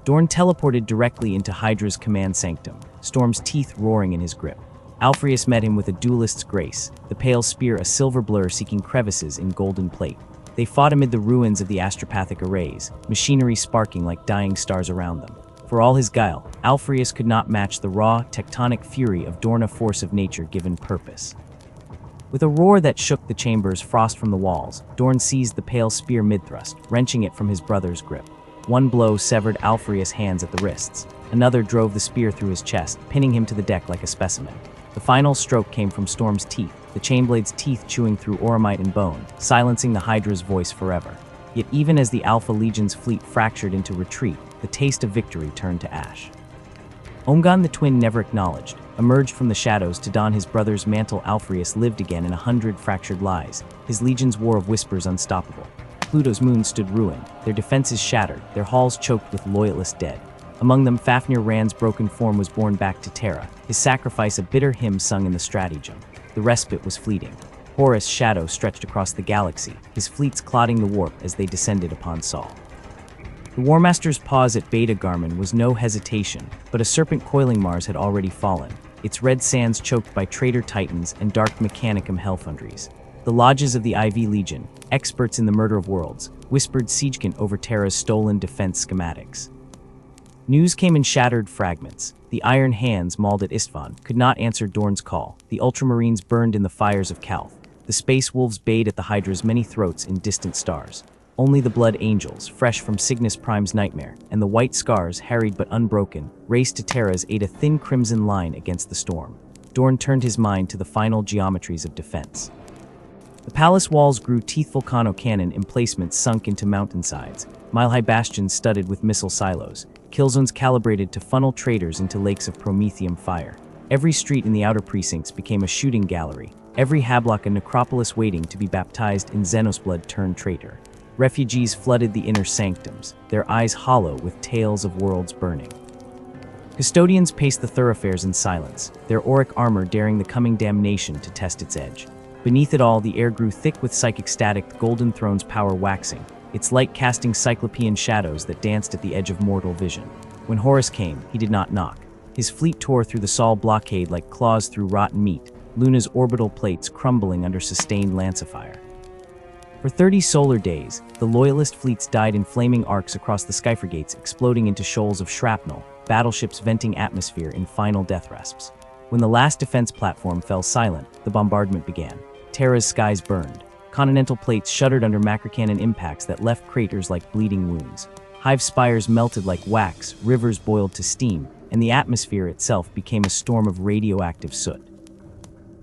Dorn teleported directly into Hydra's command sanctum, Storm's teeth roaring in his grip. Alpheus met him with a duelist's grace, the pale spear a silver blur seeking crevices in golden plate. They fought amid the ruins of the astropathic arrays, machinery sparking like dying stars around them. For all his guile, Alpheus could not match the raw, tectonic fury of Dorn, a force of nature given purpose. With a roar that shook the chamber's frost from the walls, Dorn seized the pale spear mid-thrust, wrenching it from his brother's grip. One blow severed Alpheus' hands at the wrists. Another drove the spear through his chest, pinning him to the deck like a specimen. The final stroke came from Storm's teeth, the chainblade's teeth chewing through oromite and bone, silencing the Hydra's voice forever. Yet even as the Alpha Legion's fleet fractured into retreat, the taste of victory turned to ash. Omgan the twin never acknowledged, emerged from the shadows to don his brother's mantle. Alpheus lived again in 100 fractured lies, his legion's war of whispers unstoppable. Pluto's moon stood ruined, their defenses shattered, their halls choked with loyalists dead. Among them, Fafnir Rand's broken form was borne back to Terra, his sacrifice a bitter hymn sung in the stratagem. The respite was fleeting. Horus' shadow stretched across the galaxy, his fleets clotting the warp as they descended upon Sol. The Warmaster's pause at Beta Garmin was no hesitation, but a serpent coiling Mars had already fallen, its red sands choked by traitor titans and dark mechanicum hellfoundries. The lodges of the IV Legion, experts in the murder of worlds, whispered siegekant over Terra's stolen defense schematics. News came in shattered fragments. The iron hands mauled at Istvan could not answer Dorn's call. The Ultramarines burned in the fires of Calth. The Space Wolves bayed at the Hydra's many throats in distant stars. Only the Blood Angels, fresh from Cygnus Prime's nightmare, and the White Scars, harried but unbroken, raced to Terra's aid, a thin crimson line against the storm. Dorn turned his mind to the final geometries of defense. The palace walls grew teethful cannon emplacements sunk into mountainsides, mile-high bastions studded with missile silos, kill zones calibrated to funnel traitors into lakes of promethium fire. Every street in the outer precincts became a shooting gallery, every hablock a necropolis waiting to be baptized in Xenos blood turned traitor. Refugees flooded the inner sanctums, their eyes hollow with tales of worlds burning. Custodians paced the thoroughfares in silence, their auric armor daring the coming damnation to test its edge. Beneath it all, the air grew thick with psychic static, the Golden Throne's power waxing, its light casting cyclopean shadows that danced at the edge of mortal vision. When Horus came, he did not knock. His fleet tore through the Sol blockade like claws through rotten meat, Luna's orbital plates crumbling under sustained lancefire. For 30 solar days, the Loyalist fleets died in flaming arcs across the Skyfragates, exploding into shoals of shrapnel, battleships venting atmosphere in final death rasps. When the last defense platform fell silent, the bombardment began. Terra's skies burned. Continental plates shuddered under macrocannon impacts that left craters like bleeding wounds. Hive spires melted like wax, rivers boiled to steam, and the atmosphere itself became a storm of radioactive soot.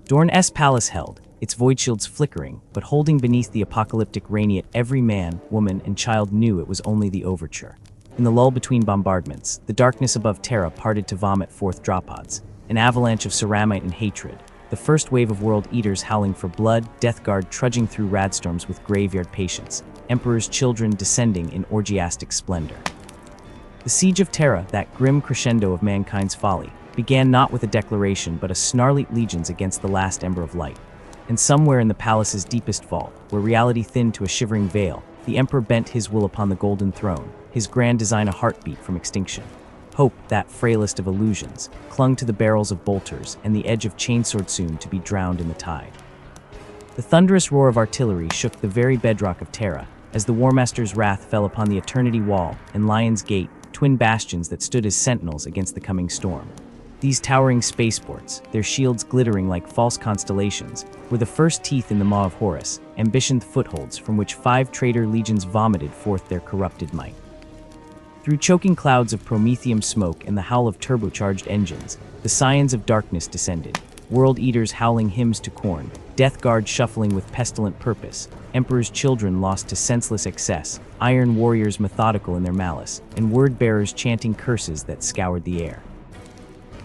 Dorn's palace held, its void shields flickering, but holding beneath the apocalyptic rainiate, every man, woman, and child knew it was only the overture. In the lull between bombardments, the darkness above Terra parted to vomit forth dropods, an avalanche of ceramite and hatred, the first wave of world eaters howling for blood, Death Guard trudging through radstorms with graveyard patience, Emperor's children descending in orgiastic splendor. The siege of Terra, that grim crescendo of mankind's folly, began not with a declaration but a snarling legions against the last ember of light. And somewhere in the palace's deepest vault, where reality thinned to a shivering veil, the Emperor bent his will upon the Golden Throne, his grand design a heartbeat from extinction. Hope, that frailest of illusions, clung to the barrels of bolters and the edge of chainsword soon to be drowned in the tide. The thunderous roar of artillery shook the very bedrock of Terra, as the Warmaster's wrath fell upon the Eternity Wall and Lion's Gate, twin bastions that stood as sentinels against the coming storm. These towering spaceports, their shields glittering like false constellations, were the first teeth in the maw of Horus, ambitioned footholds from which 5 traitor legions vomited forth their corrupted might. Through choking clouds of promethium smoke and the howl of turbocharged engines, the scions of darkness descended, world eaters howling hymns to Khorne, Death Guard shuffling with pestilent purpose, Emperor's children lost to senseless excess, iron warriors methodical in their malice, and word-bearers chanting curses that scoured the air.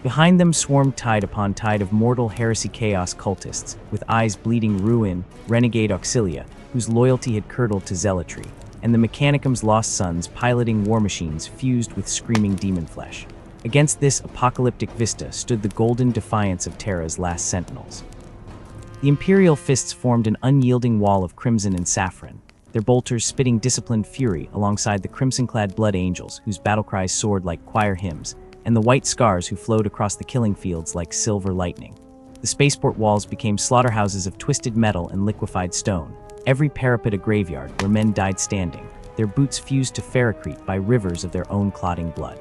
Behind them swarmed tide upon tide of mortal heresy chaos cultists, with eyes bleeding ruin, renegade auxilia, whose loyalty had curdled to zealotry, and the Mechanicum's lost sons piloting war machines fused with screaming demon flesh. Against this apocalyptic vista stood the golden defiance of Terra's last sentinels. The Imperial fists formed an unyielding wall of crimson and saffron, their bolters spitting disciplined fury alongside the crimson-clad blood angels whose battle cries soared like choir hymns, and the white scars who flowed across the killing fields like silver lightning. The spaceport walls became slaughterhouses of twisted metal and liquefied stone, every parapet a graveyard where men died standing, their boots fused to ferrocrete by rivers of their own clotting blood.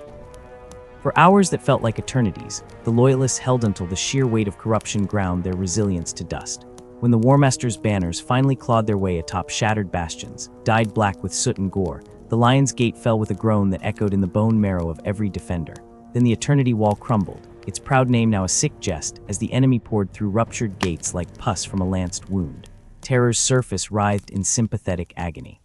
For hours that felt like eternities, the Loyalists held until the sheer weight of corruption ground their resilience to dust. When the Warmaster's banners finally clawed their way atop shattered bastions, dyed black with soot and gore, the Lion's Gate fell with a groan that echoed in the bone marrow of every defender. Then the Eternity Wall crumbled, its proud name now a sick jest, as the enemy poured through ruptured gates like pus from a lanced wound. Terror's surface writhed in sympathetic agony.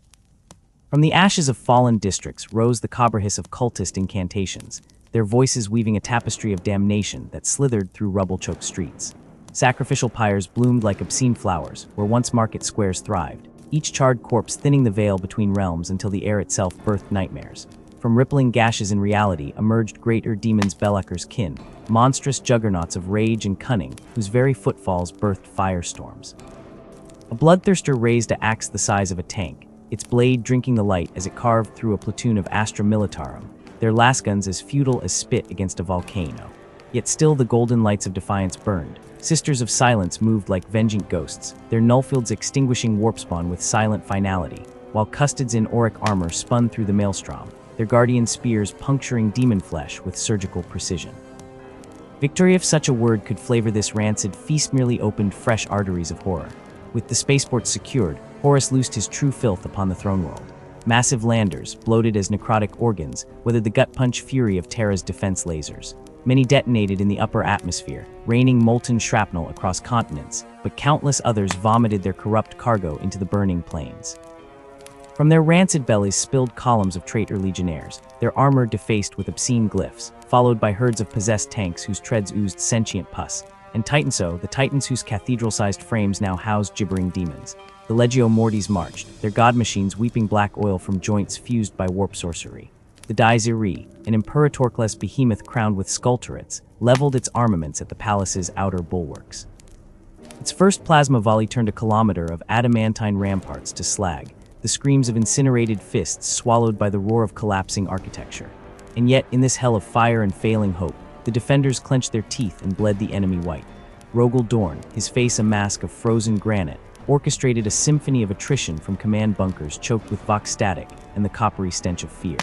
From the ashes of fallen districts rose the cobrahis of cultist incantations, their voices weaving a tapestry of damnation that slithered through rubble-choked streets. Sacrificial pyres bloomed like obscene flowers, where once market squares thrived, each charred corpse thinning the veil between realms until the air itself birthed nightmares. From rippling gashes in reality emerged greater demons Belekker's kin, monstrous juggernauts of rage and cunning, whose very footfalls birthed firestorms. A bloodthirster raised an axe the size of a tank, its blade drinking the light as it carved through a platoon of Astra Militarum, their lasguns as futile as spit against a volcano. Yet still the golden lights of defiance burned. Sisters of Silence moved like vengeant ghosts, their nullfields extinguishing warpspawn with silent finality, while custods in auric armor spun through the maelstrom, their guardian spears puncturing demon flesh with surgical precision. Victory, if such a word could flavor this rancid feast, merely opened fresh arteries of horror. With the spaceports secured, Horus loosed his true filth upon the throne world. Massive landers, bloated as necrotic organs, weathered the gut-punch fury of Terra's defense lasers. Many detonated in the upper atmosphere, raining molten shrapnel across continents, but countless others vomited their corrupt cargo into the burning plains. From their rancid bellies spilled columns of traitor legionnaires, their armor defaced with obscene glyphs, followed by herds of possessed tanks whose treads oozed sentient pus. And Titanso, the titans whose cathedral-sized frames now housed gibbering demons. The Legio Mortis marched, their god machines weeping black oil from joints fused by warp sorcery. The Die Ziri, an imperatorcless behemoth crowned with skull turrets, leveled its armaments at the palace's outer bulwarks. Its first plasma volley turned a kilometer of adamantine ramparts to slag, the screams of incinerated fists swallowed by the roar of collapsing architecture. And yet, in this hell of fire and failing hope, the defenders clenched their teeth and bled the enemy white. Rogel Dorn, his face a mask of frozen granite, orchestrated a symphony of attrition from command bunkers choked with vox static and the coppery stench of fear.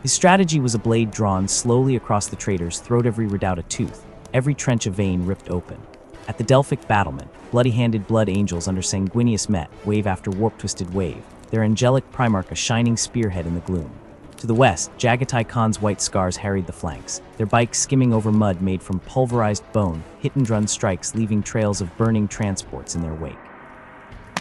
His strategy was a blade drawn slowly across the traitor's throat, every redoubt a tooth, every trench a vein ripped open. At the Delphic battlement, bloody-handed blood angels under Sanguinius met, wave after warp-twisted wave, their angelic Primarch a shining spearhead in the gloom. To the west, Jagatai Khan's white scars harried the flanks, their bikes skimming over mud made from pulverized bone, hit-and-run strikes leaving trails of burning transports in their wake.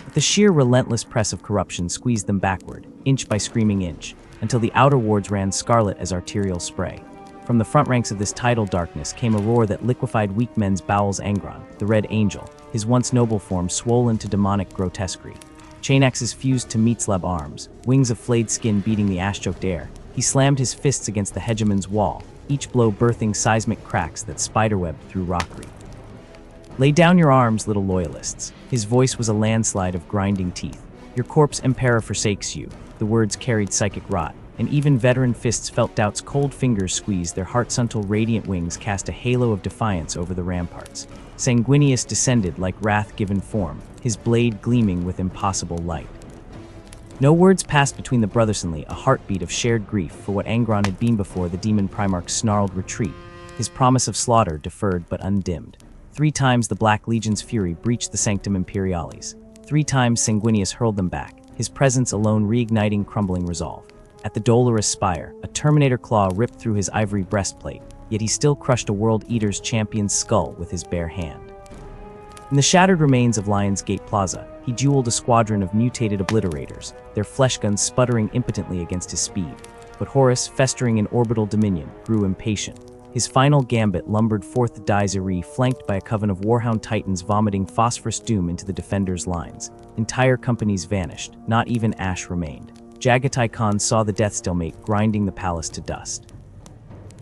But the sheer relentless press of corruption squeezed them backward, inch by screaming inch, until the outer wards ran scarlet as arterial spray. From the front ranks of this tidal darkness came a roar that liquefied weak men's bowels. Angron, the Red Angel, his once noble form swollen to demonic grotesquerie. Chain axes fused to meat-slab arms, wings of flayed skin beating the ash-choked air. He slammed his fists against the hegemon's wall, each blow birthing seismic cracks that spiderwebbed through rockery. Lay down your arms, little loyalists. His voice was a landslide of grinding teeth. Your corpse Emperor forsakes you. The words carried psychic rot, and even veteran fists felt doubt's cold fingers squeeze. Their heart-until radiant wings cast a halo of defiance over the ramparts. Sanguinius descended like wrath-given form, his blade gleaming with impossible light. No words passed between the brothersonly, a heartbeat of shared grief for what Angron had been before the demon Primarch's snarled retreat, his promise of slaughter deferred but undimmed. 3 times the Black Legion's fury breached the Sanctum Imperialis. 3 times Sanguinius hurled them back, his presence alone reigniting crumbling resolve. At the dolorous spire, a Terminator claw ripped through his ivory breastplate, yet he still crushed a World Eater's champion's skull with his bare hand. In the shattered remains of Lion's Gate Plaza, he dueled a squadron of mutated obliterators, their flesh guns sputtering impotently against his speed. But Horus, festering in orbital dominion, grew impatient. His final gambit lumbered forth the Die Ziri, flanked by a coven of Warhound Titans vomiting phosphorus doom into the defenders' lines. Entire companies vanished, not even ash remained. Jagatai Khan saw the death stalemate grinding the palace to dust.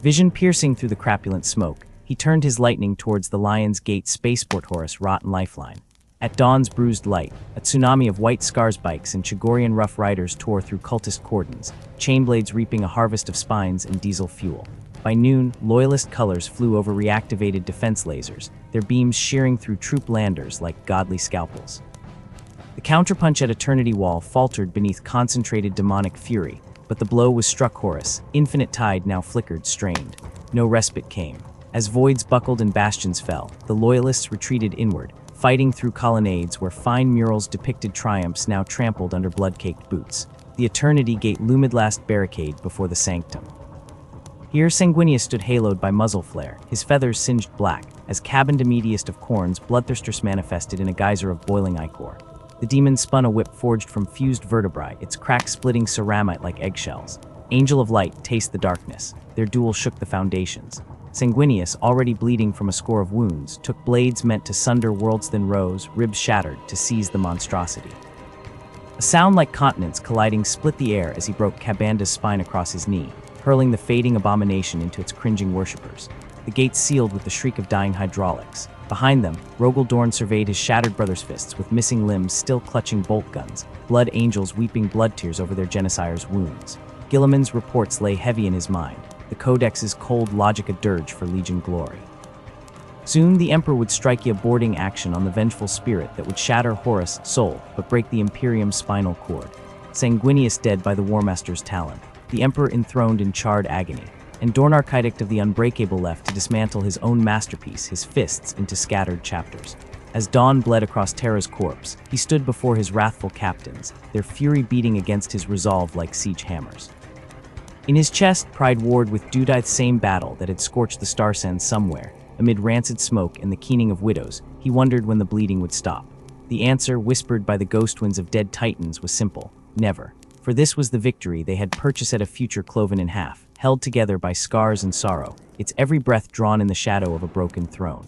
Vision piercing through the crapulent smoke, he turned his lightning towards the Lion's Gate spaceport Horus' rotten lifeline. At dawn's bruised light, a tsunami of white scars bikes and Chagorian rough riders tore through cultist cordons, chainblades reaping a harvest of spines and diesel fuel. By noon, loyalist colors flew over reactivated defense lasers, their beams shearing through troop landers like godly scalpels. The counterpunch at Eternity Wall faltered beneath concentrated demonic fury, but the blow was struck Horus. Infinite Tide now flickered, strained. No respite came. As voids buckled and bastions fell, the loyalists retreated inward, fighting through colonnades where fine murals depicted triumphs now trampled under blood-caked boots. The Eternity Gate loomed last barricade before the Sanctum. Here Sanguinius stood haloed by muzzle flare, his feathers singed black, as cabined immediatest of corns, bloodthirsters manifested in a geyser of boiling ichor. The demon spun a whip forged from fused vertebrae, its cracks splitting ceramite like eggshells. Angel of Light, taste the darkness. Their duel shook the foundations. Sanguinius, already bleeding from a score of wounds, took blades meant to sunder worlds thin rows, ribs shattered, to seize the monstrosity. A sound like continents colliding split the air as he broke Cabanda's spine across his knee, hurling the fading abomination into its cringing worshippers. The gates sealed with the shriek of dying hydraulics. Behind them, Rogel Dorn surveyed his shattered brother's fists with missing limbs still clutching bolt guns, blood angels weeping blood tears over their genocide's wounds. Gilliman's reports lay heavy in his mind, the Codex's cold logic a dirge for Legion glory. Soon the Emperor would strike a boarding action on the vengeful spirit that would shatter Horus' soul but break the Imperium's spinal cord. Sanguinius dead by the Warmaster's talon, the Emperor enthroned in charred agony, and Dorn Architect of the Unbreakable left to dismantle his own masterpiece, his fists, into scattered chapters. As dawn bled across Terra's corpse, he stood before his wrathful captains, their fury beating against his resolve like siege hammers. In his chest, pride warred with Dudith's same battle that had scorched the star sands somewhere. Amid rancid smoke and the keening of widows, he wondered when the bleeding would stop. The answer, whispered by the ghost winds of dead titans, was simple: Never. For this was the victory they had purchased at a future cloven in half, held together by scars and sorrow, its every breath drawn in the shadow of a broken throne.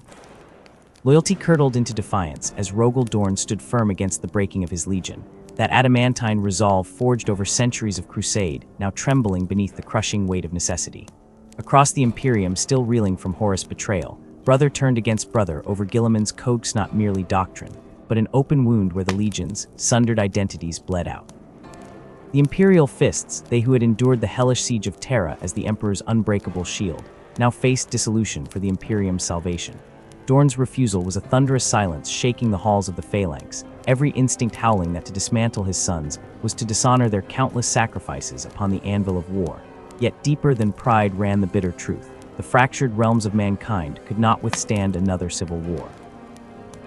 Loyalty curdled into defiance as Rogel Dorn stood firm against the breaking of his legion, that adamantine resolve forged over centuries of crusade, now trembling beneath the crushing weight of necessity. Across the Imperium, still reeling from Horus' betrayal, brother turned against brother over Guilliman's codex, not merely doctrine, but an open wound where the legions, sundered identities, bled out. The Imperial fists, they who had endured the hellish siege of Terra as the Emperor's unbreakable shield, now faced dissolution for the Imperium's salvation. Dorn's refusal was a thunderous silence shaking the halls of the Phalanx, every instinct howling that to dismantle his sons was to dishonor their countless sacrifices upon the anvil of war. Yet deeper than pride ran the bitter truth. The fractured realms of mankind could not withstand another civil war.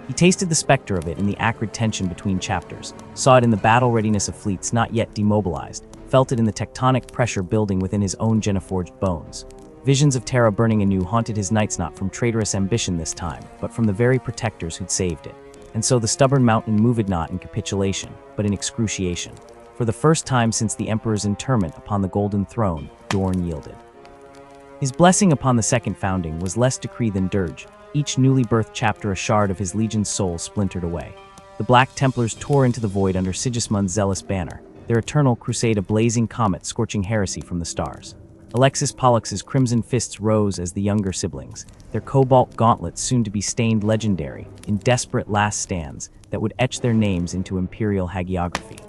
He tasted the specter of it in the acrid tension between chapters, saw it in the battle readiness of fleets not yet demobilized, felt it in the tectonic pressure building within his own Geneforged bones. Visions of Terra burning anew haunted his nights, not from traitorous ambition this time, but from the very protectors who'd saved it. And so the stubborn mountain moved not in capitulation, but in excruciation. For the first time since the Emperor's interment upon the Golden Throne, Dorn yielded. His blessing upon the second founding was less decree than dirge, each newly birthed chapter a shard of his legion's soul splintered away. The Black Templars tore into the void under Sigismund's zealous banner, their eternal crusade a blazing comet scorching heresy from the stars. Alexis Pollux's crimson fists rose as the younger siblings, their cobalt gauntlets soon to be stained legendary in desperate last stands that would etch their names into imperial hagiography.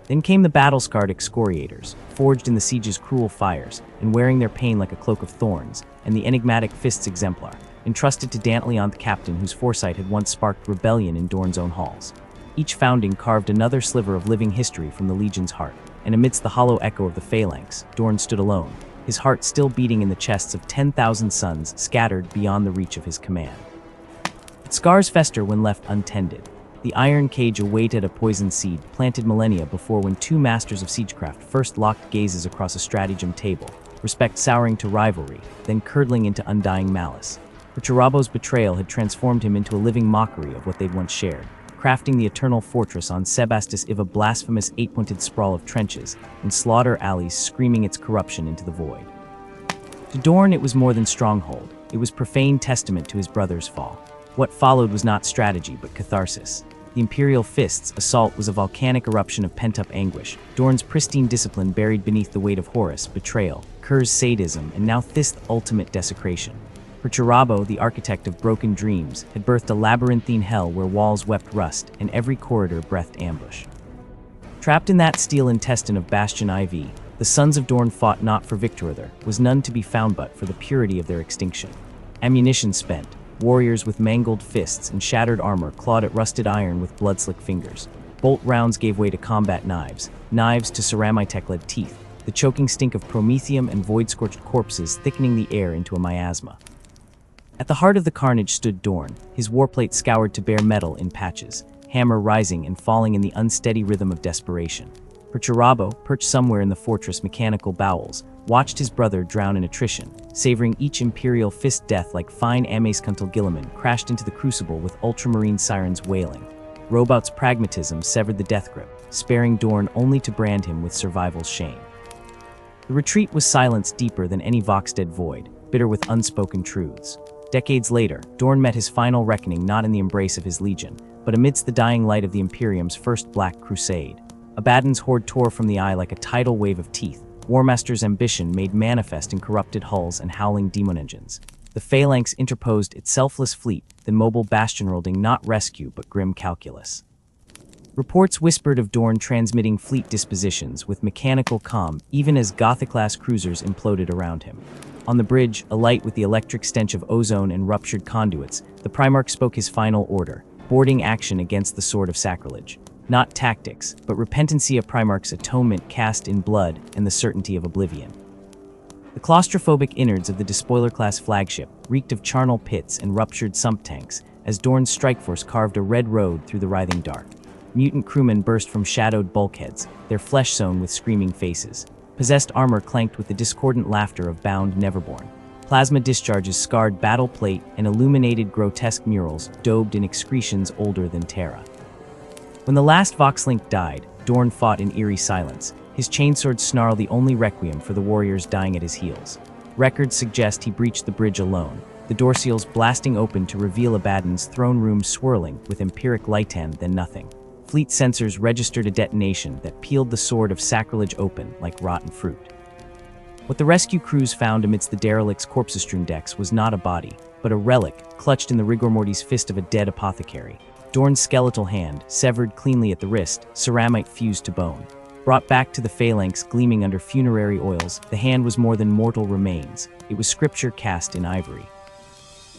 Then came the battle-scarred excoriators, forged in the siege's cruel fires and wearing their pain like a cloak of thorns, and the enigmatic Fists Exemplar, entrusted to Dantleon the captain whose foresight had once sparked rebellion in Dorn's own halls. Each founding carved another sliver of living history from the Legion's heart, and amidst the hollow echo of the Phalanx, Dorn stood alone, his heart still beating in the chests of 10,000 sons scattered beyond the reach of his command. But scars fester when left untended. The iron cage awaited a poisoned seed planted millennia before, when two masters of siegecraft first locked gazes across a stratagem table, respect souring to rivalry, then curdling into undying malice. For Chirabo's betrayal had transformed him into a living mockery of what they'd once shared, crafting the eternal fortress on Sebastus Iv, a blasphemous eight-pointed sprawl of trenches, and slaughter alleys screaming its corruption into the void. To Dorn it was more than stronghold, it was profane testament to his brother's fall. What followed was not strategy but catharsis. The Imperial Fist's assault was a volcanic eruption of pent-up anguish, Dorn's pristine discipline buried beneath the weight of Horus, betrayal, Kerr's sadism, and now Thith's ultimate desecration. For Chirabo, the architect of broken dreams, had birthed a labyrinthine hell where walls wept rust and every corridor breathed ambush. Trapped in that steel intestine of Bastion IV, the sons of Dorn fought not for victory, there was none to be found but for the purity of their extinction. Ammunition spent, warriors with mangled fists and shattered armor clawed at rusted iron with blood-slick fingers. Bolt rounds gave way to combat knives, knives to ceramitek-lead teeth, the choking stink of promethium and void-scorched corpses thickening the air into a miasma. At the heart of the carnage stood Dorn, his warplate scoured to bare metal in patches, hammer rising and falling in the unsteady rhythm of desperation. For Chirabo, perched somewhere in the fortress' mechanical bowels, watched his brother drown in attrition, savoring each Imperial Fist death like fine Amescuntal Guilliman crashed into the crucible with ultramarine sirens wailing. Robout's pragmatism severed the death grip, sparing Dorn only to brand him with survival's shame. The retreat was silence deeper than any Voxdead void, bitter with unspoken truths. Decades later, Dorn met his final reckoning not in the embrace of his legion, but amidst the dying light of the Imperium's first Black Crusade. Abaddon's horde tore from the eye like a tidal wave of teeth, Warmaster's ambition made manifest in corrupted hulls and howling demon engines. The Phalanx interposed its selfless fleet, the mobile bastion-rolding not rescue but grim calculus. Reports whispered of Dorn transmitting fleet dispositions with mechanical calm even as Gothic-class cruisers imploded around him. On the bridge, alight with the electric stench of ozone and ruptured conduits, the Primarch spoke his final order, boarding action against the sword of sacrilege. Not tactics, but repentancy of Primarch's atonement cast in blood and the certainty of oblivion. The claustrophobic innards of the despoiler-class flagship reeked of charnel pits and ruptured sump tanks as Dorn's strike force carved a red road through the writhing dark. Mutant crewmen burst from shadowed bulkheads, their flesh sown with screaming faces. Possessed armor clanked with the discordant laughter of bound Neverborn. Plasma discharges scarred battle plate and illuminated grotesque murals daubed in excretions older than Terra. When the last Voxlink died, Dorn fought in eerie silence. His chainsword snarl the only requiem for the warriors dying at his heels. Records suggest he breached the bridge alone, the door seals blasting open to reveal Abaddon's throne room swirling with empiric lightan then nothing. Fleet sensors registered a detonation that peeled the sword of sacrilege open like rotten fruit. What the rescue crews found amidst the derelict's corpse-strewn decks was not a body, but a relic clutched in the rigor mortis fist of a dead apothecary. Dorn's skeletal hand, severed cleanly at the wrist, ceramite fused to bone. Brought back to the phalanx gleaming under funerary oils, the hand was more than mortal remains. It was scripture cast in ivory.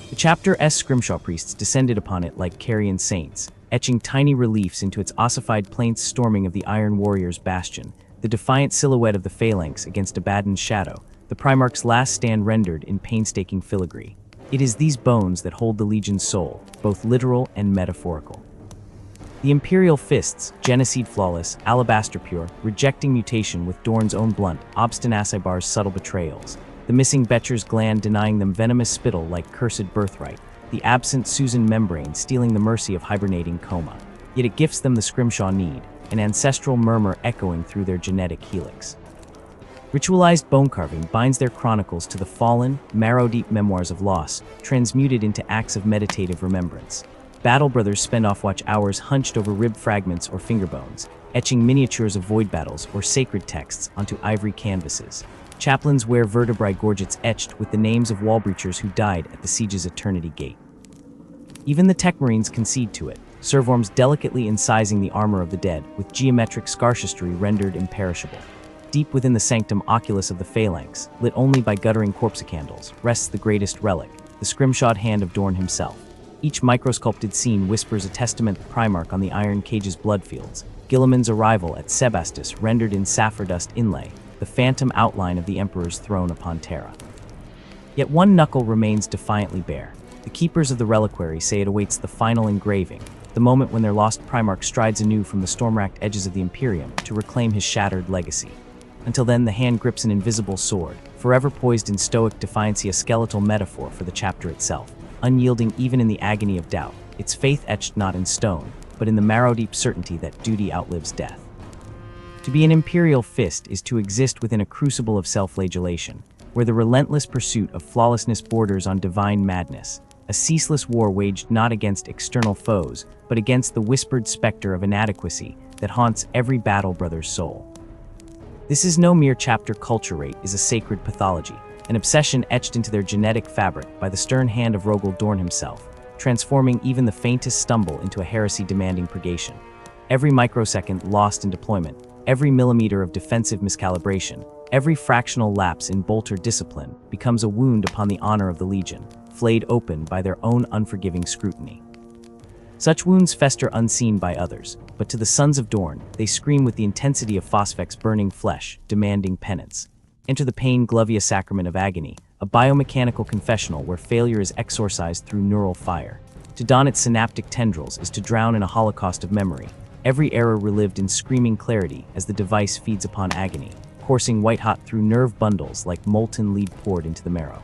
The Chapter-S scrimshaw priests descended upon it like carrion saints, etching tiny reliefs into its ossified plaints storming of the Iron Warrior's bastion, the defiant silhouette of the phalanx against Abaddon's shadow, the Primarch's last stand rendered in painstaking filigree. It is these bones that hold the Legion's soul, both literal and metaphorical. The Imperial fists, Genocide flawless, alabaster pure, rejecting mutation with Dorn's own blunt, Obstinacibar's subtle betrayals. The missing Betcher's gland denying them venomous spittle like cursed birthright. The absent Susan membrane stealing the mercy of hibernating coma. Yet it gifts them the scrimshaw need, an ancestral murmur echoing through their genetic helix. Ritualized bone carving binds their chronicles to the fallen, marrow-deep memoirs of loss, transmuted into acts of meditative remembrance. Battle brothers spend off-watch hours hunched over rib fragments or finger bones, etching miniatures of void battles or sacred texts onto ivory canvases. Chaplains wear vertebrae gorgets etched with the names of wall breachers who died at the siege's eternity gate. Even the tech marines concede to it, servorms delicately incising the armor of the dead with geometric scarcistry rendered imperishable. Deep within the sanctum oculus of the phalanx, lit only by guttering corpse candles, rests the greatest relic, the scrimshawed hand of Dorn himself. Each microsculpted scene whispers a testament to Primarch on the Iron Cage's bloodfields, Guilliman's arrival at Sebastus rendered in sapphire dust inlay, the phantom outline of the Emperor's throne upon Terra. Yet one knuckle remains defiantly bare. The keepers of the reliquary say it awaits the final engraving, the moment when their lost Primarch strides anew from the storm-racked edges of the Imperium to reclaim his shattered legacy. Until then, the hand grips an invisible sword, forever poised in stoic defiance, a skeletal metaphor for the chapter itself, unyielding even in the agony of doubt, its faith etched not in stone, but in the marrow-deep certainty that duty outlives death. To be an Imperial fist is to exist within a crucible of self-flagellation, where the relentless pursuit of flawlessness borders on divine madness, a ceaseless war waged not against external foes, but against the whispered specter of inadequacy that haunts every battle brother's soul. This is no mere chapter. Culture rate is a sacred pathology, an obsession etched into their genetic fabric by the stern hand of Rogel Dorn himself, transforming even the faintest stumble into a heresy-demanding purgation. Every microsecond lost in deployment, every millimeter of defensive miscalibration, every fractional lapse in bolter discipline becomes a wound upon the honor of the Legion, flayed open by their own unforgiving scrutiny. Such wounds fester unseen by others, but to the Sons of Dorn, they scream with the intensity of Phosphex burning flesh, demanding penance. Enter the pain glovia sacrament of agony, a biomechanical confessional where failure is exorcised through neural fire. To don its synaptic tendrils is to drown in a holocaust of memory, every error relived in screaming clarity as the device feeds upon agony, coursing white-hot through nerve bundles like molten lead poured into the marrow.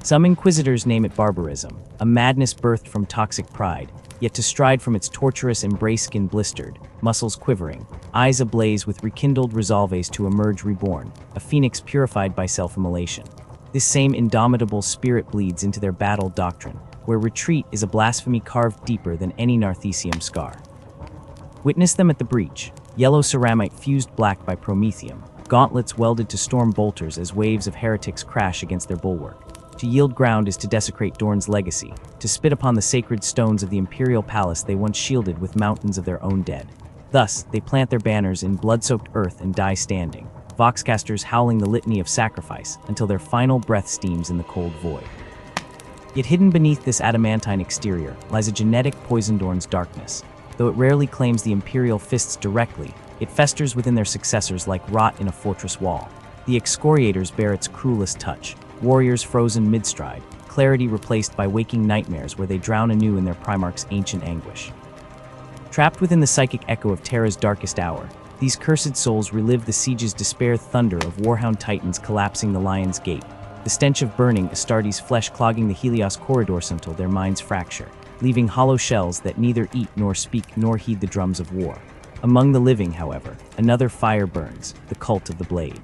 Some inquisitors name it barbarism, a madness birthed from toxic pride, yet to stride from its torturous embrace, skin blistered, muscles quivering, eyes ablaze with rekindled resolves to emerge reborn, a phoenix purified by self-immolation. This same indomitable spirit bleeds into their battle doctrine, where retreat is a blasphemy carved deeper than any Narthesium scar. Witness them at the breach, yellow ceramite fused black by promethium, gauntlets welded to storm bolters as waves of heretics crash against their bulwark. To yield ground is to desecrate Dorn's legacy, to spit upon the sacred stones of the Imperial Palace they once shielded with mountains of their own dead. Thus, they plant their banners in blood-soaked earth and die standing, voxcasters howling the litany of sacrifice until their final breath steams in the cold void. Yet hidden beneath this adamantine exterior lies a genetic poison. Dorn's darkness. Though it rarely claims the Imperial fists directly, it festers within their successors like rot in a fortress wall. The excoriators bear its cruelest touch, warriors frozen mid-stride, clarity replaced by waking nightmares where they drown anew in their Primarch's ancient anguish. Trapped within the psychic echo of Terra's darkest hour, these cursed souls relive the siege's despair thunder of Warhound Titans collapsing the Lion's Gate, the stench of burning Astartes' flesh clogging the Helios corridors until their minds fracture, leaving hollow shells that neither eat nor speak nor heed the drums of war. Among the living, however, another fire burns, the cult of the blade.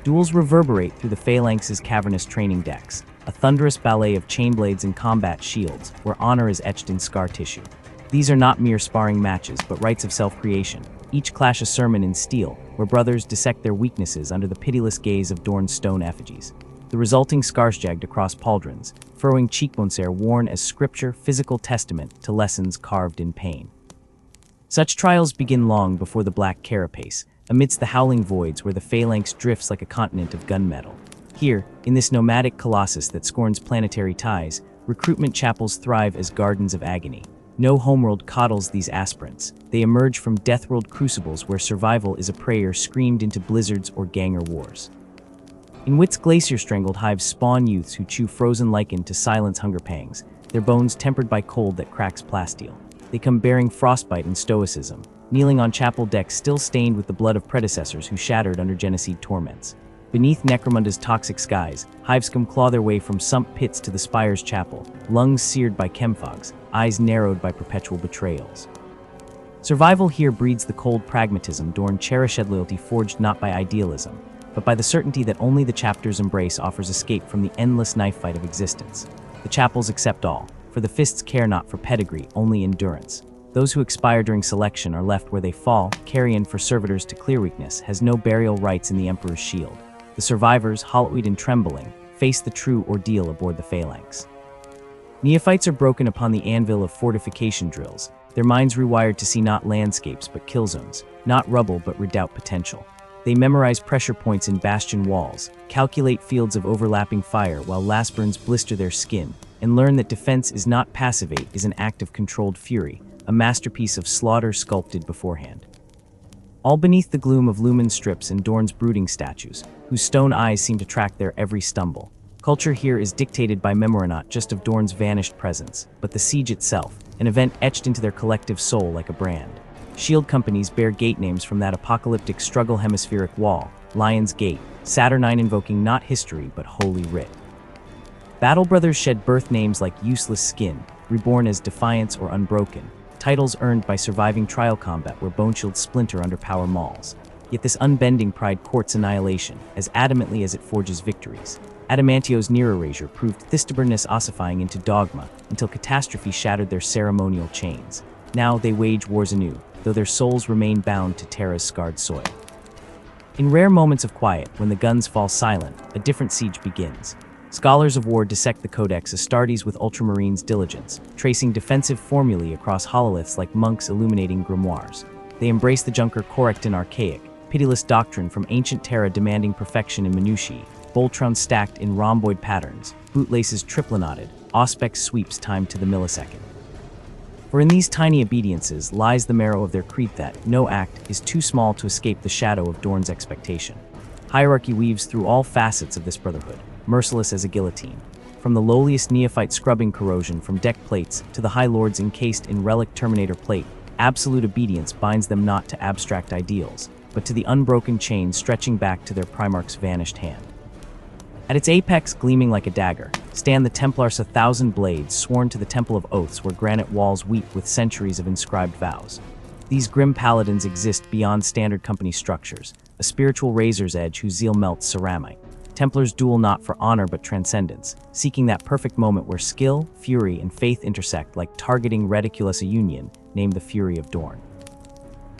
Duels reverberate through the Phalanx's cavernous training decks, a thunderous ballet of chainblades and combat shields, where honor is etched in scar tissue. These are not mere sparring matches, but rites of self-creation, each clash a sermon in steel, where brothers dissect their weaknesses under the pitiless gaze of Dorn's stone effigies. The resulting scars jagged across pauldrons, furrowing cheekbones are worn as scripture, physical testament to lessons carved in pain. Such trials begin long before the Black Carapace, amidst the howling voids where the Phalanx drifts like a continent of gunmetal. Here, in this nomadic colossus that scorns planetary ties, recruitment chapels thrive as gardens of agony. No homeworld coddles these aspirants. They emerge from deathworld crucibles where survival is a prayer screamed into blizzards or ganger wars. In Wit's glacier-strangled hives spawn youths who chew frozen lichen to silence hunger pangs, their bones tempered by cold that cracks plasteel. They come bearing frostbite and stoicism, kneeling on chapel decks still stained with the blood of predecessors who shattered under Genocide torments. Beneath Necromunda's toxic skies, hives come claw their way from sump pits to the spire's chapel, lungs seared by chemfogs, eyes narrowed by perpetual betrayals. Survival here breeds the cold pragmatism Dorn cherished loyalty forged not by idealism, but by the certainty that only the chapter's embrace offers escape from the endless knife fight of existence. The chapels accept all, for the fists care not for pedigree, only endurance. Those who expire during selection are left where they fall. Carrion for servitors to clear weakness has no burial rites in the Emperor's shield. The survivors, hollow-eyed and trembling, face the true ordeal aboard the Phalanx. Neophytes are broken upon the anvil of fortification drills, their minds rewired to see not landscapes but kill zones, not rubble but redoubt potential. They memorize pressure points in bastion walls, calculate fields of overlapping fire while last burns blister their skin, and learn that defense is not passivate, is an act of controlled fury, a masterpiece of slaughter sculpted beforehand. All beneath the gloom of lumen strips and Dorn's brooding statues, whose stone eyes seem to track their every stumble. Culture here is dictated by memory not just of Dorn's vanished presence, but the siege itself, an event etched into their collective soul like a brand. Shield companies bear gate names from that apocalyptic struggle hemispheric wall, Lion's Gate, Saturnine invoking not history but holy writ. Battle Brothers shed birth names like Useless Skin, reborn as Defiance or Unbroken, titles earned by surviving trial combat where bone shields splinter under power mauls. Yet this unbending pride courts annihilation, as adamantly as it forges victories. Adamantio's near erasure proved Thistiburnus ossifying into dogma until catastrophe shattered their ceremonial chains. Now they wage wars anew, though their souls remain bound to Terra's scarred soil. In rare moments of quiet, when the guns fall silent, a different siege begins. Scholars of war dissect the Codex Astartes with Ultramarines' diligence, tracing defensive formulae across hololiths like monks illuminating grimoires. They embrace the Junker Correctin archaic, pitiless doctrine from ancient Terra demanding perfection in minutiae, Voltron stacked in rhomboid patterns, bootlaces triple-knotted, auspex sweeps timed to the millisecond. For in these tiny obediences lies the marrow of their creed that no act is too small to escape the shadow of Dorn's expectation. Hierarchy weaves through all facets of this brotherhood, merciless as a guillotine. From the lowliest neophyte scrubbing corrosion from deck plates to the high lords encased in relic Terminator plate, absolute obedience binds them not to abstract ideals, but to the unbroken chain stretching back to their Primarch's vanished hand. At its apex, gleaming like a dagger, stand the Templars 1,000 blades sworn to the Temple of Oaths where granite walls weep with centuries of inscribed vows. These grim paladins exist beyond standard company structures, a spiritual razor's edge whose zeal melts ceramite. Templars duel not for honor but transcendence, seeking that perfect moment where skill, fury, and faith intersect like targeting reticulus a union, named the Fury of Dorn.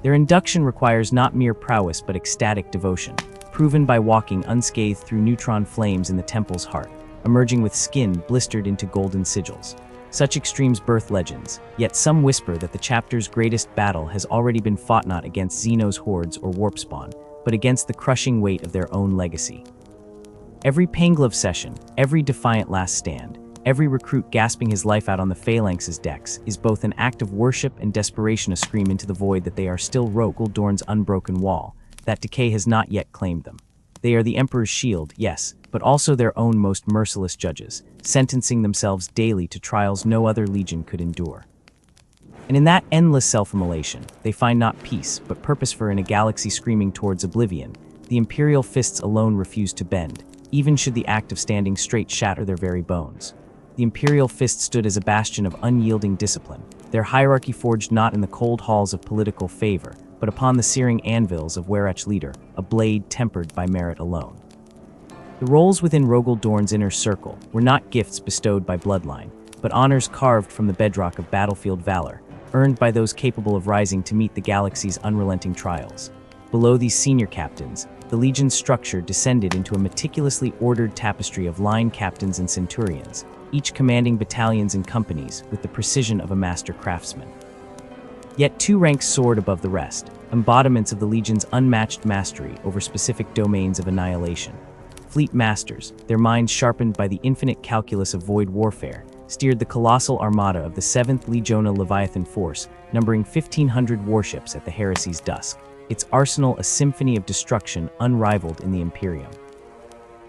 Their induction requires not mere prowess but ecstatic devotion, proven by walking unscathed through neutron flames in the temple's heart, emerging with skin blistered into golden sigils. Such extremes birth legends, yet some whisper that the chapter's greatest battle has already been fought not against Xeno's hordes or warpspawn, but against the crushing weight of their own legacy. Every Panglove session, every defiant last stand, every recruit gasping his life out on the Phalanx's decks is both an act of worship and desperation, a scream into the void that they are still Nurgle Dorn's unbroken wall, that decay has not yet claimed them. They are the Emperor's shield, yes, but also their own most merciless judges, sentencing themselves daily to trials no other legion could endure. And in that endless self-immolation, they find not peace, but purpose, for in a galaxy screaming towards oblivion, the Imperial fists alone refuse to bend, even should the act of standing straight shatter their very bones. The Imperial fist stood as a bastion of unyielding discipline, their hierarchy forged not in the cold halls of political favor, but upon the searing anvils of Werech leader, a blade tempered by merit alone. The roles within Rogal Dorn's inner circle were not gifts bestowed by bloodline, but honors carved from the bedrock of battlefield valor, earned by those capable of rising to meet the galaxy's unrelenting trials. Below these senior captains, the Legion's structure descended into a meticulously ordered tapestry of line captains and centurions, each commanding battalions and companies with the precision of a master craftsman. Yet two ranks soared above the rest, embodiments of the Legion's unmatched mastery over specific domains of annihilation. Fleet masters, their minds sharpened by the infinite calculus of void warfare, steered the colossal armada of the 7th Legiona Leviathan Force, numbering 1,500 warships at the heresy's dusk, its arsenal a symphony of destruction unrivaled in the Imperium.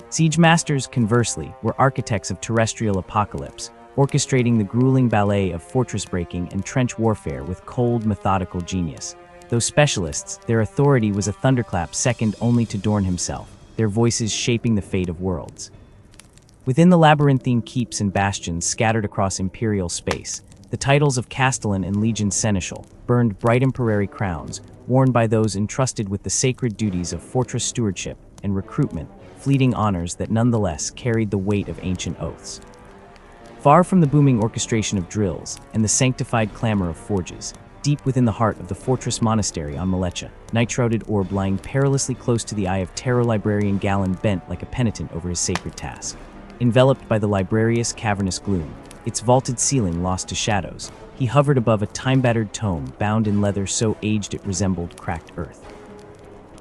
Siege masters, conversely, were architects of terrestrial apocalypse, orchestrating the grueling ballet of fortress breaking and trench warfare with cold, methodical genius. Though specialists, their authority was a thunderclap second only to Dorn himself, their voices shaping the fate of worlds. Within the labyrinthine keeps and bastions scattered across Imperial space, the titles of Castellan and Legion Seneschal burned bright emperary crowns, worn by those entrusted with the sacred duties of fortress stewardship and recruitment, fleeting honors that nonetheless carried the weight of ancient oaths. Far from the booming orchestration of drills and the sanctified clamor of forges, deep within the heart of the fortress monastery on Malecha, night-shrouded orb lying perilously close to the eye of Terror Librarian Galen bent like a penitent over his sacred task. Enveloped by the librarious cavernous gloom, its vaulted ceiling lost to shadows, he hovered above a time-battered tome bound in leather so aged it resembled cracked earth.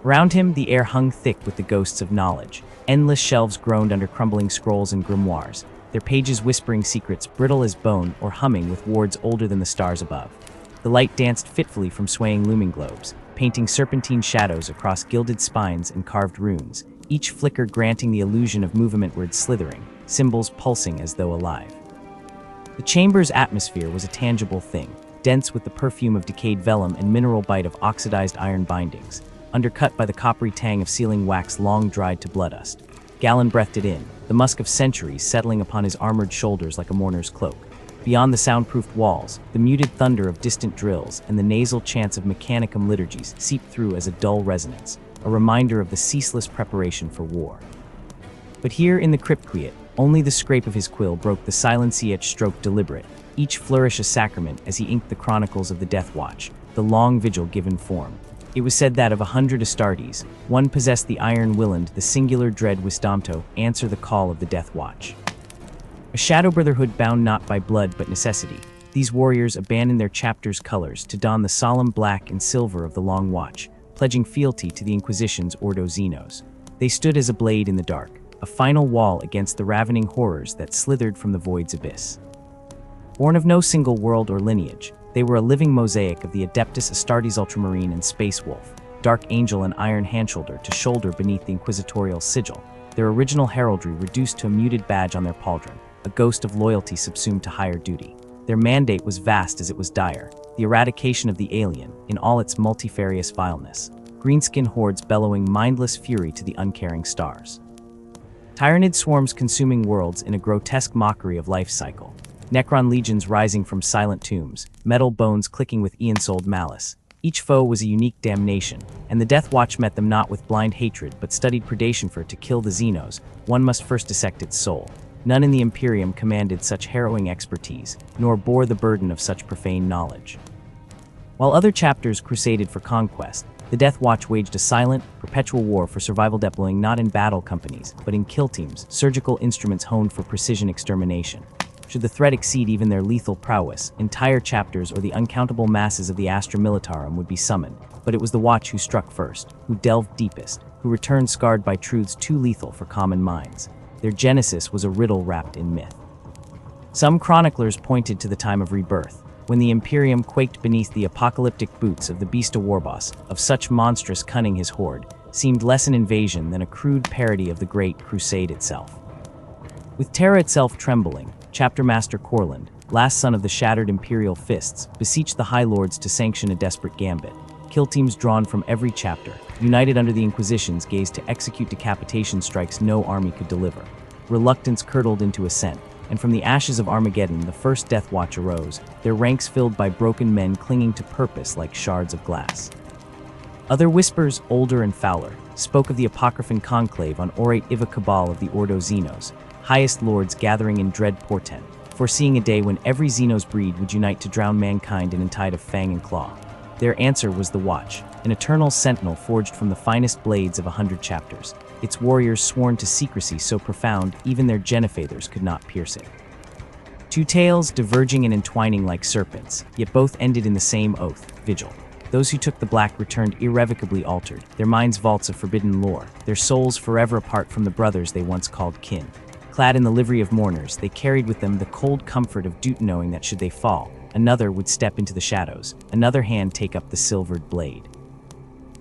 Around him, the air hung thick with the ghosts of knowledge. Endless shelves groaned under crumbling scrolls and grimoires, their pages whispering secrets brittle as bone or humming with wards older than the stars above. The light danced fitfully from swaying looming globes, painting serpentine shadows across gilded spines and carved runes, each flicker granting the illusion of movement-ward slithering, symbols pulsing as though alive. The chamber's atmosphere was a tangible thing, dense with the perfume of decayed vellum and mineral bite of oxidized iron bindings, undercut by the coppery tang of sealing wax long dried to blood-dust. Galen breathed it in, the musk of centuries settling upon his armored shoulders like a mourner's cloak. Beyond the soundproofed walls, the muted thunder of distant drills and the nasal chants of mechanicum liturgies seeped through as a dull resonance, a reminder of the ceaseless preparation for war. But here in the crypt quiet, only the scrape of his quill broke the silence yet stroke deliberate, each flourish a sacrament as he inked the chronicles of the Death Watch, the long vigil given form. It was said that of 100 Astartes, one possessed the iron willand, the singular dread wisdomto, answer the call of the Death Watch. A shadow brotherhood bound not by blood but necessity, these warriors abandoned their chapter's colors to don the solemn black and silver of the Long Watch, pledging fealty to the Inquisition's Ordo Xenos. They stood as a blade in the dark, a final wall against the ravening horrors that slithered from the void's abyss. Born of no single world or lineage, they were a living mosaic of the Adeptus Astartes Ultramarine and Space Wolf, Dark Angel and Iron Handshoulder to shoulder beneath the inquisitorial sigil, their original heraldry reduced to a muted badge on their pauldron, a ghost of loyalty subsumed to higher duty. Their mandate was vast as it was dire, the eradication of the alien in all its multifarious vileness, greenskin hordes bellowing mindless fury to the uncaring stars. Tyranid swarms consuming worlds in a grotesque mockery of life cycle. Necron legions rising from silent tombs, metal bones clicking with Aeon-souled malice. Each foe was a unique damnation, and the Death Watch met them not with blind hatred but studied predation, for to kill the Xenos, one must first dissect its soul. None in the Imperium commanded such harrowing expertise, nor bore the burden of such profane knowledge. While other chapters crusaded for conquest, the Death Watch waged a silent, perpetual war for survival, deploying not in battle companies, but in kill teams, surgical instruments honed for precision extermination. Should the threat exceed even their lethal prowess, entire chapters or the uncountable masses of the Astra Militarum would be summoned, but it was the Watch who struck first, who delved deepest, who returned scarred by truths too lethal for common minds. Their genesis was a riddle wrapped in myth. Some chroniclers pointed to the time of rebirth, when the Imperium quaked beneath the apocalyptic boots of the Beast of Warboss. Of such monstrous cunning his horde seemed less an invasion than a crude parody of the Great Crusade itself. With Terra itself trembling, Chapter Master Corland, last son of the shattered Imperial fists, beseeched the High Lords to sanction a desperate gambit. Kill teams drawn from every chapter, united under the Inquisition's gaze to execute decapitation strikes no army could deliver. Reluctance curdled into assent, and from the ashes of Armageddon the first Death Watch arose, their ranks filled by broken men clinging to purpose like shards of glass. Other whispers, older and fouler, spoke of the apocryphal conclave on orate Iva Cabal of the Ordo Xenos, highest lords gathering in dread portent, foreseeing a day when every Xenos breed would unite to drown mankind in a tide of fang and claw. Their answer was the Watch, an eternal sentinel forged from the finest blades of 100 chapters, its warriors sworn to secrecy so profound even their Genefathers could not pierce it. Two tales diverging and entwining like serpents, yet both ended in the same oath, vigil. Those who took the black returned irrevocably altered, their minds vaults of forbidden lore, their souls forever apart from the brothers they once called kin. Clad in the livery of mourners, they carried with them the cold comfort of doom, knowing that should they fall, another would step into the shadows, another hand take up the silvered blade.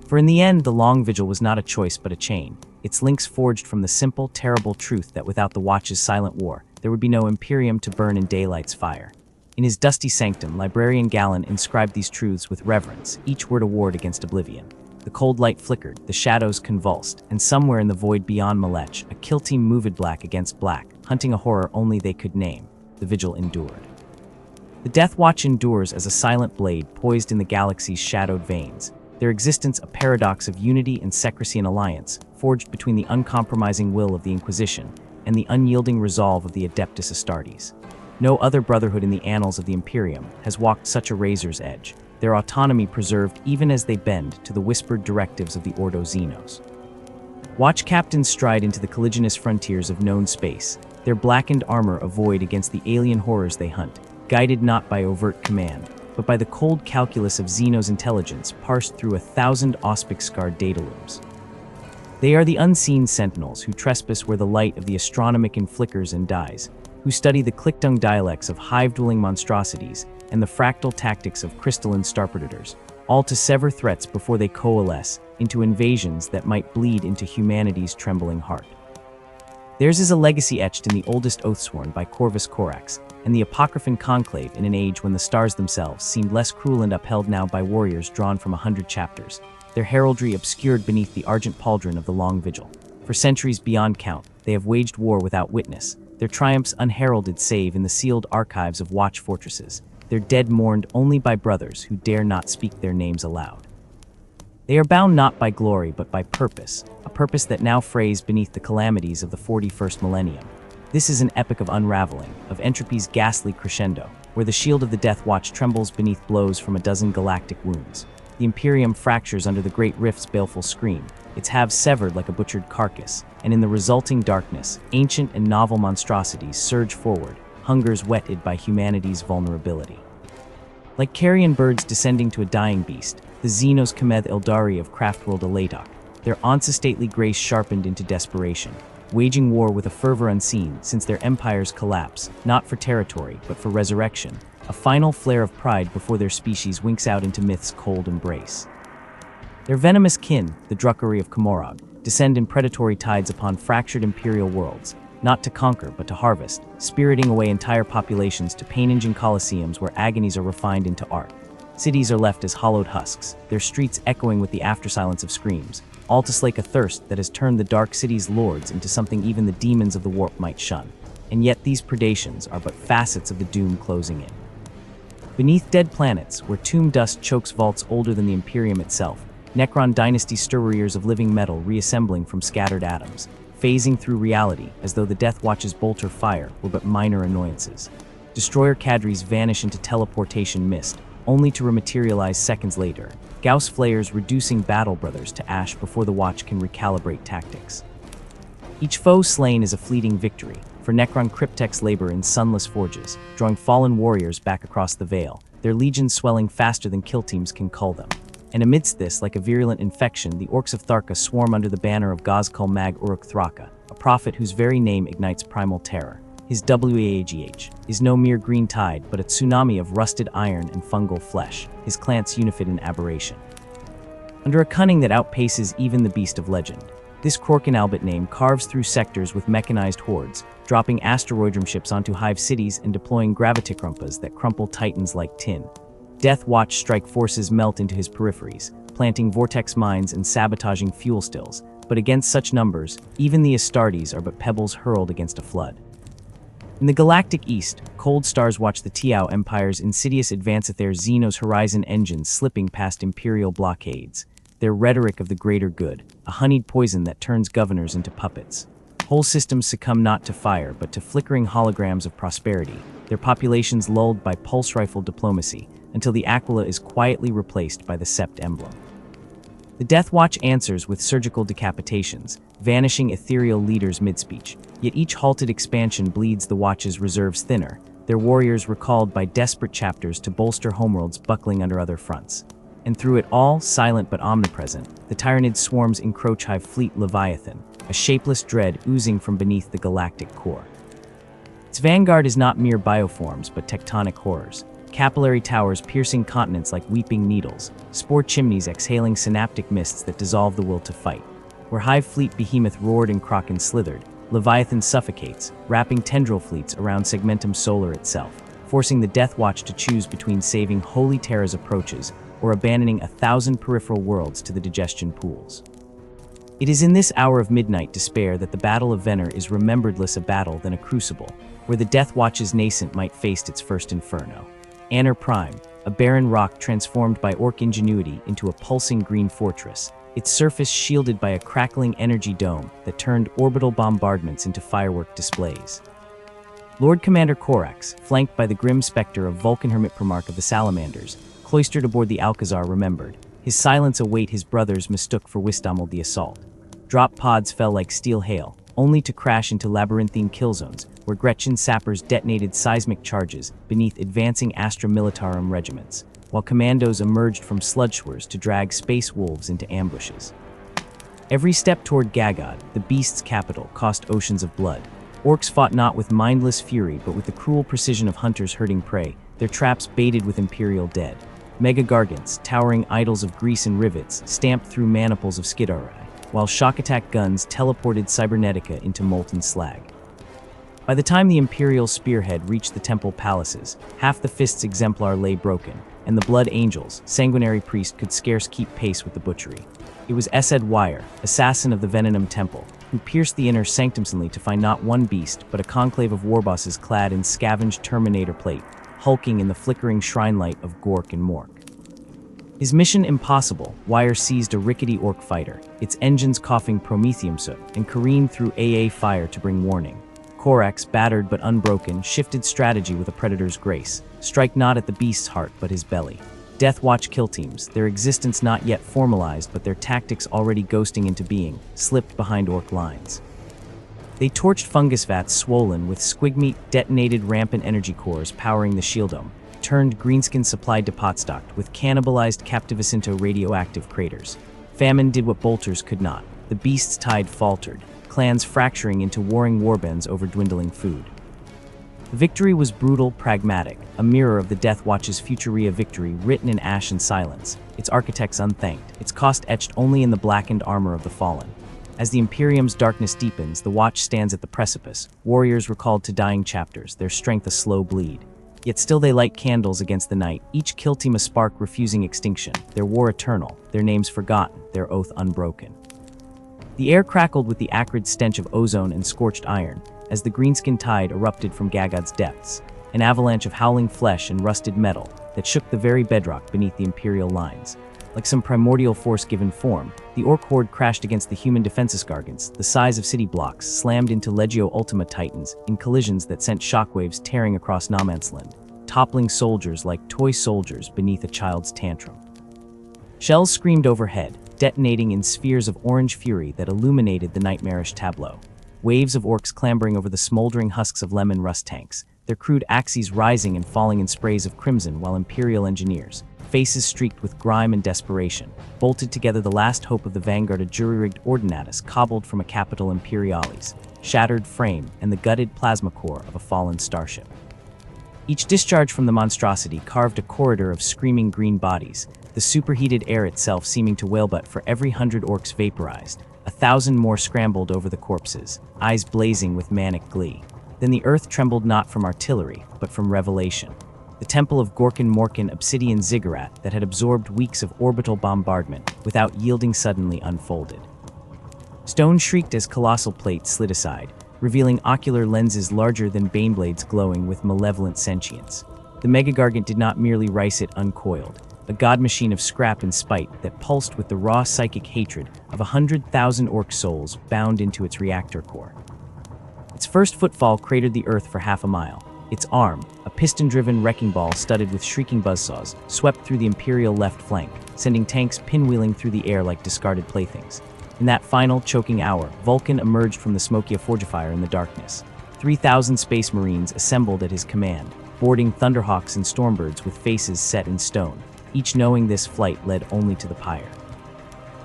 For in the end, the long vigil was not a choice but a chain, its links forged from the simple, terrible truth that without the Watch's silent war, there would be no Imperium to burn in daylight's fire. In his dusty sanctum, Librarian Galen inscribed these truths with reverence, each word a ward against oblivion. The cold light flickered, the shadows convulsed, and somewhere in the void beyond Malech, a kill team moved black against black, hunting a horror only they could name. The vigil endured. The Death Watch endures as a silent blade poised in the galaxy's shadowed veins, their existence a paradox of unity and secrecy and alliance, forged between the uncompromising will of the Inquisition and the unyielding resolve of the Adeptus Astartes. No other brotherhood in the annals of the Imperium has walked such a razor's edge, their autonomy preserved even as they bend to the whispered directives of the Ordo Xenos. Watch captains stride into the collisionous frontiers of known space, their blackened armor a void against the alien horrors they hunt, guided not by overt command, but by the cold calculus of Xenos intelligence parsed through 1,000 auspic-scarred data looms. They are the unseen sentinels who trespass where the light of the astronomican flickers and dies, who study the clickdung dialects of hive-dwelling monstrosities and the fractal tactics of crystalline starpredators, all to sever threats before they coalesce into invasions that might bleed into humanity's trembling heart. Theirs is a legacy etched in the oldest oath sworn by Corvus Corax and the apocryphal conclave in an age when the stars themselves seemed less cruel and upheld now by warriors drawn from 100 chapters, their heraldry obscured beneath the argent pauldron of the long vigil. For centuries beyond count, they have waged war without witness, their triumphs unheralded save in the sealed archives of watch fortresses, their dead mourned only by brothers who dare not speak their names aloud. They are bound not by glory but by purpose, a purpose that now frays beneath the calamities of the 41st millennium. This is an epic of unraveling, of entropy's ghastly crescendo, where the shield of the Death Watch trembles beneath blows from a dozen galactic wounds. The Imperium fractures under the Great Rift's baleful scream, its halves severed like a butchered carcass, and in the resulting darkness, ancient and novel monstrosities surge forward, hungers whetted by humanity's vulnerability. Like carrion birds descending to a dying beast, the Xenos Cometh Eldari of Craftworld Elatok, their once-stately grace sharpened into desperation, waging war with a fervor unseen since their empire's collapse, not for territory but for resurrection, a final flare of pride before their species winks out into myth's cold embrace. Their venomous kin, the Druckery of Komorog, descend in predatory tides upon fractured imperial worlds, not to conquer but to harvest, spiriting away entire populations to pain-injing coliseums where agonies are refined into art. Cities are left as hollowed husks, their streets echoing with the after-silence of screams, all to slake a thirst that has turned the dark city's lords into something even the demons of the warp might shun. And yet these predations are but facets of the doom closing in. Beneath dead planets, where tomb dust chokes vaults older than the Imperium itself, Necron dynasty stirrers of living metal reassembling from scattered atoms, phasing through reality as though the Death Watch's bolter fire were but minor annoyances. Destroyer cadres vanish into teleportation mist, only to rematerialize seconds later, Gauss flares reducing battle brothers to ash before the Watch can recalibrate tactics. Each foe slain is a fleeting victory, for Necron cryptechs labor in sunless forges, drawing fallen warriors back across the veil, their legions swelling faster than kill teams can cull them. And amidst this, like a virulent infection, the orcs of Tharka swarm under the banner of Gazkul Mag Uruk Thraka, a prophet whose very name ignites primal terror. His WAGH is no mere green tide, but a tsunami of rusted iron and fungal flesh, his clans unifit in aberration. Under a cunning that outpaces even the beast of legend, this Korkan Albert name carves through sectors with mechanized hordes, dropping asteroidrum ships onto hive cities and deploying graviticrumpas that crumple titans like tin. Death Watch strike forces melt into his peripheries, planting vortex mines and sabotaging fuel stills, but against such numbers, even the Astartes are but pebbles hurled against a flood. In the galactic east, cold stars watch the Tiao Empire's insidious advance at their Xenos Horizon engines slipping past Imperial blockades. Their rhetoric of the greater good, a honeyed poison that turns governors into puppets. Whole systems succumb not to fire, but to flickering holograms of prosperity, their populations lulled by pulse rifle diplomacy, until the Aquila is quietly replaced by the Sept emblem. The Death Watch answers with surgical decapitations, vanishing ethereal leaders mid-speech, yet each halted expansion bleeds the Watch's reserves thinner, their warriors recalled by desperate chapters to bolster homeworlds buckling under other fronts. And through it all, silent but omnipresent, the Tyranid swarms encroach Hive Fleet Leviathan, a shapeless dread oozing from beneath the galactic core. Its vanguard is not mere bioforms, but tectonic horrors. Capillary towers piercing continents like weeping needles, spore chimneys exhaling synaptic mists that dissolve the will to fight. Where Hive Fleet Behemoth roared and Kraken slithered, Leviathan suffocates, wrapping tendril fleets around Segmentum Solar itself, forcing the Death Watch to choose between saving Holy Terra's approaches or abandoning 1,000 peripheral worlds to the digestion pools. It is in this hour of midnight despair that the Battle of Venner is remembered less a battle than a crucible, where the Death Watch's nascent might faced its first inferno. Anner Prime, a barren rock transformed by orc ingenuity into a pulsing green fortress, its surface shielded by a crackling energy dome that turned orbital bombardments into firework displays. Lord Commander Korax, flanked by the grim specter of Vulcan Hermit Primarch of the Salamanders, cloistered aboard the Alcazar remembered, his silence await his brothers mistook for Wisdomald the assault. Drop pods fell like steel hail, only to crash into labyrinthine kill zones, where Gretchen sappers detonated seismic charges beneath advancing Astra Militarum regiments, while commandos emerged from sludge showers to drag space wolves into ambushes. Every step toward Gagod, the beast's capital, cost oceans of blood. Orcs fought not with mindless fury, but with the cruel precision of hunters herding prey, their traps baited with imperial dead. Mega-gargants, towering idols of grease and rivets, stamped through maniples of Skidarai, while shock attack guns teleported Cybernetica into molten slag. By the time the Imperial spearhead reached the temple palaces, half the fist's exemplar lay broken, and the Blood Angels, sanguinary priest, could scarce keep pace with the butchery. It was Esed Wire, assassin of the Venenum Temple, who pierced the inner sanctumsonly to find not one beast, but a conclave of warbosses clad in scavenged Terminator plate, hulking in the flickering shrine light of Gork and Mork. His mission impossible, Wire seized a rickety orc fighter, its engines coughing promethium soot, and careened through AA fire to bring warning. Korax, battered but unbroken, shifted strategy with a predator's grace. Strike not at the beast's heart, but his belly. Death Watch kill teams, their existence not yet formalized, but their tactics already ghosting into being, slipped behind orc lines. They torched fungus vats swollen with squigmeat detonated rampant energy cores powering the shield dome, turned greenskin supplied to potstocked with cannibalized Captivicinto radioactive craters. Famine did what bolters could not. The beast's tide faltered, clans fracturing into warring warbands over dwindling food. The victory was brutal, pragmatic, a mirror of the Death Watch's Futuria victory written in ash and silence, its architects unthanked, its cost etched only in the blackened armor of the fallen. As the Imperium's darkness deepens, the Watch stands at the precipice, warriors recalled to dying chapters, their strength a slow bleed. Yet still they light candles against the night, each kill team a spark refusing extinction, their war eternal, their names forgotten, their oath unbroken. The air crackled with the acrid stench of ozone and scorched iron, as the greenskin tide erupted from Gagod's depths, an avalanche of howling flesh and rusted metal that shook the very bedrock beneath the Imperial lines. Like some primordial force given form, the orc horde crashed against the human defenses gargants, the size of city blocks, slammed into Legio Ultima Titans in collisions that sent shockwaves tearing across No Man's Land, toppling soldiers like toy soldiers beneath a child's tantrum. Shells screamed overhead, detonating in spheres of orange fury that illuminated the nightmarish tableau. Waves of orcs clambering over the smoldering husks of lemon rust tanks, their crude axes rising and falling in sprays of crimson, while Imperial engineers, faces streaked with grime and desperation, bolted together the last hope of the vanguard, a jury-rigged ordinatus cobbled from a capital Imperialis, shattered frame, and the gutted plasma core of a fallen starship. Each discharge from the monstrosity carved a corridor of screaming green bodies, the superheated air itself seeming to wail, but for every 100 orcs vaporized, 1,000 more scrambled over the corpses, eyes blazing with manic glee. Then the earth trembled not from artillery, but from revelation. The temple of Gorkin Morkin obsidian ziggurat that had absorbed weeks of orbital bombardment without yielding suddenly unfolded. Stone shrieked as colossal plates slid aside, revealing ocular lenses larger than baneblades glowing with malevolent sentience. The Megagargant did not merely rice it uncoiled, a god machine of scrap and spite that pulsed with the raw psychic hatred of 100,000 orc souls bound into its reactor core. Its first footfall cratered the earth for half a mile. Its arm, a piston-driven wrecking ball studded with shrieking buzzsaws, swept through the Imperial left flank, sending tanks pinwheeling through the air like discarded playthings. In that final, choking hour, Vulcan emerged from the Smokia fortifier in the darkness. 3,000 Space Marines assembled at his command, boarding Thunderhawks and Stormbirds with faces set in stone, each knowing this flight led only to the pyre.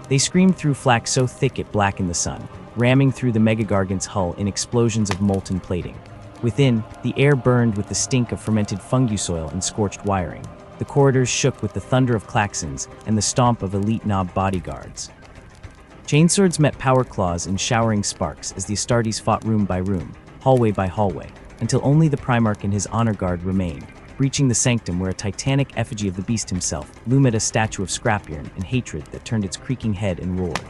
They screamed through flak so thick it blackened the sun, ramming through the Megagargant's hull in explosions of molten plating. Within, the air burned with the stink of fermented fungusoil and scorched wiring. The corridors shook with the thunder of klaxons and the stomp of elite Nob bodyguards. Chainswords met power claws in showering sparks as the Astartes fought room by room, hallway by hallway, until only the Primarch and his honor guard remained, breaching the sanctum where a titanic effigy of the beast himself loomed a statue of scrapyern and hatred that turned its creaking head and roared.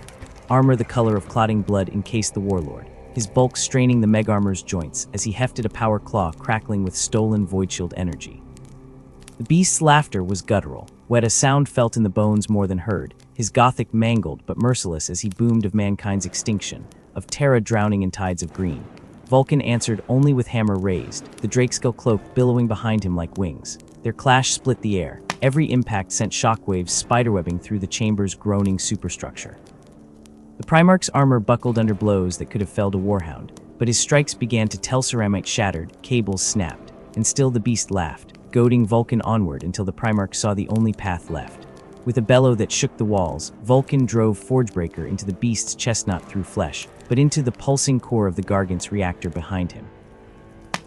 Armor the color of clotting blood encased the warlord, his bulk straining the Megarmor's joints as he hefted a power claw crackling with stolen Voidshield energy. The beast's laughter was guttural, Weta sound felt in the bones more than heard, his Gothic mangled but merciless as he boomed of mankind's extinction, of Terra drowning in tides of green. Vulcan answered only with hammer raised, the Drakeskull cloak billowing behind him like wings. Their clash split the air, every impact sent shockwaves spiderwebbing through the chamber's groaning superstructure. The Primarch's armor buckled under blows that could have felled a warhound, but his strikes began to tell ceramite shattered, cables snapped, and still the beast laughed, goading Vulcan onward until the Primarch saw the only path left. With a bellow that shook the walls, Vulcan drove Forgebreaker into the beast's chestnut through flesh, but into the pulsing core of the Gargant's reactor behind him.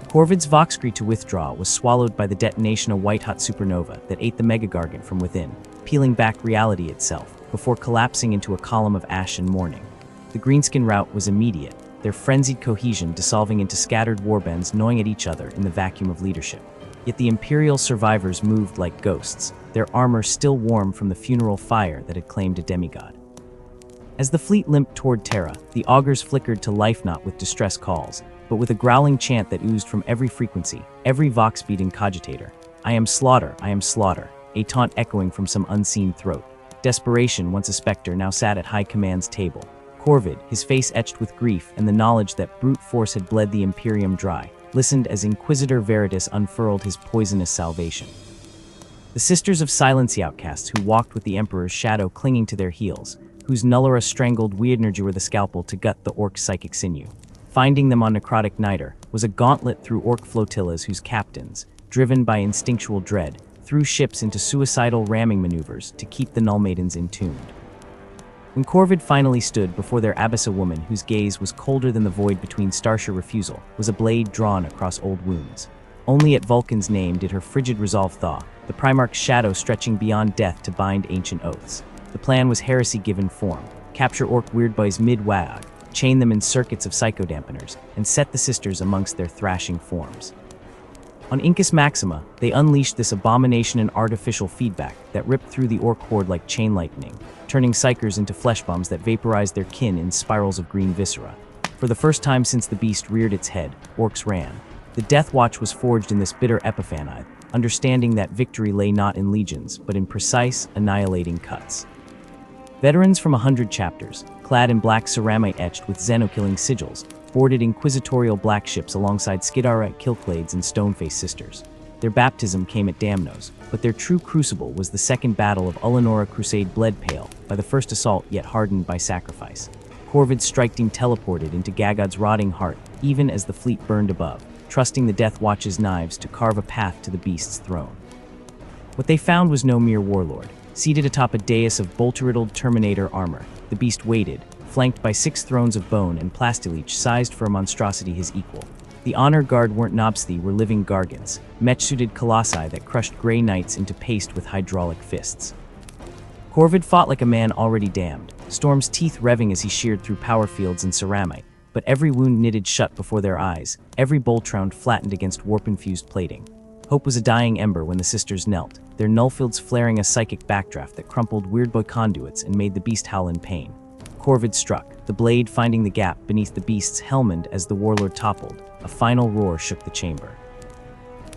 Corvid's Voxcree to withdraw was swallowed by the detonation of white-hot supernova that ate the Megagargant from within, peeling back reality itself, before collapsing into a column of ash and mourning. The Greenskin rout was immediate, their frenzied cohesion dissolving into scattered warbands gnawing at each other in the vacuum of leadership. Yet the Imperial survivors moved like ghosts, their armor still warm from the funeral fire that had claimed a demigod. As the fleet limped toward Terra, the augurs flickered to life not with distress calls, but with a growling chant that oozed from every frequency, every vox-beating cogitator. I am slaughter, a taunt echoing from some unseen throat. Desperation, once a specter, now sat at High Command's table. Corvid, his face etched with grief and the knowledge that brute force had bled the Imperium dry, listened as Inquisitor Veritas unfurled his poisonous salvation. The Sisters of Silence, the outcasts who walked with the Emperor's shadow clinging to their heels, whose Nullera strangled Weirdnergy with a scalpel to gut the Orc psychic sinew. Finding them on Necrotic Niter was a gauntlet through Orc flotillas whose captains, driven by instinctual dread, threw ships into suicidal ramming maneuvers to keep the Null Maidens entombed. When Corvid finally stood before their Abyssa woman whose gaze was colder than the void between Starsha refusal, was a blade drawn across old wounds. Only at Vulcan's name did her frigid resolve thaw, the Primarch's shadow stretching beyond death to bind ancient oaths. The plan was heresy given form: capture Orc weirdboys mid-Waag, chain them in circuits of psychodampeners, and set the sisters amongst their thrashing forms. On Incus Maxima, they unleashed this abomination and artificial feedback that ripped through the Orc horde like chain lightning, turning psychers into flesh bombs that vaporized their kin in spirals of green viscera. For the first time since the beast reared its head, Orcs ran. The Death Watch was forged in this bitter epiphanide, understanding that victory lay not in legions, but in precise, annihilating cuts. Veterans from 100 chapters, clad in black ceramite etched with xeno-killing sigils, boarded inquisitorial black ships alongside Skidara, Kilklades, and Stoneface sisters. Their baptism came at Damnos, but their true crucible was the Second Battle of Ulanora Crusade bled pale, by the first assault yet hardened by sacrifice. Corvid's strike team teleported into Gagod's rotting heart, even as the fleet burned above, trusting the Death Watch's knives to carve a path to the beast's throne. What they found was no mere warlord. Seated atop a dais of bolter-riddled Terminator armor, the beast waited, flanked by 6 thrones of bone and plastileech sized for a monstrosity his equal. The honor guard weren't Nobsthi, were living Gargants, mech-suited colossi that crushed Grey Knights into paste with hydraulic fists. Corvid fought like a man already damned, Storm's teeth revving as he sheared through power fields and ceramite, but every wound knitted shut before their eyes, every bolt round flattened against warp-infused plating. Hope was a dying ember when the sisters knelt, their nullfields flaring a psychic backdraft that crumpled weirdboy conduits and made the beast howl in pain. Corvid struck, the blade finding the gap beneath the beast's helmet as the warlord toppled. A final roar shook the chamber.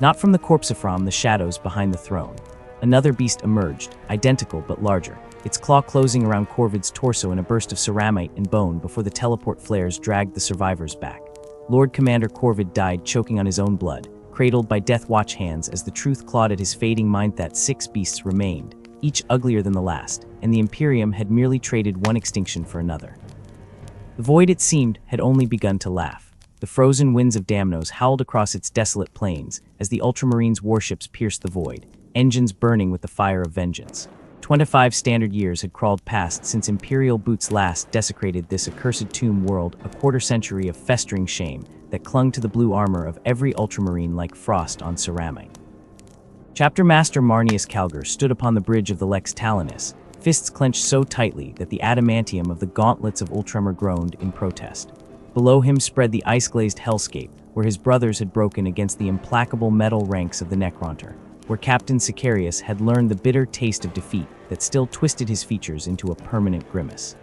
Not from the corpse from the shadows behind the throne. Another beast emerged, identical but larger, its claw closing around Corvid's torso in a burst of ceramite and bone before the teleport flares dragged the survivors back. Lord Commander Corvid died choking on his own blood, cradled by Death Watch hands as the truth clawed at his fading mind that 6 beasts remained, each uglier than the last, and the Imperium had merely traded one extinction for another. The void, it seemed, had only begun to laugh. The frozen winds of Damnos howled across its desolate plains as the Ultramarines' warships pierced the void, engines burning with the fire of vengeance. 25 standard years had crawled past since Imperial boots last desecrated this accursed tomb world, a quarter-century of festering shame that clung to the blue armor of every Ultramarine like frost on ceramite. Chapter Master Marnius Calgar stood upon the bridge of the Lex Talionis, fists clenched so tightly that the adamantium of the gauntlets of Ultramar groaned in protest. Below him spread the ice-glazed hellscape, where his brothers had broken against the implacable metal ranks of the Necronter, where Captain Sicarius had learned the bitter taste of defeat that still twisted his features into a permanent grimace.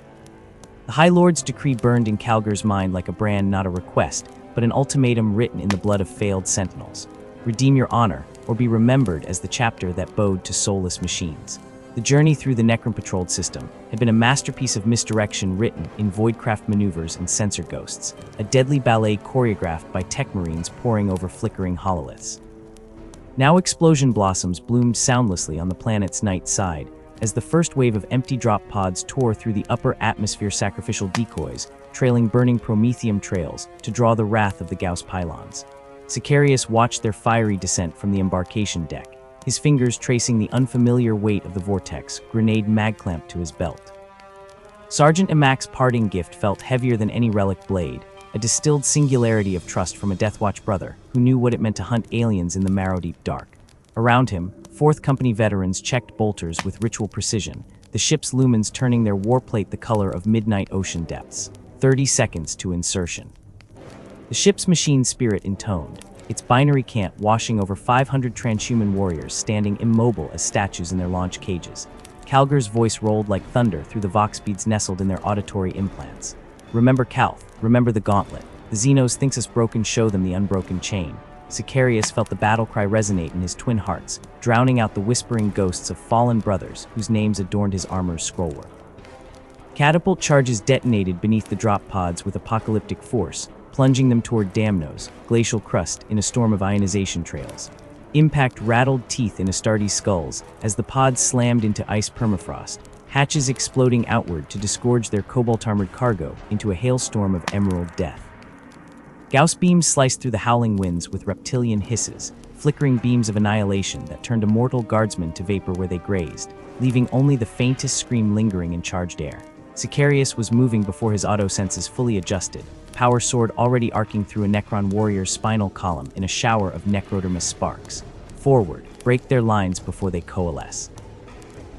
The High Lord's decree burned in Calgar's mind like a brand, not a request, but an ultimatum written in the blood of failed sentinels. Redeem your honor, or be remembered as the chapter that bowed to soulless machines. The journey through the Necron-patrolled system had been a masterpiece of misdirection written in voidcraft maneuvers and sensor ghosts, a deadly ballet choreographed by tech marines poring over flickering hololiths. Now explosion blossoms bloomed soundlessly on the planet's night side, as the first wave of empty drop pods tore through the upper atmosphere sacrificial decoys, trailing burning promethium trails to draw the wrath of the Gauss pylons. Sicarius watched their fiery descent from the embarkation deck, his fingers tracing the unfamiliar weight of the vortex, grenade mag-clamped to his belt. Sergeant Emak's parting gift felt heavier than any relic blade, a distilled singularity of trust from a Deathwatch brother who knew what it meant to hunt aliens in the marrow-deep dark. Around him, 4th Company veterans checked bolters with ritual precision, the ship's lumens turning their warplate the color of midnight ocean depths. 30 seconds to insertion. The ship's machine spirit intoned, its binary cant washing over 500 transhuman warriors standing immobile as statues in their launch cages. Calgar's voice rolled like thunder through the vox beads nestled in their auditory implants. Remember Calth, remember the gauntlet. The Xenos thinks us broken, show them the unbroken chain. Sicarius felt the battle cry resonate in his twin hearts, drowning out the whispering ghosts of fallen brothers whose names adorned his armor's scrollwork. Catapult charges detonated beneath the drop pods with apocalyptic force, plunging them toward Damnos, glacial crust in a storm of ionization trails. Impact rattled teeth in Astartes' skulls as the pods slammed into ice permafrost, hatches exploding outward to disgorge their cobalt-armored cargo into a hailstorm of emerald death. Gauss beams sliced through the howling winds with reptilian hisses, flickering beams of annihilation that turned immortal guardsmen to vapor where they grazed, leaving only the faintest scream lingering in charged air. Sicarius was moving before his auto-senses fully adjusted, power sword already arcing through a Necron warrior's spinal column in a shower of necrodermis sparks. Forward, break their lines before they coalesce.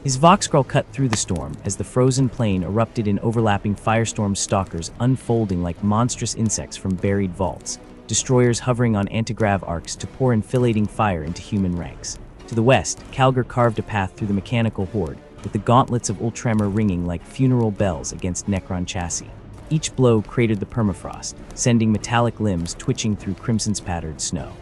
His voxcrawl cut through the storm as the frozen plain erupted in overlapping firestorm stalkers unfolding like monstrous insects from buried vaults, destroyers hovering on antigrav arcs to pour enfilading fire into human ranks. To the west, Calgar carved a path through the mechanical horde, with the gauntlets of Ultramar ringing like funeral bells against Necron chassis. Each blow cratered the permafrost, sending metallic limbs twitching through crimson-spattered snow.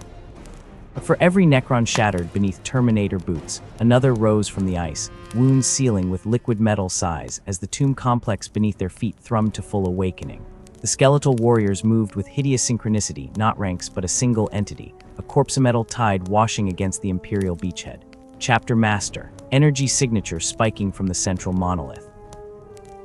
But for every Necron shattered beneath Terminator boots, another rose from the ice, wounds sealing with liquid metal sighs as the tomb complex beneath their feet thrummed to full awakening. The skeletal warriors moved with hideous synchronicity, not ranks but a single entity, a corpse-metal tide washing against the Imperial beachhead. Chapter Master, energy signature spiking from the central monolith.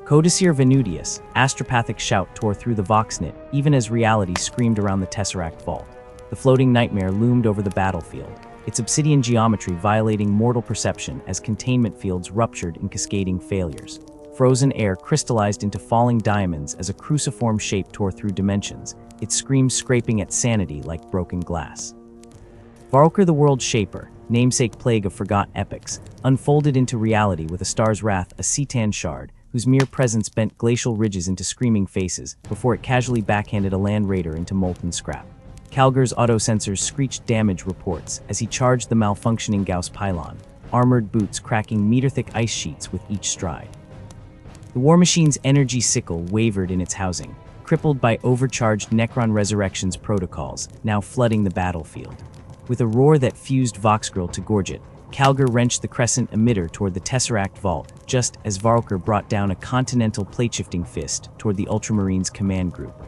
Codicir Venudius, astropathic shout tore through the voxnit even as reality screamed around the Tesseract vault. The floating nightmare loomed over the battlefield, its obsidian geometry violating mortal perception as containment fields ruptured in cascading failures. Frozen air crystallized into falling diamonds as a cruciform shape tore through dimensions, its screams scraping at sanity like broken glass. Varulker the World Shaper, namesake plague of forgotten epics, unfolded into reality with a star's wrath, a Cetan shard, whose mere presence bent glacial ridges into screaming faces before it casually backhanded a land raider into molten scrap. Calgar's auto-sensors screeched damage reports as he charged the malfunctioning Gauss pylon, armored boots cracking meter-thick ice sheets with each stride. The war machine's energy sickle wavered in its housing, crippled by overcharged Necron Resurrection's protocols, now flooding the battlefield. With a roar that fused Voxgrill to Gorget, Calgar wrenched the Crescent emitter toward the Tesseract vault, just as Varlker brought down a continental plate-shifting fist toward the Ultramarines' command group.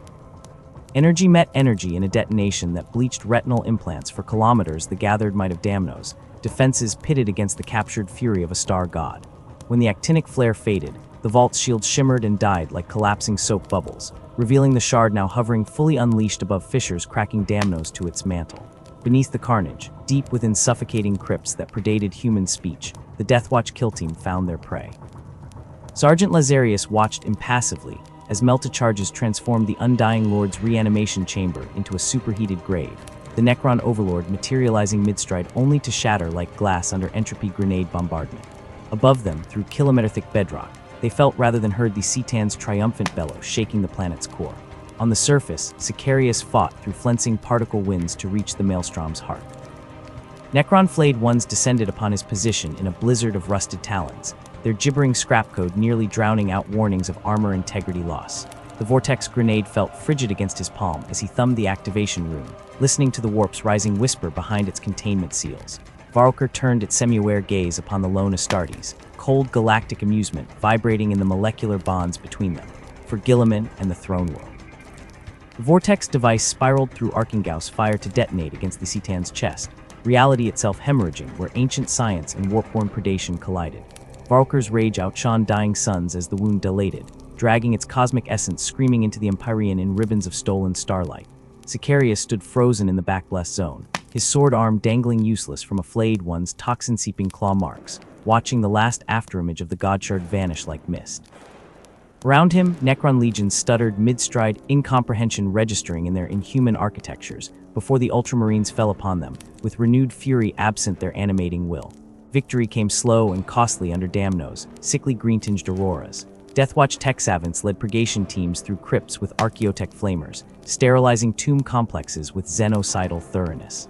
Energy met energy in a detonation that bleached retinal implants for kilometers the gathered might of Damnos, defenses pitted against the captured fury of a star god. When the actinic flare faded, the vault's shield shimmered and died like collapsing soap bubbles, revealing the shard now hovering fully unleashed above fissures cracking Damnos to its mantle. Beneath the carnage, deep within suffocating crypts that predated human speech, the Deathwatch kill team found their prey. Sergeant Lazarius watched impassively as melta charges transformed the Undying Lord's reanimation chamber into a superheated grave, the Necron Overlord materializing midstride only to shatter like glass under entropy grenade bombardment. Above them, through kilometer-thick bedrock, they felt rather than heard the Cetan's triumphant bellow shaking the planet's core. On the surface, Sicarius fought through flensing particle winds to reach the Maelstrom's heart. Necron-flayed ones descended upon his position in a blizzard of rusted talons, their gibbering scrap code nearly drowning out warnings of armor integrity loss. The Vortex grenade felt frigid against his palm as he thumbed the activation rune, listening to the warp's rising whisper behind its containment seals. Varlker turned its semi-aware gaze upon the lone Astartes, cold galactic amusement vibrating in the molecular bonds between them, for Guilliman and the Throne World. The Vortex device spiraled through Archingaus fire to detonate against the Cetan's chest, reality itself hemorrhaging where ancient science and warp-born predation collided. Varlker's rage outshone dying suns as the wound dilated, dragging its cosmic essence screaming into the Empyrean in ribbons of stolen starlight. Sicarius stood frozen in the backblast zone, his sword arm dangling useless from a flayed one's toxin-seeping claw marks, watching the last afterimage of the Godshard vanish like mist. Around him, Necron legions stuttered mid-stride, incomprehension registering in their inhuman architectures, before the Ultramarines fell upon them, with renewed fury absent their animating will. Victory came slow and costly under Damnos, sickly green-tinged auroras. Deathwatch tech savants led purgation teams through crypts with archaeotech flamers, sterilizing tomb complexes with xenocidal thoroughness.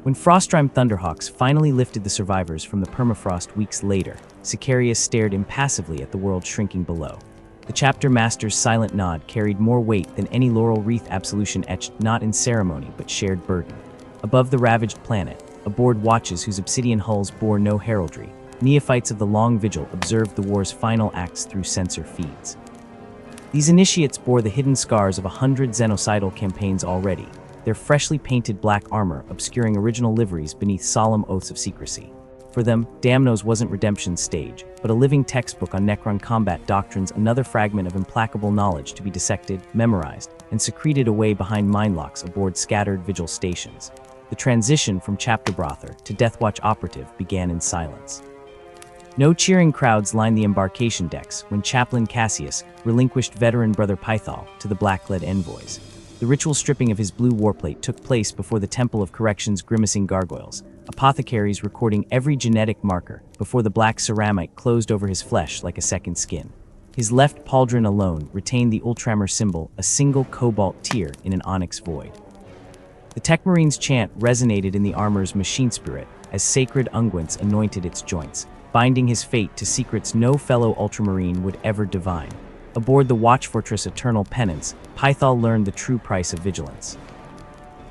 When Frostrime Thunderhawks finally lifted the survivors from the permafrost weeks later, Sicarius stared impassively at the world shrinking below. The chapter master's silent nod carried more weight than any laurel wreath absolution etched not in ceremony but shared burden. Above the ravaged planet, aboard watches whose obsidian hulls bore no heraldry, neophytes of the Long Vigil observed the war's final acts through sensor feeds. These initiates bore the hidden scars of 100 xenocidal campaigns already, their freshly painted black armor obscuring original liveries beneath solemn oaths of secrecy. For them, Damnos wasn't redemption's stage, but a living textbook on Necron combat doctrines, another fragment of implacable knowledge to be dissected, memorized, and secreted away behind mindlocks aboard scattered Vigil stations. The transition from chapter brother to Deathwatch operative began in silence. No cheering crowds lined the embarkation decks when Chaplain Cassius relinquished veteran Brother Pythal to the black-lead envoys. The ritual stripping of his blue warplate took place before the Temple of Correction's grimacing gargoyles, apothecaries recording every genetic marker before the black ceramite closed over his flesh like a second skin. His left pauldron alone retained the Ultramar symbol, a single cobalt tear in an onyx void. The Tech Marine's chant resonated in the armor's machine spirit as sacred unguents anointed its joints, binding his fate to secrets no fellow Ultramarine would ever divine. Aboard the Watch Fortress Eternal Penance, Pythal learned the true price of vigilance.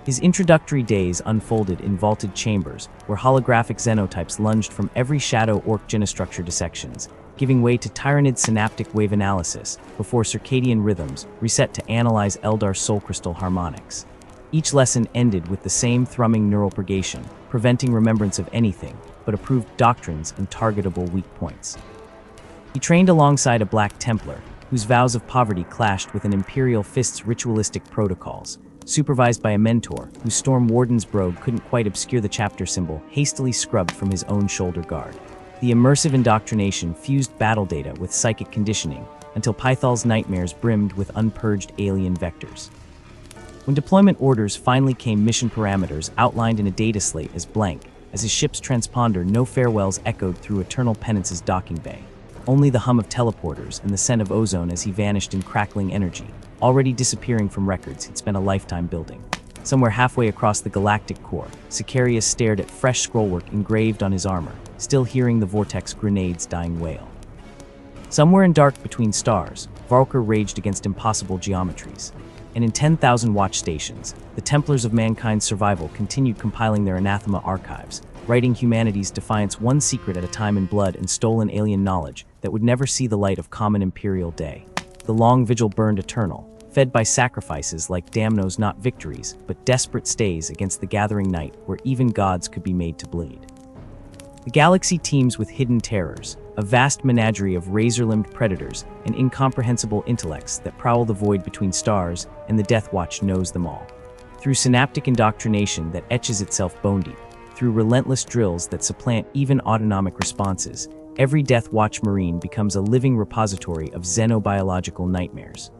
His introductory days unfolded in vaulted chambers, where holographic xenotypes lunged from every shadow orc genostructure dissections, giving way to Tyranid synaptic wave analysis before circadian rhythms reset to analyze Eldar soul crystal harmonics. Each lesson ended with the same thrumming neural purgation, preventing remembrance of anything but approved doctrines and targetable weak points. He trained alongside a Black Templar, whose vows of poverty clashed with an Imperial Fist's ritualistic protocols, supervised by a mentor whose Storm Warden's brogue couldn't quite obscure the chapter symbol hastily scrubbed from his own shoulder guard. The immersive indoctrination fused battle data with psychic conditioning until Pythal's nightmares brimmed with unpurged alien vectors. When deployment orders finally came, mission parameters outlined in a data slate as blank, as his ship's transponder no farewells echoed through Eternal Penance's docking bay. Only the hum of teleporters and the scent of ozone as he vanished in crackling energy, already disappearing from records he'd spent a lifetime building. Somewhere halfway across the galactic core, Sicarius stared at fresh scrollwork engraved on his armor, still hearing the Vortex grenade's dying wail. Somewhere in dark between stars, Valkyr raged against impossible geometries. And in 10,000 watch stations, the Templars of mankind's survival continued compiling their anathema archives, writing humanity's defiance one secret at a time in blood and stolen alien knowledge that would never see the light of common imperial day. The long vigil burned eternal, fed by sacrifices like damnos not victories, but desperate stays against the gathering night where even gods could be made to bleed. The galaxy teems with hidden terrors, a vast menagerie of razor-limbed predators and incomprehensible intellects that prowl the void between stars, and the Death Watch knows them all. Through synaptic indoctrination that etches itself bone-deep, through relentless drills that supplant even autonomic responses, every Death Watch Marine becomes a living repository of xenobiological nightmares.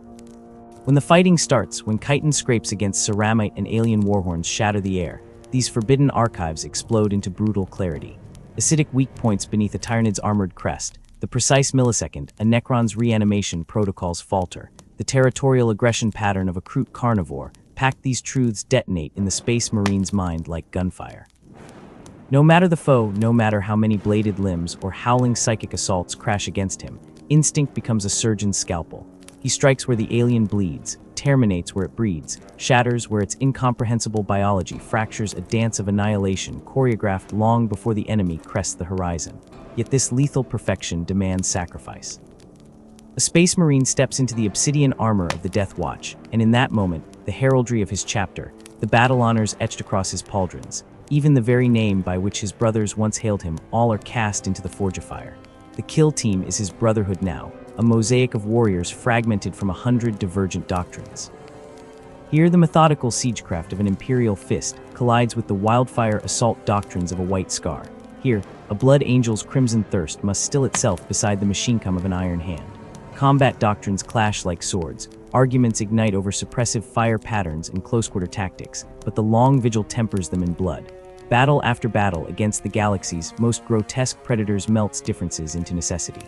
When the fighting starts, when chitin scrapes against ceramite and alien warhorns shatter the air, these forbidden archives explode into brutal clarity. Acidic weak points beneath a Tyranid's armored crest, the precise millisecond a Necron's reanimation protocols falter, the territorial aggression pattern of a Kroot carnivore, packed these truths detonate in the Space Marine's mind like gunfire. No matter the foe, no matter how many bladed limbs or howling psychic assaults crash against him, instinct becomes a surgeon's scalpel. He strikes where the alien bleeds, terminates where it breeds, shatters where its incomprehensible biology fractures a dance of annihilation choreographed long before the enemy crests the horizon. Yet this lethal perfection demands sacrifice. A Space Marine steps into the obsidian armor of the Death Watch, and in that moment, the heraldry of his chapter, the battle honors etched across his pauldrons, even the very name by which his brothers once hailed him, all are cast into the Forge of Fire. The Kill Team is his brotherhood now, a mosaic of warriors fragmented from 100 divergent doctrines. Here, the methodical siegecraft of an Imperial fist collides with the wildfire assault doctrines of a White Scar. Here, a Blood Angel's crimson thirst must still itself beside the machine-cum of an Iron Hand. Combat doctrines clash like swords, arguments ignite over suppressive fire patterns and close-quarter tactics, but the long vigil tempers them in blood. Battle after battle against the galaxy's most grotesque predators melts differences into necessity.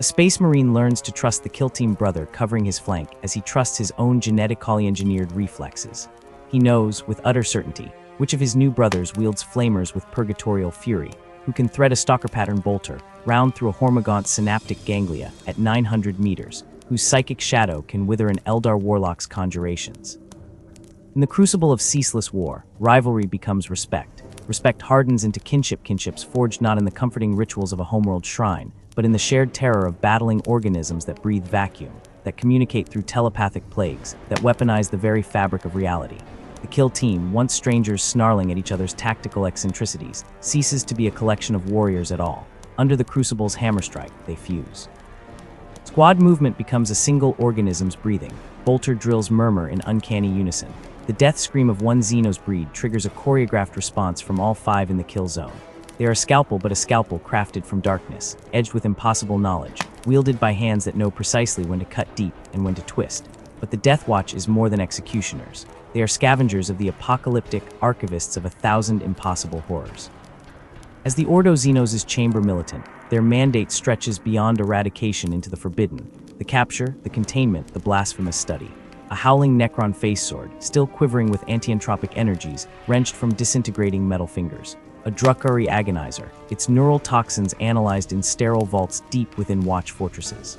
A Space Marine learns to trust the Kill Team brother covering his flank as he trusts his own genetically engineered reflexes. He knows, with utter certainty, which of his new brothers wields flamers with purgatorial fury, who can thread a stalker pattern bolter, round through a Hormigaunt's synaptic ganglia at 900 meters, whose psychic shadow can wither an Eldar warlock's conjurations. In the crucible of ceaseless war, rivalry becomes respect. Respect hardens into kinships forged not in the comforting rituals of a homeworld shrine, but in the shared terror of battling organisms that breathe vacuum, that communicate through telepathic plagues, that weaponize the very fabric of reality. The Kill Team, once strangers snarling at each other's tactical eccentricities, ceases to be a collection of warriors at all. Under the Crucible's hammer strike, they fuse. Squad movement becomes a single organism's breathing. Bolter drills murmur in uncanny unison. The death scream of one Xenos breed triggers a choreographed response from all five in the kill zone. They are a scalpel, but a scalpel crafted from darkness, edged with impossible knowledge, wielded by hands that know precisely when to cut deep and when to twist. But the Death Watch is more than executioners. They are scavengers of the apocalyptic archivists of 1,000 impossible horrors. As the Ordo Xenos' chamber militant, their mandate stretches beyond eradication into the forbidden, the capture, the containment, the blasphemous study. A howling Necron face sword, still quivering with anti-entropic energies, wrenched from disintegrating metal fingers. A Drukhari agonizer, its neural toxins analyzed in sterile vaults deep within Watch fortresses.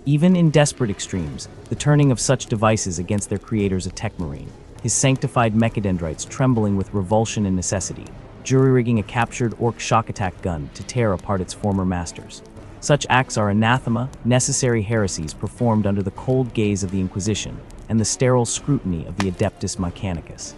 Even in desperate extremes, the turning of such devices against their creator's a tech marine, his sanctified mechadendrites trembling with revulsion and necessity, jury-rigging a captured Orc shock attack gun to tear apart its former masters. Such acts are anathema, necessary heresies performed under the cold gaze of the Inquisition and the sterile scrutiny of the Adeptus Mechanicus.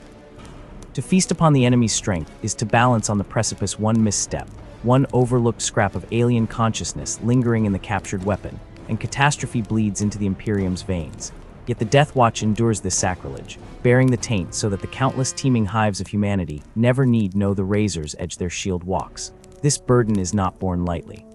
To feast upon the enemy's strength is to balance on the precipice one misstep, one overlooked scrap of alien consciousness lingering in the captured weapon, and catastrophe bleeds into the Imperium's veins. Yet the Death Watch endures this sacrilege, bearing the taint so that the countless teeming hives of humanity never need know the razors edge their shield walks. This burden is not borne lightly.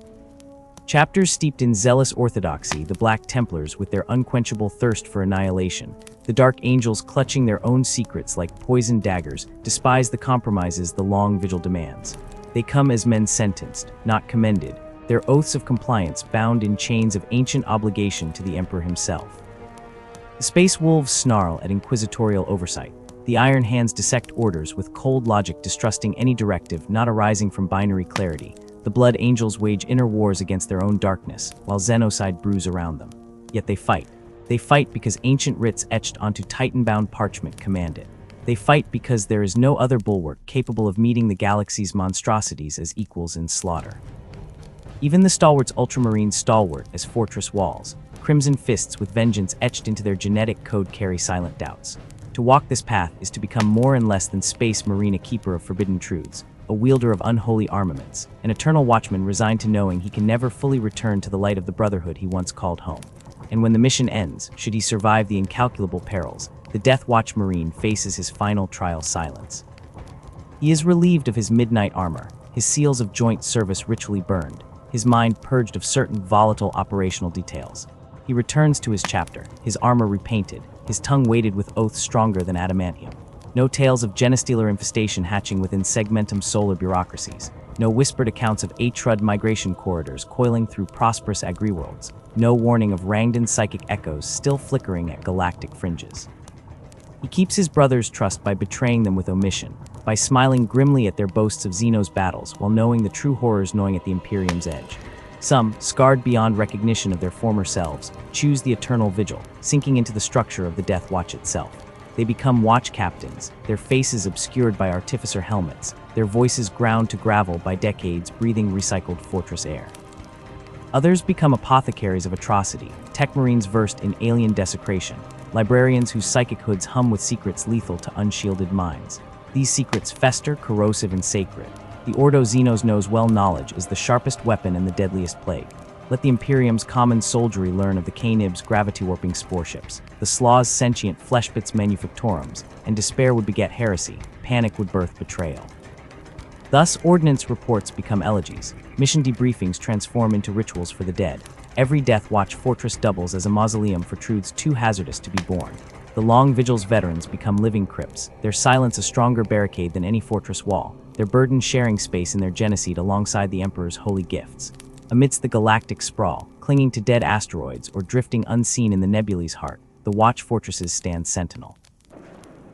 Chapters steeped in zealous orthodoxy, the Black Templars with their unquenchable thirst for annihilation, the Dark Angels clutching their own secrets like poisoned daggers, despise the compromises the long vigil demands. They come as men sentenced, not commended, their oaths of compliance bound in chains of ancient obligation to the Emperor himself. The Space Wolves snarl at inquisitorial oversight. The Iron Hands dissect orders with cold logic, distrusting any directive not arising from binary clarity. The Blood Angels wage inner wars against their own darkness, while Xenocide brews around them. Yet they fight. They fight because ancient writs etched onto Titan-bound parchment command it. They fight because there is no other bulwark capable of meeting the galaxy's monstrosities as equals in slaughter. Even the stalwarts ultramarine stalwart as fortress walls. Crimson fists with vengeance etched into their genetic code carry silent doubts. To walk this path is to become more and less than Space Marine, a keeper of forbidden truths, a wielder of unholy armaments, an eternal watchman resigned to knowing he can never fully return to the light of the brotherhood he once called home. And when the mission ends, should he survive the incalculable perils, the Death Watch Marine faces his final trial silence. He is relieved of his midnight armor, his seals of joint service ritually burned, his mind purged of certain volatile operational details. He returns to his chapter, his armor repainted, his tongue weighted with oaths stronger than adamantium. No tales of genestealer infestation hatching within segmentum solar bureaucracies. No whispered accounts of Atrud migration corridors coiling through prosperous agri-worlds. No warning of Rangdan psychic echoes still flickering at galactic fringes. He keeps his brothers' trust by betraying them with omission, by smiling grimly at their boasts of Xeno's battles while knowing the true horrors gnawing at the Imperium's edge. Some, scarred beyond recognition of their former selves, choose the eternal vigil, sinking into the structure of the Death Watch itself. They become watch captains, their faces obscured by artificer helmets, their voices ground to gravel by decades breathing recycled fortress air. Others become apothecaries of atrocity, tech marines versed in alien desecration, librarians whose psychic hoods hum with secrets lethal to unshielded minds. These secrets fester, corrosive, and sacred. The Ordo Xenos knows well knowledge is the sharpest weapon and the deadliest plague. Let the Imperium's common soldiery learn of the Canib's gravity-warping spore ships, the Slaw's sentient fleshbits manufactorums, and despair would beget heresy, panic would birth betrayal. Thus, ordnance reports become elegies, mission debriefings transform into rituals for the dead. Every Death Watch fortress doubles as a mausoleum for truths too hazardous to be borne. The long vigil's veterans become living crypts, their silence a stronger barricade than any fortress wall, their burden sharing space in their genocide alongside the Emperor's holy gifts. Amidst the galactic sprawl, clinging to dead asteroids or drifting unseen in the nebula's heart, the Watch fortresses stand sentinel.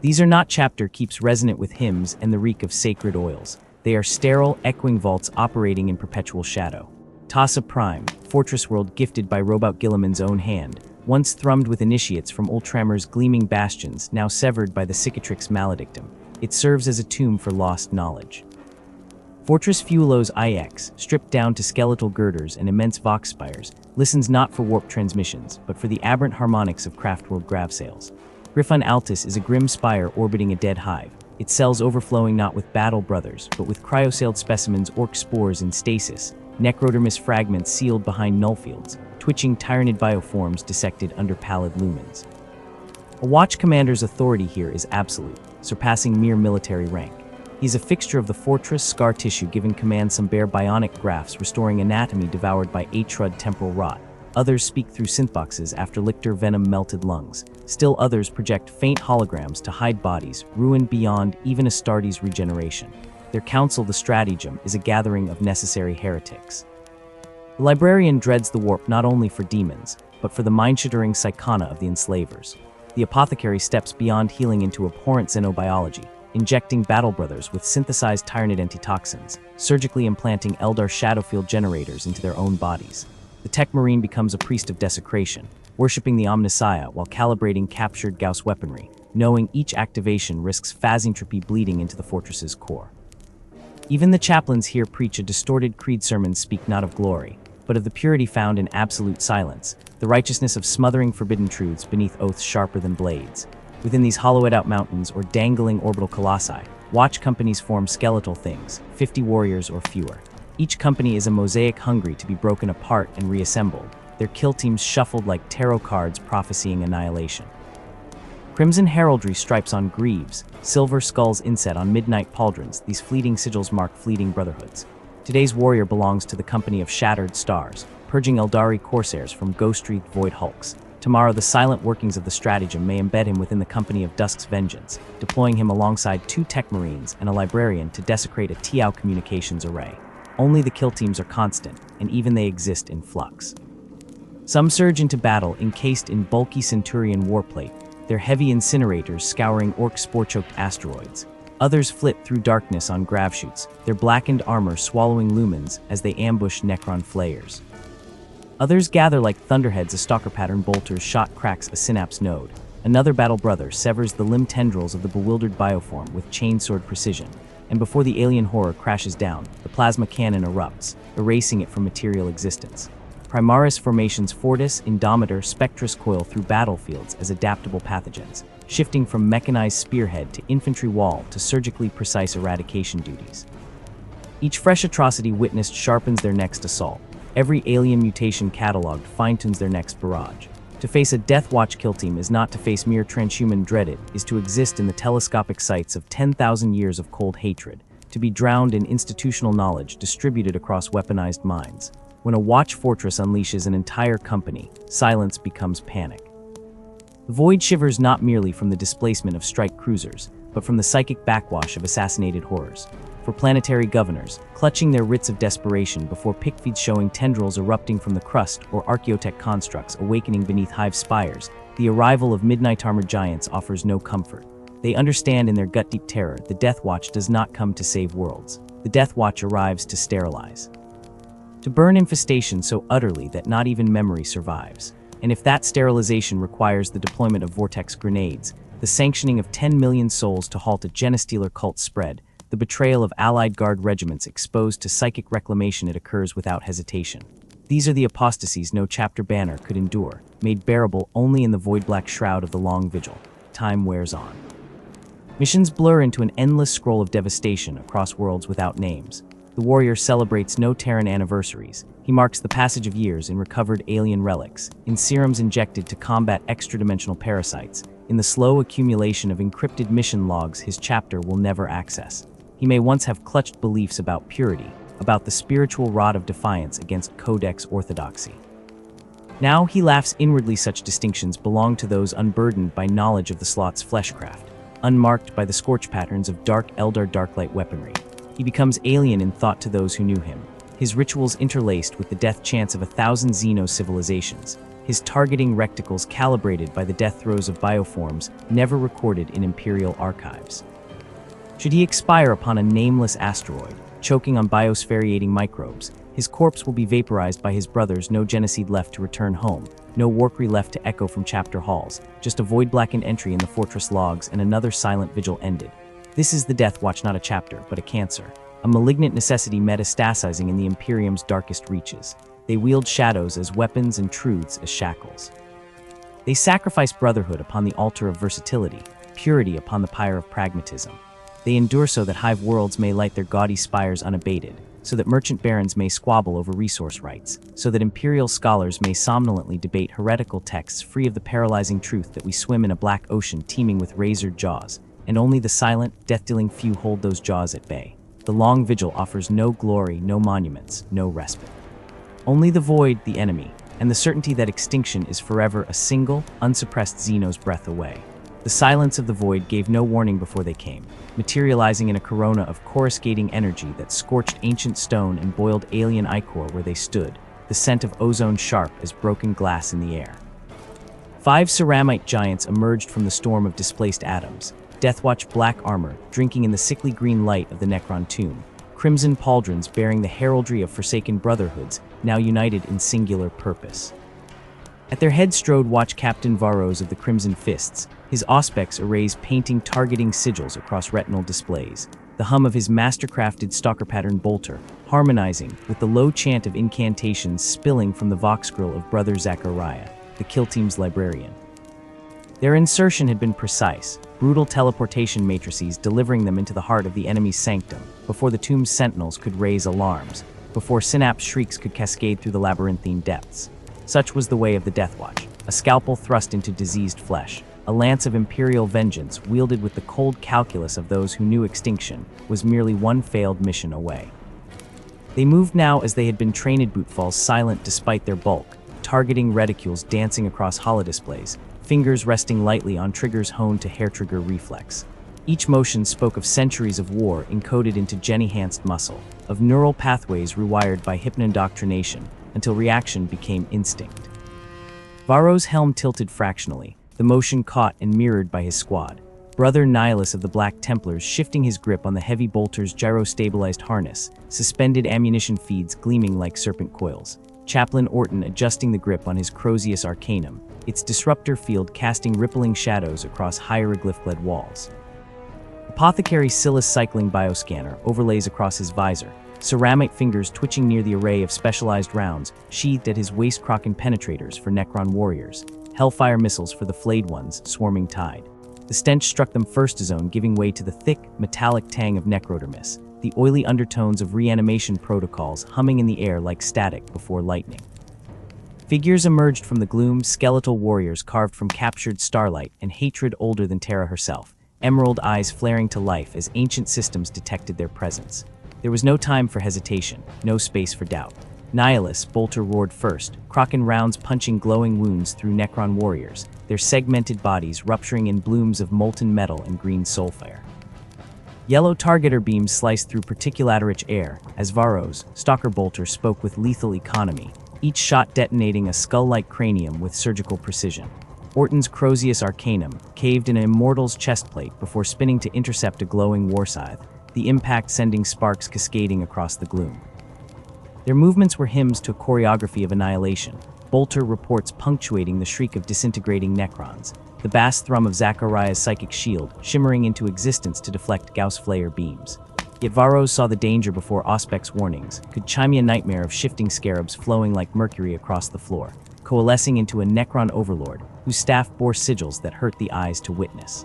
These are not chapter keeps resonant with hymns and the reek of sacred oils. They are sterile, echoing vaults operating in perpetual shadow. Tassa Prime, fortress world gifted by Robot Gilliman's own hand, once thrummed with initiates from Ultramar's gleaming bastions, now severed by the cicatrix maledictum. It serves as a tomb for lost knowledge. Fortress Fuelo's IX, stripped down to skeletal girders and immense vox spires, listens not for warp transmissions, but for the aberrant harmonics of craftworld gravsails. Griffon Altus is a grim spire orbiting a dead hive, its cells overflowing not with battle brothers, but with cryosailed specimens orc spores in stasis, necrodermis fragments sealed behind nullfields, twitching tyrannid bioforms dissected under pallid lumens. A watch commander's authority here is absolute, surpassing mere military rank. He's a fixture of the fortress scar tissue, giving command some bare bionic grafts restoring anatomy devoured by Atrud temporal rot. Others speak through synthboxes after lictor venom melted lungs. Still others project faint holograms to hide bodies, ruined beyond even Astartes' regeneration. Their council, the stratagem, is a gathering of necessary heretics. The librarian dreads the warp not only for demons, but for the mind-shattering psychona of the enslavers. The apothecary steps beyond healing into abhorrent xenobiology, injecting battle brothers with synthesized tyrannid antitoxins, surgically implanting Eldar Shadowfield generators into their own bodies. The Tech Marine becomes a priest of desecration, worshipping the Omnissiah while calibrating captured Gauss weaponry, knowing each activation risks phasentropy bleeding into the fortress's core. Even the chaplains here preach a distorted creed sermons speak not of glory, but of the purity found in absolute silence, the righteousness of smothering forbidden truths beneath oaths sharper than blades. Within these hollowed-out mountains or dangling orbital colossi, watch companies form skeletal things, 50 warriors or fewer. Each company is a mosaic hungry to be broken apart and reassembled, their kill teams shuffled like tarot cards prophesying annihilation. Crimson heraldry stripes on greaves, silver skulls inset on midnight pauldrons, these fleeting sigils mark fleeting brotherhoods. Today's warrior belongs to the company of shattered stars, purging Eldari corsairs from ghost-wreathed void hulks. Tomorrow the silent workings of the stratagem may embed him within the company of Dusk's vengeance, deploying him alongside 2 tech marines and a librarian to desecrate a Tiao communications array. Only the kill teams are constant, and even they exist in flux. Some surge into battle encased in bulky Centurion warplate, their heavy incinerators scouring orc spore-choked asteroids. Others flit through darkness on grav chutes, their blackened armor swallowing lumens as they ambush Necron flayers. Others gather like thunderheads as stalker pattern bolter's shot cracks a synapse node. Another battle brother severs the limb tendrils of the bewildered bioform with chainsword precision, and before the alien horror crashes down, the plasma cannon erupts, erasing it from material existence. Primaris formations Fortis, Indomitor, Spectrus coil through battlefields as adaptable pathogens, shifting from mechanized spearhead to infantry wall to surgically precise eradication duties. Each fresh atrocity witnessed sharpens their next assault. Every alien mutation cataloged fine-tunes their next barrage. To face a Death Watch kill team is not to face mere transhuman dread, it is to exist in the telescopic sights of 10,000 years of cold hatred, to be drowned in institutional knowledge distributed across weaponized minds. When a Watch Fortress unleashes an entire company, silence becomes panic. The Void shivers not merely from the displacement of strike cruisers, but from the psychic backwash of assassinated horrors. For planetary governors, clutching their writs of desperation before pick feeds showing tendrils erupting from the crust or archaeotech constructs awakening beneath hive spires, the arrival of midnight armored giants offers no comfort. They understand in their gut-deep terror the Death Watch does not come to save worlds. The Death Watch arrives to sterilize. To burn infestation so utterly that not even memory survives. And if that sterilization requires the deployment of vortex grenades, the sanctioning of 10 million souls to halt a Genestealer cult spread, the betrayal of Allied Guard regiments exposed to psychic reclamation, it occurs without hesitation. These are the apostasies no chapter banner could endure, made bearable only in the void-black shroud of the long vigil. Time wears on. Missions blur into an endless scroll of devastation across worlds without names. The warrior celebrates no Terran anniversaries. He marks the passage of years in recovered alien relics, in serums injected to combat extra-dimensional parasites, in the slow accumulation of encrypted mission logs his chapter will never access. He may once have clutched beliefs about purity, about the spiritual rod of defiance against Codex orthodoxy. Now he laughs inwardly. Such distinctions belong to those unburdened by knowledge of the slot's fleshcraft, unmarked by the scorch patterns of dark Eldar darklight weaponry. He becomes alien in thought to those who knew him, his rituals interlaced with the death chants of 1,000 Xeno civilizations, his targeting reticles calibrated by the death throes of bioforms never recorded in Imperial archives. Should he expire upon a nameless asteroid, choking on biospheriating microbes, his corpse will be vaporized by his brothers. No Geneseed left to return home, no Warkri left to echo from chapter halls, just a void-blackened entry in the fortress logs, and another silent vigil ended. This is the Death Watch, not a chapter, but a cancer, a malignant necessity metastasizing in the Imperium's darkest reaches. They wield shadows as weapons and truths as shackles. They sacrifice brotherhood upon the altar of versatility, purity upon the pyre of pragmatism. They endure so that hive worlds may light their gaudy spires unabated, so that merchant barons may squabble over resource rights, so that imperial scholars may somnolently debate heretical texts free of the paralyzing truth that we swim in a black ocean teeming with razored jaws, and only the silent, death-dealing few hold those jaws at bay. The long vigil offers no glory, no monuments, no respite. Only the void, the enemy, and the certainty that extinction is forever a single, unsuppressed Xeno's breath away. The silence of the void gave no warning before they came, materializing in a corona of coruscating energy that scorched ancient stone and boiled alien ichor where they stood, the scent of ozone sharp as broken glass in the air. 5 ceramite giants emerged from the storm of displaced atoms, Deathwatch black armor drinking in the sickly green light of the Necron tomb, crimson pauldrons bearing the heraldry of forsaken brotherhoods, now united in singular purpose. At their head strode Watch Captain Varos of the Crimson Fists, his auspex arrays painting targeting sigils across retinal displays, the hum of his mastercrafted stalker pattern bolter harmonizing with the low chant of incantations spilling from the vox grill of Brother Zachariah, the kill team's librarian. Their insertion had been precise, brutal teleportation matrices delivering them into the heart of the enemy's sanctum, before the tomb's sentinels could raise alarms, before synapse shrieks could cascade through the labyrinthine depths. Such was the way of the Deathwatch, a scalpel thrust into diseased flesh, a lance of imperial vengeance wielded with the cold calculus of those who knew extinction was merely one failed mission away. They moved now as they had been trained, bootfalls silent despite their bulk, targeting reticules dancing across holodisplays, fingers resting lightly on triggers honed to hair-trigger reflex. Each motion spoke of centuries of war encoded into gen-enhanced muscle, of neural pathways rewired by hypno-indoctrination, until reaction became instinct. Varro's helm tilted fractionally, the motion caught and mirrored by his squad. Brother Nihilus of the Black Templars shifting his grip on the heavy bolter's gyro-stabilized harness, suspended ammunition feeds gleaming like serpent coils. Chaplain Orton adjusting the grip on his Crozius Arcanum, its disruptor field casting rippling shadows across hieroglyph-led walls. Apothecary Silas cycling bioscanner overlays across his visor, ceramite fingers twitching near the array of specialized rounds sheathed at his waist-crocking penetrators for Necron warriors, Hellfire missiles for the flayed ones swarming tide. The stench struck them first to zone, giving way to the thick, metallic tang of necrodermis, the oily undertones of reanimation protocols humming in the air like static before lightning. Figures emerged from the gloom, skeletal warriors carved from captured starlight and hatred older than Terra herself, emerald eyes flaring to life as ancient systems detected their presence. There was no time for hesitation, no space for doubt. Nihilus, Bolter roared first, Kraken rounds punching glowing wounds through Necron warriors, their segmented bodies rupturing in blooms of molten metal and green soulfire. Yellow targeter beams sliced through particulate-rich air as Varro's, Stalker Bolter spoke with lethal economy, each shot detonating a skull-like cranium with surgical precision. Orton's Crozius Arcanum caved in an immortal's chestplate before spinning to intercept a glowing war scythe, the impact sending sparks cascading across the gloom. Their movements were hymns to a choreography of annihilation, Bolter reports punctuating the shriek of disintegrating Necrons, the bass thrum of Zachariah's psychic shield shimmering into existence to deflect Gauss Flayer beams. Yet Varros saw the danger before Auspec's warnings, could chime a nightmare of shifting scarabs flowing like mercury across the floor, coalescing into a Necron overlord whose staff bore sigils that hurt the eyes to witness.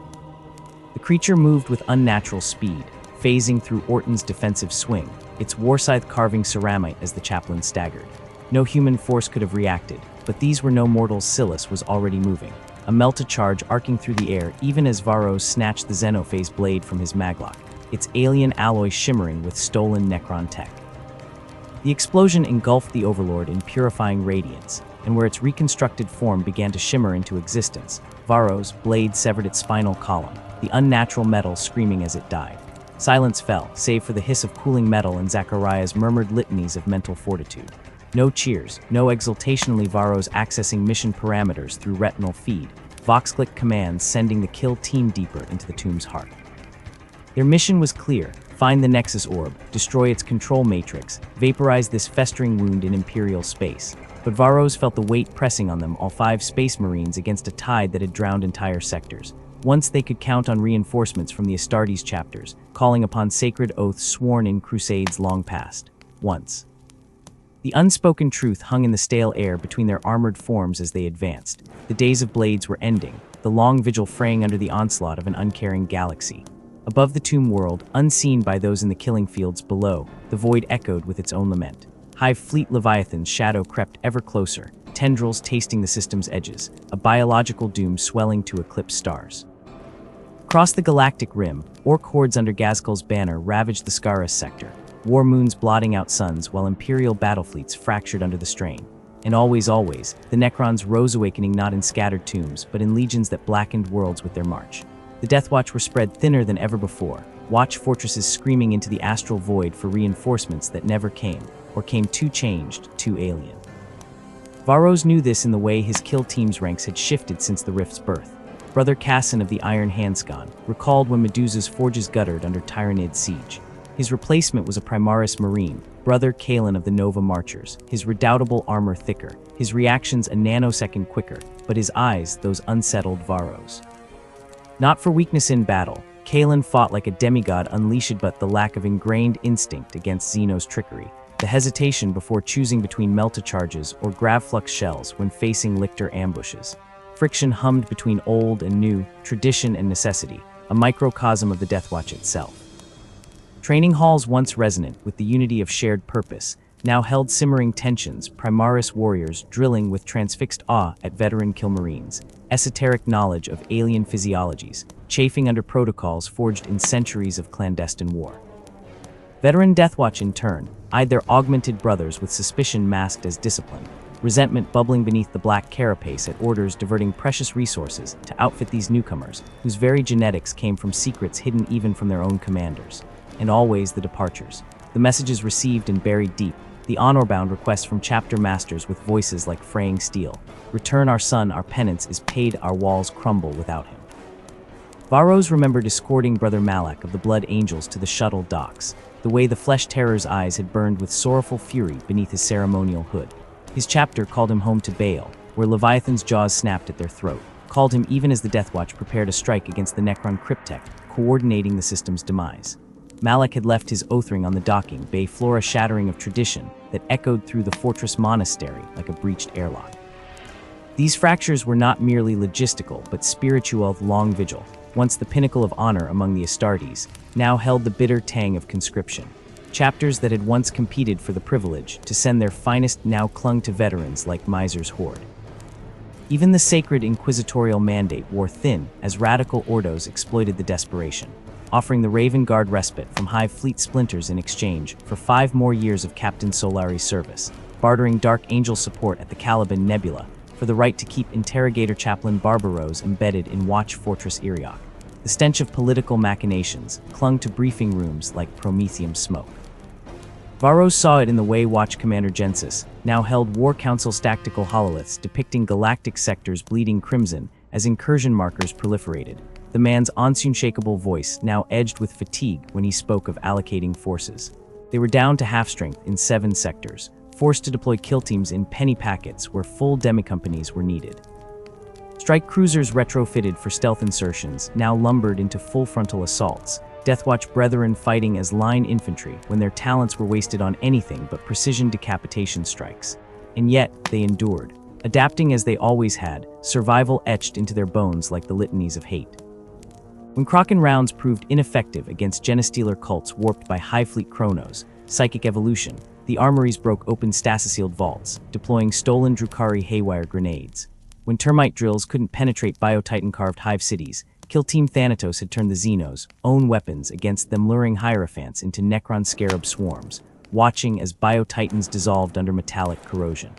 The creature moved with unnatural speed, phasing through Orton's defensive swing, its warscythe carving ceramite as the chaplain staggered. No human force could have reacted, but these were no mortals. Silas was already moving, a melta charge arcing through the air even as Varros snatched the Xenophase blade from his maglock, its alien alloy shimmering with stolen Necron tech. The explosion engulfed the Overlord in purifying radiance, and where its reconstructed form began to shimmer into existence, Varros' blade severed its spinal column, the unnatural metal screaming as it died. Silence fell, save for the hiss of cooling metal and Zachariah's murmured litanies of mental fortitude. No cheers, no exultationally Varros accessing mission parameters through retinal feed, vox-click commands sending the kill team deeper into the tomb's heart. Their mission was clear: find the Nexus Orb, destroy its control matrix, vaporize this festering wound in Imperial space. But Varros felt the weight pressing on them, all 5 Space Marines against a tide that had drowned entire sectors. Once they could count on reinforcements from the Astartes chapters, calling upon sacred oaths sworn in crusades long past. Once. The unspoken truth hung in the stale air between their armored forms as they advanced. The days of blades were ending, the long vigil fraying under the onslaught of an uncaring galaxy. Above the tomb world, unseen by those in the killing fields below, the void echoed with its own lament. Hive Fleet Leviathan's shadow crept ever closer, tendrils tasting the system's edges, a biological doom swelling to eclipse stars. Across the galactic rim, orc hordes under Gazkul's banner ravaged the Scaras sector, war moons blotting out suns while Imperial battlefleets fractured under the strain. And always, the Necrons rose, awakening not in scattered tombs, but in legions that blackened worlds with their march. The Deathwatch were spread thinner than ever before, watch fortresses screaming into the astral void for reinforcements that never came, or came too changed, too alien. Varros knew this in the way his kill team's ranks had shifted since the Rift's birth. Brother Casson of the Iron Handscon recalled when Medusa's forges guttered under Tyranid's siege. His replacement was a Primaris Marine, Brother Kalen of the Nova Marchers, his redoubtable armor thicker, his reactions a nanosecond quicker, but his eyes those unsettled Varros. Not for weakness in battle, Kalen fought like a demigod unleashed, but the lack of ingrained instinct against Xeno's trickery, the hesitation before choosing between melta charges or gravflux shells when facing lictor ambushes. Friction hummed between old and new, tradition and necessity, a microcosm of the Deathwatch itself. Training halls once resonant with the unity of shared purpose, now held simmering tensions, Primaris warriors drilling with transfixed awe at veteran Killmarines, esoteric knowledge of alien physiologies, chafing under protocols forged in centuries of clandestine war. Veteran Deathwatch, in turn, eyed their augmented brothers with suspicion masked as discipline, resentment bubbling beneath the black carapace at orders diverting precious resources to outfit these newcomers, whose very genetics came from secrets hidden even from their own commanders. And always the departures, the messages received and buried deep, the honor-bound requests from chapter masters with voices like fraying steel. Return our son, our penance is paid, our walls crumble without him. Varros remembered escorting Brother Malak of the Blood Angels to the shuttle docks, the way the Flesh Terror's eyes had burned with sorrowful fury beneath his ceremonial hood. His chapter called him home to Baal, where Leviathan's jaws snapped at their throat, called him even as the Deathwatch prepared a strike against the Necron Cryptek, coordinating the system's demise. Malak had left his oathring on the docking bay floor, a shattering of tradition that echoed through the fortress monastery like a breached airlock. These fractures were not merely logistical, but spiritual. Long Vigil, once the pinnacle of honor among the Astartes, now held the bitter tang of conscription. Chapters that had once competed for the privilege to send their finest now clung to veterans like Miser's horde. Even the sacred inquisitorial mandate wore thin as radical ordos exploited the desperation, offering the Raven Guard respite from Hive Fleet splinters in exchange for 5 more years of Captain Solari's service, bartering Dark Angel support at the Caliban Nebula for the right to keep Interrogator Chaplain Barbaros embedded in Watch Fortress Iriok. The stench of political machinations clung to briefing rooms like Prometheum smoke. Varros saw it in the way Watch Commander Gensis now held War Council's tactical hololiths depicting galactic sectors bleeding crimson as incursion markers proliferated, the man's unshakable voice now edged with fatigue when he spoke of allocating forces. They were down to half strength in 7 sectors, forced to deploy kill teams in penny packets where full demi-companies were needed. Strike cruisers retrofitted for stealth insertions now lumbered into full frontal assaults, Deathwatch brethren fighting as line infantry when their talents were wasted on anything but precision decapitation strikes. And yet, they endured, adapting as they always had, survival etched into their bones like the litanies of hate. When Kraken rounds proved ineffective against Genestealer cults warped by Hive Fleet Chronos, psychic evolution, the armories broke open stasis-sealed vaults, deploying stolen Drukhari haywire grenades. When termite drills couldn't penetrate Biotitan-carved hive cities, Kill Team Thanatos had turned the Xenos' own weapons against them, luring Hierophants into Necron scarab swarms, watching as Biotitans dissolved under metallic corrosion.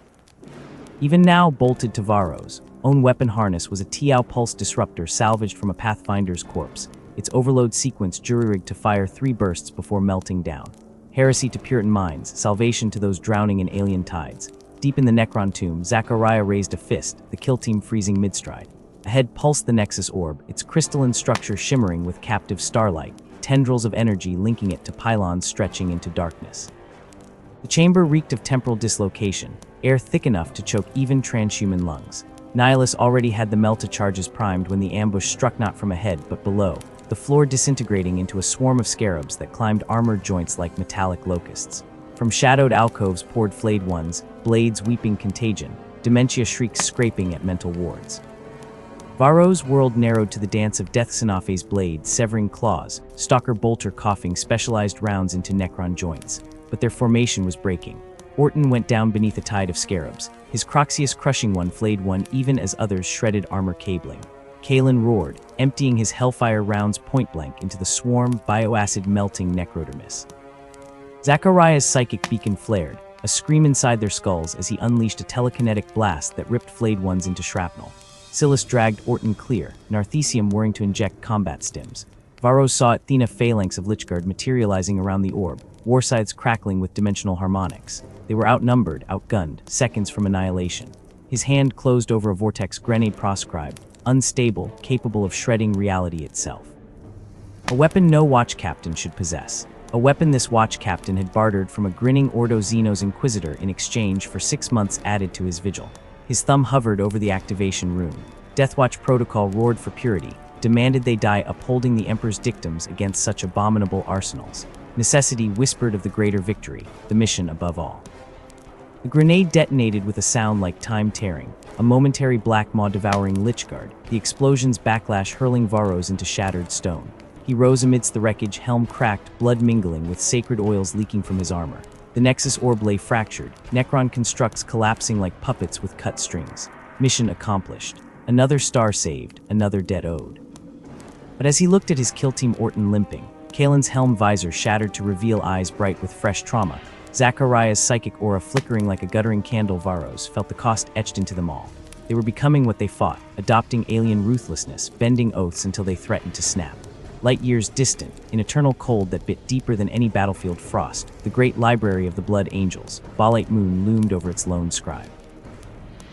Even now bolted to Varros' own weapon harness was a Tiao pulse disruptor salvaged from a Pathfinder's corpse, its overload sequence jury-rigged to fire 3 bursts before melting down. Heresy to Puritan minds, salvation to those drowning in alien tides. Deep in the Necron tomb, Zachariah raised a fist, the kill team freezing mid-stride. Ahead pulsed the Nexus Orb, its crystalline structure shimmering with captive starlight, tendrils of energy linking it to pylons stretching into darkness. The chamber reeked of temporal dislocation, air thick enough to choke even transhuman lungs. Nihilus already had the Melta charges primed when the ambush struck not from ahead but below, the floor disintegrating into a swarm of scarabs that climbed armored joints like metallic locusts. From shadowed alcoves poured flayed ones, blades weeping contagion, dementia shrieks scraping at mental wards. Varros' world narrowed to the dance of Death Sinafe's blade severing claws, Stalker Bolter coughing specialized rounds into Necron joints, but their formation was breaking. Orton went down beneath a tide of scarabs, his Croxius crushing one flayed one even as others shredded armor cabling. Kalen roared, emptying his Hellfire rounds point-blank into the swarm bioacid melting necrodermis. Zachariah's psychic beacon flared, a scream inside their skulls as he unleashed a telekinetic blast that ripped flayed ones into shrapnel. Silas dragged Orton clear, Narthesium whirring to inject combat stims. Varros saw Athena phalanx of Lichguard materializing around the orb, warscythes crackling with dimensional harmonics. They were outnumbered, outgunned, seconds from annihilation. His hand closed over a vortex grenade proscribed, unstable, capable of shredding reality itself. A weapon no watch captain should possess. A weapon this watch captain had bartered from a grinning Ordo Xenos Inquisitor in exchange for 6 months added to his vigil. His thumb hovered over the activation rune. Deathwatch Protocol roared for purity, demanded they die upholding the Emperor's dictums against such abominable arsenals. Necessity whispered of the greater victory, the mission above all. The grenade detonated with a sound like time tearing, a momentary black maw devouring Lichguard, the explosion's backlash hurling Varros into shattered stone. He rose amidst the wreckage, helm cracked, blood mingling with sacred oils leaking from his armor. The Nexus Orb lay fractured, Necron constructs collapsing like puppets with cut strings. Mission accomplished. Another star saved, another debt owed. But as he looked at his kill team Orton limping, Kalen's helm visor shattered to reveal eyes bright with fresh trauma, Zachariah's psychic aura flickering like a guttering candle, Varros felt the cost etched into them all. They were becoming what they fought, adopting alien ruthlessness, bending oaths until they threatened to snap. Light years distant, in eternal cold that bit deeper than any battlefield frost, the great library of the Blood Angels, Balite Moon loomed over its lone scribe.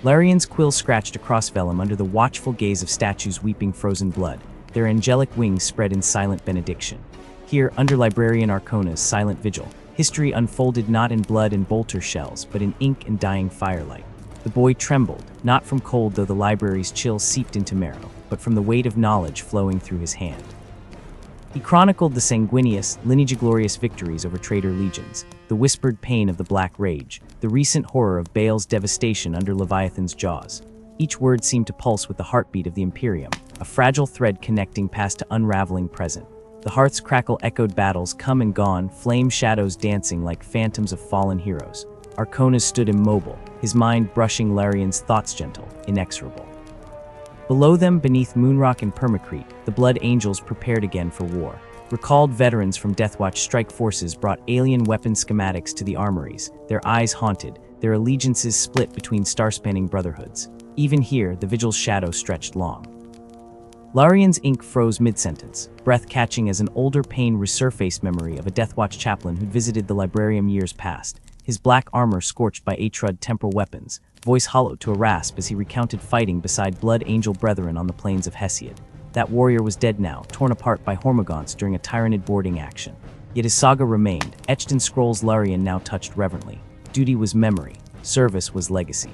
Larian's quill scratched across vellum under the watchful gaze of statues weeping frozen blood, their angelic wings spread in silent benediction. Here, under Librarian Arcona's silent vigil, history unfolded not in blood and bolter shells, but in ink and dying firelight. The boy trembled, not from cold though the library's chill seeped into marrow, but from the weight of knowledge flowing through his hand. He chronicled the sanguineous, lineage-glorious victories over traitor legions, the whispered pain of the Black Rage, the recent horror of Baal's devastation under Leviathan's jaws. Each word seemed to pulse with the heartbeat of the Imperium, a fragile thread connecting past to unraveling present. The hearth's crackle echoed battles come and gone, flame shadows dancing like phantoms of fallen heroes. Arcona stood immobile, his mind brushing Larian's thoughts gentle, inexorable. Below them, beneath Moonrock and Permacrete, the Blood Angels prepared again for war. Recalled veterans from Deathwatch strike forces brought alien weapon schematics to the armories, their eyes haunted, their allegiances split between star-spanning brotherhoods. Even here, the vigil's shadow stretched long. Larian's ink froze mid-sentence, breath catching as an older pain resurfaced memory of a Deathwatch chaplain who'd visited the librarium years past, his black armor scorched by Atrud temporal weapons, voice hollowed to a rasp as he recounted fighting beside Blood Angel brethren on the plains of Hesiod. That warrior was dead now, torn apart by Hormagaunts during a Tyranid boarding action. Yet his saga remained, etched in scrolls Larian now touched reverently. Duty was memory, service was legacy.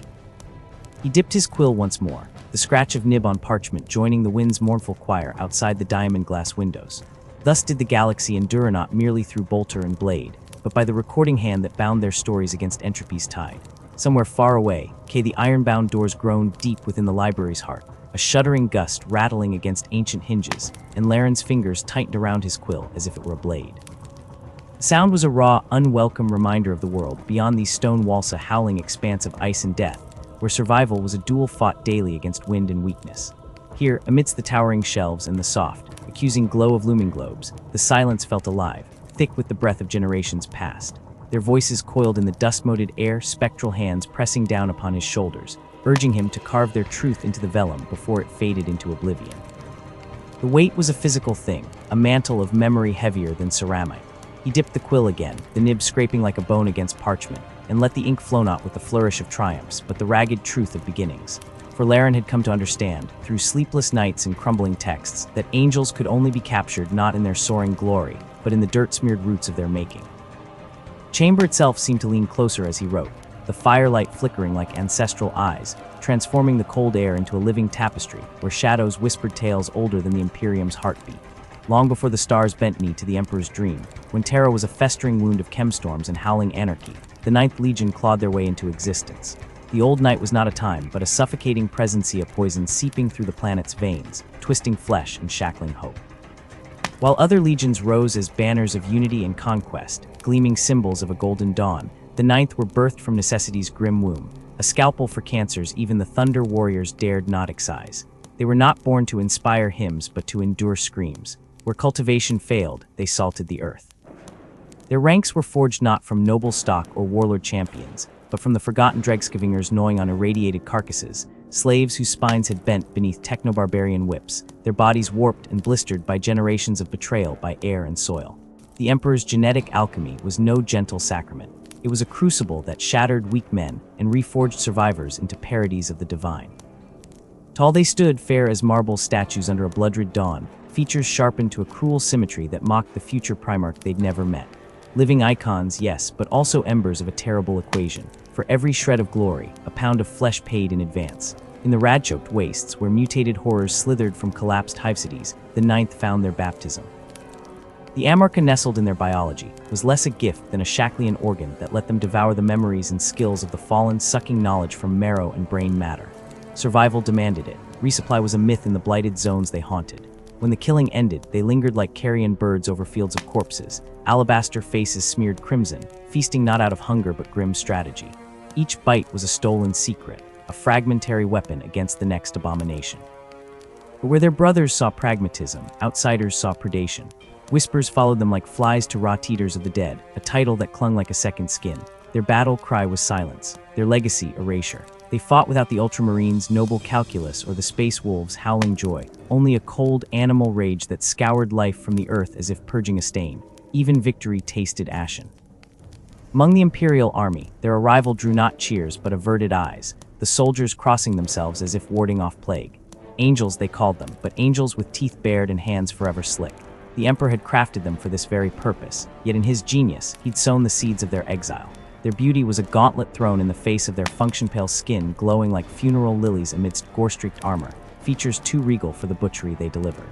He dipped his quill once more, the scratch of nib on parchment joining the wind's mournful choir outside the diamond glass windows. Thus did the galaxy endure not merely through bolter and blade, but by the recording hand that bound their stories against entropy's tide. Somewhere far away, the iron-bound doors groaned deep within the library's heart, a shuddering gust rattling against ancient hinges, and Laren's fingers tightened around his quill as if it were a blade. The sound was a raw, unwelcome reminder of the world beyond these stone walls, a howling expanse of ice and death, where survival was a duel fought daily against wind and weakness. Here, amidst the towering shelves and the soft, accusing glow of looming globes, the silence felt alive, thick with the breath of generations past. Their voices coiled in the dust-moted air, spectral hands pressing down upon his shoulders, urging him to carve their truth into the vellum before it faded into oblivion. The weight was a physical thing, a mantle of memory heavier than ceramite. He dipped the quill again, the nib scraping like a bone against parchment, and let the ink flow not with the flourish of triumphs, but the ragged truth of beginnings. For Laren had come to understand, through sleepless nights and crumbling texts, that angels could only be captured not in their soaring glory, but in the dirt-smeared roots of their making. The chamber itself seemed to lean closer as he wrote, the firelight flickering like ancestral eyes, transforming the cold air into a living tapestry where shadows whispered tales older than the Imperium's heartbeat. Long before the stars bent knee to the Emperor's dream, when Terra was a festering wound of chemstorms and howling anarchy, the Ninth Legion clawed their way into existence. The old night was not a time, but a suffocating presency of poison seeping through the planet's veins, twisting flesh and shackling hope. While other legions rose as banners of unity and conquest, gleaming symbols of a golden dawn, the Ninth were birthed from necessity's grim womb, a scalpel for cancers even the Thunder Warriors dared not excise. They were not born to inspire hymns, but to endure screams. Where cultivation failed, they salted the earth. Their ranks were forged not from noble stock or warlord champions, but from the forgotten Dregscavingers gnawing on irradiated carcasses, slaves whose spines had bent beneath techno-barbarian whips, their bodies warped and blistered by generations of betrayal by air and soil. The Emperor's genetic alchemy was no gentle sacrament. It was a crucible that shattered weak men and reforged survivors into parodies of the divine. Tall they stood, fair as marble statues under a blood-red dawn, features sharpened to a cruel symmetry that mocked the future Primarch they'd never met. Living icons, yes, but also embers of a terrible equation. For every shred of glory, a pound of flesh paid in advance. In the rad-choked wastes, where mutated horrors slithered from collapsed Hypsides, the Ninth found their baptism. The Amarca nestled in their biology was less a gift than a Shackleyan organ that let them devour the memories and skills of the fallen, sucking knowledge from marrow and brain matter. Survival demanded it. Resupply was a myth in the blighted zones they haunted. When the killing ended, they lingered like carrion birds over fields of corpses, alabaster faces smeared crimson, feasting not out of hunger but grim strategy. Each bite was a stolen secret, a fragmentary weapon against the next abomination. But where their brothers saw pragmatism, outsiders saw predation. Whispers followed them like flies to rot eaters of the dead, a title that clung like a second skin. Their battle cry was silence, their legacy erasure. They fought without the Ultramarines' noble calculus or the Space Wolves' howling joy, only a cold animal rage that scoured life from the earth as if purging a stain. Even victory tasted ashen. Among the Imperial army, their arrival drew not cheers but averted eyes, the soldiers crossing themselves as if warding off plague. Angels, they called them, but angels with teeth bared and hands forever slick. The Emperor had crafted them for this very purpose, yet in his genius, he'd sown the seeds of their exile. Their beauty was a gauntlet thrown in the face of their function-pale skin glowing like funeral lilies amidst gore-streaked armor, features too regal for the butchery they delivered.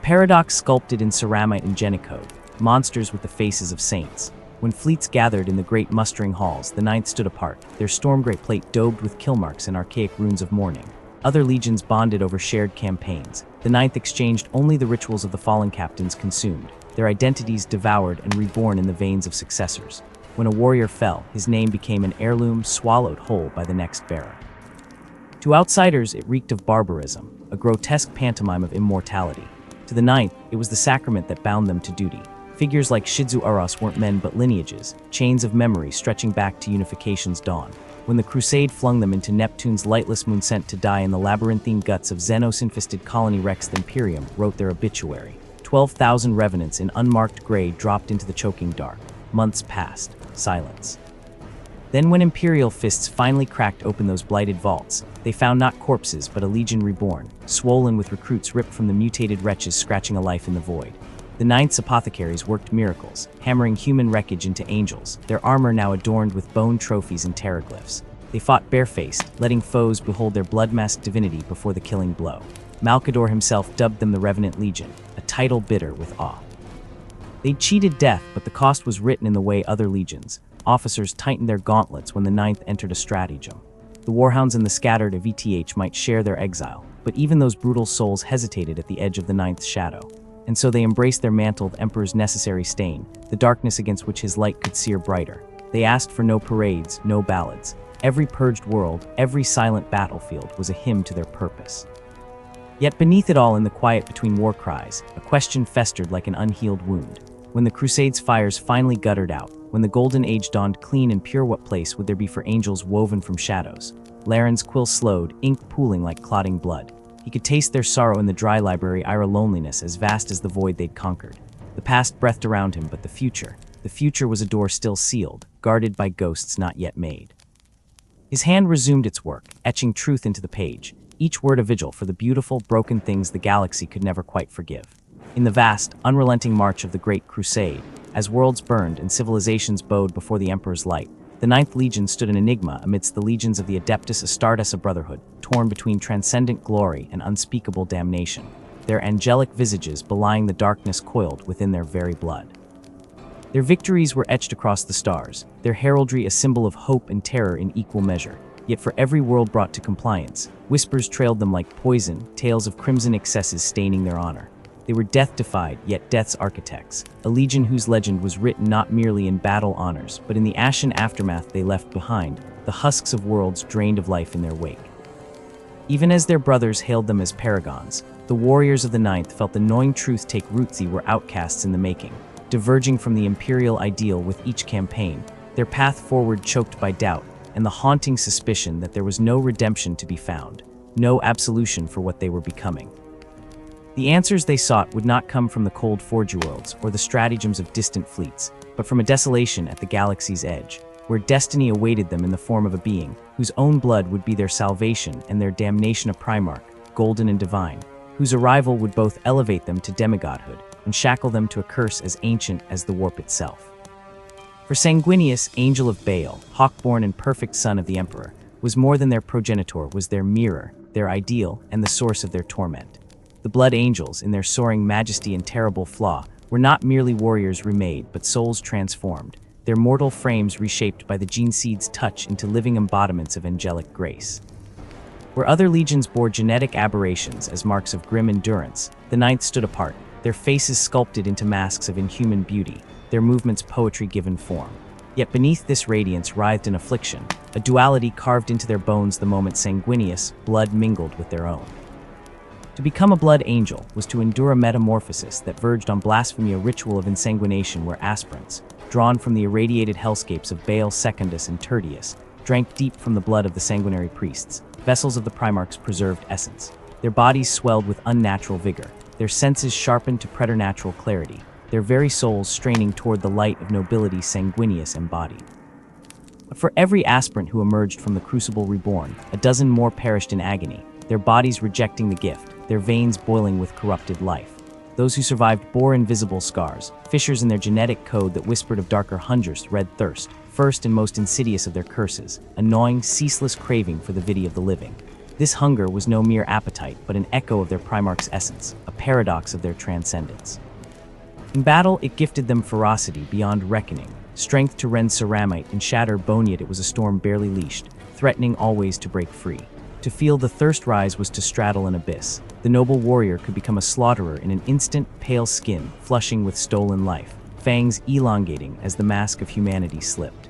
Paradox sculpted in ceramite and genicode, monsters with the faces of saints. When fleets gathered in the great mustering halls, the Ninth stood apart, their storm-great plate daubed with kill marks and archaic runes of mourning. Other legions bonded over shared campaigns. The Ninth exchanged only the rituals of the fallen captains consumed, their identities devoured and reborn in the veins of successors. When a warrior fell, his name became an heirloom swallowed whole by the next bearer. To outsiders, it reeked of barbarism, a grotesque pantomime of immortality. To the Ninth, it was the sacrament that bound them to duty. Figures like Shizu Aros weren't men but lineages, chains of memory stretching back to unification's dawn. When the Crusade flung them into Neptune's lightless moon sent to die in the labyrinthine guts of Xenos-infested colony Rex the Imperium wrote their obituary. 12,000 revenants in unmarked gray dropped into the choking dark. Months passed. Silence. Then when Imperial fists finally cracked open those blighted vaults, they found not corpses but a legion reborn, swollen with recruits ripped from the mutated wretches scratching a life in the void. The Ninth's apothecaries worked miracles, hammering human wreckage into angels, their armor now adorned with bone trophies and terraglyphs. They fought barefaced, letting foes behold their blood-masked divinity before the killing blow. Malcador himself dubbed them the Revenant Legion, a title bitter with awe. They'd cheated death, but the cost was written in the way other legions. Officers tightened their gauntlets when the Ninth entered a stratagem. The Warhounds and the scattered of ETH might share their exile, but even those brutal souls hesitated at the edge of the Ninth's shadow. And so they embraced their mantle of Emperor's necessary stain, the darkness against which his light could sear brighter. They asked for no parades, no ballads. Every purged world, every silent battlefield was a hymn to their purpose. Yet beneath it all, in the quiet between war cries, a question festered like an unhealed wound. When the Crusade's fires finally guttered out, when the Golden Age dawned clean and pure, what place would there be for angels woven from shadows? Laren's quill slowed, ink pooling like clotting blood. He could taste their sorrow in the dry library, Ira loneliness as vast as the void they'd conquered. The past breathed around him, but the future was a door still sealed, guarded by ghosts not yet made. His hand resumed its work, etching truth into the page, each word a vigil for the beautiful, broken things the galaxy could never quite forgive. In the vast, unrelenting march of the Great Crusade, as worlds burned and civilizations bowed before the Emperor's light, the Ninth Legion stood an enigma amidst the legions of the Adeptus Astartes, a brotherhood, torn between transcendent glory and unspeakable damnation, their angelic visages belying the darkness coiled within their very blood. Their victories were etched across the stars, their heraldry a symbol of hope and terror in equal measure, yet for every world brought to compliance, whispers trailed them like poison, tales of crimson excesses staining their honor. They were death-defied, yet death's architects, a legion whose legend was written not merely in battle honors, but in the ashen aftermath they left behind, the husks of worlds drained of life in their wake. Even as their brothers hailed them as paragons, the warriors of the Ninth felt the gnawing truth take root: they were outcasts in the making, diverging from the imperial ideal with each campaign, their path forward choked by doubt, and the haunting suspicion that there was no redemption to be found, no absolution for what they were becoming. The answers they sought would not come from the cold forge worlds or the stratagems of distant fleets, but from a desolation at the galaxy's edge, where destiny awaited them in the form of a being whose own blood would be their salvation and their damnation, a Primarch, golden and divine, whose arrival would both elevate them to demigodhood and shackle them to a curse as ancient as the warp itself. For Sanguinius, angel of Baal, hawk-born and perfect son of the Emperor, was more than their progenitor, was their mirror, their ideal, and the source of their torment. The Blood Angels, in their soaring majesty and terrible flaw, were not merely warriors remade, but souls transformed, their mortal frames reshaped by the gene seed's touch into living embodiments of angelic grace. Where other legions bore genetic aberrations as marks of grim endurance, the Ninth stood apart, their faces sculpted into masks of inhuman beauty, their movements poetry given form. Yet beneath this radiance writhed an affliction, a duality carved into their bones the moment Sanguinius' blood mingled with their own. To become a Blood Angel was to endure a metamorphosis that verged on blasphemy, a ritual of insanguination where aspirants, drawn from the irradiated hellscapes of Baal Secundus and Tertius, drank deep from the blood of the sanguinary priests, vessels of the Primarch's preserved essence. Their bodies swelled with unnatural vigor, their senses sharpened to preternatural clarity, their very souls straining toward the light of nobility Sanguinius embodied. But for every aspirant who emerged from the crucible reborn, a dozen more perished in agony, their bodies rejecting the gift, their veins boiling with corrupted life. Those who survived bore invisible scars, fissures in their genetic code that whispered of darker hungers, red thirst, first and most insidious of their curses, a gnawing, ceaseless craving for the vidi of the living. This hunger was no mere appetite, but an echo of their Primarch's essence, a paradox of their transcendence. In battle, it gifted them ferocity beyond reckoning, strength to rend ceramite and shatter bone, yet it was a storm barely leashed, threatening always to break free. To feel the thirst rise was to straddle an abyss. The noble warrior could become a slaughterer in an instant, pale skin, flushing with stolen life, fangs elongating as the mask of humanity slipped.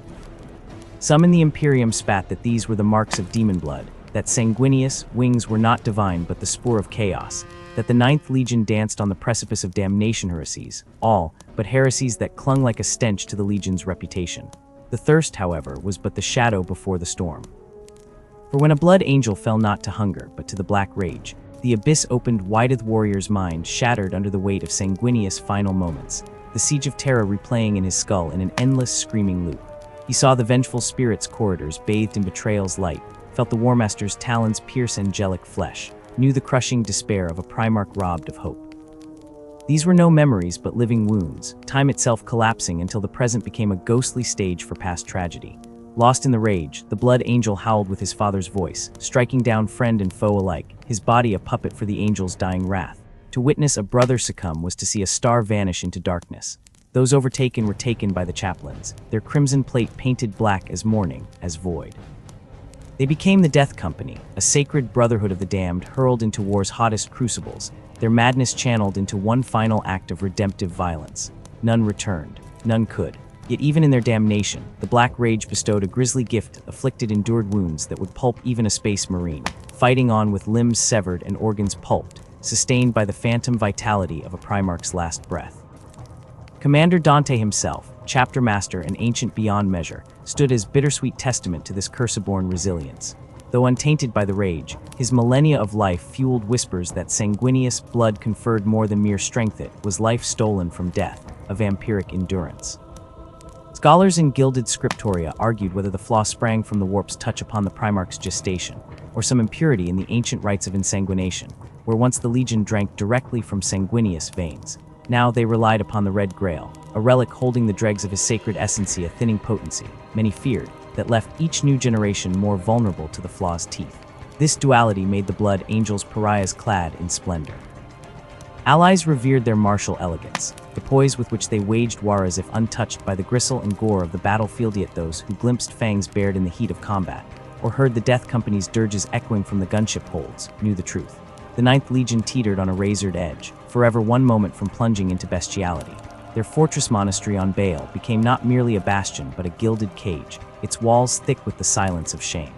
Some in the Imperium spat that these were the marks of demon blood, that sanguineous wings were not divine but the spore of chaos, that the Ninth Legion danced on the precipice of damnation heresies, all but heresies that clung like a stench to the Legion's reputation. The thirst, however, was but the shadow before the storm. For when a blood angel fell not to hunger, but to the black rage, the abyss opened wideth warrior's mind, shattered under the weight of sanguineous final moments, the siege of terror replaying in his skull in an endless screaming loop. He saw the vengeful spirit's corridors bathed in betrayal's light, felt the Warmaster's talons pierce angelic flesh, knew the crushing despair of a Primarch robbed of hope. These were no memories but living wounds, time itself collapsing until the present became a ghostly stage for past tragedy. Lost in the rage, the blood angel howled with his father's voice, striking down friend and foe alike, his body a puppet for the angel's dying wrath. To witness a brother succumb was to see a star vanish into darkness. Those overtaken were taken by the chaplains, their crimson plate painted black as mourning, as void. They became the Death Company, a sacred brotherhood of the damned hurled into war's hottest crucibles, their madness channeled into one final act of redemptive violence. None returned, none could. Yet even in their damnation, the Black Rage bestowed a grisly gift, afflicted endured wounds that would pulp even a space marine, fighting on with limbs severed and organs pulped, sustained by the phantom vitality of a Primarch's last breath. Commander Dante himself, chapter master and ancient beyond measure, stood as bittersweet testament to this curse-born resilience. Though untainted by the rage, his millennia of life fueled whispers that sanguineous blood conferred more than mere strength. It was life stolen from death, a vampiric endurance. Scholars in gilded scriptoria argued whether the flaw sprang from the warp's touch upon the Primarch's gestation, or some impurity in the ancient rites of insanguination, where once the Legion drank directly from sanguineous veins. Now they relied upon the Red Grail, a relic holding the dregs of his sacred essency, a thinning potency, many feared, that left each new generation more vulnerable to the flaw's teeth. This duality made the blood angels pariahs clad in splendor. Allies revered their martial elegance, the poise with which they waged war as if untouched by the gristle and gore of the battlefield, yet those who glimpsed fangs bared in the heat of combat, or heard the Death Company's dirges echoing from the gunship holds, knew the truth. The Ninth Legion teetered on a razored edge, forever one moment from plunging into bestiality. Their fortress monastery on Baal became not merely a bastion but a gilded cage, its walls thick with the silence of shame.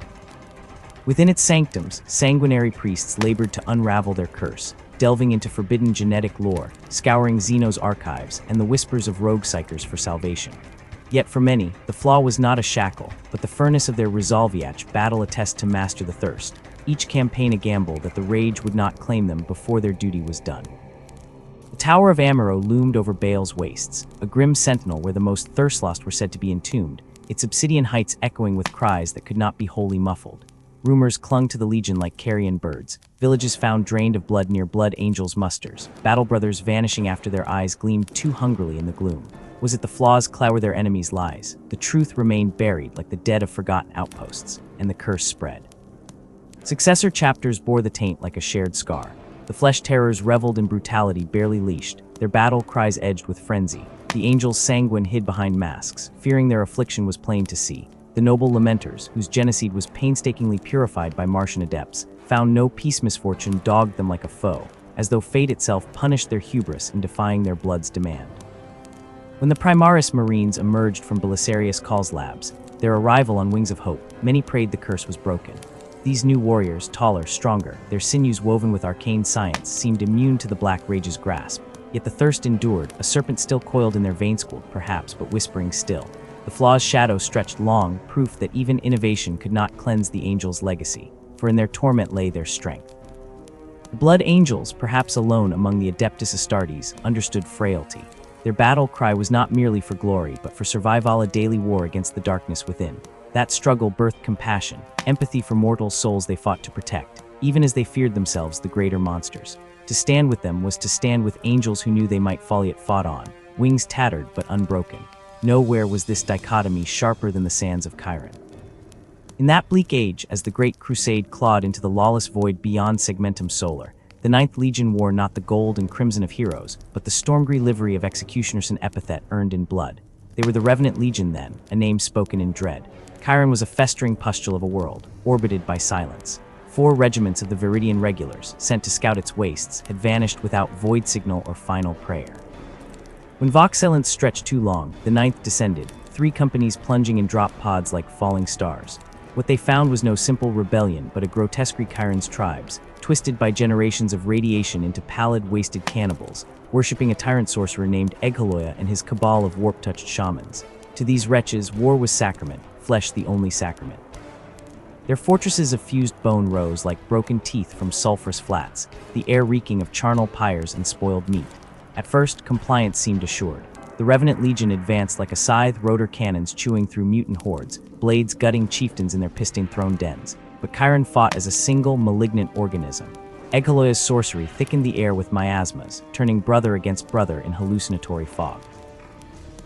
Within its sanctums, sanguinary priests labored to unravel their curse, delving into forbidden genetic lore, scouring Xeno's archives, and the whispers of rogue psychers for salvation. Yet for many, the flaw was not a shackle, but the furnace of their resolviach battle a test to master the thirst, each campaign a gamble that the rage would not claim them before their duty was done. The Tower of Amaro loomed over Baal's wastes, a grim sentinel where the most thirstlost were said to be entombed, its obsidian heights echoing with cries that could not be wholly muffled. Rumors clung to the Legion like carrion birds, villages found drained of blood near Blood Angels' musters, battle brothers vanishing after their eyes gleamed too hungrily in the gloom. Was it the flaws clower their enemies' lies? The truth remained buried like the dead of forgotten outposts, and the curse spread. Successor chapters bore the taint like a shared scar. The flesh terrors reveled in brutality barely leashed, their battle cries edged with frenzy. The angels sanguine hid behind masks, fearing their affliction was plain to see. The noble lamenters, whose genocide was painstakingly purified by Martian adepts, found no peace. Misfortune dogged them like a foe, as though fate itself punished their hubris in defying their blood's demand. When the Primaris Marines emerged from Belisarius Call's labs, their arrival on wings of hope, many prayed the curse was broken. These new warriors, taller, stronger, their sinews woven with arcane science, seemed immune to the Black Rage's grasp. Yet the thirst endured, a serpent still coiled in their vein school, perhaps, but whispering still. The flaw's shadow stretched long, proof that even innovation could not cleanse the angels' legacy, for in their torment lay their strength. The Blood Angels, perhaps alone among the Adeptus Astartes, understood frailty. Their battle cry was not merely for glory, but for survival, a daily war against the darkness within. That struggle birthed compassion, empathy for mortal souls they fought to protect. even as they feared themselves the greater monsters. To stand with them was to stand with angels who knew they might fall yet fought on, wings tattered but unbroken. Nowhere was this dichotomy sharper than the sands of Chiron. In that bleak age, as the Great Crusade clawed into the lawless void beyond Segmentum Solar, the Ninth Legion wore not the gold and crimson of heroes, but the stormgrey livery of executioners, an epithet earned in blood. They were the Revenant Legion then, a name spoken in dread. Chiron was a festering pustule of a world, orbited by silence. 4 regiments of the Viridian Regulars, sent to scout its wastes, had vanished without void signal or final prayer. When Voxelence stretched too long, the Ninth descended, 3 companies plunging in drop pods like falling stars. What they found was no simple rebellion, but a grotesquerie Chiron's tribes, twisted by generations of radiation into pallid, wasted cannibals, worshipping a tyrant sorcerer named Eghaloya and his cabal of warp-touched shamans. To these wretches, war was sacrament, flesh the only sacrament. Their fortresses of fused bone rose like broken teeth from sulphurous flats, the air reeking of charnel pyres and spoiled meat. At first, compliance seemed assured. The Revenant Legion advanced like a scythe, rotor cannons chewing through mutant hordes, blades gutting chieftains in their piston-thrown dens. But Chiron fought as a single, malignant organism. Eghaloya's sorcery thickened the air with miasmas, turning brother against brother in hallucinatory fog.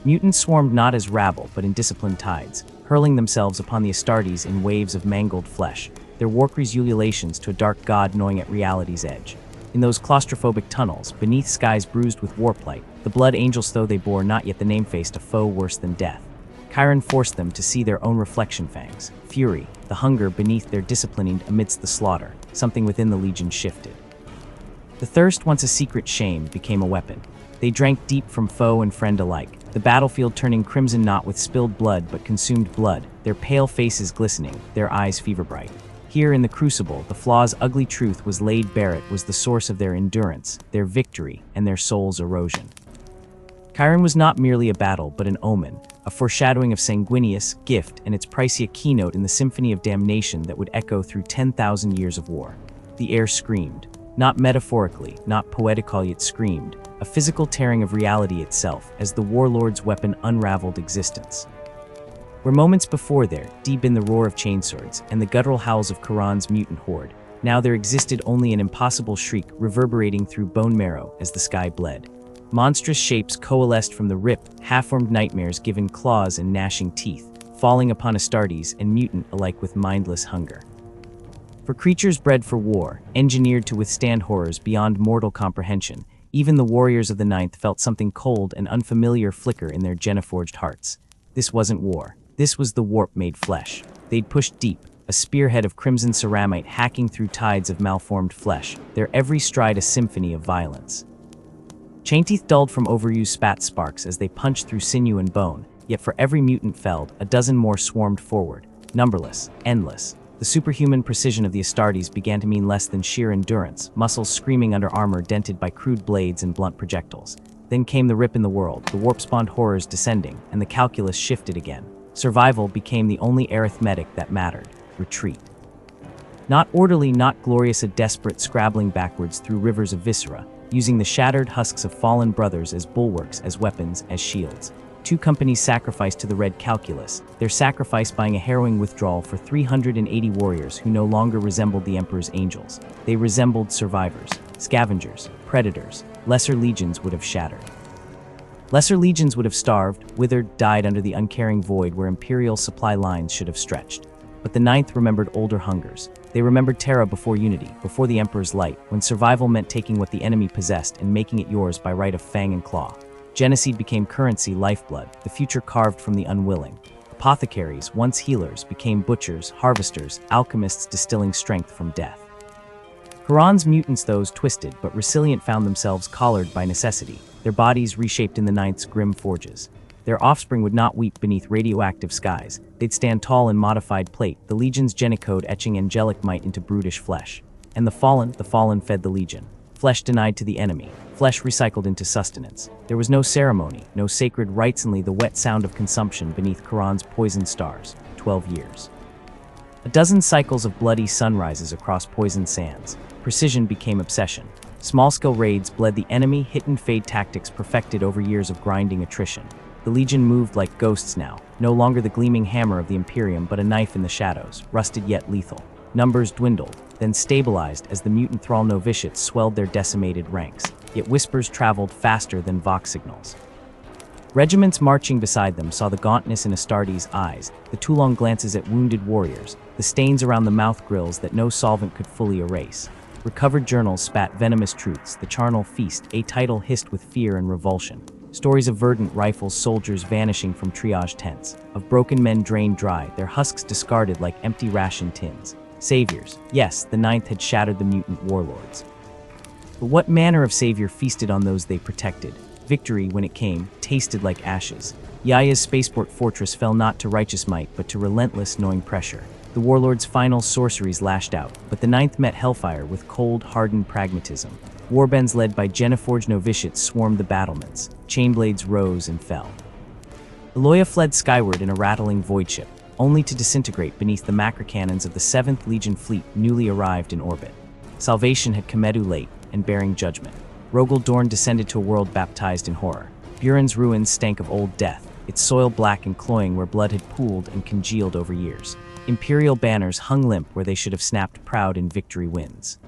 Mutants swarmed not as rabble, but in disciplined tides, hurling themselves upon the Astartes in waves of mangled flesh, their Warcry's ululations to a dark god gnawing at reality's edge. In those claustrophobic tunnels, beneath skies bruised with warplight, the blood angels though they bore not yet the name faced a foe worse than death. Chiron forced them to see their own reflection fangs, fury, the hunger beneath their disciplining amidst the slaughter. Something within the Legion shifted. The thirst, once a secret shame, became a weapon. They drank deep from foe and friend alike, the battlefield turning crimson not with spilled blood but consumed blood, their pale faces glistening, their eyes fever-bright. Here in the crucible, the flaw's ugly truth was laid bare. It was the source of their endurance, their victory, and their soul's erosion. Chiron was not merely a battle, but an omen, a foreshadowing of Sanguinius, gift, and its pricey keynote in the symphony of damnation that would echo through 10,000 years of war. The air screamed, not metaphorically, not poetically, it screamed, a physical tearing of reality itself as the warlord's weapon unraveled existence. Where moments before there, deep in the roar of chainswords and the guttural howls of Chiron's mutant horde, now there existed only an impossible shriek reverberating through bone marrow as the sky bled. Monstrous shapes coalesced from the ripped, half-formed nightmares given claws and gnashing teeth, falling upon Astartes and mutant alike with mindless hunger. For creatures bred for war, engineered to withstand horrors beyond mortal comprehension, even the warriors of the Ninth felt something cold and unfamiliar flicker in their Geneforged hearts. This wasn't war. This was the warp made flesh. They'd pushed deep, a spearhead of crimson ceramite hacking through tides of malformed flesh, their every stride a symphony of violence. Chainteeth dulled from overuse spat sparks as they punched through sinew and bone, yet for every mutant felled, a dozen more swarmed forward, numberless, endless. The superhuman precision of the Astartes began to mean less than sheer endurance, muscles screaming under armor dented by crude blades and blunt projectiles. Then came the rip in the world, the warp-spawned horrors descending, and the calculus shifted again. Survival became the only arithmetic that mattered. Retreat. Not orderly, not glorious, a desperate scrabbling backwards through rivers of viscera, using the shattered husks of fallen brothers as bulwarks, as weapons, as shields. 2 companies sacrificed to the red calculus, their sacrifice buying a harrowing withdrawal for 380 warriors who no longer resembled the Emperor's angels. They resembled survivors, scavengers, predators. Lesser legions would have shattered. Lesser legions would have starved, withered, died under the uncaring void where Imperial supply lines should have stretched. But the Ninth remembered older hungers. They remembered Terra before Unity, before the Emperor's light, when survival meant taking what the enemy possessed and making it yours by right of fang and claw. Genocide became currency, lifeblood, the future carved from the unwilling. Apothecaries, once healers, became butchers, harvesters, alchemists distilling strength from death. Chiron's mutants, those twisted but resilient, found themselves collared by necessity, their bodies reshaped in the Ninth's grim forges. Their offspring would not weep beneath radioactive skies. They'd stand tall in modified plate, the Legion's genicode etching angelic might into brutish flesh. And the fallen fed the Legion. Flesh denied to the enemy, flesh recycled into sustenance. There was no ceremony, no sacred rites, only the wet sound of consumption beneath Chiron's poisoned stars. 12 years. A dozen cycles of bloody sunrises across poisoned sands. Precision became obsession. Small-scale raids bled the enemy, hit-and-fade tactics perfected over years of grinding attrition. The Legion moved like ghosts now, no longer the gleaming hammer of the Imperium but a knife in the shadows, rusted yet lethal. Numbers dwindled, then stabilized as the mutant thrall novitiates swelled their decimated ranks, yet whispers traveled faster than vox signals. Regiments marching beside them saw the gauntness in Astartes' eyes, the Toulon glances at wounded warriors, the stains around the mouth grills that no solvent could fully erase. Recovered journals spat venomous truths, the charnel feast, a title hissed with fear and revulsion. Stories of verdant rifles, soldiers vanishing from triage tents, of broken men drained dry, their husks discarded like empty ration tins. Saviors. Yes, the Ninth had shattered the mutant warlords. But what manner of savior feasted on those they protected? Victory, when it came, tasted like ashes. Yaya's spaceport fortress fell not to righteous might, but to relentless, gnawing pressure. The warlord's final sorceries lashed out, but the Ninth met hellfire with cold, hardened pragmatism. Warbands led by Geneforge novitiates swarmed the battlements. Chainblades rose and fell. Eloya fled skyward in a rattling voidship, only to disintegrate beneath the macro cannons of the 7th Legion fleet newly arrived in orbit. Salvation had Kemedu late, and bearing judgment. Rogel Dorn descended to a world baptized in horror. Buren's ruins stank of old death, its soil black and cloying where blood had pooled and congealed over years. Imperial banners hung limp where they should have snapped proud in victory wins.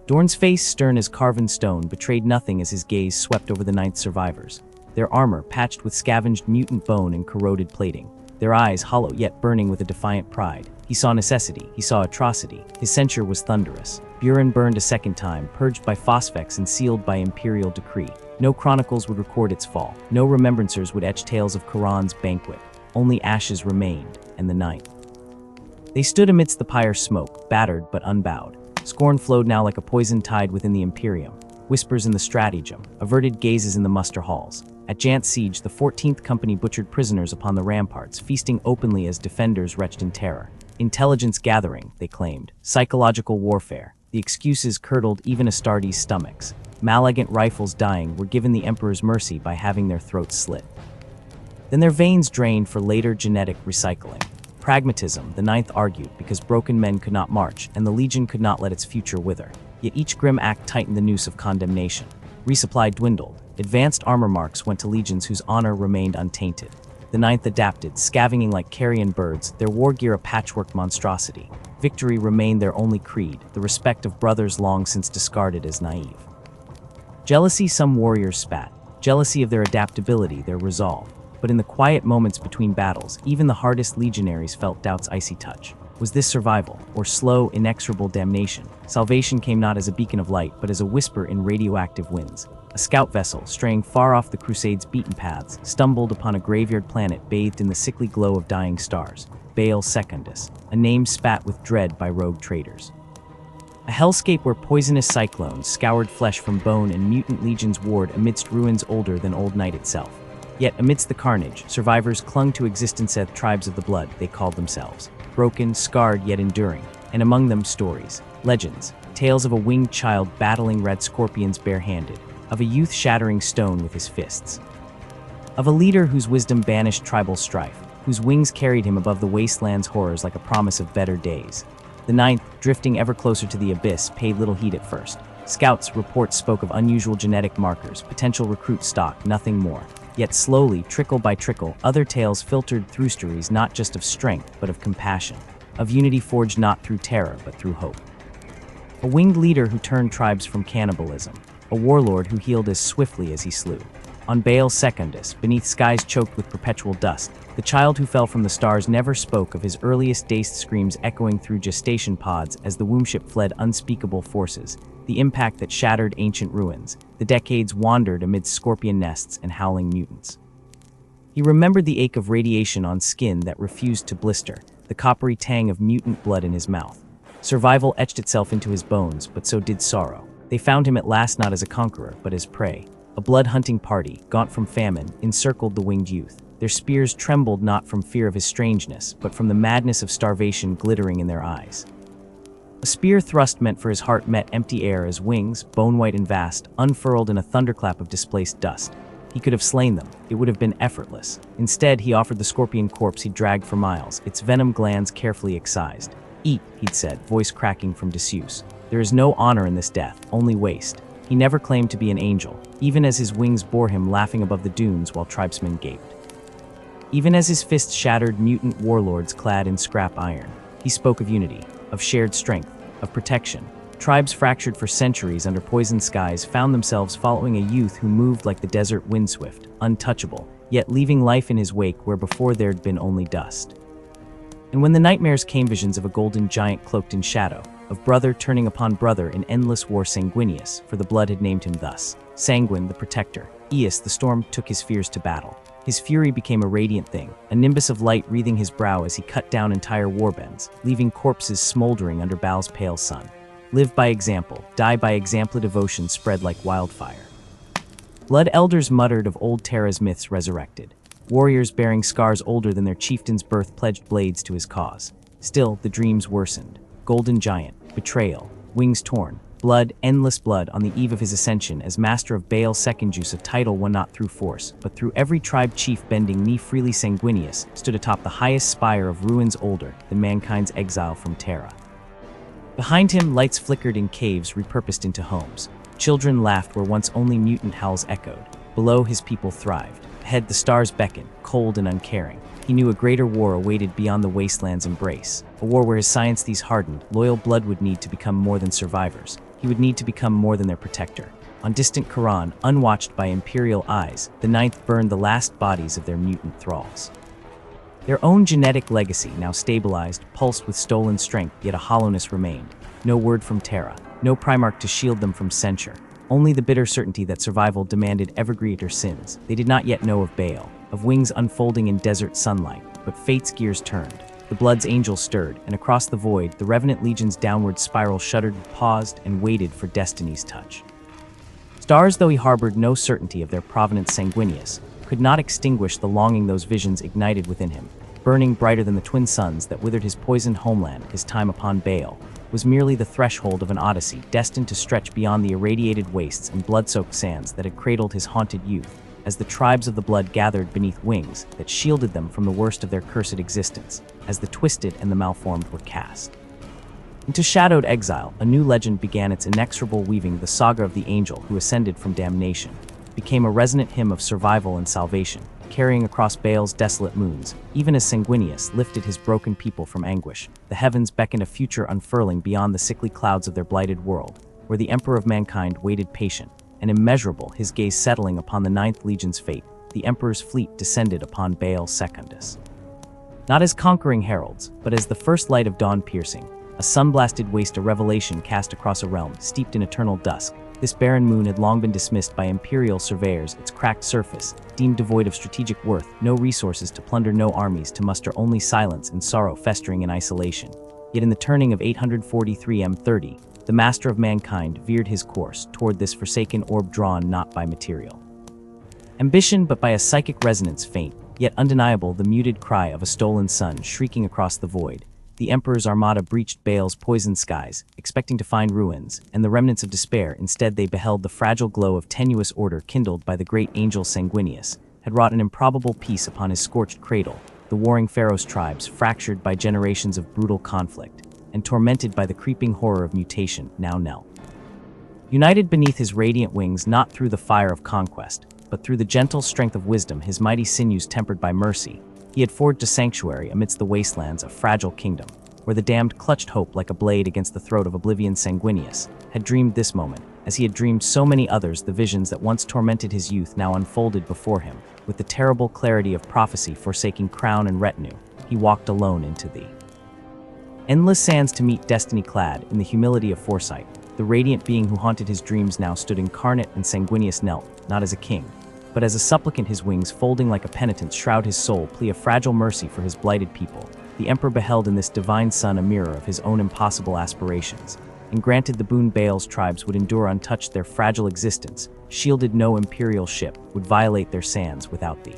Dorn's face, stern as carven stone, betrayed nothing as his gaze swept over the Ninth survivors. Their armor patched with scavenged mutant bone and corroded plating. Their eyes hollow yet burning with a defiant pride. He saw necessity, he saw atrocity. His censure was thunderous. Buren burned a second time, purged by phosphex and sealed by imperial decree. No chronicles would record its fall. No remembrancers would etch tales of Khorran's banquet. Only ashes remained, and the Ninth. They stood amidst the pyre's smoke, battered but unbowed. Scorn flowed now like a poisoned tide within the Imperium. Whispers in the stratagem, averted gazes in the muster halls. At Jant's siege, the 14th Company butchered prisoners upon the ramparts, feasting openly as defenders retched in terror. Intelligence gathering, they claimed. Psychological warfare. The excuses curdled even Astartes' stomachs. Malegant rifles dying were given the Emperor's mercy by having their throats slit. Then their veins drained for later genetic recycling. Pragmatism, the Ninth argued, because broken men could not march, and the Legion could not let its future wither. Yet each grim act tightened the noose of condemnation. Resupply dwindled. Advanced armor marks went to legions whose honor remained untainted. The Ninth adapted, scavenging like carrion birds, their war gear a patchwork monstrosity. Victory remained their only creed, the respect of brothers long since discarded as naive. Jealousy some warriors spat, jealousy of their adaptability, their resolve. But in the quiet moments between battles, even the hardest legionaries felt doubt's icy touch. Was this survival, or slow, inexorable damnation? Salvation came not as a beacon of light, but as a whisper in radioactive winds. A scout vessel, straying far off the Crusades' beaten paths, stumbled upon a graveyard planet bathed in the sickly glow of dying stars. Baal Secundus, a name spat with dread by rogue traders. A hellscape where poisonous cyclones scoured flesh from bone and mutant legions warred amidst ruins older than old night itself. Yet amidst the carnage, survivors clung to existence as tribes of the blood, they called themselves. Broken, scarred, yet enduring, and among them stories, legends, tales of a winged child battling red scorpions barehanded, of a youth shattering stone with his fists, of a leader whose wisdom banished tribal strife, whose wings carried him above the wasteland's horrors like a promise of better days. The Ninth, drifting ever closer to the abyss, paid little heed at first. Scouts' reports spoke of unusual genetic markers, potential recruit stock, nothing more. Yet slowly, trickle by trickle, other tales filtered through stories not just of strength, but of compassion, of unity forged not through terror, but through hope. A winged leader who turned tribes from cannibalism, a warlord who healed as swiftly as he slew. On Baal Secundus, beneath skies choked with perpetual dust, the child who fell from the stars never spoke of his earliest dazed screams echoing through gestation pods as the wombship fled unspeakable forces, the impact that shattered ancient ruins. The decades wandered amid scorpion nests and howling mutants. He remembered the ache of radiation on skin that refused to blister, the coppery tang of mutant blood in his mouth. Survival etched itself into his bones, but so did sorrow. They found him at last not as a conqueror, but as prey. A blood-hunting party, gaunt from famine, encircled the winged youth. Their spears trembled not from fear of his strangeness, but from the madness of starvation glittering in their eyes. A spear thrust meant for his heart met empty air as wings, bone-white and vast, unfurled in a thunderclap of displaced dust. He could have slain them. It would have been effortless. Instead, he offered the scorpion corpse he'd dragged for miles, its venom glands carefully excised. "Eat," he'd said, voice cracking from disuse. "There is no honor in this death, only waste." He never claimed to be an angel, even as his wings bore him laughing above the dunes while tribesmen gaped. Even as his fists shattered mutant warlords clad in scrap iron, he spoke of unity, of shared strength, of protection. Tribes fractured for centuries under poisoned skies found themselves following a youth who moved like the desert windswift, untouchable, yet leaving life in his wake where before there'd been only dust. And when the nightmares came, visions of a golden giant cloaked in shadow, of brother turning upon brother in endless war, Sanguinius, for the blood had named him thus, Sanguine the Protector. Aeus the storm took his fears to battle. His fury became a radiant thing, a nimbus of light wreathing his brow as he cut down entire warbands, leaving corpses smoldering under Baal's pale sun. Live by example, die by example. Devotion spread like wildfire. Blood elders muttered of old Terra's myths resurrected. Warriors bearing scars older than their chieftain's birth pledged blades to his cause. Still, the dreams worsened. Golden giant, betrayal, wings torn, blood, endless blood on the eve of his ascension as master of Baal's second juice, a title won not through force, but through every tribe chief bending knee freely. Sanguinius stood atop the highest spire of ruins older than mankind's exile from Terra. Behind him, lights flickered in caves repurposed into homes. Children laughed where once only mutant howls echoed. Below, his people thrived. Ahead, the stars beckoned, cold and uncaring. He knew a greater war awaited beyond the wasteland's embrace. A war where his science these hardened, loyal blood would need to become more than survivors. He would need to become more than their protector. On distant Quran, unwatched by imperial eyes, the Ninth burned the last bodies of their mutant thralls. Their own genetic legacy, now stabilized, pulsed with stolen strength, yet a hollowness remained. No word from Terra, no Primarch to shield them from censure. Only the bitter certainty that survival demanded ever greater sins. They did not yet know of Baal, of wings unfolding in desert sunlight, but fate's gears turned. The blood's angel stirred, and across the void, the revenant legion's downward spiral shuddered, paused, and waited for destiny's touch. Stars, though he harbored no certainty of their provenance, Sanguinius could not extinguish the longing those visions ignited within him. Burning brighter than the twin suns that withered his poisoned homeland, his time upon Baal was merely the threshold of an odyssey destined to stretch beyond the irradiated wastes and blood-soaked sands that had cradled his haunted youth, as the tribes of the blood gathered beneath wings that shielded them from the worst of their cursed existence, as the twisted and the malformed were cast. Into shadowed exile, a new legend began its inexorable weaving. The saga of the angel who ascended from damnation became a resonant hymn of survival and salvation, carrying across Baal's desolate moons. Even as Sanguinius lifted his broken people from anguish, the heavens beckoned a future unfurling beyond the sickly clouds of their blighted world, where the Emperor of mankind waited patient and immeasurable, his gaze settling upon the Ninth Legion's fate. The Emperor's fleet descended upon Baal Secundus. Not as conquering heralds, but as the first light of dawn piercing, a sun-blasted waste, a revelation cast across a realm steeped in eternal dusk. This barren moon had long been dismissed by imperial surveyors, its cracked surface deemed devoid of strategic worth, no resources to plunder, no armies to muster, only silence and sorrow festering in isolation. Yet in the turning of 843 M30, the master of mankind veered his course toward this forsaken orb, drawn not by material ambition but by a psychic resonance faint, yet undeniable, the muted cry of a stolen sun shrieking across the void. The Emperor's armada breached Baal's poisoned skies, expecting to find ruins, and the remnants of despair. Instead, they beheld the fragile glow of tenuous order kindled by the great angel. Sanguinius had wrought an improbable peace upon his scorched cradle. The warring Pharaoh's tribes, fractured by generations of brutal conflict, and tormented by the creeping horror of mutation, now knelt united beneath his radiant wings, not through the fire of conquest, but through the gentle strength of wisdom, his mighty sinews tempered by mercy. He had forged a sanctuary amidst the wastelands, a fragile kingdom, where the damned clutched hope like a blade against the throat of oblivion. Sanguinius had dreamed this moment, as he had dreamed so many others. The visions that once tormented his youth now unfolded before him, with the terrible clarity of prophecy. Forsaking crown and retinue, he walked alone into the endless sands to meet destiny. Clad in the humility of foresight, the radiant being who haunted his dreams now stood incarnate, and Sanguinius knelt, not as a king, but as a supplicant, his wings folding like a penitent shroud his soul, plea of fragile mercy for his blighted people. The Emperor beheld in this divine son a mirror of his own impossible aspirations, and granted the boon Baal's tribes would endure untouched. Their fragile existence, shielded, no imperial ship would violate their sands without the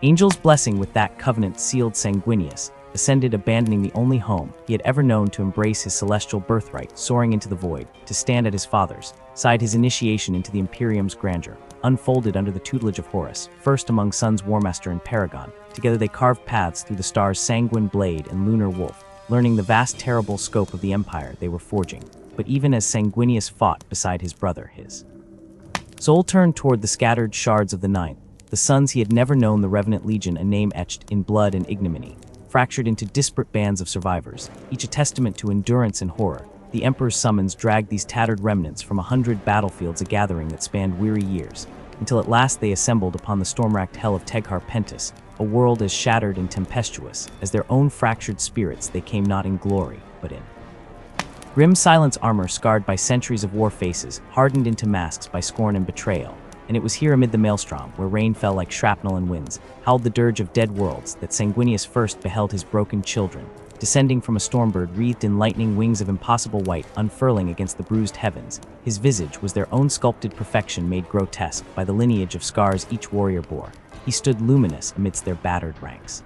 angel's blessing. With that covenant sealed, Sanguinius ascended, abandoning the only home he had ever known to embrace his celestial birthright, soaring into the void, to stand at his father's side. His initiation into the Imperium's grandeur unfolded under the tutelage of Horus, first among sons, Warmaster and Paragon. Together they carved paths through the stars, Sanguine Blade and Lunar Wolf, learning the vast, terrible scope of the empire they were forging. But even as Sanguinius fought beside his brother, his soul turned toward the scattered shards of the Ninth, the sons he had never known, the Revenant Legion, a name etched in blood and ignominy. fractured into disparate bands of survivors, each a testament to endurance and horror. The Emperor's summons dragged these tattered remnants from 100 battlefields, a gathering that spanned weary years, until at last they assembled upon the storm-racked hell of Teghar Pentus, a world as shattered and tempestuous as their own fractured spirits. They came not in glory, but in grim silence, armor scarred by centuries of war, faces hardened into masks by scorn and betrayal. And it was here amid the maelstrom, where rain fell like shrapnel and winds, howled the dirge of dead worlds, that Sanguinius first beheld his broken children, descending from a stormbird wreathed in lightning wings of impossible white, unfurling against the bruised heavens. His visage was their own sculpted perfection, made grotesque by the lineage of scars each warrior bore. He stood luminous amidst their battered ranks.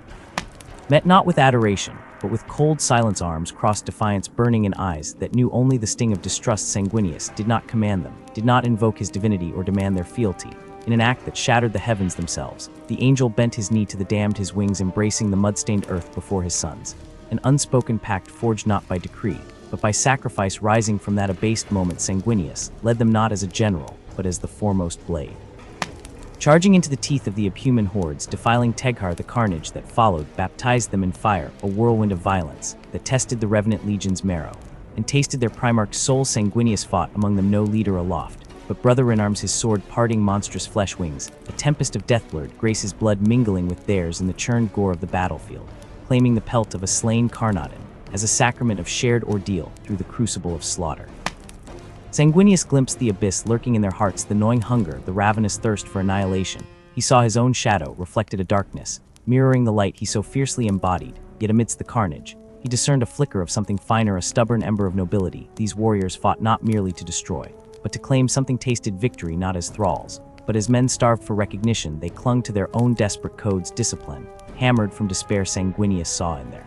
Met not with adoration, but with cold silence, arms crossed, defiance burning in eyes that knew only the sting of distrust. Sanguinius did not command them, did not invoke his divinity or demand their fealty. In an act that shattered the heavens themselves, the angel bent his knee to the damned, his wings embracing the mud-stained earth before his sons. An unspoken pact forged not by decree, but by sacrifice. Rising from that abased moment, Sanguinius led them not as a general, but as the foremost blade. Charging into the teeth of the abhuman hordes, defiling Teghar, the carnage that followed baptized them in fire, a whirlwind of violence that tested the revenant legion's marrow, and tasted their Primarch's soul. Sanguinius fought among them, no leader aloft, but brother in arms, his sword parting monstrous flesh wings. A tempest of deathblood, Grace's blood mingling with theirs in the churned gore of the battlefield, claiming the pelt of a slain Carnadin as a sacrament of shared ordeal through the crucible of slaughter. Sanguinius glimpsed the abyss lurking in their hearts, the gnawing hunger, the ravenous thirst for annihilation. He saw his own shadow reflected a darkness, mirroring the light he so fiercely embodied. Yet amidst the carnage, he discerned a flicker of something finer, a stubborn ember of nobility. These warriors fought not merely to destroy, but to claim something. Tasted victory not as thralls, but as men starved for recognition. They clung to their own desperate codes, discipline hammered from despair. Sanguinius saw in their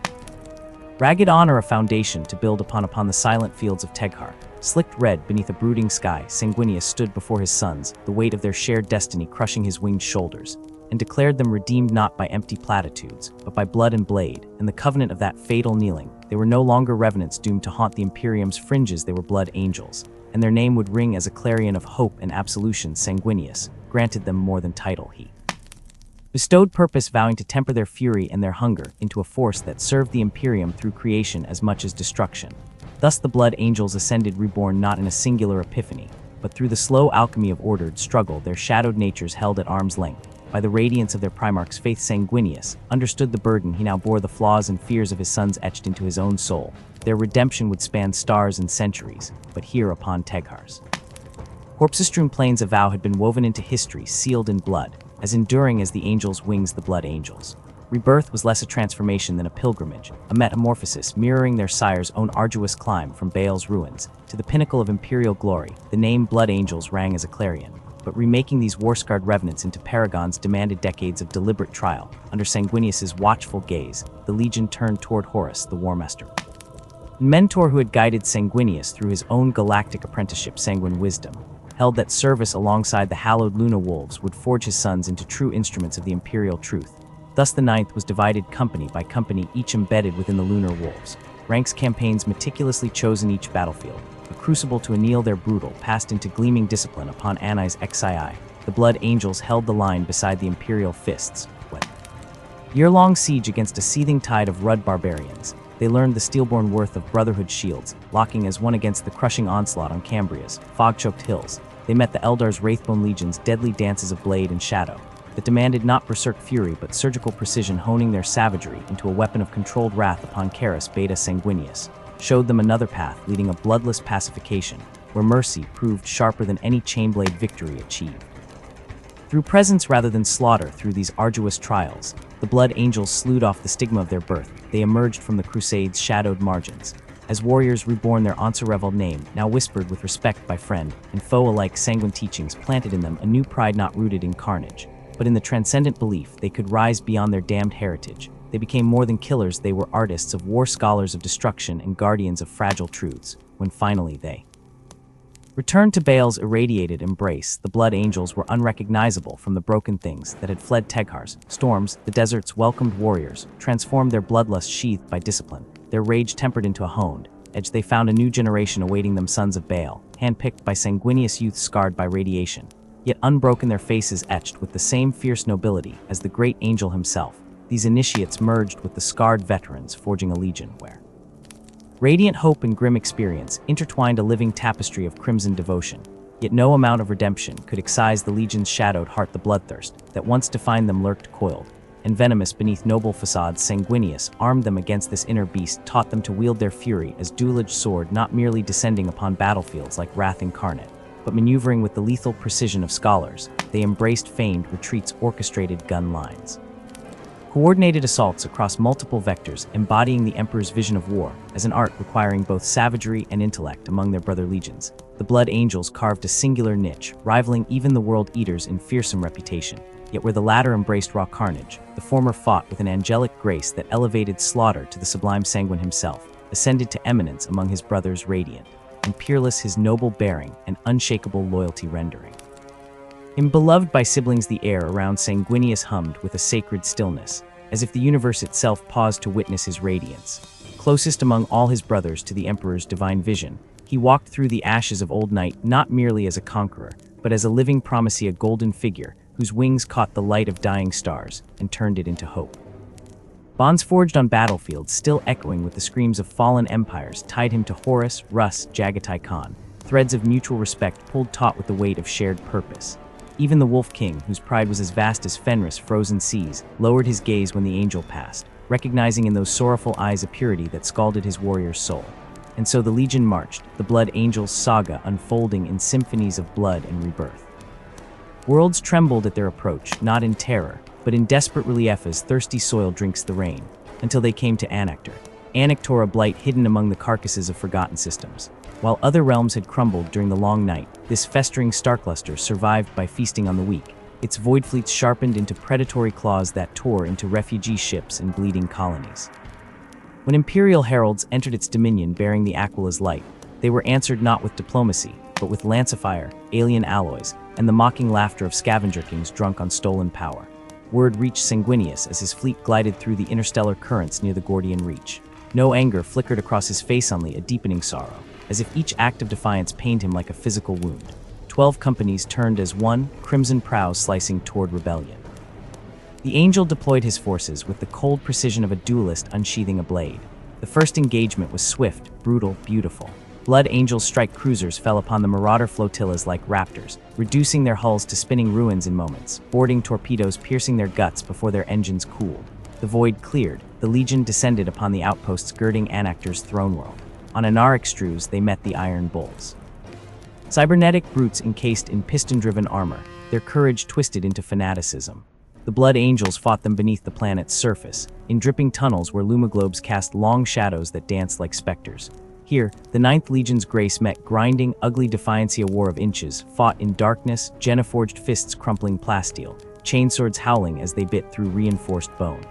ragged honor a foundation to build upon the silent fields of Teghar. Slicked red beneath a brooding sky, Sanguinius stood before his sons, the weight of their shared destiny crushing his winged shoulders, and declared them redeemed not by empty platitudes, but by blood and blade, and the covenant of that fatal kneeling. They were no longer revenants doomed to haunt the Imperium's fringes, they were blood angels, and their name would ring as a clarion of hope and absolution. Sanguinius granted them more than title. He bestowed purpose, vowing to temper their fury and their hunger into a force that served the Imperium through creation as much as destruction. Thus the Blood Angels ascended, reborn not in a singular epiphany, but through the slow alchemy of ordered struggle, their shadowed natures held at arm's length by the radiance of their Primarch's faith. Sanguinius understood the burden he now bore, the flaws and fears of his sons etched into his own soul. Their redemption would span stars and centuries, but here upon Teghar's corpse-strewn plains a vow had been woven into history, sealed in blood, as enduring as the angels' wings, the Blood Angels. Rebirth was less a transformation than a pilgrimage, a metamorphosis mirroring their sire's own arduous climb from Baal's ruins to the pinnacle of imperial glory. The name Blood Angels rang as a clarion, but remaking these war-scarred revenants into paragons demanded decades of deliberate trial. Under Sanguinius's watchful gaze, the legion turned toward Horus, the Warmaster, mentor who had guided Sanguinius through his own galactic apprenticeship. Sanguine wisdom held that service alongside the hallowed Luna Wolves would forge his sons into true instruments of the imperial truth. Thus the Ninth was divided company by company, each embedded within the Lunar Wolves. Ranks, campaigns meticulously chosen each battlefield, a crucible to anneal their brutal, passed into gleaming discipline upon Anai's Xii. The Blood Angels held the line beside the imperial fists. When year-long siege against a seething tide of Rud barbarians, they learned the steel-born worth of brotherhood shields, locking as one against the crushing onslaught on Cambria's fog-choked hills. They met the Eldar's Wraithbone Legion's deadly dances of blade and shadow, that demanded not berserk fury but surgical precision, honing their savagery into a weapon of controlled wrath. Upon Caris, Beta Sanguinius showed them another path, leading a bloodless pacification, where mercy proved sharper than any chainblade victory achieved. Through presence rather than slaughter, through these arduous trials, the Blood Angels slewed off the stigma of their birth. They emerged from the Crusade's shadowed margins as warriors reborn, their Ansarevel name now whispered with respect by friend and foe alike. Sanguine teachings planted in them a new pride, not rooted in carnage, but in the transcendent belief they could rise beyond their damned heritage. They became more than killers, they were artists of war, scholars of destruction, and guardians of fragile truths. When finally they returned to Baal's irradiated embrace, the Blood Angels were unrecognizable from the broken things that had fled Teghar's storms. The desert's welcomed warriors transformed, their bloodlust sheathed by discipline, their rage tempered into a honed edge. They found a new generation awaiting them, sons of Baal, handpicked by Sanguinius youth scarred by radiation, yet unbroken, their faces etched with the same fierce nobility as the great angel himself. these initiates merged with the scarred veterans, forging a legion where radiant hope and grim experience intertwined a living tapestry of crimson devotion. Yet no amount of redemption could excise the legion's shadowed heart. The bloodthirst that once defined them lurked coiled and venomous beneath noble facades. Sanguinius armed them against this inner beast, taught them to wield their fury as dual-edged sword, not merely descending upon battlefields like wrath incarnate, but maneuvering with the lethal precision of scholars. They embraced feigned retreats, orchestrated gun lines, coordinated assaults across multiple vectors, embodying the Emperor's vision of war as an art requiring both savagery and intellect. Among their brother legions, the Blood Angels carved a singular niche, rivaling even the World Eaters in fearsome reputation. Yet where the latter embraced raw carnage, the former fought with an angelic grace that elevated slaughter to the sublime. Sanguine himself ascended to eminence among his brothers, radiant and peerless, his noble bearing and unshakable loyalty rendering him beloved by siblings. The air around Sanguinius hummed with a sacred stillness, as if the universe itself paused to witness his radiance. Closest among all his brothers to the Emperor's divine vision, he walked through the ashes of old night not merely as a conqueror, but as a living promise, a golden figure whose wings caught the light of dying stars and turned it into hope. Bonds forged on battlefields, still echoing with the screams of fallen empires, tied him to Horus, Rus, Jagatai Khan, threads of mutual respect pulled taut with the weight of shared purpose. Even the Wolf King, whose pride was as vast as Fenris' frozen seas, lowered his gaze when the angel passed, recognizing in those sorrowful eyes a purity that scalded his warrior's soul. And so the Legion marched, the Blood Angels' saga unfolding in symphonies of blood and rebirth. Worlds trembled at their approach, not in terror, but in desperate relief as thirsty soil drinks the rain, until they came to Anactor. Anactor, a blight hidden among the carcasses of forgotten systems. While other realms had crumbled during the long night, this festering starcluster survived by feasting on the weak, its void fleets sharpened into predatory claws that tore into refugee ships and bleeding colonies. When Imperial heralds entered its dominion bearing the Aquila's light, they were answered not with diplomacy, but with lancefire, alien alloys, and the mocking laughter of scavenger kings drunk on stolen power. Word reached Sanguinius as his fleet glided through the interstellar currents near the Gordian Reach. No anger flickered across his face, only a deepening sorrow, as if each act of defiance pained him like a physical wound. 12 companies turned as one, crimson prows slicing toward rebellion. The Angel deployed his forces with the cold precision of a duelist unsheathing a blade. The first engagement was swift, brutal, beautiful. Blood Angels' strike cruisers fell upon the marauder flotillas like raptors, reducing their hulls to spinning ruins in moments, boarding torpedoes piercing their guts before their engines cooled. The void cleared, the Legion descended upon the outposts girding Anactor's throne world. On Anar extrues they met the Iron Bulls. Cybernetic brutes encased in piston-driven armor, their courage twisted into fanaticism. The Blood Angels fought them beneath the planet's surface, in dripping tunnels where lumiglobes cast long shadows that danced like specters. Here, the 9th Legion's grace met grinding, ugly defiancy, a war of inches, fought in darkness, Jenna-forged fists crumpling plasteel, chainswords howling as they bit through reinforced bone.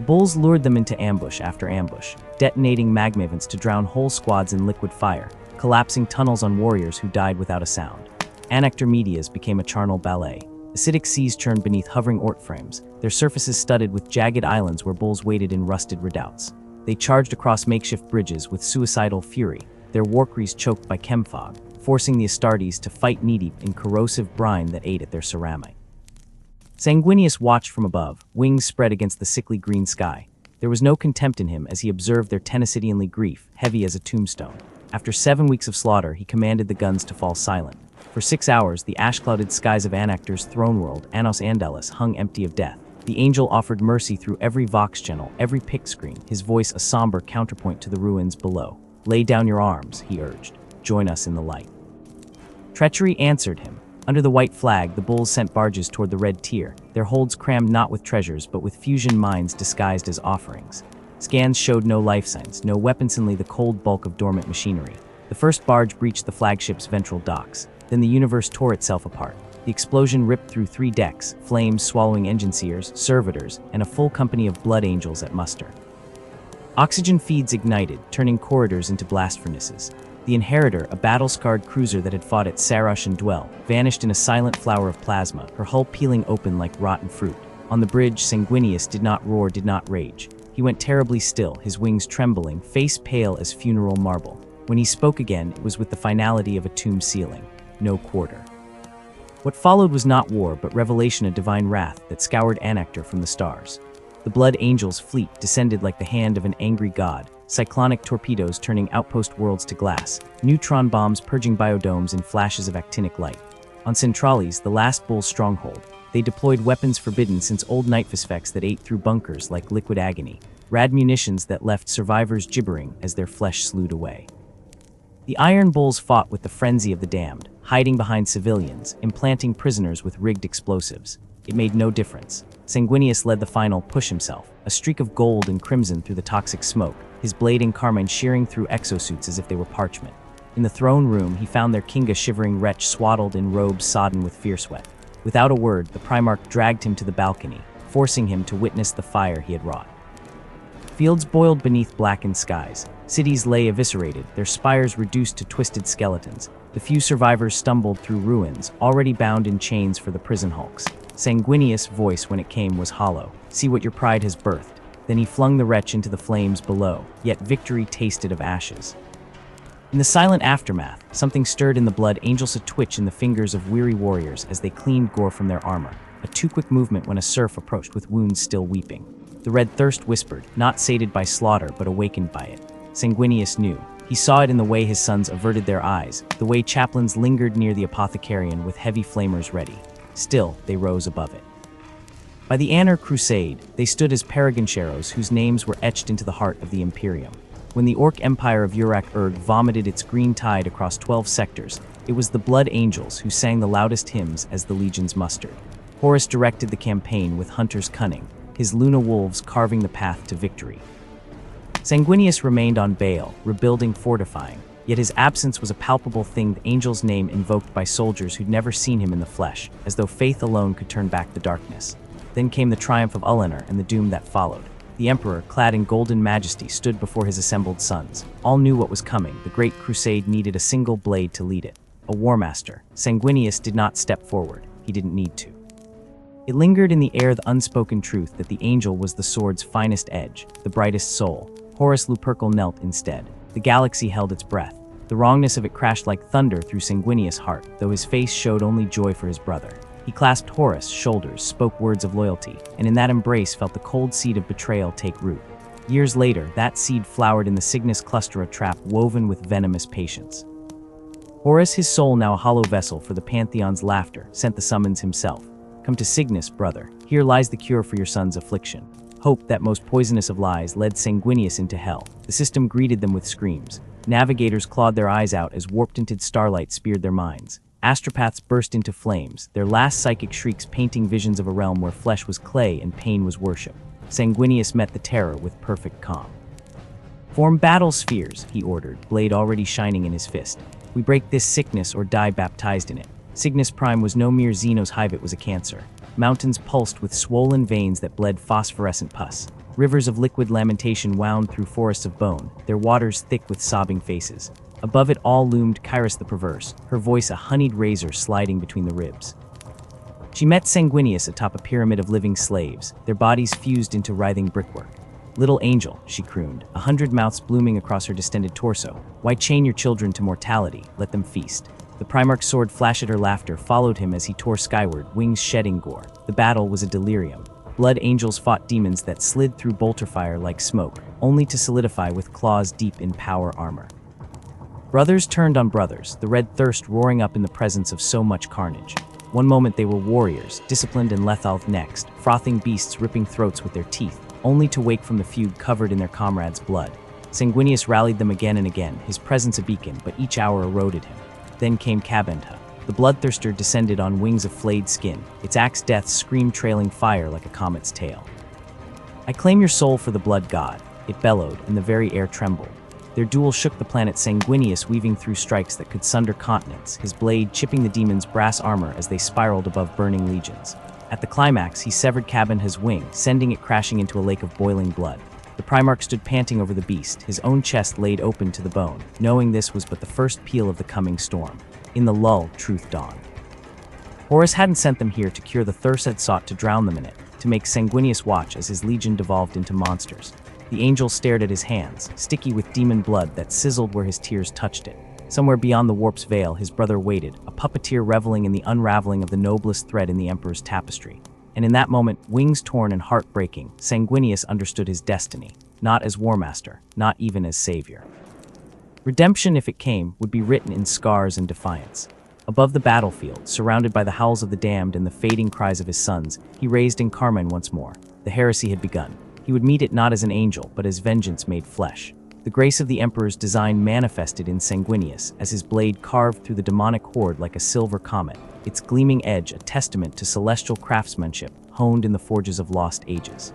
Bulls lured them into ambush after ambush, detonating magma events to drown whole squads in liquid fire, collapsing tunnels on warriors who died without a sound. Anactor Medias became a charnel ballet. Acidic seas churned beneath hovering ort frames, their surfaces studded with jagged islands where bulls waited in rusted redoubts. They charged across makeshift bridges with suicidal fury, their warcries choked by chemfog, forcing the Astartes to fight knee-deep in corrosive brine that ate at their ceramic. Sanguinius watched from above, wings spread against the sickly green sky. There was no contempt in him as he observed their Tennessetianly grief, heavy as a tombstone. After 7 weeks of slaughter, he commanded the guns to fall silent. For 6 hours, the ash-clouded skies of Anactor's throne world, Anos Andalis, hung empty of death. The Angel offered mercy through every vox channel, every pick screen, his voice a somber counterpoint to the ruins below. "Lay down your arms," he urged. "Join us in the light." Treachery answered him. Under the white flag, the bulls sent barges toward the red tier, their holds crammed not with treasures but with fusion mines disguised as offerings. Scans showed no life signs, no weapons, only the cold bulk of dormant machinery. The first barge breached the flagship's ventral docks. Then the universe tore itself apart. The explosion ripped through 3 decks, flames swallowing engine seers, servitors, and a full company of Blood Angels at muster. Oxygen feeds ignited, turning corridors into blast furnaces. The Inheritor, a battle-scarred cruiser that had fought at Sarosh and Dwell, vanished in a silent flower of plasma, her hull peeling open like rotten fruit. On the bridge, Sanguinius did not roar, did not rage. He went terribly still, his wings trembling, face pale as funeral marble. When he spoke again, it was with the finality of a tomb ceiling. No quarter. What followed was not war, but revelation, a divine wrath that scoured Anactor from the stars. The Blood Angels' fleet descended like the hand of an angry god, cyclonic torpedoes turning outpost worlds to glass, neutron bombs purging biodomes in flashes of actinic light. On Centralis, the last bull's stronghold, they deployed weapons forbidden since old Nightfisfex that ate through bunkers like liquid agony, rad munitions that left survivors gibbering as their flesh slewed away. The Iron Bulls fought with the frenzy of the damned, hiding behind civilians, implanting prisoners with rigged explosives. It made no difference. Sanguinius led the final push himself, a streak of gold and crimson through the toxic smoke, his blade and carmine shearing through exosuits as if they were parchment. In the throne room, he found their Kinga shivering wretch swaddled in robes sodden with fear sweat. Without a word, the Primarch dragged him to the balcony, forcing him to witness the fire he had wrought. Fields boiled beneath blackened skies. Cities lay eviscerated, their spires reduced to twisted skeletons. The few survivors stumbled through ruins, already bound in chains for the prison hulks. Sanguinius' voice when it came was hollow. "See what your pride has birthed." Then he flung the wretch into the flames below, yet victory tasted of ashes. In the silent aftermath, something stirred in the Blood Angels, a twitch in the fingers of weary warriors as they cleaned gore from their armor, a too-quick movement when a serf approached with wounds still weeping. The Red Thirst whispered, not sated by slaughter but awakened by it. Sanguinius knew. He saw it in the way his sons averted their eyes, the way chaplains lingered near the apothecarian with heavy flamers ready. Still, they rose above it. By the Annar Crusade, they stood as paragoncheros whose names were etched into the heart of the Imperium. When the Orc Empire of Urak-Urd vomited its green tide across 12 sectors, it was the Blood Angels who sang the loudest hymns as the legions mustered. Horus directed the campaign with hunter's cunning, his Luna wolves carving the path to victory. Sanguinius remained on Baal, rebuilding, fortifying, yet his absence was a palpable thing, the angel's name invoked by soldiers who'd never seen him in the flesh, as though faith alone could turn back the darkness. Then came the triumph of Ulanor and the doom that followed. The Emperor, clad in golden majesty, stood before his assembled sons. All knew what was coming. The Great Crusade needed a single blade to lead it. A war master. Sanguinius did not step forward. He didn't need to. It lingered in the air, the unspoken truth that the angel was the sword's finest edge, the brightest soul. Horus Lupercal knelt instead. The galaxy held its breath. The wrongness of it crashed like thunder through Sanguinius' heart, though his face showed only joy for his brother. He clasped Horus' shoulders, spoke words of loyalty, and in that embrace felt the cold seed of betrayal take root. Years later, that seed flowered in the Cygnus Clustera trap woven with venomous patience. Horus, his soul now a hollow vessel for the Pantheon's laughter, sent the summons himself. "Come to Cygnus, brother. Here lies the cure for your son's affliction." Hope, that most poisonous of lies, led Sanguinius into hell. The system greeted them with screams. Navigators clawed their eyes out as warp-tinted starlight speared their minds. Astropaths burst into flames, their last psychic shrieks painting visions of a realm where flesh was clay and pain was worship. Sanguinius met the terror with perfect calm. "Form battle spheres," he ordered, blade already shining in his fist. "We break this sickness or die baptized in it." Cygnus Prime was no mere Xenos hive, it was a cancer. Mountains pulsed with swollen veins that bled phosphorescent pus. Rivers of liquid lamentation wound through forests of bone, their waters thick with sobbing faces. Above it all loomed Kairos the Perverse, her voice a honeyed razor sliding between the ribs. She met Sanguinius atop a pyramid of living slaves, their bodies fused into writhing brickwork. "Little angel," she crooned, 100 mouths blooming across her distended torso. "Why chain your children to mortality? Let them feast." The Primarch's sword flashed at her laughter, followed him as he tore skyward, wings shedding gore. The battle was a delirium. Blood Angels fought demons that slid through bolter fire like smoke, only to solidify with claws deep in power armor. Brothers turned on brothers, the Red Thirst roaring up in the presence of so much carnage. One moment they were warriors, disciplined and lethal; next, frothing beasts ripping throats with their teeth, only to wake from the feud covered in their comrades' blood. Sanguinius rallied them again and again, his presence a beacon, but each hour eroded him. Then came Kabentha. The bloodthirster descended on wings of flayed skin, its axe death scream trailing fire like a comet's tail. "I claim your soul for the blood god," it bellowed, and the very air trembled. Their duel shook the planet, Sanguinius weaving through strikes that could sunder continents, his blade chipping the demon's brass armor as they spiraled above burning legions. At the climax, he severed Kabentha's wing, sending it crashing into a lake of boiling blood. The Primarch stood panting over the beast, his own chest laid open to the bone, knowing this was but the first peal of the coming storm. In the lull, truth dawned. Horus hadn't sent them here to cure the thirst had sought to drown them in it, to make Sanguinius watch as his legion devolved into monsters. The angel stared at his hands, sticky with demon blood that sizzled where his tears touched it. Somewhere beyond the warp's veil, his brother waited, a puppeteer reveling in the unraveling of the noblest thread in the Emperor's tapestry. and in that moment, wings torn and heart breaking, Sanguinius understood his destiny, not as War Master, not even as savior. Redemption, if it came, would be written in scars and defiance. Above the battlefield, surrounded by the howls of the damned and the fading cries of his sons, he raised in Carmine once more. The heresy had begun. He would meet it not as an angel, but as vengeance made flesh. The grace of the Emperor's design manifested in Sanguinius, as his blade carved through the demonic horde like a silver comet, its gleaming edge a testament to celestial craftsmanship honed in the forges of lost ages.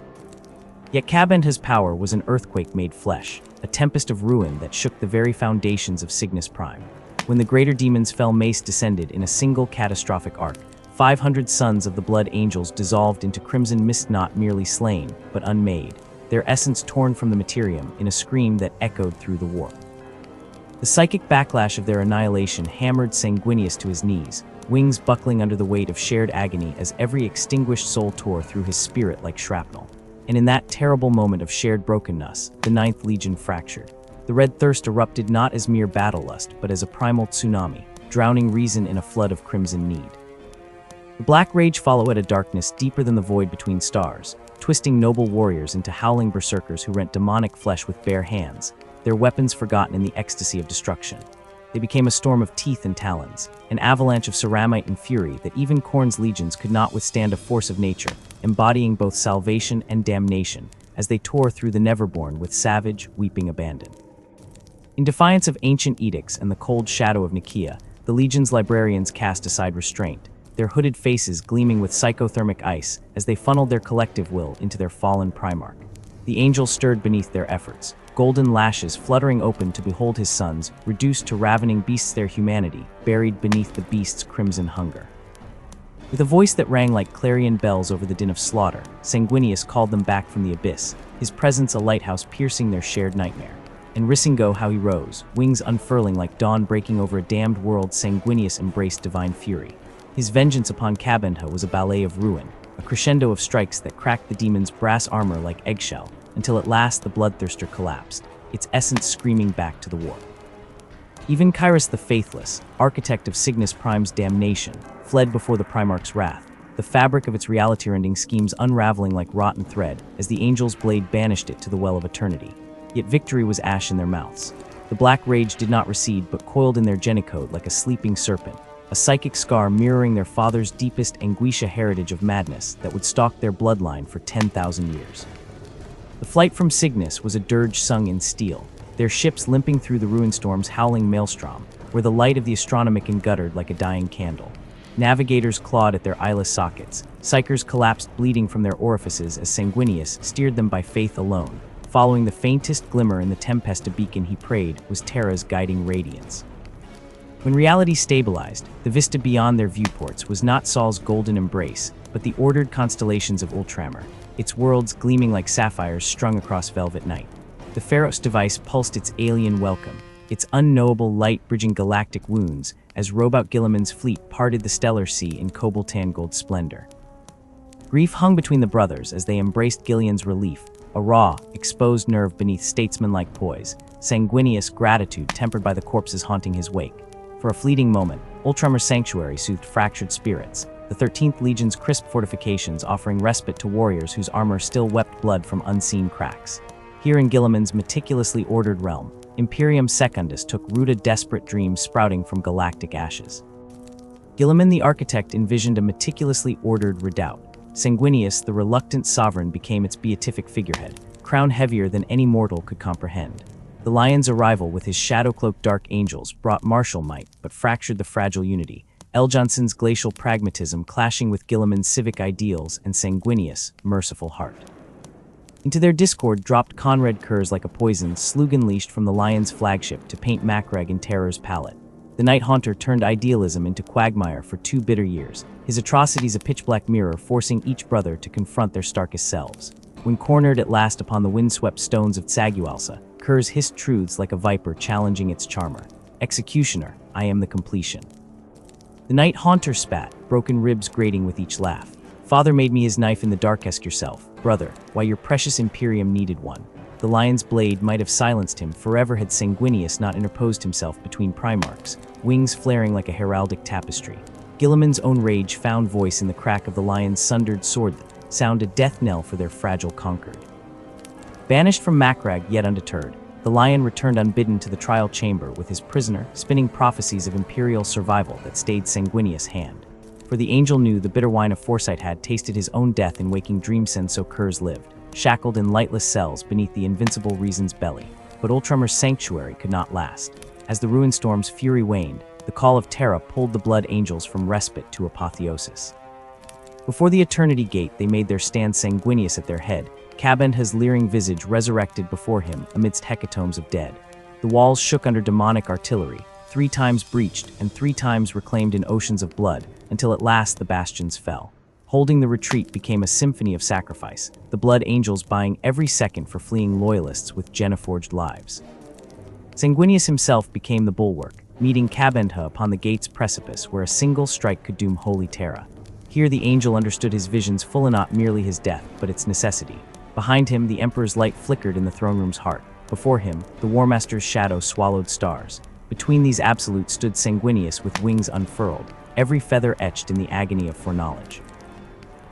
Yet Kabendha's power was an earthquake made flesh, a tempest of ruin that shook the very foundations of Cygnus Prime. When the greater demons fell, Mace descended in a single catastrophic arc. 500 sons of the blood angels dissolved into crimson mist, not merely slain, but unmade, their essence torn from the materium in a scream that echoed through the warp. The psychic backlash of their annihilation hammered Sanguinius to his knees, wings buckling under the weight of shared agony as every extinguished soul tore through his spirit like shrapnel. And in that terrible moment of shared brokenness, the Ninth Legion fractured. The red thirst erupted not as mere battle lust, but as a primal tsunami, drowning reason in a flood of crimson need. The black rage followed a darkness deeper than the void between stars, twisting noble warriors into howling berserkers who rent demonic flesh with bare hands, their weapons forgotten in the ecstasy of destruction. They became a storm of teeth and talons, an avalanche of ceramite and fury that even Khorne's legions could not withstand, a force of nature, embodying both salvation and damnation, as they tore through the Neverborn with savage, weeping abandon. In defiance of ancient edicts and the cold shadow of Nicaea, the legion's librarians cast aside restraint, their hooded faces gleaming with psychothermic ice as they funneled their collective will into their fallen Primarch. The angel stirred beneath their efforts, golden lashes fluttering open to behold his sons, reduced to ravening beasts, their humanity buried beneath the beast's crimson hunger. With a voice that rang like clarion bells over the din of slaughter, Sanguinius called them back from the abyss, his presence a lighthouse piercing their shared nightmare. And Rissingo, how he rose, wings unfurling like dawn breaking over a damned world. Sanguinius embraced divine fury. His vengeance upon Kabendha was a ballet of ruin, a crescendo of strikes that cracked the demon's brass armor like eggshell, until at last the bloodthirster collapsed, its essence screaming back to the warp. Even Kyrus the Faithless, architect of Cygnus Prime's damnation, fled before the Primarch's wrath, the fabric of its reality-rending schemes unraveling like rotten thread as the angel's blade banished it to the well of eternity. Yet victory was ash in their mouths. The black rage did not recede but coiled in their genicode like a sleeping serpent, a psychic scar mirroring their father's deepest Anguisha heritage of madness that would stalk their bloodline for 10,000 years. The flight from Cygnus was a dirge sung in steel, their ships limping through the ruin storm's howling maelstrom, where the light of the astronomicon guttered like a dying candle. Navigators clawed at their eyeless sockets, psychers collapsed bleeding from their orifices as Sanguinius steered them by faith alone. Following the faintest glimmer in the Tempesta beacon he prayed was Terra's guiding radiance. When reality stabilized, the vista beyond their viewports was not Saul's golden embrace, but the ordered constellations of Ultramar, its worlds gleaming like sapphires strung across velvet night. The Pharos device pulsed its alien welcome, its unknowable light bridging galactic wounds, as Robot Gilliman's fleet parted the stellar sea in Cobaltan gold splendor. Grief hung between the brothers as they embraced Gillian's relief, a raw, exposed nerve beneath statesmanlike poise, Sanguinius gratitude tempered by the corpses haunting his wake. For a fleeting moment, Ultramar's sanctuary soothed fractured spirits, the 13th Legion's crisp fortifications offering respite to warriors whose armor still wept blood from unseen cracks. Here in Gilliman's meticulously ordered realm, Imperium Secundus took root, a desperate dream sprouting from galactic ashes. Gilliman the architect envisioned a meticulously ordered redoubt. Sanguinius, the reluctant sovereign, became its beatific figurehead, crown heavier than any mortal could comprehend. The lion's arrival with his shadow-cloaked dark angels brought martial might, but fractured the fragile unity, El'Jonson's glacial pragmatism clashing with Gilliman's civic ideals and Sanguinius' merciful heart. Into their discord dropped Conrad Kurz like a poison slug unleashed from the lion's flagship to paint Macreg in terror's palette. The Night Haunter turned idealism into quagmire for 2 bitter years, his atrocities a pitch-black mirror forcing each brother to confront their starkest selves. When cornered at last upon the windswept stones of Tsagualsa, Kurz hissed truths like a viper challenging its charmer. Executioner, I am the completion. The Night Haunter spat, broken ribs grating with each laugh. Father made me his knife in the dark, ask yourself, brother, why your precious Imperium needed one. The lion's blade might have silenced him forever had Sanguinius not interposed himself between Primarchs, wings flaring like a heraldic tapestry. Gilliman's own rage found voice in the crack of the lion's sundered sword that sounded death knell for their fragile conquered. Banished from Macragge yet undeterred, the lion returned unbidden to the trial chamber with his prisoner, spinning prophecies of imperial survival that stayed Sanguinius' hand. For the angel knew the bitter wine of foresight had tasted his own death in waking dreams, and so Kurz lived, shackled in lightless cells beneath the invincible reason's belly. But Ultramar's sanctuary could not last. As the ruin storm's fury waned, the call of Terra pulled the blood angels from respite to apotheosis. Before the Eternity Gate they made their stand, Sanguinius at their head, Kabendha's leering visage resurrected before him amidst hecatombs of dead. The walls shook under demonic artillery, 3 times breached and 3 times reclaimed in oceans of blood, until at last the bastions fell. Holding the retreat became a symphony of sacrifice, the blood angels buying every second for fleeing loyalists with Geneforged lives. Sanguinius himself became the bulwark, meeting Kabendha upon the gate's precipice where a single strike could doom holy Terra. Here the angel understood his visions full, and not merely his death, but its necessity. Behind him, the Emperor's light flickered in the throne room's heart. Before him, the War Master's shadow swallowed stars. Between these absolutes stood Sanguinius with wings unfurled, every feather etched in the agony of foreknowledge.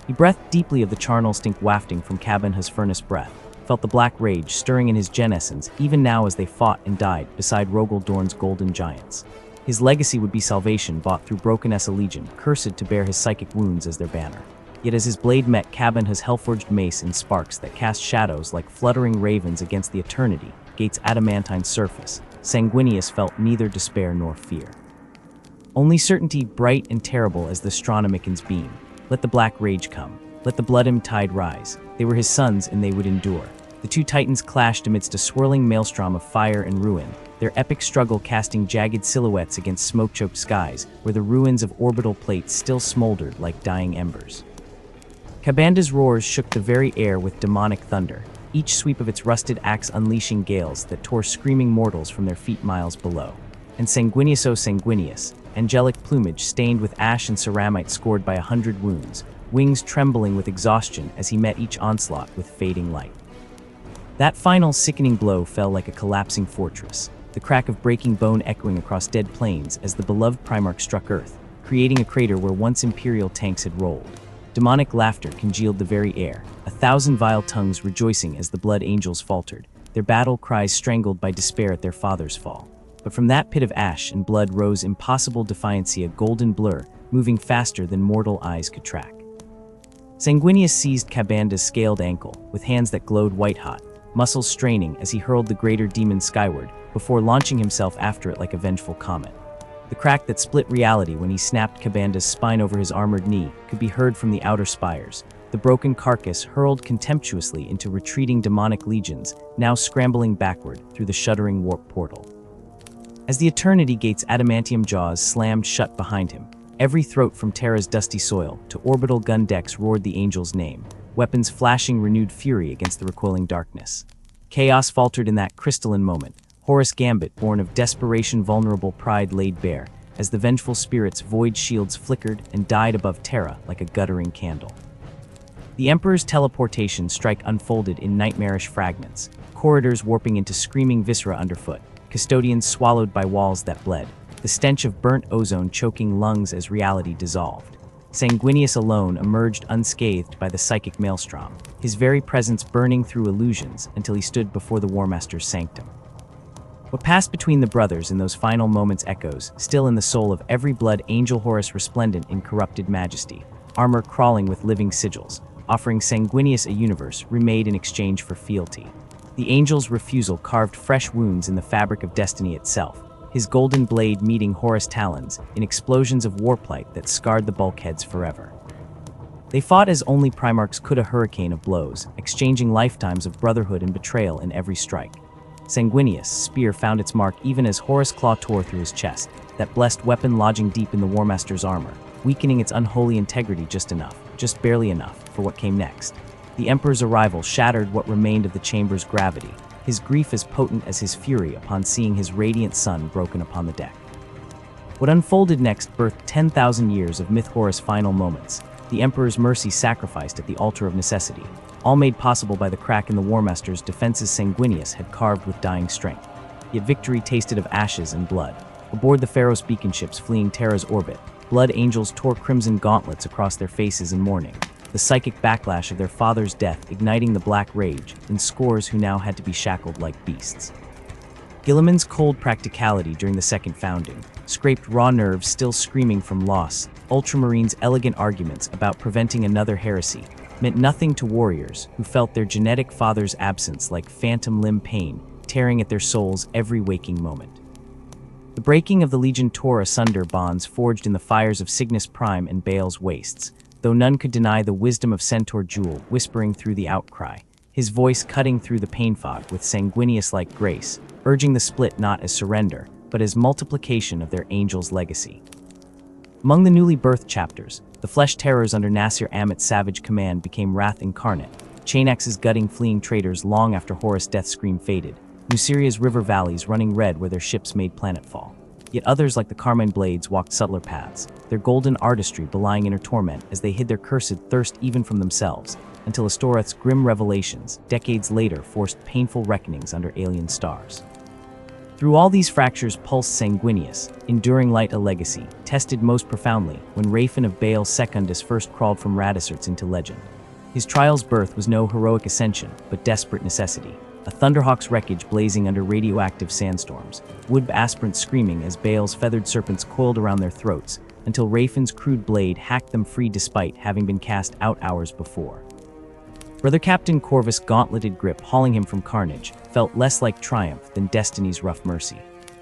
He breathed deeply of the charnel stink wafting from Kabendha's furnace breath, felt the black rage stirring in his gen-essence even now as they fought and died beside Rogel Dorn's golden giants. His legacy would be salvation bought through broken-essa legion, cursed to bear his psychic wounds as their banner. Yet as his blade met Kabendha's hell-forged mace in sparks that cast shadows like fluttering ravens against the Eternity Gate's adamantine surface, Sanguinius felt neither despair nor fear. Only certainty, bright and terrible as the Astronomican's beam. Let the black rage come. Let the blood-hymn tide rise. They were his sons, and they would endure. The 2 titans clashed amidst a swirling maelstrom of fire and ruin, their epic struggle casting jagged silhouettes against smoke-choked skies where the ruins of orbital plates still smoldered like dying embers. Kabendha's roars shook the very air with demonic thunder, each sweep of its rusted axe unleashing gales that tore screaming mortals from their feet miles below. And Sanguinius, oh Sanguinius, angelic plumage stained with ash and ceramite scored by 100 wounds, wings trembling with exhaustion as he met each onslaught with fading light. That final sickening blow fell like a collapsing fortress, the crack of breaking bone echoing across dead plains as the beloved Primarch struck Earth, creating a crater where once Imperial tanks had rolled. Demonic laughter congealed the very air, 1,000 vile tongues rejoicing as the blood angels faltered, their battle cries strangled by despair at their father's fall. But from that pit of ash and blood rose impossible defiancy, a golden blur, moving faster than mortal eyes could track. Sanguinius seized Kabendha's scaled ankle, with hands that glowed white-hot, muscles straining as he hurled the greater demon skyward, before launching himself after it like a vengeful comet. The crack that split reality when he snapped Kabendha's spine over his armored knee could be heard from the outer spires, the broken carcass hurled contemptuously into retreating demonic legions, now scrambling backward through the shuddering warp portal. As the Eternity Gate's adamantium jaws slammed shut behind him, every throat from Terra's dusty soil to orbital gun decks roared the angel's name, weapons flashing renewed fury against the recoiling darkness. Chaos faltered in that crystalline moment. Horus Gambit, born of desperation, vulnerable pride, laid bare, as the vengeful spirit's void shields flickered and died above Terra like a guttering candle. The Emperor's teleportation strike unfolded in nightmarish fragments, corridors warping into screaming viscera underfoot, custodians swallowed by walls that bled, the stench of burnt ozone choking lungs as reality dissolved. Sanguinius alone emerged unscathed by the psychic maelstrom, his very presence burning through illusions until he stood before the War Master's sanctum. What passed between the brothers in those final moments echoes, still in the soul of every blood angel, Horus resplendent in corrupted majesty, armor crawling with living sigils, offering Sanguinius a universe remade in exchange for fealty. The angel's refusal carved fresh wounds in the fabric of destiny itself, his golden blade meeting Horus' talons in explosions of warplight that scarred the bulkheads forever. They fought as only Primarchs could, a hurricane of blows, exchanging lifetimes of brotherhood and betrayal in every strike. Sanguinius' spear found its mark even as Horus' claw tore through his chest, that blessed weapon lodging deep in the War Master's armor, weakening its unholy integrity just enough, just barely enough, for what came next. The Emperor's arrival shattered what remained of the chamber's gravity, his grief as potent as his fury upon seeing his radiant sun broken upon the deck. What unfolded next birthed 10,000 years of Myth Horus' final moments, the Emperor's mercy sacrificed at the altar of necessity, all made possible by the crack in the War Master's defenses Sanguinius had carved with dying strength. Yet victory tasted of ashes and blood. Aboard the Pharaoh's beacon ships fleeing Terra's orbit, blood angels tore crimson gauntlets across their faces in mourning, the psychic backlash of their father's death igniting the black rage in scores who now had to be shackled like beasts. Guilliman's cold practicality during the Second Founding scraped raw nerves still screaming from loss. Ultramarines' elegant arguments about preventing another heresy meant nothing to warriors who felt their genetic father's absence like phantom limb pain tearing at their souls every waking moment. The breaking of the Legion tore asunder bonds forged in the fires of Cygnus Prime and Baal's wastes, though none could deny the wisdom of Centaur Jewel whispering through the outcry, his voice cutting through the pain fog with sanguinius-like grace, urging the split not as surrender, but as multiplication of their angel's legacy. Among the newly birthed chapters, the flesh terrors under Nasir Amit's savage command became wrath incarnate, Chainax's gutting fleeing traitors long after Horus' death scream faded, Nuceria's river valleys running red where their ships made planetfall. Yet others like the Carmine Blades walked subtler paths, their golden artistry belying inner torment as they hid their cursed thirst even from themselves, until Astoreth's grim revelations, decades later, forced painful reckonings under alien stars. Through all these fractures pulsed Sanguinius, enduring light a legacy, tested most profoundly when Raphin of Baal Secundus first crawled from Radicerts into legend. His trial's birth was no heroic ascension, but desperate necessity. A Thunderhawk's wreckage blazing under radioactive sandstorms, wood aspirants screaming as Baal's feathered serpents coiled around their throats, until Raphin's crude blade hacked them free despite having been cast out hours before. Brother Captain Corvus' gauntleted grip hauling him from carnage felt less like triumph than destiny's rough mercy.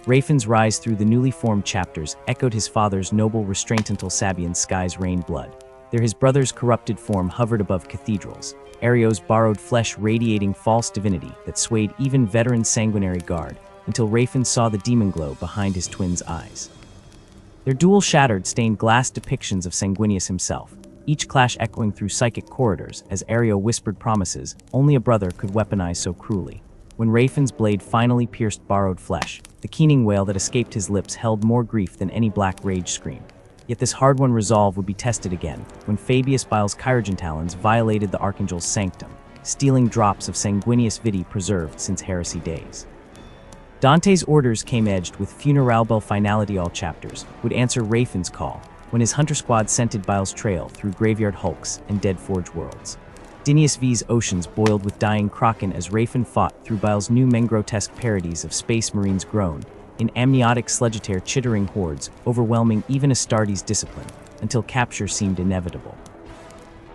Raphin's rise through the newly formed chapters echoed his father's noble restraint until Sabian's skies rained blood. There his brother's corrupted form hovered above cathedrals, Ario's borrowed flesh radiating false divinity that swayed even veteran sanguinary guard, until Raphin saw the demon glow behind his twin's eyes. Their dual shattered stained glass depictions of Sanguinius himself, each clash echoing through psychic corridors as Ario whispered promises only a brother could weaponize so cruelly. When Raphin's blade finally pierced borrowed flesh, the keening wail that escaped his lips held more grief than any black rage scream. Yet this hard-won resolve would be tested again when Fabius Bile's Chirurgeon talons violated the Archangel's sanctum, stealing drops of Sanguinius Vitae preserved since heresy days. Dante's orders came edged with funeralbel finality. All chapters would answer Raphin's call when his hunter squad scented Bile's trail through graveyard hulks and dead forge worlds. Dinius V's oceans boiled with dying Kraken as Raphin fought through Bile's new men-grotesque parodies of Space Marines groan, in amniotic sledgetaire chittering hordes, overwhelming even Astartes' discipline, until capture seemed inevitable.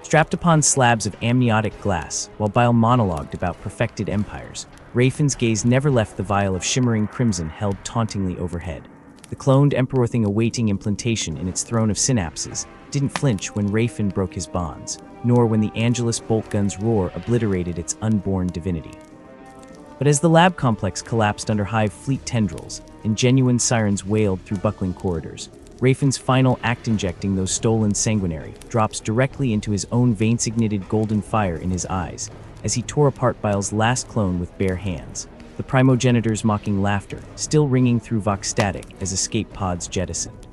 Strapped upon slabs of amniotic glass, while Bile monologued about perfected empires, Raphin's gaze never left the vial of shimmering crimson held tauntingly overhead. The cloned Emperor thing awaiting implantation in its throne of synapses didn't flinch when Raphin broke his bonds, nor when the Angelus bolt gun's roar obliterated its unborn divinity. But as the lab complex collapsed under Hive fleet tendrils and genuine sirens wailed through buckling corridors, Raphin's final act injecting those stolen sanguinary drops directly into his own vein-signated golden fire in his eyes as he tore apart Bile's last clone with bare hands, the primogenitor's mocking laughter still ringing through Vox static as escape pods jettisoned.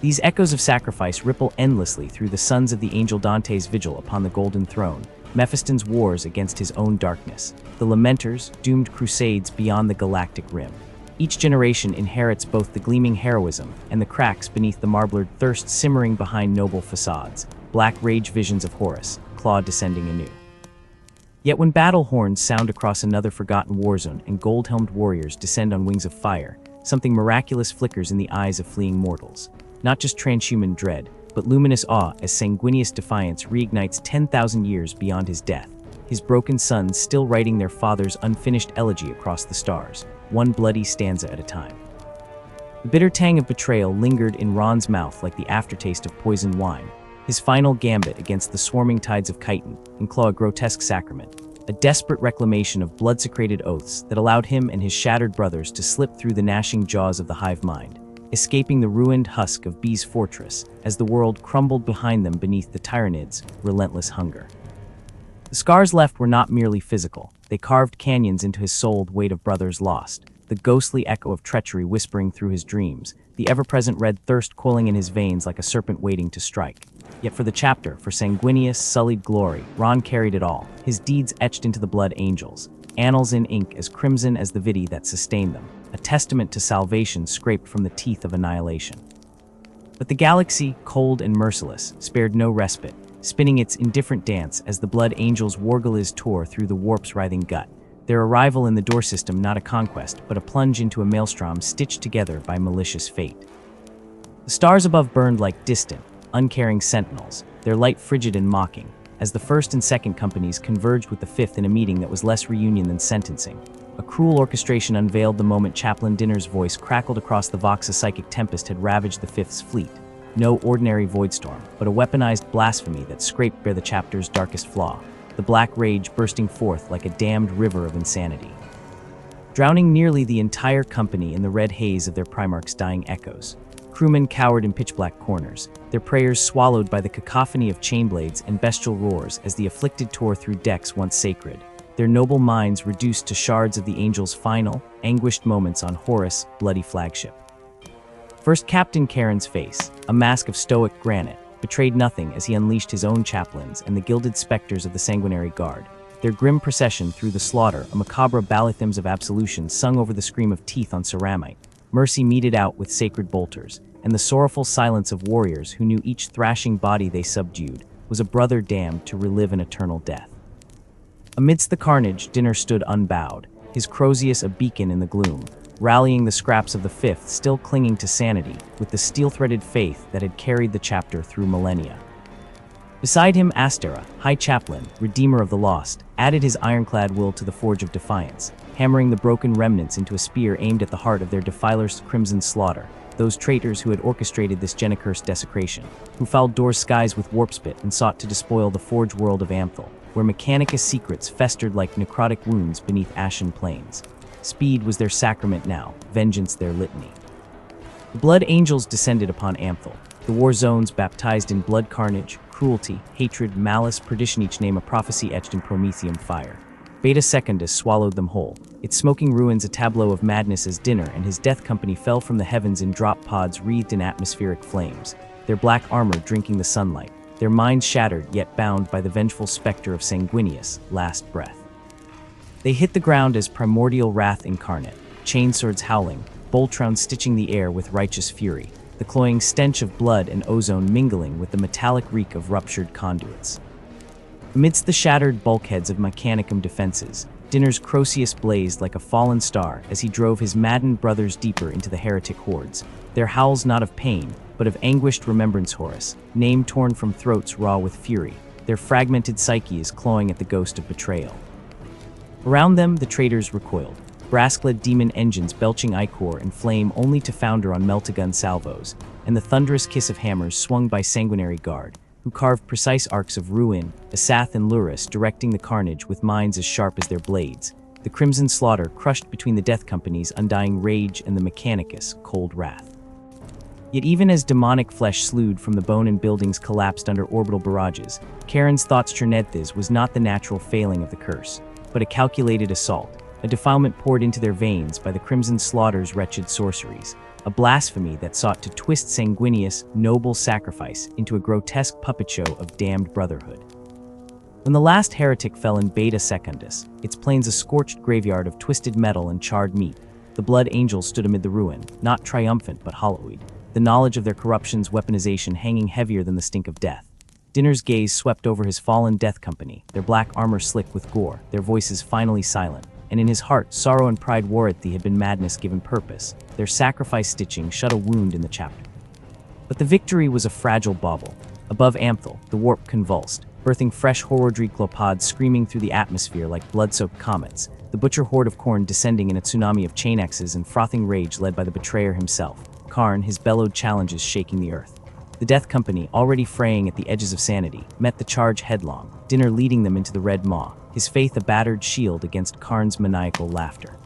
These echoes of sacrifice ripple endlessly through the sons of the angel Dante's vigil upon the Golden Throne, Mephiston's wars against his own darkness, the Lamenters' doomed crusades beyond the galactic rim. Each generation inherits both the gleaming heroism and the cracks beneath the marblered thirst simmering behind noble facades, black rage visions of Horus, claw descending anew. Yet when battle horns sound across another forgotten warzone and gold-helmed warriors descend on wings of fire, something miraculous flickers in the eyes of fleeing mortals. Not just transhuman dread, but luminous awe as Sanguinius' defiance reignites 10,000 years beyond his death, his broken sons still writing their father's unfinished elegy across the stars, one bloody stanza at a time. The bitter tang of betrayal lingered in Ron's mouth like the aftertaste of poisoned wine, his final gambit against the swarming tides of chitin and claw a grotesque sacrament, a desperate reclamation of blood-secrated oaths that allowed him and his shattered brothers to slip through the gnashing jaws of the hive mind, escaping the ruined husk of B's fortress as the world crumbled behind them beneath the Tyranids' relentless hunger. The scars left were not merely physical. They carved canyons into his souled weight of brothers lost, the ghostly echo of treachery whispering through his dreams, the ever-present red thirst coiling in his veins like a serpent waiting to strike. Yet for the chapter, for Sanguinius' sullied glory, Ron carried it all, his deeds etched into the blood angels, annals in ink as crimson as the Vitae that sustained them, a testament to salvation scraped from the teeth of annihilation. But the galaxy, cold and merciless, spared no respite, spinning its indifferent dance as the Blood Angels' Wargaliz tore through the warp's writhing gut. Their arrival in the door system not a conquest, but a plunge into a maelstrom stitched together by malicious fate. The stars above burned like distant, uncaring sentinels, their light frigid and mocking, as the first and second companies converged with the fifth in a meeting that was less reunion than sentencing. A cruel orchestration unveiled the moment Chaplain Dinner's voice crackled across the Vox. A psychic tempest had ravaged the fifth's fleet. No ordinary voidstorm, but a weaponized blasphemy that scraped bare the chapter's darkest flaw, the black rage bursting forth like a damned river of insanity, drowning nearly the entire company in the red haze of their Primarch's dying echoes. Crewmen cowered in pitch-black corners, their prayers swallowed by the cacophony of chainblades and bestial roars as the afflicted tore through decks once sacred, their noble minds reduced to shards of the Angels' final, anguished moments on Horus' bloody flagship. First Captain Karen's face, a mask of stoic granite, betrayed nothing as he unleashed his own chaplains and the gilded specters of the Sanguinary Guard. Their grim procession through the slaughter, a macabre ballythums of absolution sung over the scream of teeth on ceramite, mercy meted out with sacred bolters, and the sorrowful silence of warriors who knew each thrashing body they subdued was a brother damned to relive an eternal death. Amidst the carnage, Dinner stood unbowed, his Crozius a beacon in the gloom, rallying the scraps of the fifth still clinging to sanity with the steel-threaded faith that had carried the chapter through millennia. Beside him, Astera, High Chaplain, Redeemer of the Lost, added his ironclad will to the forge of defiance, hammering the broken remnants into a spear aimed at the heart of their defilers' crimson slaughter, those traitors who had orchestrated this gen-accursed desecration, who fouled Dor's skies with warpspit and sought to despoil the forge world of Amthil, where Mechanicus' secrets festered like necrotic wounds beneath ashen plains. Speed was their sacrament now, vengeance their litany. The Blood Angels descended upon Amthil, the war zones baptized in blood carnage, cruelty, hatred, malice, perdition, each name a prophecy etched in Prometheum fire. Beta Secundus swallowed them whole, its smoking ruins a tableau of madness as Dinner and his death company fell from the heavens in drop pods wreathed in atmospheric flames, their black armor drinking the sunlight, their minds shattered yet bound by the vengeful specter of Sanguinius' last breath. They hit the ground as primordial wrath incarnate, chainswords howling, Boltron stitching the air with righteous fury, the cloying stench of blood and ozone mingling with the metallic reek of ruptured conduits. Amidst the shattered bulkheads of Mechanicum defenses, Dinner's Crozius blazed like a fallen star as he drove his maddened brothers deeper into the heretic hordes, their howls not of pain, but of anguished remembrance. Horus, name torn from throats raw with fury, their fragmented psyches clawing at the ghost of betrayal. Around them, the traitors recoiled, brass-clad demon engines belching ichor and flame only to founder on meltagun salvos, and the thunderous kiss of hammers swung by Sanguinary Guard, who carved precise arcs of ruin, Asath and Luris directing the carnage with minds as sharp as their blades, the crimson slaughter crushed between the Death Company's undying rage and the Mechanicus' cold wrath. Yet even as demonic flesh slewed from the bone and buildings collapsed under orbital barrages, Karen's thoughts Chernethys was not the natural failing of the curse, but a calculated assault, a defilement poured into their veins by the Crimson Slaughter's wretched sorceries, a blasphemy that sought to twist Sanguinius' noble sacrifice into a grotesque puppet show of damned brotherhood. When the last heretic fell in Beta Secundus, its plains a scorched graveyard of twisted metal and charred meat, the Blood Angels stood amid the ruin, not triumphant but hollow-eyed, the knowledge of their corruption's weaponization hanging heavier than the stink of death. Dinner's gaze swept over his fallen Death Company, their black armor slick with gore, their voices finally silent, and in his heart sorrow and pride warred had been madness given purpose, their sacrifice stitching shut a wound in the chapter. But the victory was a fragile bauble. Above Amthil, the warp convulsed, birthing fresh horrodry clopods screaming through the atmosphere like blood-soaked comets, the butcher horde of Khorne descending in a tsunami of chain axes and frothing rage led by the betrayer himself, Karn, his bellowed challenges shaking the earth. The Death Company, already fraying at the edges of sanity, met the charge headlong, Dinner leading them into the Red Maw, his faith a battered shield against Karn's maniacal laughter.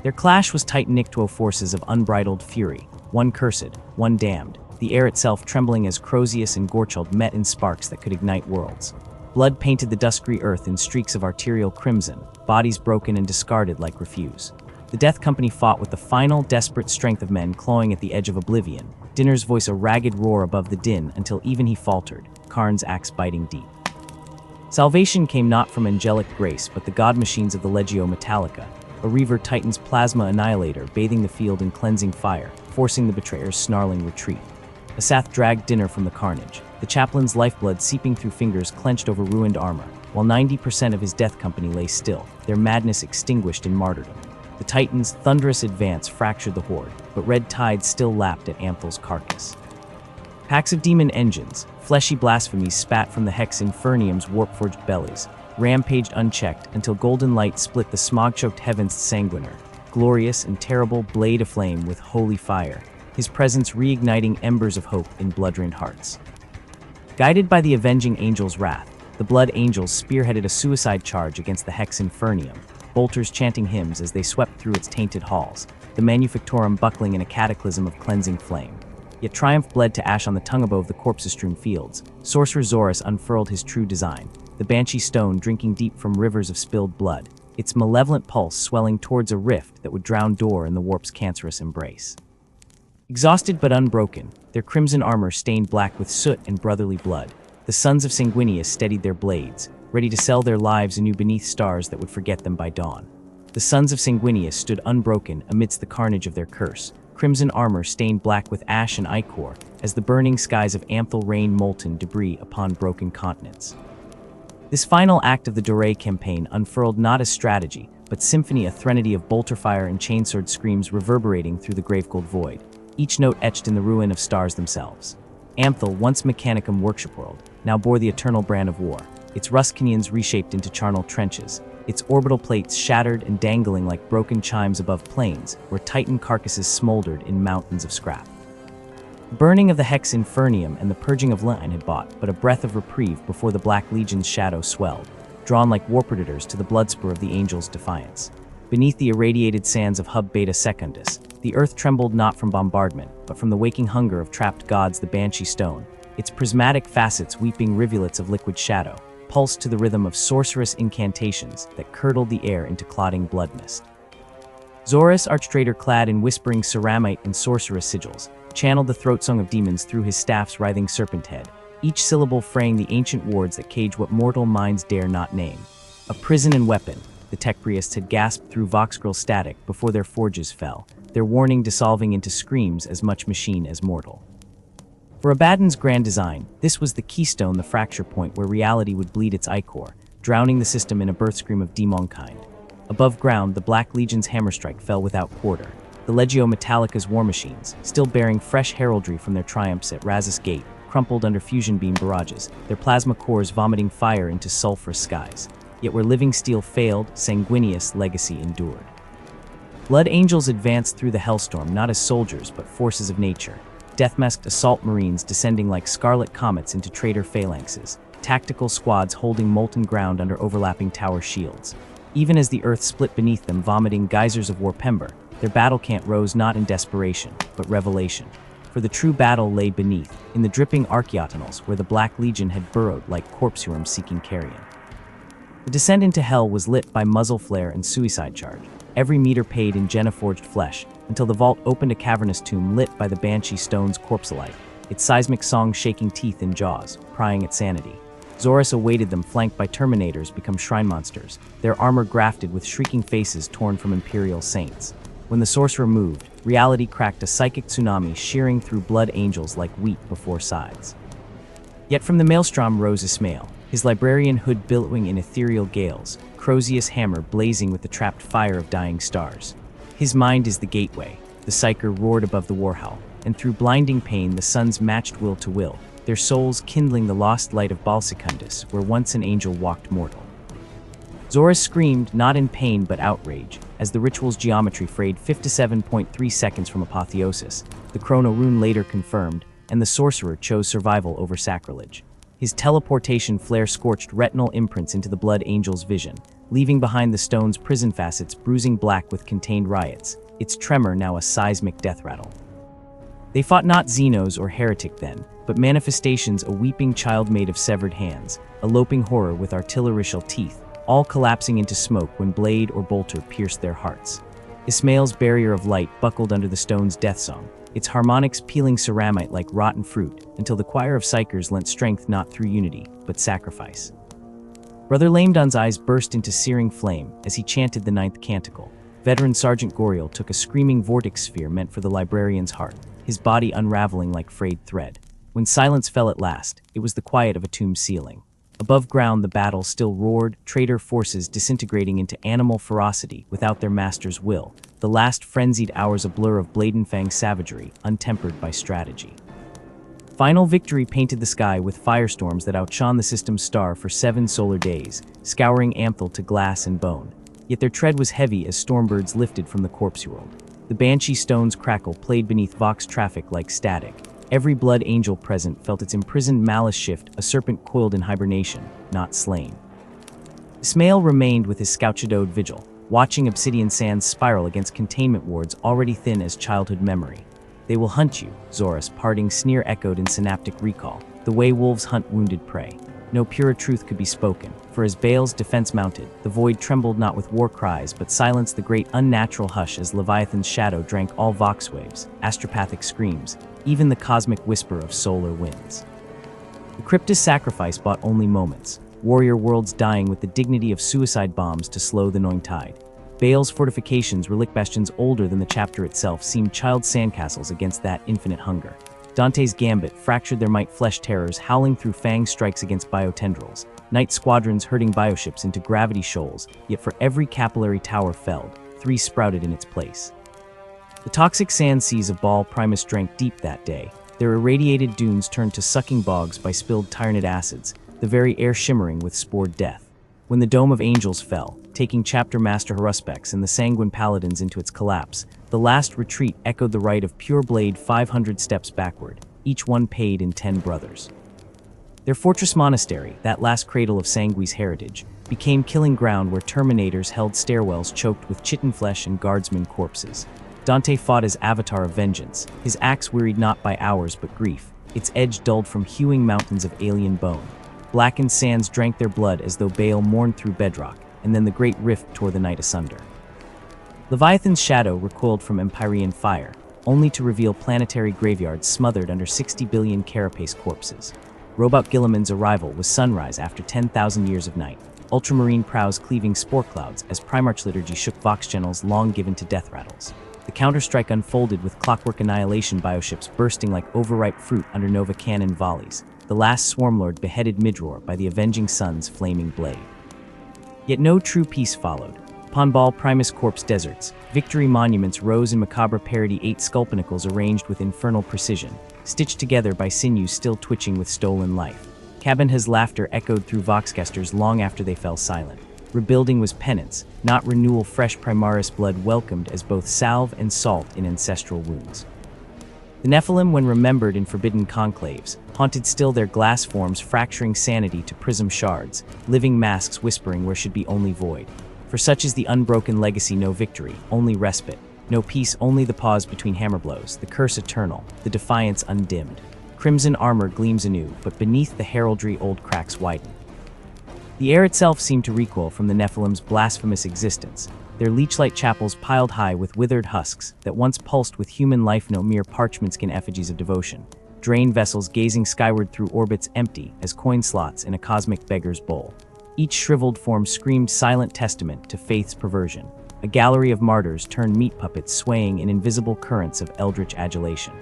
Their clash was tight-knit forces of unbridled fury, one cursed, one damned, the air itself trembling as Crozius and Gorchald met in sparks that could ignite worlds. Blood painted the dusky earth in streaks of arterial crimson, bodies broken and discarded like refuse. The Death Company fought with the final, desperate strength of men clawing at the edge of oblivion, Dinner's voice a ragged roar above the din until even he faltered, Karn's axe biting deep. Salvation came not from angelic grace but the god machines of the Legio Metallica, a Reaver Titan's plasma annihilator bathing the field in cleansing fire, forcing the betrayer's snarling retreat. Asath dragged dinner from the carnage, the chaplain's lifeblood seeping through fingers clenched over ruined armor, while 90% of his death company lay still, their madness extinguished in martyrdom. The Titan's thunderous advance fractured the horde, but red tide still lapped at Amthal's carcass. Packs of demon engines, fleshy blasphemies spat from the Hex Infernium's warp-forged bellies, rampaged unchecked until golden light split the smog-choked heavens sanguinar, glorious and terrible blade aflame with holy fire, his presence reigniting embers of hope in blood-ridden hearts. Guided by the avenging angel's wrath, the Blood Angels spearheaded a suicide charge against the Hex Infernium, bolters chanting hymns as they swept through its tainted halls, the Manufactorum buckling in a cataclysm of cleansing flame. Yet triumph bled to ash on the tongue above the corpse-strewn fields. Sorcerer Zorus unfurled his true design, the Banshee Stone drinking deep from rivers of spilled blood, its malevolent pulse swelling towards a rift that would drown Dor in the warp's cancerous embrace. Exhausted but unbroken, their crimson armor stained black with soot and brotherly blood, the sons of Sanguinius steadied their blades, ready to sell their lives anew beneath stars that would forget them by dawn. The sons of Sanguinius stood unbroken amidst the carnage of their curse, crimson armor stained black with ash and ichor, as the burning skies of Amthal rained molten debris upon broken continents. This final act of the Doré campaign unfurled not as strategy, but symphony, a threnody of bolter fire and chainsword screams reverberating through the gravegold void, each note etched in the ruin of stars themselves. Amthal, once Mechanicum worship world, now bore the eternal brand of war, its Ruskinians reshaped into charnel trenches, its orbital plates shattered and dangling like broken chimes above plains where Titan carcasses smoldered in mountains of scrap. The burning of the Hex Infernium and the purging of Line had bought but a breath of reprieve before the Black Legion's shadow swelled, drawn like war predators to the bloodspur of the Angel's defiance. Beneath the irradiated sands of Hub Beta Secundus, the earth trembled not from bombardment, but from the waking hunger of trapped gods, the Banshee Stone, its prismatic facets weeping rivulets of liquid shadow, pulsed to the rhythm of sorcerous incantations that curdled the air into clotting blood mist. Zorus, archtraitor clad in whispering ceramite and sorceress sigils, channeled the throat song of demons through his staff's writhing serpent head, each syllable fraying the ancient wards that cage what mortal minds dare not name. A prison and weapon, the Tecbriists had gasped through Voxgrill static before their forges fell, their warning dissolving into screams as much machine as mortal. For Abaddon's grand design, this was the keystone, the fracture point where reality would bleed its ichor, drowning the system in a birth scream of demonkind. Above ground, the Black Legion's hammerstrike fell without quarter, the Legio Metallica's war machines, still bearing fresh heraldry from their triumphs at Razzus Gate, crumpled under fusion beam barrages, their plasma cores vomiting fire into sulphurous skies. Yet where living steel failed, Sanguinius' legacy endured. Blood Angels advanced through the hellstorm not as soldiers but forces of nature, death-masked assault marines descending like scarlet comets into traitor phalanxes, tactical squads holding molten ground under overlapping tower shields. Even as the earth split beneath them, vomiting geysers of Warpember, their battle cant rose not in desperation, but revelation. For the true battle lay beneath, in the dripping archaeotunnels where the Black Legion had burrowed like corpseworms seeking carrion. The descent into hell was lit by muzzle flare and suicide charge, every meter paid in Jenna-forged flesh, until the vault opened a cavernous tomb lit by the Banshee Stone's corpse alight, its seismic song shaking teeth and jaws, prying at sanity. Zorus awaited them, flanked by Terminators become shrine monsters, their armor grafted with shrieking faces torn from Imperial saints. When the sorcerer moved, reality cracked a psychic tsunami shearing through Blood Angels like wheat before scythes. Yet from the maelstrom rose Ismail, his librarian hood billowing in ethereal gales, Crozius' hammer blazing with the trapped fire of dying stars. His mind is the gateway, the psyker roared above the warhowl, and through blinding pain the suns matched will to will, their souls kindling the lost light of Balsecundus, where once an angel walked mortal. Zorus screamed, not in pain but outrage, as the ritual's geometry frayed 57.3 seconds from apotheosis, the chrono rune later confirmed, and the sorcerer chose survival over sacrilege. His teleportation flare scorched retinal imprints into the Blood Angel's vision, leaving behind the stone's prison facets bruising black with contained riots, its tremor now a seismic death rattle. They fought not Xenos or heretic then, but manifestations, a weeping child made of severed hands, a loping horror with artillericial teeth, all collapsing into smoke when blade or bolter pierced their hearts. Ismail's barrier of light buckled under the stone's death song, its harmonics peeling ceramite like rotten fruit, until the choir of psychers lent strength not through unity, but sacrifice. Brother Lamedon's eyes burst into searing flame as he chanted the ninth canticle. Veteran Sergeant Goriel took a screaming vortex sphere meant for the librarian's heart, his body unraveling like frayed thread. When silence fell at last, it was the quiet of a tomb ceiling. Above ground, the battle still roared, traitor forces disintegrating into animal ferocity without their master's will, the last frenzied hours a blur of Bladenfang savagery, untempered by strategy. Final victory painted the sky with firestorms that outshone the system's star for 7 solar days, scouring Amthil to glass and bone. Yet their tread was heavy as stormbirds lifted from the corpse world. The banshee stone's crackle played beneath Vox traffic like static. Every blood angel present felt its imprisoned malice shift, a serpent coiled in hibernation, not slain. Ismail remained with his scout-shadowed vigil, watching obsidian sands spiral against containment wards already thin as childhood memory. They will hunt you, Zorus' parting sneer echoed in synaptic recall, the way wolves hunt wounded prey. No purer truth could be spoken, for as Baal's defense mounted, the void trembled not with war cries but silenced the great unnatural hush as Leviathan's shadow drank all vox waves, astropathic screams, even the cosmic whisper of solar winds. The crypt's sacrifice bought only moments, warrior worlds dying with the dignity of suicide bombs to slow the gnawing tide. Baal's fortifications, relic bastions older than the chapter itself, seemed child sandcastles against that infinite hunger. Dante's gambit fractured their might flesh terrors howling through fang strikes against biotendrils, night squadrons herding bioships into gravity shoals, yet for every capillary tower felled, 3 sprouted in its place. The toxic sand seas of Baal Primus drank deep that day, their irradiated dunes turned to sucking bogs by spilled tyrannid acids, the very air shimmering with spored death. When the Dome of Angels fell, taking Chapter Master Haruspex and the Sanguine Paladins into its collapse, the last retreat echoed the rite of pure blade 500 steps backward, each one paid in 10 brothers. Their fortress monastery, that last cradle of Sangui's heritage, became killing ground where Terminators held stairwells choked with chitin flesh and guardsmen corpses. Dante fought as avatar of vengeance, his axe wearied not by hours but grief, its edge dulled from hewing mountains of alien bone. Blackened sands drank their blood as though Baal mourned through bedrock, and then the great rift tore the night asunder. Leviathan's shadow recoiled from Empyrean fire, only to reveal planetary graveyards smothered under 60 billion carapace corpses. Robot Gilliman's arrival was sunrise after 10,000 years of night, ultramarine prows cleaving spore clouds as Primarch liturgy shook Vox channels long given to death rattles. The counterstrike unfolded with clockwork annihilation bioships bursting like overripe fruit under Nova cannon volleys, the last swarmlord beheaded midroar by the avenging sun's flaming blade. Yet no true peace followed. Upon Baal Primus corpse deserts, victory monuments rose in macabre parody 8 skull pinnacles arranged with infernal precision, stitched together by sinews still twitching with stolen life. Cabanha's laughter echoed through Voxcasters long after they fell silent. Rebuilding was penance, not renewal. Fresh Primaris blood welcomed as both salve and salt in ancestral wounds. The Nephilim, when remembered in forbidden conclaves, haunted still their glass forms fracturing sanity to prism shards, living masks whispering where should be only void. For such is the unbroken legacy, no victory, only respite, no peace, only the pause between hammer blows, the curse eternal, the defiance undimmed. Crimson armor gleams anew, but beneath the heraldry old cracks widen. The air itself seemed to recoil from the Nephilim's blasphemous existence, their leechlight chapels piled high with withered husks that once pulsed with human life, no mere parchment skin effigies of devotion, drained vessels gazing skyward through orbits empty as coin slots in a cosmic beggar's bowl. Each shriveled form screamed silent testament to faith's perversion, a gallery of martyrs turned meat puppets swaying in invisible currents of eldritch adulation.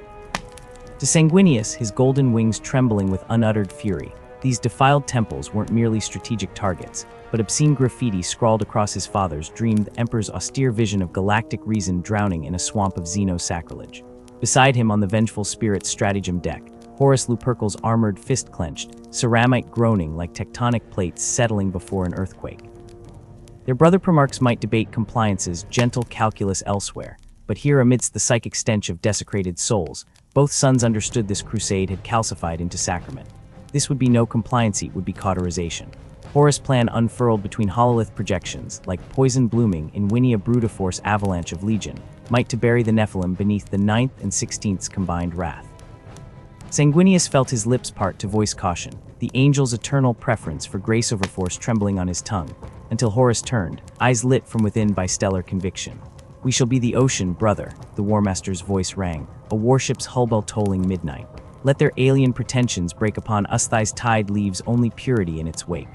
To Sanguinius, his golden wings trembling with unuttered fury, these defiled temples weren't merely strategic targets, but obscene graffiti scrawled across his father's dreamed emperor's austere vision of galactic reason drowning in a swamp of xeno-sacrilege. Beside him on the vengeful spirit's stratagem deck, Horus Lupercal's armored fist clenched, ceramite groaning like tectonic plates settling before an earthquake. Their brother Primarchs might debate compliance's gentle calculus elsewhere, but here amidst the psychic stench of desecrated souls, both sons understood this crusade had calcified into sacrament. This would be no compliancy, it would be cauterization. Horus' plan unfurled between hololith projections, like poison blooming in Winia Brudiforce avalanche of legion, might to bury the Nephilim beneath the 9th and 16th's combined wrath. Sanguinius felt his lips part to voice caution, the angel's eternal preference for grace over force trembling on his tongue, until Horus turned, eyes lit from within by stellar conviction. "We shall be the ocean, brother," the Warmaster's voice rang, a warship's hull bell tolling midnight. "Let their alien pretensions break upon us, thy's tide leaves only purity in its wake."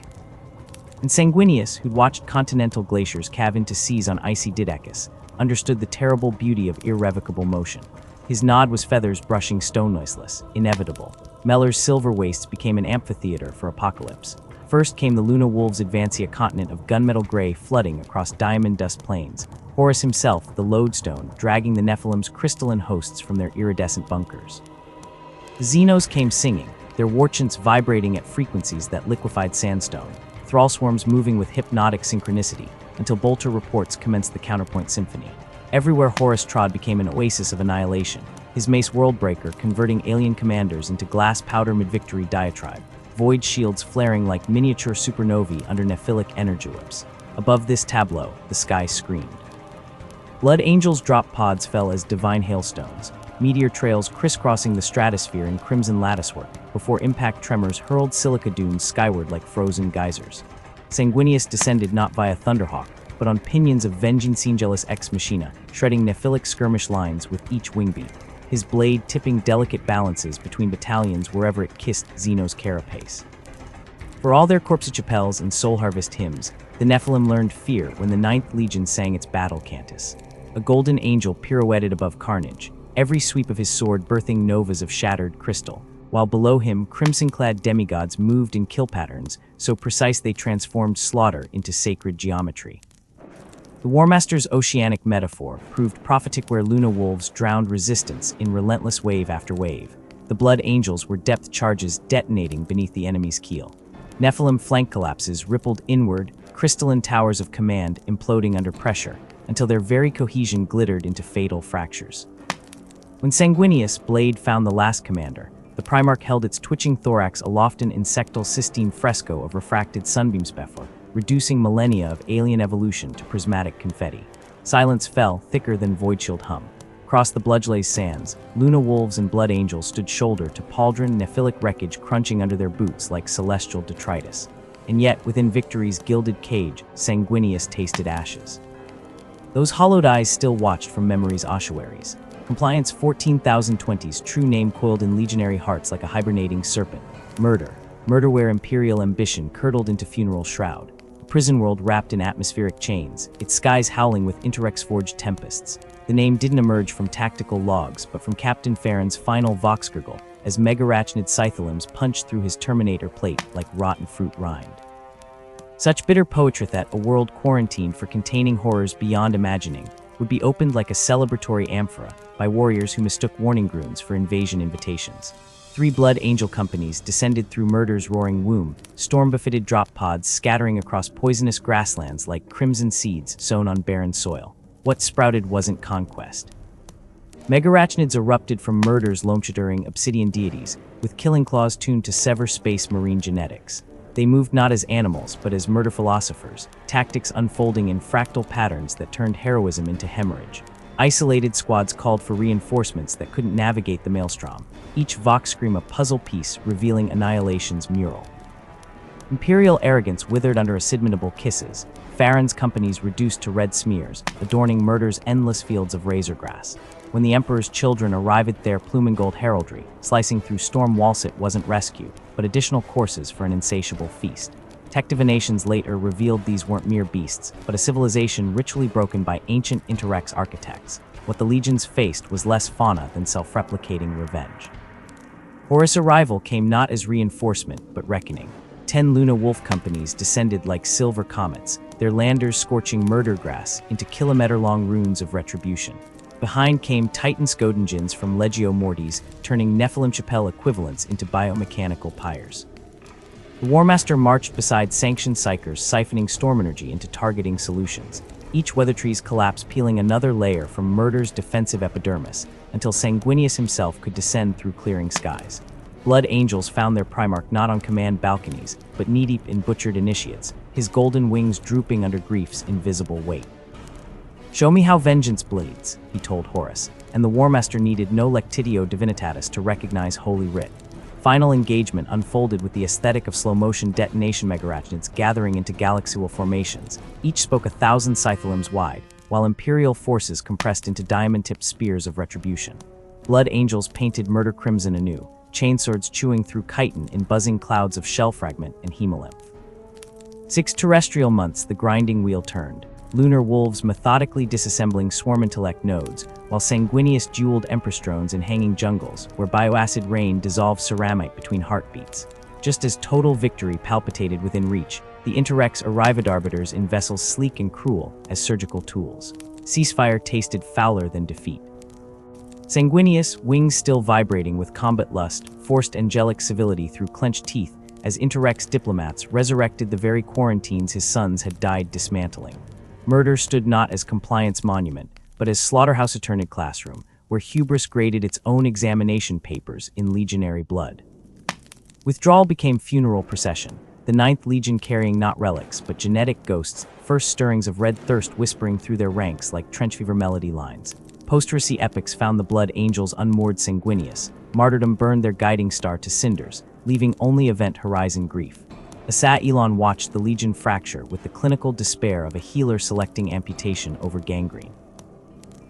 And Sanguinius, who'd watched continental glaciers calve into seas on icy Didacus, understood the terrible beauty of irrevocable motion. His nod was feathers brushing stone noiseless, inevitable. Meller's silver wastes became an amphitheater for apocalypse. First came the Luna Wolves advance a continent of gunmetal gray flooding across diamond dust plains. Horus himself, the lodestone, dragging the Nephilim's crystalline hosts from their iridescent bunkers. The Xenos came singing, their warchants vibrating at frequencies that liquefied sandstone, thrall swarms moving with hypnotic synchronicity, until Bolter reports commenced the Counterpoint Symphony. Everywhere Horus trod became an oasis of annihilation, his mace Worldbreaker converting alien commanders into glass powder mid-victory diatribe, void shields flaring like miniature supernovae under Nephilic energy whips. Above this tableau, the sky screamed. Blood Angels' drop pods fell as divine hailstones, meteor trails crisscrossing the stratosphere in crimson latticework, before impact tremors hurled silica dunes skyward like frozen geysers. Sanguinius descended not via Thunderhawk, but on pinions of Venging Singelis ex machina, shredding Nephilic skirmish lines with each wingbeat, his blade tipping delicate balances between battalions wherever it kissed Xeno's carapace. For all their Corpsechapels and Soul Harvest hymns, the Nephilim learned fear when the Ninth Legion sang its battle cantus. A golden angel pirouetted above carnage, every sweep of his sword birthing novas of shattered crystal, while below him crimson-clad demigods moved in kill patterns so precise they transformed slaughter into sacred geometry. The Warmaster's oceanic metaphor proved prophetic where Luna Wolves drowned resistance in relentless wave after wave. The Blood Angels were depth charges detonating beneath the enemy's keel. Nephilim flank collapses rippled inward, crystalline towers of command imploding under pressure, until their very cohesion glittered into fatal fractures. When Sanguinius' blade found the last commander, the Primarch held its twitching thorax aloft an insectal Sistine fresco of refracted sunbeams before, reducing millennia of alien evolution to prismatic confetti. Silence fell, thicker than Voidshield hum. Across the Bludglazed sands, Luna Wolves and Blood Angels stood shoulder to pauldron Nephilic wreckage crunching under their boots like celestial detritus. And yet, within victory's gilded cage, Sanguinius tasted ashes. Those hollowed eyes still watched from memory's ossuaries. Compliance 14,020's true name coiled in legionary hearts like a hibernating serpent. Murder. Murder where imperial ambition curdled into funeral shroud. A prison world wrapped in atmospheric chains, its skies howling with Interrex-forged tempests. The name didn't emerge from tactical logs, but from Captain Farron's final voxgurgle, as megarachnid scythelims punched through his Terminator plate like rotten fruit rind. Such bitter poetry that a world quarantined for containing horrors beyond imagining would be opened like a celebratory amphora by warriors who mistook warning groans for invasion invitations. 3 Blood Angel companies descended through murder's roaring womb, storm-befitted drop pods scattering across poisonous grasslands like crimson seeds sown on barren soil. What sprouted wasn't conquest. Megarachnids erupted from murder's loam-shattering obsidian deities, with killing claws tuned to sever space marine genetics. They moved not as animals, but as murder philosophers, tactics unfolding in fractal patterns that turned heroism into hemorrhage. Isolated squads called for reinforcements that couldn't navigate the maelstrom, each vox scream a puzzle piece revealing annihilation's mural. Imperial arrogance withered under acidminable kisses, Farron's companies reduced to red smears, adorning murder's endless fields of razor grass. When the Emperor's children arrived at their plume and gold heraldry, slicing through storm walset wasn't rescue, but additional courses for an insatiable feast. Tech divinations later revealed these weren't mere beasts, but a civilization ritually broken by ancient Interrex architects. What the legions faced was less fauna than self-replicating revenge. Horus' arrival came not as reinforcement, but reckoning. 10 Luna Wolf companies descended like silver comets, their landers scorching murder grass into kilometer-long runes of retribution. Behind came Titan Skodengins from Legio Mortis, turning Nephilim Chapelle equivalents into biomechanical pyres. The Warmaster marched beside sanctioned psychers, siphoning storm energy into targeting solutions. Each weathertree's collapse peeling another layer from murder's defensive epidermis, until Sanguinius himself could descend through clearing skies. Blood Angels found their Primarch not on command balconies, but knee-deep in butchered initiates, his golden wings drooping under grief's invisible weight. "Show me how vengeance bleeds," he told Horus, and the Warmaster needed no Lectitio Divinitatis to recognize Holy Writ. Final engagement unfolded with the aesthetic of slow-motion detonation megarachnids gathering into galaxial formations. Each spoke 1,000 scythelims wide, while Imperial forces compressed into diamond-tipped spears of retribution. Blood Angels painted murder crimson anew, chainswords chewing through chitin in buzzing clouds of shell fragment and hemolymph. 6 terrestrial months the grinding wheel turned. lunar wolves methodically disassembling swarm intellect nodes, while sanguineous jeweled empress drones in hanging jungles, where bioacid rain dissolves ceramite between heartbeats. Just as total victory palpitated within reach, the Interrex arrived arbiters in vessels sleek and cruel as surgical tools. Ceasefire tasted fouler than defeat. Sanguineous, wings still vibrating with combat lust, forced angelic civility through clenched teeth as Interrex diplomats resurrected the very quarantines his sons had died dismantling. Murder stood not as compliance monument, but as slaughterhouse eternid classroom, where hubris graded its own examination papers in legionary blood. Withdrawal became funeral procession, the Ninth Legion carrying not relics, but genetic ghosts, first stirrings of red thirst whispering through their ranks like trench fever melody lines. Post-heresy epics found the blood angels unmoored sanguineous. Martyrdom burned their guiding star to cinders, leaving only event horizon grief. Asa Elon watched the Legion fracture with the clinical despair of a healer selecting amputation over gangrene.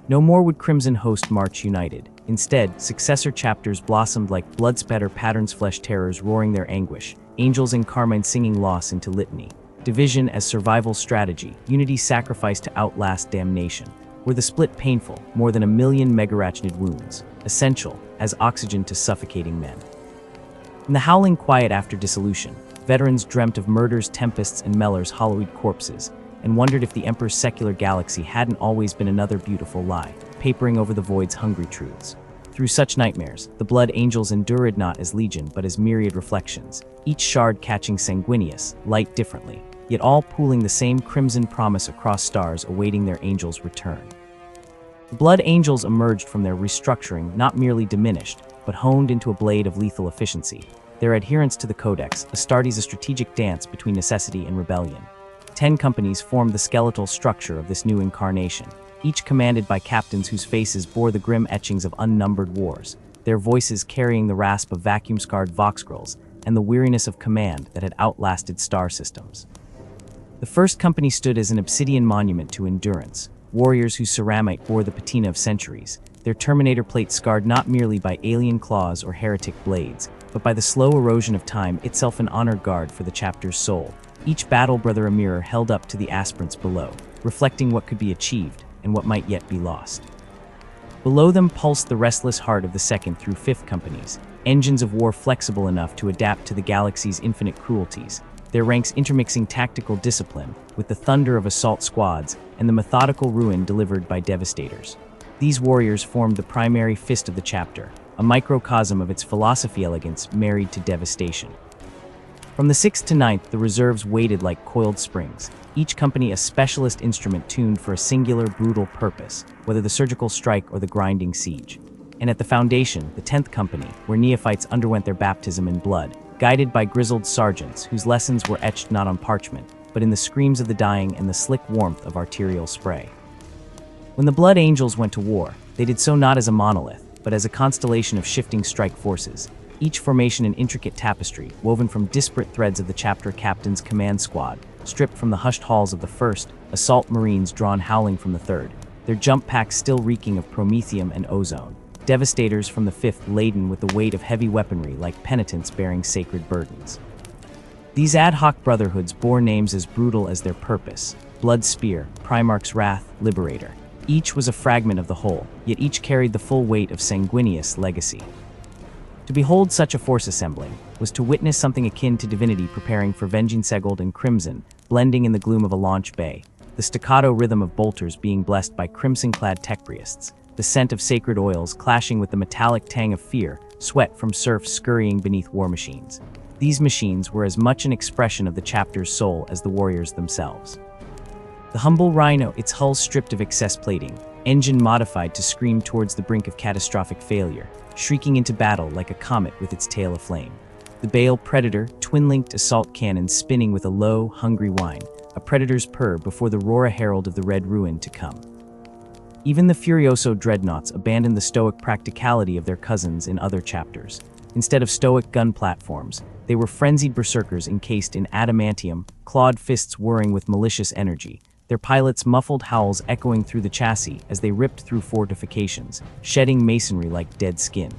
No more would Crimson Host march united. Instead, successor chapters blossomed like blood-spatter patterns, flesh terrors roaring their anguish, angels in carmine singing loss into litany. Division as survival strategy, unity sacrifice to outlast damnation. Were the split painful, more than 1 million megarachnid wounds, essential as oxygen to suffocating men. In the howling quiet after dissolution, veterans dreamt of murders, tempests, and Mellor's hollowed corpses, and wondered if the Emperor's secular galaxy hadn't always been another beautiful lie, papering over the void's hungry truths. Through such nightmares, the blood angels endured not as legion but as myriad reflections, each shard catching sanguineous, light differently, yet all pooling the same crimson promise across stars awaiting their angel's return. The blood angels emerged from their restructuring not merely diminished, but honed into a blade of lethal efficiency. Their adherence to the Codex, Astartes, a strategic dance between necessity and rebellion. 10 companies formed the skeletal structure of this new incarnation, each commanded by captains whose faces bore the grim etchings of unnumbered wars, their voices carrying the rasp of vacuum-scarred voxgrills and the weariness of command that had outlasted star systems. The first company stood as an obsidian monument to endurance, warriors whose ceramite bore the patina of centuries, their terminator plate scarred not merely by alien claws or heretic blades, but by the slow erosion of time, itself an honored guard for the chapter's soul. Each battle brother a mirror held up to the aspirants below, reflecting what could be achieved and what might yet be lost. Below them pulsed the restless heart of the 2nd through 5th companies, engines of war flexible enough to adapt to the galaxy's infinite cruelties, their ranks intermixing tactical discipline with the thunder of assault squads and the methodical ruin delivered by devastators. These warriors formed the primary fist of the chapter, a microcosm of its philosophy elegance married to devastation. From the 6th to 9th, the reserves waited like coiled springs, each company a specialist instrument tuned for a singular, brutal purpose, whether the surgical strike or the grinding siege. And at the foundation, the 10th company, where neophytes underwent their baptism in blood, guided by grizzled sergeants whose lessons were etched not on parchment, but in the screams of the dying and the slick warmth of arterial spray. When the Blood Angels went to war, they did so not as a monolith, but as a constellation of shifting strike forces, each formation an intricate tapestry woven from disparate threads of the chapter captain's command squad, stripped from the hushed halls of the 1st, assault marines drawn howling from the 3rd, their jump packs still reeking of promethium and ozone, devastators from the 5th laden with the weight of heavy weaponry like penitents bearing sacred burdens. These ad hoc brotherhoods bore names as brutal as their purpose: Blood Spear, Primarch's Wrath, Liberator. Each was a fragment of the whole, yet each carried the full weight of sanguineous legacy. To behold such a force assembling was to witness something akin to divinity preparing for venging Segold and Crimson, blending in the gloom of a launch bay, the staccato rhythm of bolters being blessed by crimson-clad techpriests, the scent of sacred oils clashing with the metallic tang of fear, sweat from serfs scurrying beneath war machines. These machines were as much an expression of the chapter's soul as the warriors themselves. The humble Rhino, its hull stripped of excess plating, engine modified to scream towards the brink of catastrophic failure, shrieking into battle like a comet with its tail aflame. The Bale Predator, twin-linked assault cannon spinning with a low, hungry whine, a predator's purr before the Rora herald of the Red Ruin to come. Even the Furioso dreadnoughts abandoned the stoic practicality of their cousins in other chapters. Instead of stoic gun platforms, they were frenzied berserkers encased in adamantium, clawed fists whirring with malicious energy, their pilots' muffled howls echoing through the chassis as they ripped through fortifications, shedding masonry like dead skin.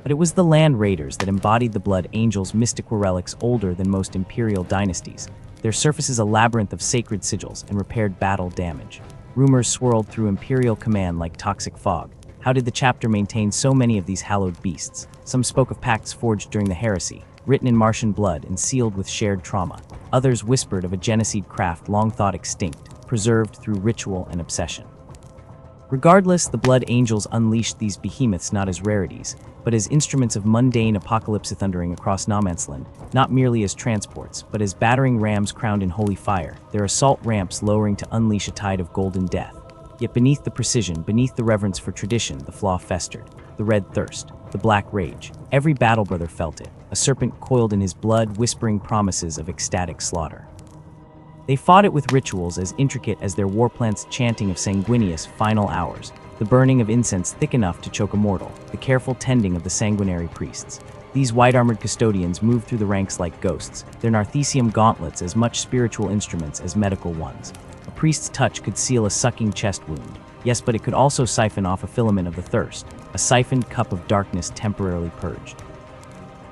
But it was the land raiders that embodied the Blood Angels' mystic relics older than most imperial dynasties, their surfaces a labyrinth of sacred sigils and repaired battle damage. Rumors swirled through Imperial command like toxic fog. How did the chapter maintain so many of these hallowed beasts? Some spoke of pacts forged during the heresy, written in Martian blood and sealed with shared trauma. Others whispered of a genocide craft long thought extinct, preserved through ritual and obsession. Regardless, the Blood Angels unleashed these behemoths not as rarities, but as instruments of mundane apocalypse thundering across No Man's Land, not merely as transports, but as battering rams crowned in holy fire, their assault ramps lowering to unleash a tide of golden death. Yet beneath the precision, beneath the reverence for tradition, the flaw festered, the red thirst, the black rage. Every battle brother felt it, a serpent coiled in his blood, whispering promises of ecstatic slaughter. They fought it with rituals as intricate as their warplant's chanting of sanguineous final hours, the burning of incense thick enough to choke a mortal, the careful tending of the sanguinary priests. These white-armored custodians moved through the ranks like ghosts, their narthecium gauntlets as much spiritual instruments as medical ones. A priest's touch could seal a sucking chest wound, yes, but it could also siphon off a filament of the thirst, a siphoned cup of darkness temporarily purged.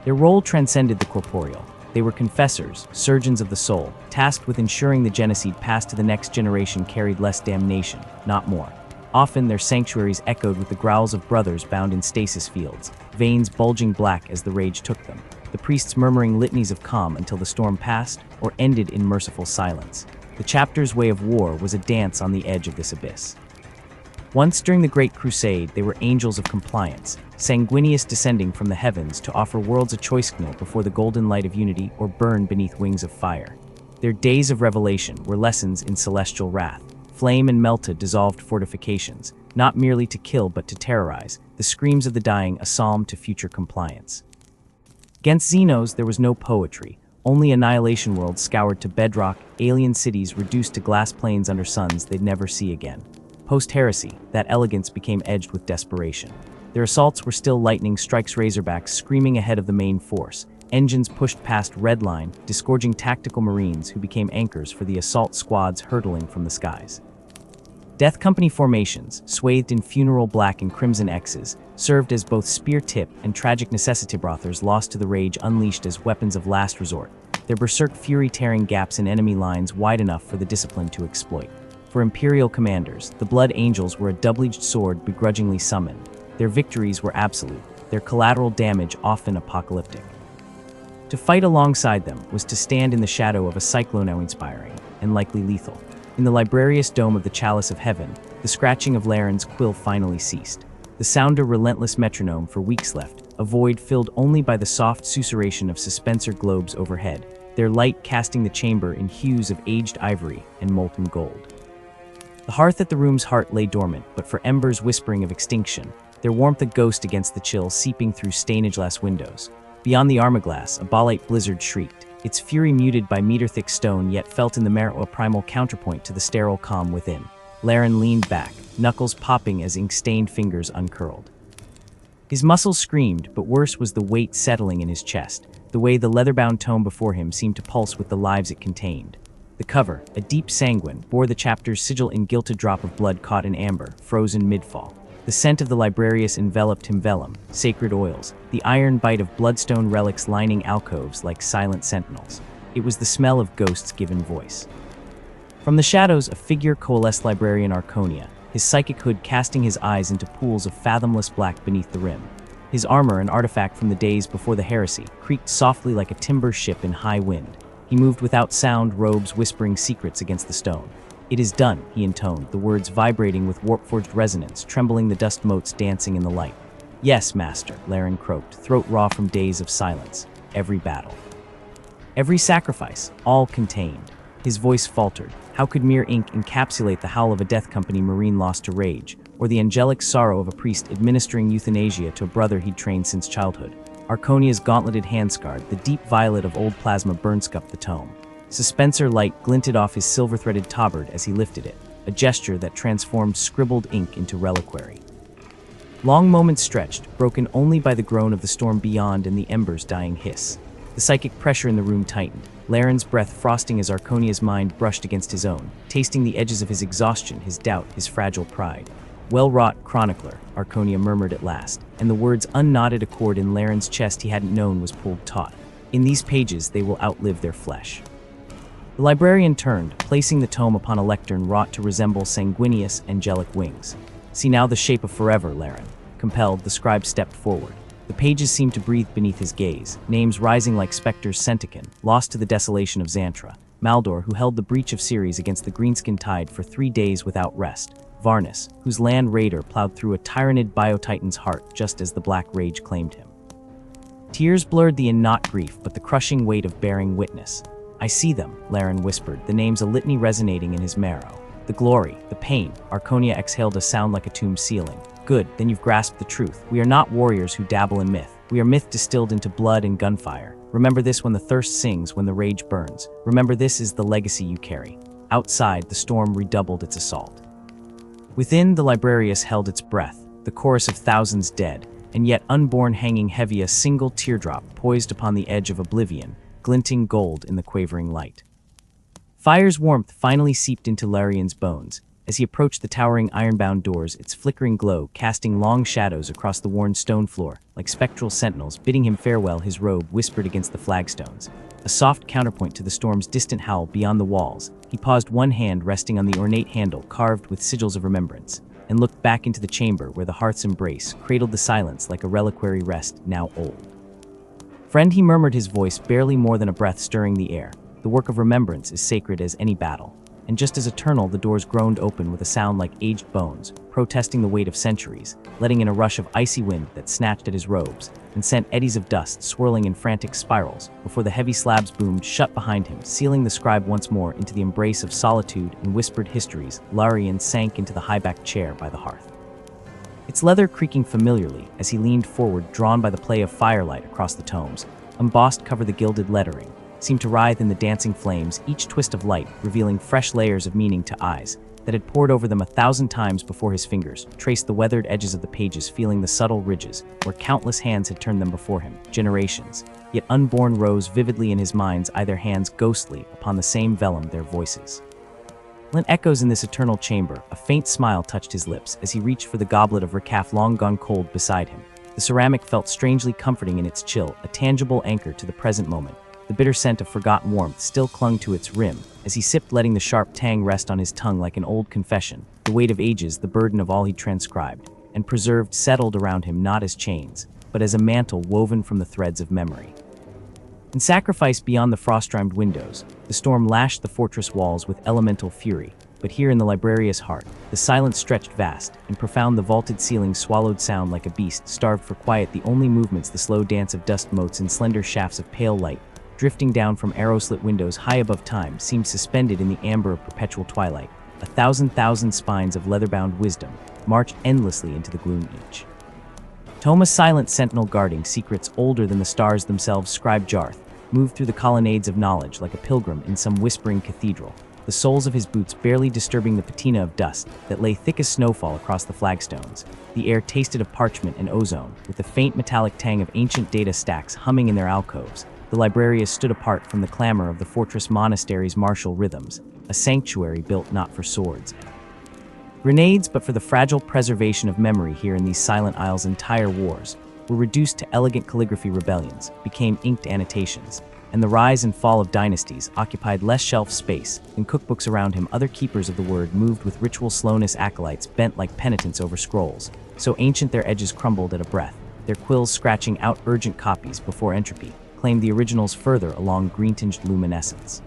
Their role transcended the corporeal. They were confessors, surgeons of the soul, tasked with ensuring the genocide passed to the next generation carried less damnation, not more. Often their sanctuaries echoed with the growls of brothers bound in stasis fields, veins bulging black as the rage took them, the priests murmuring litanies of calm until the storm passed or ended in merciful silence. The chapter's way of war was a dance on the edge of this abyss. Once during the Great Crusade, they were angels of compliance, sanguineous descending from the heavens to offer worlds a choice signal before the golden light of unity or burn beneath wings of fire. Their days of revelation were lessons in celestial wrath. Flame and melted dissolved fortifications, not merely to kill but to terrorize, the screams of the dying a psalm to future compliance. Against Xenos there was no poetry, only annihilation worlds scoured to bedrock, alien cities reduced to glass plains under suns they'd never see again. Post-heresy, that elegance became edged with desperation. Their assaults were still lightning strikes, razorbacks screaming ahead of the main force, engines pushed past redline, disgorging tactical marines who became anchors for the assault squads hurtling from the skies. Death Company formations, swathed in funeral black and crimson X's, served as both spear tip and tragic necessity brothers lost to the rage unleashed as weapons of last resort, their berserk fury tearing gaps in enemy lines wide enough for the discipline to exploit. For Imperial commanders, the Blood Angels were a double-edged sword begrudgingly summoned. Their victories were absolute, their collateral damage often apocalyptic. To fight alongside them was to stand in the shadow of a cyclone now inspiring, and likely lethal. In the librarious dome of the Chalice of Heaven, the scratching of Laren's quill finally ceased. The sound a relentless metronome for weeks left, a void filled only by the soft susurration of suspensor globes overhead, their light casting the chamber in hues of aged ivory and molten gold. The hearth at the room's heart lay dormant, but for embers whispering of extinction, their warmth a ghost against the chill seeping through stained-glass windows. Beyond the armor-glass, a ballite blizzard shrieked, its fury muted by meter-thick stone yet felt in the marrow a primal counterpoint to the sterile calm within. Laren leaned back, knuckles popping as ink-stained fingers uncurled. His muscles screamed, but worse was the weight settling in his chest, the way the leather-bound tome before him seemed to pulse with the lives it contained. The cover, a deep sanguine, bore the chapter's sigil in gilded drop of blood caught in amber, frozen mid-fall. The scent of the librarius enveloped him vellum, sacred oils, the iron bite of bloodstone relics lining alcoves like silent sentinels. It was the smell of ghosts given voice. From the shadows, a figure coalesced librarian Arconia, his psychic hood casting his eyes into pools of fathomless black beneath the rim. His armor, an artifact from the days before the heresy, creaked softly like a timber ship in high wind. He moved without sound, robes whispering secrets against the stone. "It is done," he intoned, the words vibrating with warp-forged resonance, trembling the dust motes dancing in the light. "Yes, master," Laren croaked, throat raw from days of silence. "Every battle. Every sacrifice, all contained." His voice faltered. How could mere ink encapsulate the howl of a Death Company marine lost to rage, or the angelic sorrow of a priest administering euthanasia to a brother he'd trained since childhood? Arconia's gauntleted hand scarred, the deep violet of old plasma burnscupped the tome. Suspensor light glinted off his silver-threaded tabard as he lifted it, a gesture that transformed scribbled ink into reliquary. Long moments stretched, broken only by the groan of the storm beyond and the embers' dying hiss. The psychic pressure in the room tightened, Laren's breath frosting as Arconia's mind brushed against his own, tasting the edges of his exhaustion, his doubt, his fragile pride. "Well-wrought chronicler," Arconia murmured at last, and the words unknotted a cord in Laren's chest he hadn't known was pulled taut. "In these pages they will outlive their flesh." The librarian turned, placing the tome upon a lectern wrought to resemble sanguineous, angelic wings. "See now the shape of forever, Laren." Compelled, the scribe stepped forward. The pages seemed to breathe beneath his gaze, names rising like specters: Centican, lost to the desolation of Xantra; Maldor, who held the breach of Ceres against the Greenskin Tide for 3 days without rest; Varnus, whose land raider plowed through a tyrannid Biotitan's heart just as the Black Rage claimed him. Tears blurred the not grief, but the crushing weight of bearing witness. "I see them," Laren whispered, the names a litany resonating in his marrow. "The glory, the pain." Arconia exhaled a sound like a tomb ceiling. "Good, then you've grasped the truth. We are not warriors who dabble in myth. We are myth distilled into blood and gunfire. Remember this when the thirst sings, when the rage burns. Remember this is the legacy you carry." Outside, the storm redoubled its assault. Within, the librarius held its breath, the chorus of thousands dead, and yet unborn hanging heavy, a single teardrop poised upon the edge of oblivion, glinting gold in the quavering light. Fire's warmth finally seeped into Larian's bones. As he approached the towering iron-bound doors, its flickering glow casting long shadows across the worn stone floor, like spectral sentinels bidding him farewell. His robe whispered against the flagstones, a soft counterpoint to the storm's distant howl beyond the walls. He paused, one hand resting on the ornate handle carved with sigils of remembrance, and looked back into the chamber where the hearth's embrace cradled the silence like a reliquary rest now old. "Friend," he murmured, his voice barely more than a breath stirring the air. "The work of remembrance is sacred as any battle." And just as eternal, the doors groaned open with a sound like aged bones, protesting the weight of centuries, letting in a rush of icy wind that snatched at his robes and sent eddies of dust swirling in frantic spirals before the heavy slabs boomed shut behind him, sealing the scribe once more into the embrace of solitude and whispered histories. Larian sank into the high-backed chair by the hearth, its leather creaking familiarly as he leaned forward, drawn by the play of firelight across the tomes. Embossed cover, the gilded lettering seemed to writhe in the dancing flames, each twist of light revealing fresh layers of meaning to eyes that had pored over them 1,000 times before. His fingers traced the weathered edges of the pages, feeling the subtle ridges where countless hands had turned them before him, generations, yet unborn, rose vividly in his mind's eye, their hands ghostly upon the same vellum, their voices lent echoes in this eternal chamber. A faint smile touched his lips as he reached for the goblet of Recaf, long gone cold, beside him. The ceramic felt strangely comforting in its chill, a tangible anchor to the present moment. The bitter scent of forgotten warmth still clung to its rim as he sipped, letting the sharp tang rest on his tongue like an old confession. The weight of ages, the burden of all he transcribed and preserved, settled around him not as chains, but as a mantle woven from the threads of memory. In sacrifice beyond the frost-rimed windows, the storm lashed the fortress walls with elemental fury. But here in the librarious heart, the silence stretched vast and profound. The vaulted ceilings swallowed sound like a beast starved for quiet. The only movements, the slow dance of dust motes in slender shafts of pale light, drifting down from arrow-slit windows high above time, seemed suspended in the amber of perpetual twilight. 1,000 spines of leather-bound wisdom marched endlessly into the gloom, each tome a silent sentinel guarding secrets older than the stars themselves. Scribe Jarth moved through the colonnades of knowledge like a pilgrim in some whispering cathedral, the soles of his boots barely disturbing the patina of dust that lay thick as snowfall across the flagstones. The air tasted of parchment and ozone, with the faint metallic tang of ancient data stacks humming in their alcoves. The librarius stood apart from the clamor of the fortress monastery's martial rhythms, a sanctuary built not for swords, grenades, but for the fragile preservation of memory. Here in these silent isles, entire wars were reduced to elegant calligraphy, rebellions became inked annotations, and the rise and fall of dynasties occupied less shelf space than cookbooks around him. Other keepers of the word moved with ritual slowness, acolytes bent like penitents over scrolls, so ancient their edges crumbled at a breath, their quills scratching out urgent copies before entropy claimed the originals further along green-tinged luminescence.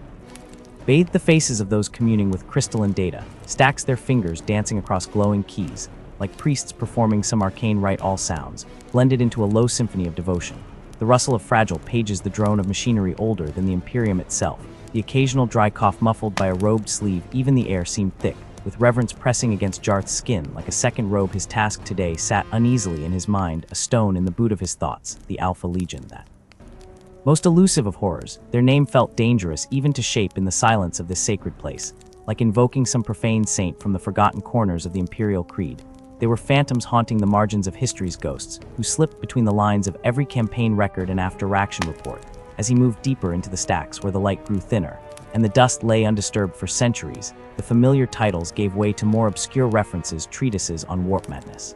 Bathed the faces of those communing with crystal and data, stacks, their fingers dancing across glowing keys, like priests performing some arcane rite. All sounds blended into a low symphony of devotion. The rustle of fragile pages, the drone of machinery older than the Imperium itself, the occasional dry cough muffled by a robed sleeve. Even the air seemed thick, with reverence pressing against Jarth's skin like a second robe. His task today sat uneasily in his mind, a stone in the boot of his thoughts, the Alpha Legion, that most elusive of horrors. Their name felt dangerous even to shape in the silence of this sacred place, like invoking some profane saint from the forgotten corners of the Imperial Creed. They were phantoms haunting the margins of history's ghosts, who slipped between the lines of every campaign record and after-action report. As he moved deeper into the stacks where the light grew thinner, and the dust lay undisturbed for centuries, the familiar titles gave way to more obscure references, treatises on warp madness.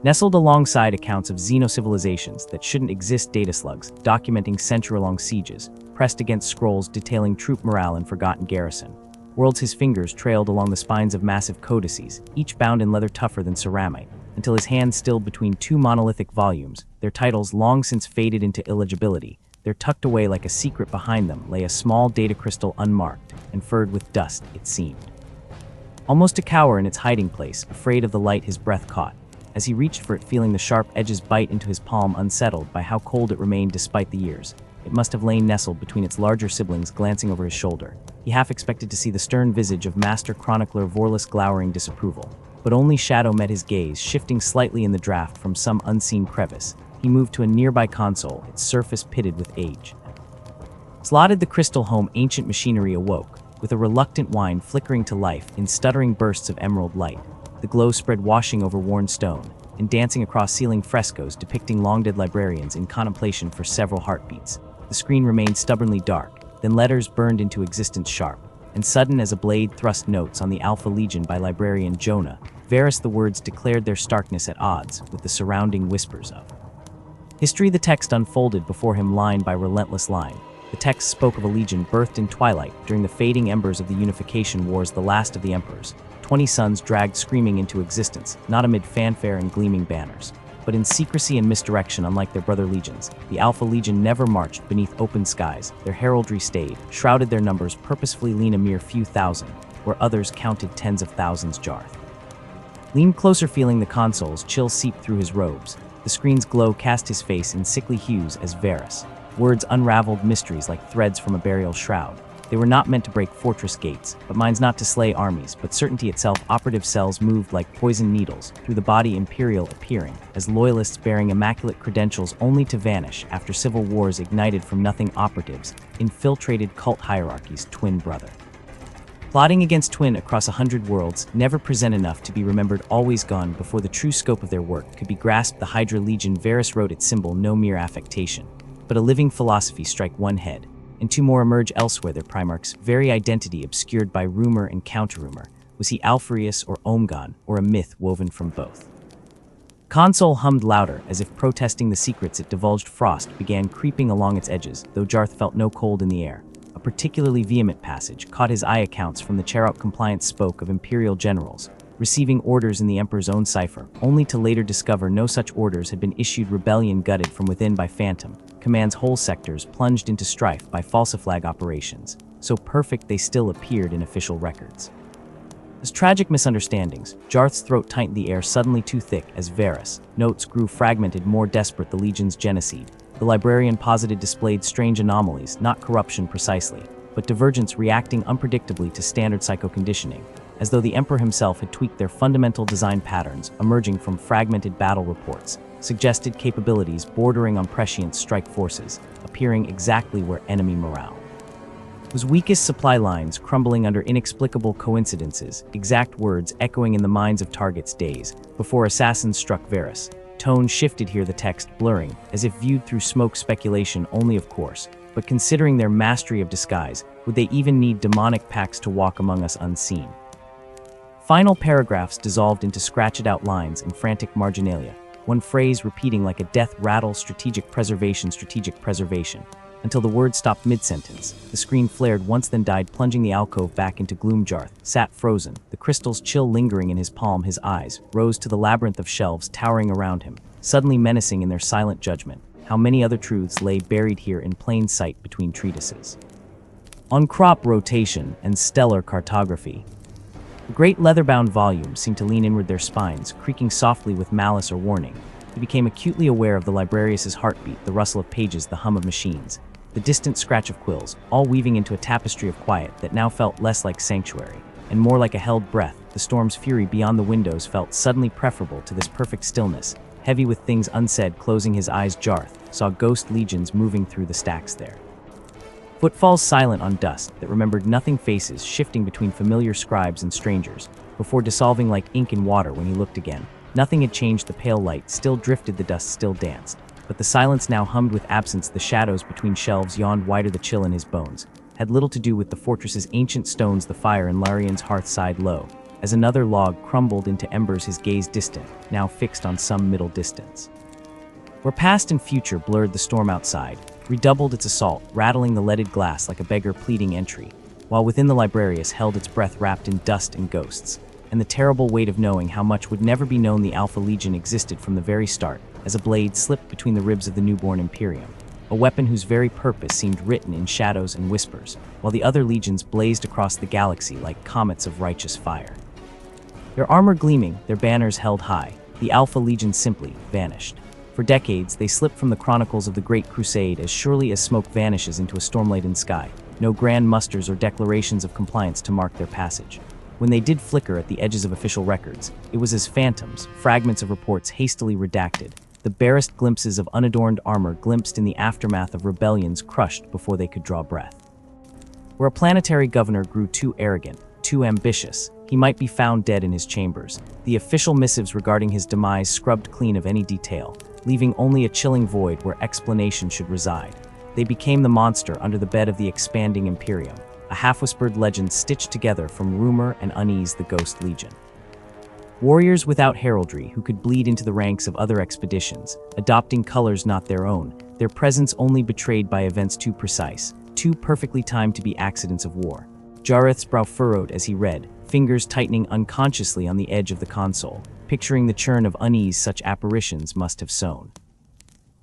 Nestled alongside accounts of xeno-civilizations that shouldn't exist, data slugs documenting century-long sieges, pressed against scrolls detailing troop morale and forgotten garrison. Worlds his fingers trailed along the spines of massive codices, each bound in leather tougher than ceramite, until his hands stilled between two monolithic volumes, their titles long since faded into illegibility. There, tucked away like a secret behind them, lay a small data crystal unmarked, and furred with dust, it seemed. Almost a cower in its hiding place, afraid of the light his breath caught, as he reached for it, feeling the sharp edges bite into his palm, unsettled by how cold it remained despite the years. It must have lain nestled between its larger siblings, glancing over his shoulder. He half expected to see the stern visage of Master Chronicler Vorlis glowering disapproval, but only shadow met his gaze, shifting slightly in the draft from some unseen crevice. He moved to a nearby console, its surface pitted with age. Slotted the crystal home, ancient machinery awoke, with a reluctant whine flickering to life in stuttering bursts of emerald light. The glow spread, washing over worn stone, and dancing across ceiling frescoes depicting long-dead librarians in contemplation for several heartbeats. The screen remained stubbornly dark, then letters burned into existence sharp, and sudden as a blade thrust notes on the Alpha Legion by librarian Jonah. Varus, the words declared their starkness at odds with the surrounding whispers of history. The text unfolded before him line by relentless line. The text spoke of a legion birthed in twilight during the fading embers of the Unification Wars, the last of the emperors. 20 sons dragged screaming into existence, not amid fanfare and gleaming banners, but in secrecy and misdirection. Unlike their brother legions, the Alpha Legion never marched beneath open skies. Their heraldry stayed, shrouded, their numbers purposefully lean a mere few thousand, where others counted tens of thousands. Jarth leaned closer, feeling the console's chill seep through his robes. The screen's glow cast his face in sickly hues as Varus. Words unraveled mysteries like threads from a burial shroud. They were not meant to break fortress gates, but minds not to slay armies, but certainty itself. Operative cells moved like poisoned needles through the body, Imperial appearing as loyalists bearing immaculate credentials, only to vanish after civil wars ignited from nothing. Operatives infiltrated cult hierarchies, twin brother plotting against twin across 100 worlds, never present enough to be remembered, always gone before the true scope of their work could be grasped. The Hydra Legion, Varus wrote its symbol, no mere affectation, but a living philosophy. Strike one head, and two more emerge elsewhere, their Primarch's very identity obscured by rumor and counter-rumor. Was he Alpharius or Omgon, or a myth woven from both? Console hummed louder, as if protesting the secrets it divulged. Frost began creeping along its edges, though Jarth felt no cold in the air. A particularly vehement passage caught his eye. Accounts from the Cherok compliance spoke of Imperial generals receiving orders in the Emperor's own cipher, only to later discover no such orders had been issued. Rebellion gutted from within by Phantom Command's whole sectors, plunged into strife by falsiflag operations, so perfect they still appeared in official records. As tragic misunderstandings, Jarth's throat tightened, the air suddenly too thick as Varus' notes grew fragmented, more desperate. The Legion's genocide, the librarian posited, displayed strange anomalies, not corruption precisely, but divergence reacting unpredictably to standard psychoconditioning, as though the Emperor himself had tweaked their fundamental design patterns. Emerging from fragmented battle reports suggested capabilities bordering on prescient strike forces, appearing exactly where enemy morale was weakest. Supply lines crumbling under inexplicable coincidences, exact words echoing in the minds of targets days before assassins struck Varus. Tone shifted here, the text blurring, as if viewed through smoke. Speculation only, of course, but considering their mastery of disguise, would they even need demonic packs to walk among us unseen? Final paragraphs dissolved into scratched-out lines and frantic marginalia, one phrase repeating like a death rattle: strategic preservation, until the word stopped mid-sentence. The screen flared once, then died, plunging the alcove back into gloom. Jarth sat frozen, the crystal's chill lingering in his palm. His eyes rose to the labyrinth of shelves towering around him, suddenly menacing in their silent judgment. How many other truths lay buried here in plain sight between treatises on crop rotation and stellar cartography? The great leather-bound volumes seemed to lean inward, their spines creaking softly with malice or warning. He became acutely aware of the librarius's heartbeat, the rustle of pages, the hum of machines, the distant scratch of quills, all weaving into a tapestry of quiet that now felt less like sanctuary and more like a held breath. The storm's fury beyond the windows felt suddenly preferable to this perfect stillness, heavy with things unsaid. Closing his eyes, Jarth saw ghost legions moving through the stacks there. Footfalls silent on dust that remembered nothing, faces shifting between familiar scribes and strangers, before dissolving like ink in water. When he looked again, nothing had changed. The pale light still drifted, the dust still danced, but the silence now hummed with absence. The shadows between shelves yawned wider, the chill in his bones had little to do with the fortress's ancient stones. The fire in Larian's hearth sighed low, as another log crumbled into embers, his gaze distant, now fixed on some middle distance, where past and future blurred. The storm outside redoubled its assault, rattling the leaded glass like a beggar pleading entry, while within the librarius held its breath wrapped in dust and ghosts, and the terrible weight of knowing how much would never be known. The Alpha Legion existed from the very start, as a blade slipped between the ribs of the newborn Imperium, a weapon whose very purpose seemed written in shadows and whispers, while the other legions blazed across the galaxy like comets of righteous fire. Their armor gleaming, their banners held high, the Alpha Legion simply vanished. For decades, they slipped from the chronicles of the Great Crusade as surely as smoke vanishes into a storm-laden sky, no grand musters or declarations of compliance to mark their passage. When they did flicker at the edges of official records, it was as phantoms, fragments of reports hastily redacted, the barest glimpses of unadorned armor glimpsed in the aftermath of rebellions crushed before they could draw breath. Where a planetary governor grew too arrogant, too ambitious, he might be found dead in his chambers, the official missives regarding his demise scrubbed clean of any detail, leaving only a chilling void where explanation should reside. They became the monster under the bed of the expanding Imperium, a half-whispered legend stitched together from rumor and unease, the Ghost Legion. Warriors without heraldry who could bleed into the ranks of other expeditions, adopting colors not their own, their presence only betrayed by events too precise, too perfectly timed to be accidents of war. Jareth's brow furrowed as he read, fingers tightening unconsciously on the edge of the console, picturing the churn of unease such apparitions must have sown.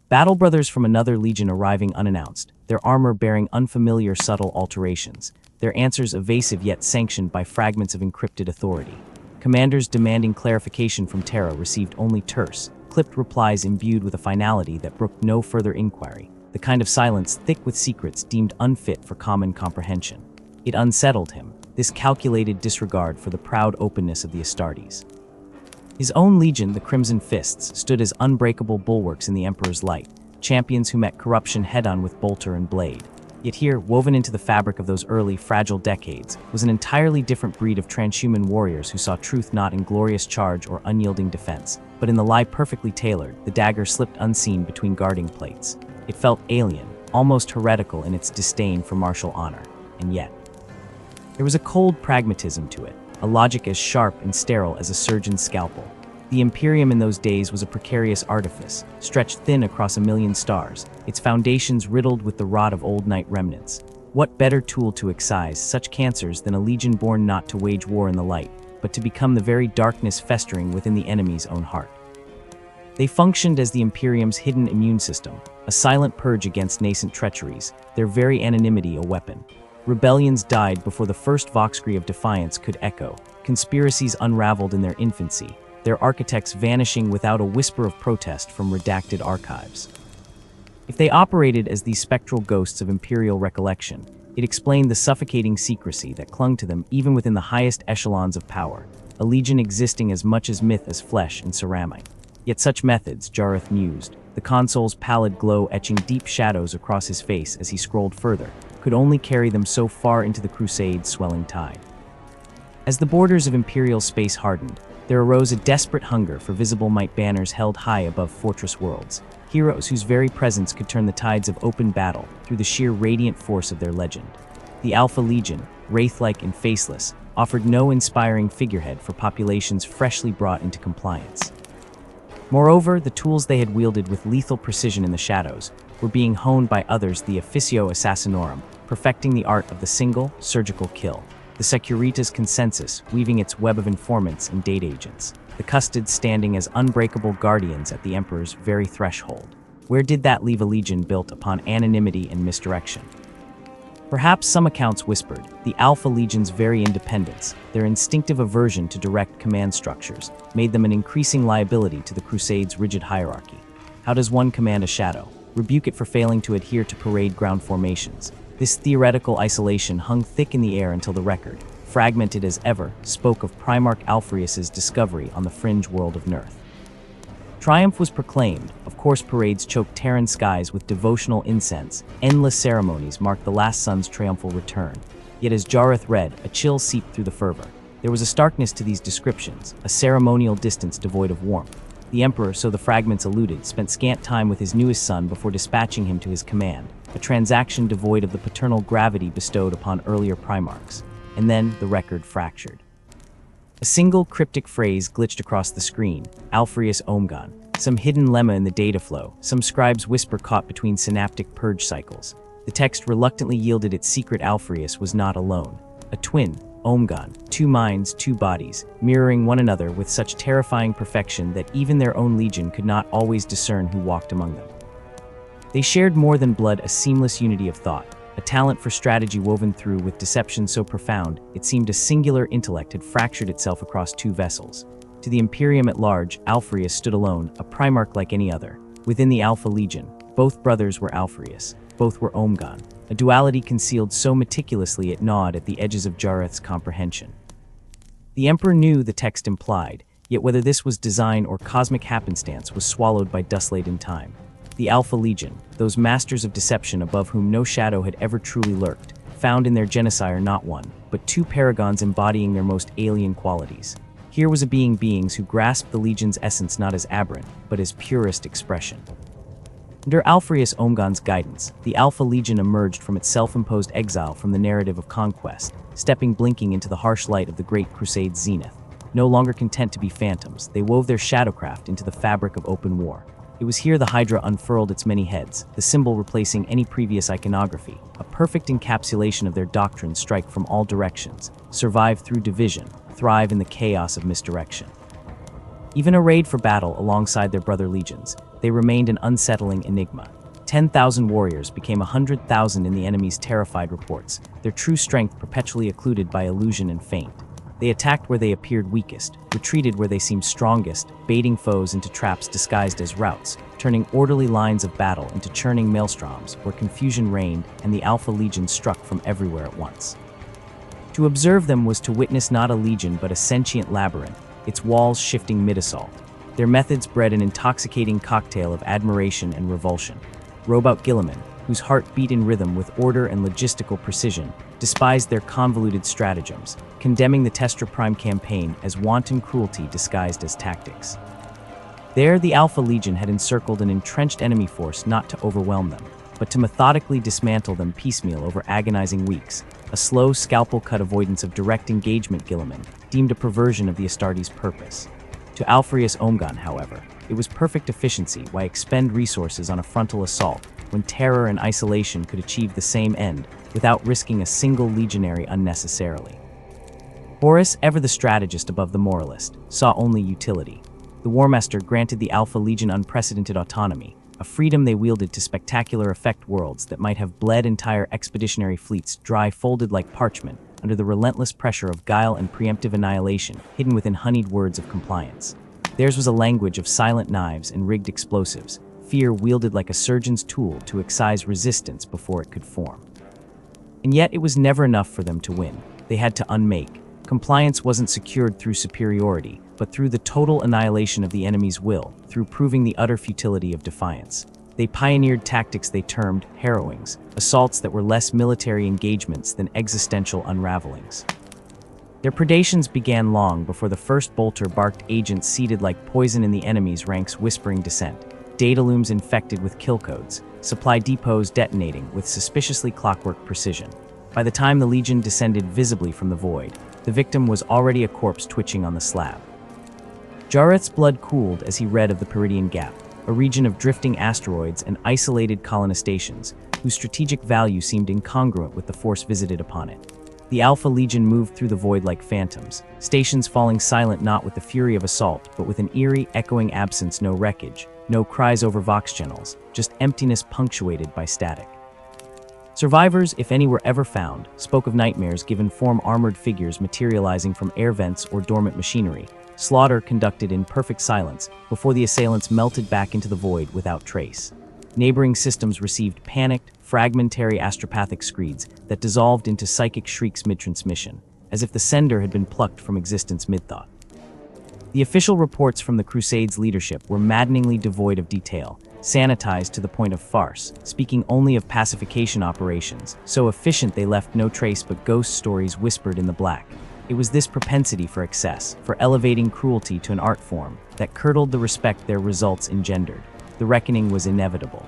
Battle brothers from another legion arriving unannounced, their armor bearing unfamiliar subtle alterations, their answers evasive yet sanctioned by fragments of encrypted authority. Commanders demanding clarification from Terra received only terse, clipped replies imbued with a finality that brooked no further inquiry, the kind of silence thick with secrets deemed unfit for common comprehension. It unsettled him, this calculated disregard for the proud openness of the Astartes. His own legion, the Crimson Fists, stood as unbreakable bulwarks in the Emperor's light, champions who met corruption head-on with bolter and blade. Yet here, woven into the fabric of those early, fragile decades, was an entirely different breed of transhuman warriors who saw truth not in glorious charge or unyielding defense, but in the lie perfectly tailored, the dagger slipped unseen between guarding plates. It felt alien, almost heretical in its disdain for martial honor, and yet there was a cold pragmatism to it, a logic as sharp and sterile as a surgeon's scalpel. The Imperium in those days was a precarious artifice, stretched thin across a million stars, its foundations riddled with the rot of old night remnants. What better tool to excise such cancers than a legion born not to wage war in the light, but to become the very darkness festering within the enemy's own heart? They functioned as the Imperium's hidden immune system, a silent purge against nascent treacheries, their very anonymity a weapon. Rebellions died before the first voxcry of defiance could echo, conspiracies unraveled in their infancy, their architects vanishing without a whisper of protest from redacted archives. If they operated as these spectral ghosts of imperial recollection, it explained the suffocating secrecy that clung to them even within the highest echelons of power, a legion existing as much as myth as flesh and ceramic. Yet such methods, Jareth mused, the console's pallid glow etching deep shadows across his face as he scrolled further, could only carry them so far into the Crusade's swelling tide. As the borders of imperial space hardened, there arose a desperate hunger for visible might, banners held high above fortress worlds, heroes whose very presence could turn the tides of open battle through the sheer radiant force of their legend. The Alpha Legion, wraith-like and faceless, offered no inspiring figurehead for populations freshly brought into compliance. Moreover, the tools they had wielded with lethal precision in the shadows were being honed by others, the Officio Assassinorum, perfecting the art of the single, surgical kill. The Securitas Consensus, weaving its web of informants and data agents. The Custodes standing as unbreakable guardians at the Emperor's very threshold. Where did that leave a legion built upon anonymity and misdirection? Perhaps some accounts whispered, the Alpha Legion's very independence, their instinctive aversion to direct command structures, made them an increasing liability to the Crusade's rigid hierarchy. How does one command a shadow? Rebuke it for failing to adhere to parade ground formations. This theoretical isolation hung thick in the air until the record, fragmented as ever, spoke of Primarch Alfrius's discovery on the fringe world of Nurth. Triumph was proclaimed, of course parades choked Terran skies with devotional incense, endless ceremonies marked the last sun's triumphal return. Yet as Jareth read, a chill seeped through the fervor. There was a starkness to these descriptions, a ceremonial distance devoid of warmth. The Emperor, so the fragments alluded, spent scant time with his newest son before dispatching him to his command, a transaction devoid of the paternal gravity bestowed upon earlier Primarchs. And then the record fractured. A single cryptic phrase glitched across the screen, Alfrius Omgan, some hidden lemma in the data flow, some scribe's whisper caught between synaptic purge cycles. The text reluctantly yielded its secret. Alfreus was not alone. A twin, Omgan, two minds, two bodies, mirroring one another with such terrifying perfection that even their own legion could not always discern who walked among them. They shared more than blood, a seamless unity of thought, a talent for strategy woven through with deception so profound it seemed a singular intellect had fractured itself across two vessels. To the Imperium at large, Alfreus stood alone, a primarch like any other. Within the Alpha Legion, both brothers were Alfreus, both were Omgan, a duality concealed so meticulously it gnawed at the edges of Jareth's comprehension. The Emperor knew the text implied, yet whether this was design or cosmic happenstance was swallowed by dust-laden time. The Alpha Legion, those masters of deception above whom no shadow had ever truly lurked, found in their genocide not one, but two paragons embodying their most alien qualities. Here was a beings who grasped the Legion's essence not as aberrant, but as purest expression. Under Alfreus Omgan's guidance, the Alpha Legion emerged from its self-imposed exile from the narrative of conquest, stepping blinking into the harsh light of the Great Crusade's zenith. No longer content to be phantoms, they wove their shadowcraft into the fabric of open war. It was here the Hydra unfurled its many heads, the symbol replacing any previous iconography, a perfect encapsulation of their doctrine: strike from all directions, survive through division, thrive in the chaos of misdirection. Even arrayed for battle alongside their brother legions, they remained an unsettling enigma. 10,000 warriors became 100,000 in the enemy's terrified reports, their true strength perpetually occluded by illusion and feint. They attacked where they appeared weakest, retreated where they seemed strongest, baiting foes into traps disguised as routes, turning orderly lines of battle into churning maelstroms where confusion reigned and the Alpha Legion struck from everywhere at once. To observe them was to witness not a legion but a sentient labyrinth, its walls shifting mid-assault. Their methods bred an intoxicating cocktail of admiration and revulsion. Robot Gilliman, whose heart beat in rhythm with order and logistical precision, despised their convoluted stratagems, condemning the Testra Prime campaign as wanton cruelty disguised as tactics. There, the Alpha Legion had encircled an entrenched enemy force not to overwhelm them, but to methodically dismantle them piecemeal over agonizing weeks, a slow scalpel-cut avoidance of direct engagement. Gilliman deemed a perversion of the Astartes' purpose. To Alfreus Omgan, however, it was perfect efficiency. Why expend resources on a frontal assault when terror and isolation could achieve the same end without risking a single legionary unnecessarily? Horus, ever the strategist above the moralist, saw only utility. The Warmaster granted the Alpha Legion unprecedented autonomy, a freedom they wielded to spectacular effect. Worlds that might have bled entire expeditionary fleets dry folded like parchment under the relentless pressure of guile and preemptive annihilation hidden within honeyed words of compliance. Theirs was a language of silent knives and rigged explosives, fear wielded like a surgeon's tool to excise resistance before it could form. And yet it was never enough for them to win. They had to unmake. Compliance wasn't secured through superiority, but through the total annihilation of the enemy's will, through proving the utter futility of defiance. They pioneered tactics they termed harrowings, assaults that were less military engagements than existential unravelings. Their predations began long before the first bolter-barked agents seeded like poison in the enemy's ranks, whispering dissent, data looms infected with kill codes, supply depots detonating with suspiciously clockwork precision. By the time the Legion descended visibly from the void, the victim was already a corpse twitching on the slab. Jareth's blood cooled as he read of the Peridian Gap, a region of drifting asteroids and isolated colonistations, whose strategic value seemed incongruent with the force visited upon it. The Alpha Legion moved through the void like phantoms, stations falling silent not with the fury of assault, but with an eerie, echoing absence. No wreckage, no cries over vox channels, just emptiness punctuated by static. Survivors, if any were ever found, spoke of nightmares given form, armored figures materializing from air vents or dormant machinery, slaughter conducted in perfect silence before the assailants melted back into the void without trace. Neighboring systems received panicked, fragmentary astropathic screeds that dissolved into psychic shrieks mid-transmission, as if the sender had been plucked from existence mid-thought. The official reports from the Crusade's leadership were maddeningly devoid of detail, sanitized to the point of farce, speaking only of pacification operations, so efficient they left no trace but ghost stories whispered in the black. It was this propensity for excess, for elevating cruelty to an art form, that curdled the respect their results engendered. The reckoning was inevitable.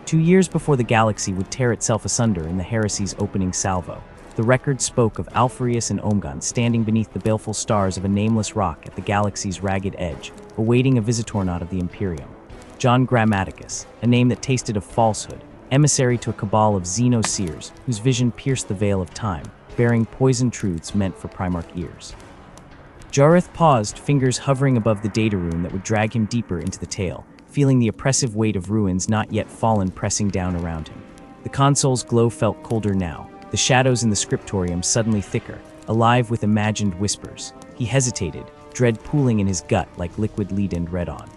2 years before the galaxy would tear itself asunder in the heresy's opening salvo, the record spoke of Alfreus and Omgan standing beneath the baleful stars of a nameless rock at the galaxy's ragged edge, awaiting a visitornot of the Imperium. John Grammaticus, a name that tasted of falsehood, emissary to a cabal of xenoseers whose vision pierced the veil of time, bearing poisoned truths meant for Primarch ears. Jareth paused, fingers hovering above the data rune that would drag him deeper into the tale, feeling the oppressive weight of ruins not yet fallen pressing down around him. The console's glow felt colder now, the shadows in the scriptorium suddenly thicker, alive with imagined whispers. He hesitated, dread pooling in his gut like liquid lead-in read on.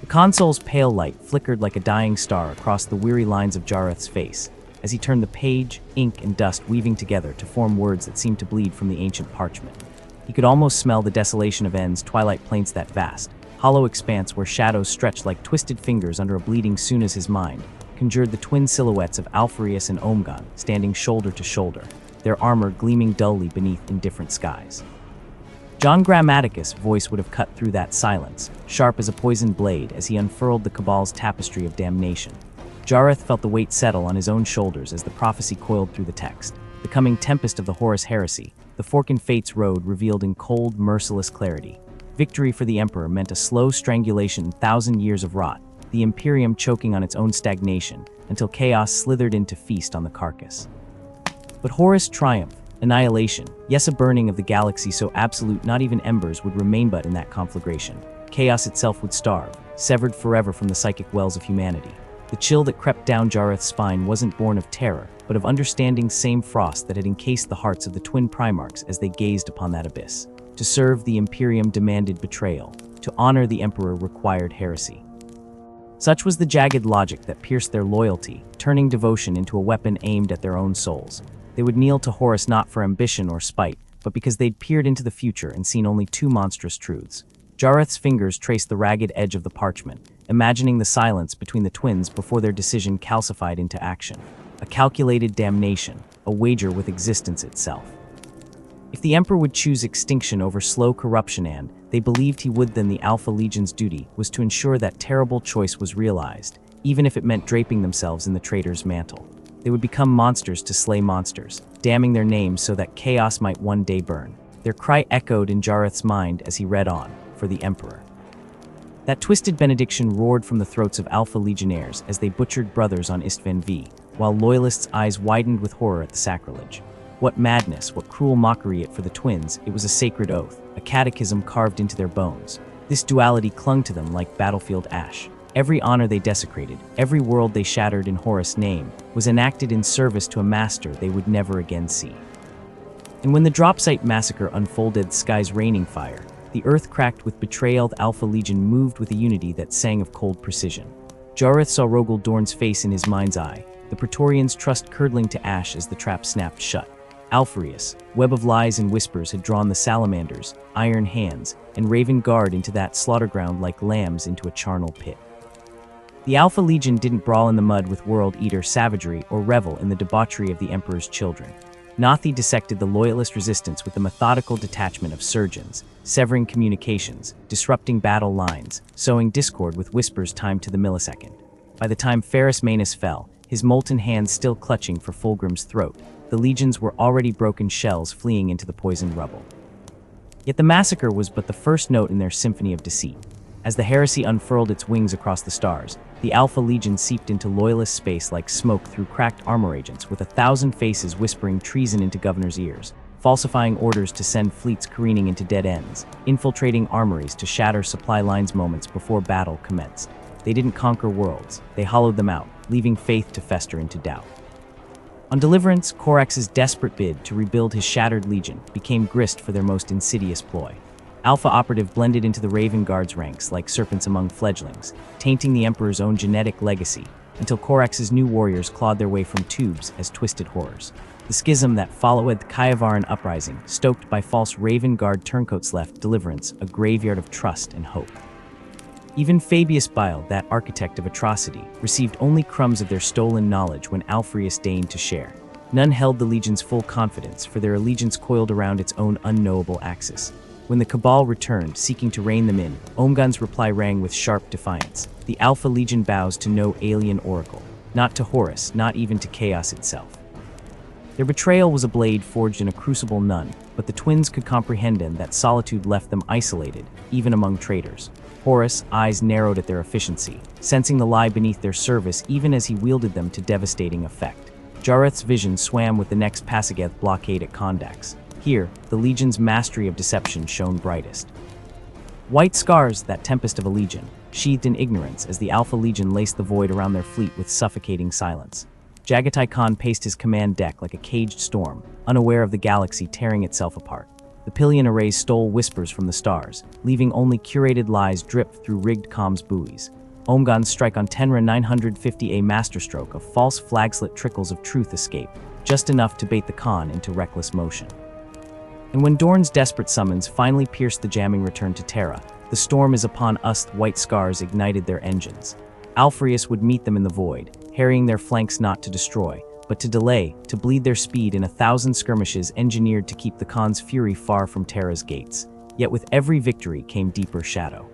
The console's pale light flickered like a dying star across the weary lines of Jareth's face, as he turned the page, ink, and dust weaving together to form words that seemed to bleed from the ancient parchment. He could almost smell the desolation of End's twilight plains, that vast, hollow expanse where shadows stretched like twisted fingers under a bleeding soon as his mind conjured the twin silhouettes of Alpharius and Omgan standing shoulder to shoulder, their armor gleaming dully beneath indifferent skies. John Grammaticus' voice would have cut through that silence, sharp as a poisoned blade as he unfurled the Cabal's tapestry of damnation. Jareth felt the weight settle on his own shoulders as the prophecy coiled through the text. The coming tempest of the Horus heresy, the fork in fate's road revealed in cold, merciless clarity. Victory for the Emperor meant a slow strangulation in 1,000 years of rot, the Imperium choking on its own stagnation, until chaos slithered in to feast on the carcass. But Horus' triumph, annihilation, yes, a burning of the galaxy so absolute not even embers would remain but in that conflagration. Chaos itself would starve, severed forever from the psychic wells of humanity. The chill that crept down Jareth's spine wasn't born of terror, but of understanding, same frost that had encased the hearts of the twin Primarchs as they gazed upon that abyss. To serve the Imperium demanded betrayal, to honor the Emperor required heresy. Such was the jagged logic that pierced their loyalty, turning devotion into a weapon aimed at their own souls. They would kneel to Horus not for ambition or spite, but because they'd peered into the future and seen only two monstrous truths. Jareth's fingers traced the ragged edge of the parchment, imagining the silence between the twins before their decision calcified into action. A calculated damnation, a wager with existence itself. If the Emperor would choose extinction over slow corruption, and they believed he would, then the Alpha Legion's duty was to ensure that terrible choice was realized, even if it meant draping themselves in the traitor's mantle. They would become monsters to slay monsters, damning their names so that chaos might one day burn. Their cry echoed in Jareth's mind as he read on, for the Emperor. That twisted benediction roared from the throats of Alpha Legionnaires as they butchered brothers on Istvan V, while Loyalists' eyes widened with horror at the sacrilege. What madness, what cruel mockery it for the twins, it was a sacred oath, a catechism carved into their bones. This duality clung to them like battlefield ash. Every honor they desecrated, every world they shattered in Horus' name, was enacted in service to a master they would never again see. And when the Dropsite massacre unfolded, skies raining fire, the earth cracked with betrayal, the Alpha Legion moved with a unity that sang of cold precision. Jareth saw Rogel Dorn's face in his mind's eye, the Praetorians' trust curdling to ash as the trap snapped shut. Alpharius, web of lies and whispers, had drawn the salamanders, iron hands, and raven guard into that slaughter ground like lambs into a charnel pit. The Alpha Legion didn't brawl in the mud with World Eater savagery or revel in the debauchery of the Emperor's children. Nathi dissected the Loyalist resistance with the methodical detachment of surgeons, severing communications, disrupting battle lines, sowing discord with whispers timed to the millisecond. By the time Ferrus Manus fell, his molten hands still clutching for Fulgrim's throat, the legions were already broken shells fleeing into the poisoned rubble. Yet the massacre was but the first note in their symphony of deceit. As the heresy unfurled its wings across the stars, the Alpha Legion seeped into Loyalist space like smoke through cracked armor agents, with 1,000 faces whispering treason into governors' ears, falsifying orders to send fleets careening into dead ends, infiltrating armories to shatter supply lines moments before battle commenced. They didn't conquer worlds, they hollowed them out, leaving faith to fester into doubt. On Deliverance, Corax's desperate bid to rebuild his shattered legion became grist for their most insidious ploy. Alpha Operative blended into the Raven Guard's ranks like serpents among fledglings, tainting the Emperor's own genetic legacy, until Corax's new warriors clawed their way from tubes as twisted horrors. The schism that followed the Kayavaran uprising, stoked by false Raven Guard turncoats, left Deliverance a graveyard of trust and hope. Even Fabius Bile, that architect of atrocity, received only crumbs of their stolen knowledge when Alpharius deigned to share. None held the Legion's full confidence, for their allegiance coiled around its own unknowable axis. When the Cabal returned, seeking to rein them in, Omgun's reply rang with sharp defiance. The Alpha Legion bows to no alien oracle, not to Horus, not even to chaos itself. Their betrayal was a blade forged in a crucible none but the twins could comprehend that solitude left them isolated, even among traitors. Horus' eyes narrowed at their efficiency, sensing the lie beneath their service even as he wielded them to devastating effect. Jareth's vision swam with the next Passigeth blockade at Kondax. Here, the Legion's mastery of deception shone brightest. White scars, that tempest of a legion, sheathed in ignorance as the Alpha Legion laced the void around their fleet with suffocating silence. Jagatai Khan paced his command deck like a caged storm, unaware of the galaxy tearing itself apart. The Pillion arrays stole whispers from the stars, leaving only curated lies drip through rigged comms buoys. Omgan's strike on Tenra 950A masterstroke of false flagslit trickles of truth escape, just enough to bait the Khan into reckless motion. And when Dorn's desperate summons finally pierced the jamming return to Terra, the storm is upon us. White scars ignited their engines. Alfreus would meet them in the void, harrying their flanks not to destroy, but to delay, to bleed their speed in 1,000 skirmishes engineered to keep the Khan's fury far from Terra's gates. Yet with every victory came deeper shadow.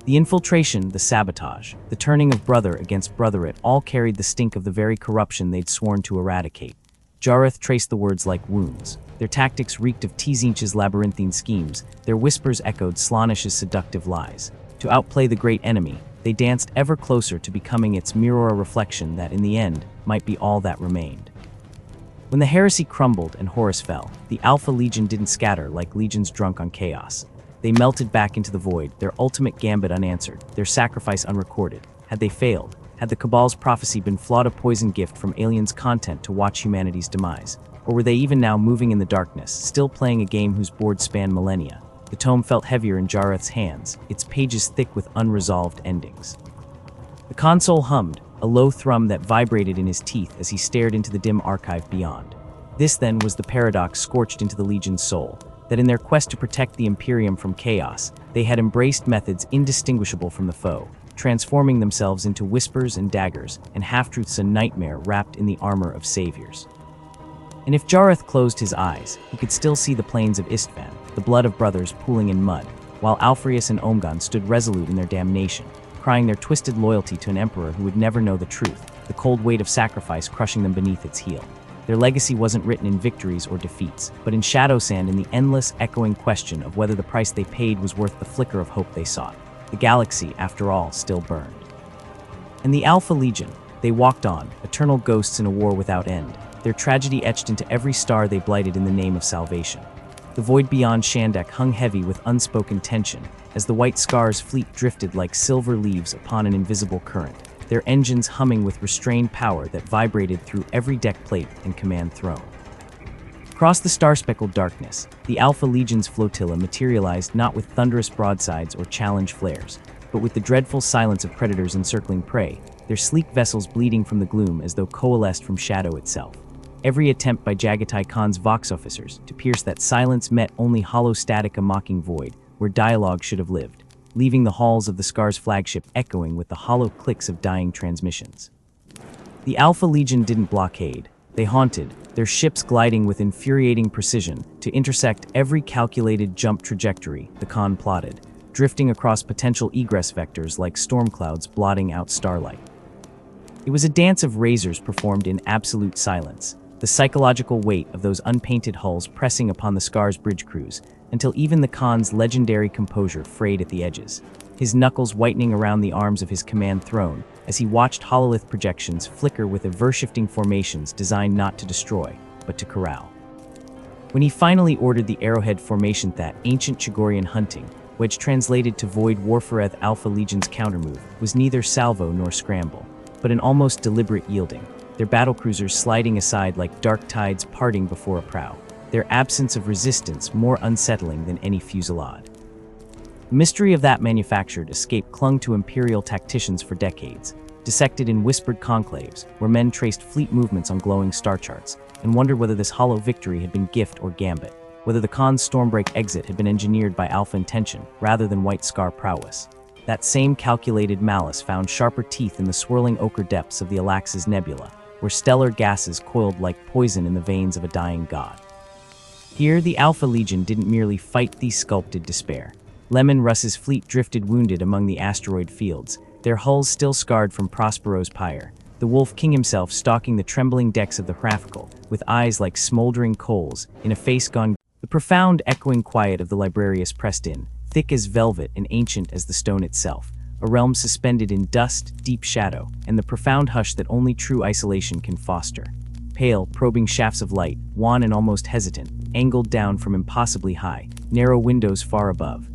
The infiltration, the sabotage, the turning of brother against brotherate all carried the stink of the very corruption they'd sworn to eradicate. Jareth traced the words like wounds. Their tactics reeked of Tzinch's labyrinthine schemes, their whispers echoed Slaanish's seductive lies. To outplay the great enemy, they danced ever closer to becoming its mirror reflection that in the end might be all that remained. When the heresy crumbled and Horus fell, the Alpha Legion didn't scatter like legions drunk on chaos. They melted back into the void, their ultimate gambit unanswered, their sacrifice unrecorded. Had they failed? Had the Cabal's prophecy been flawed, a poison gift from aliens' content to watch humanity's demise? Or were they even now moving in the darkness, still playing a game whose board spanned millennia? The tome felt heavier in Jareth's hands, its pages thick with unresolved endings. The console hummed, a low thrum that vibrated in his teeth as he stared into the dim archive beyond. This then was the paradox scorched into the Legion's soul, that in their quest to protect the Imperium from chaos, they had embraced methods indistinguishable from the foe, transforming themselves into whispers and daggers, and half-truths, a nightmare wrapped in the armor of saviors. And if Jareth closed his eyes, he could still see the plains of Istvan, the blood of brothers pooling in mud, while Alfreus and Omgan stood resolute in their damnation, crying their twisted loyalty to an emperor who would never know the truth, the cold weight of sacrifice crushing them beneath its heel. Their legacy wasn't written in victories or defeats, but in shadow sand, in the endless, echoing question of whether the price they paid was worth the flicker of hope they sought. The galaxy, after all, still burned. And the Alpha Legion, they walked on, eternal ghosts in a war without end, their tragedy etched into every star they blighted in the name of salvation. The void beyond Shandak hung heavy with unspoken tension, as the white scars fleet drifted like silver leaves upon an invisible current, their engines humming with restrained power that vibrated through every deck plate and command throne. Across the star-speckled darkness, the Alpha Legion's flotilla materialized not with thunderous broadsides or challenge flares, but with the dreadful silence of predators encircling prey, their sleek vessels bleeding from the gloom as though coalesced from shadow itself. Every attempt by Jagatai Khan's Vox officers to pierce that silence met only hollow static, a mocking void where dialogue should have lived, leaving the halls of the Scar's flagship echoing with the hollow clicks of dying transmissions. The Alpha Legion didn't blockade, they haunted, their ships gliding with infuriating precision to intersect every calculated jump trajectory the Khan plotted, drifting across potential egress vectors like storm clouds blotting out starlight. It was a dance of razors performed in absolute silence, the psychological weight of those unpainted hulls pressing upon the Scar's bridge crews, until even the Khan's legendary composure frayed at the edges, his knuckles whitening around the arms of his command throne as he watched hololith projections flicker with aver-shifting formations designed not to destroy, but to corral. When he finally ordered the Arrowhead formation, that ancient Chagorian hunting, which translated to Void Warfareth, Alpha Legion's countermove, was neither salvo nor scramble, but an almost deliberate yielding, their battlecruisers sliding aside like dark tides parting before a prow, their absence of resistance more unsettling than any fusillade. The mystery of that manufactured escape clung to Imperial tacticians for decades, dissected in whispered conclaves where men traced fleet movements on glowing star charts and wondered whether this hollow victory had been gift or gambit, whether the Khan's Stormbreak exit had been engineered by Alpha intention rather than White Scar prowess. That same calculated malice found sharper teeth in the swirling ochre depths of the Alax's nebula, where stellar gases coiled like poison in the veins of a dying god. Here, the Alpha Legion didn't merely fight the sculpted despair. Lemon Russ's fleet drifted wounded among the asteroid fields, their hulls still scarred from Prospero's pyre, the Wolf King himself stalking the trembling decks of the Hraphical, with eyes like smoldering coals, in a face gone. The profound, echoing quiet of the librarius pressed in, thick as velvet and ancient as the stone itself, a realm suspended in dust, deep shadow, and the profound hush that only true isolation can foster. Pale, probing shafts of light, wan and almost hesitant, angled down from impossibly high, narrow windows far above,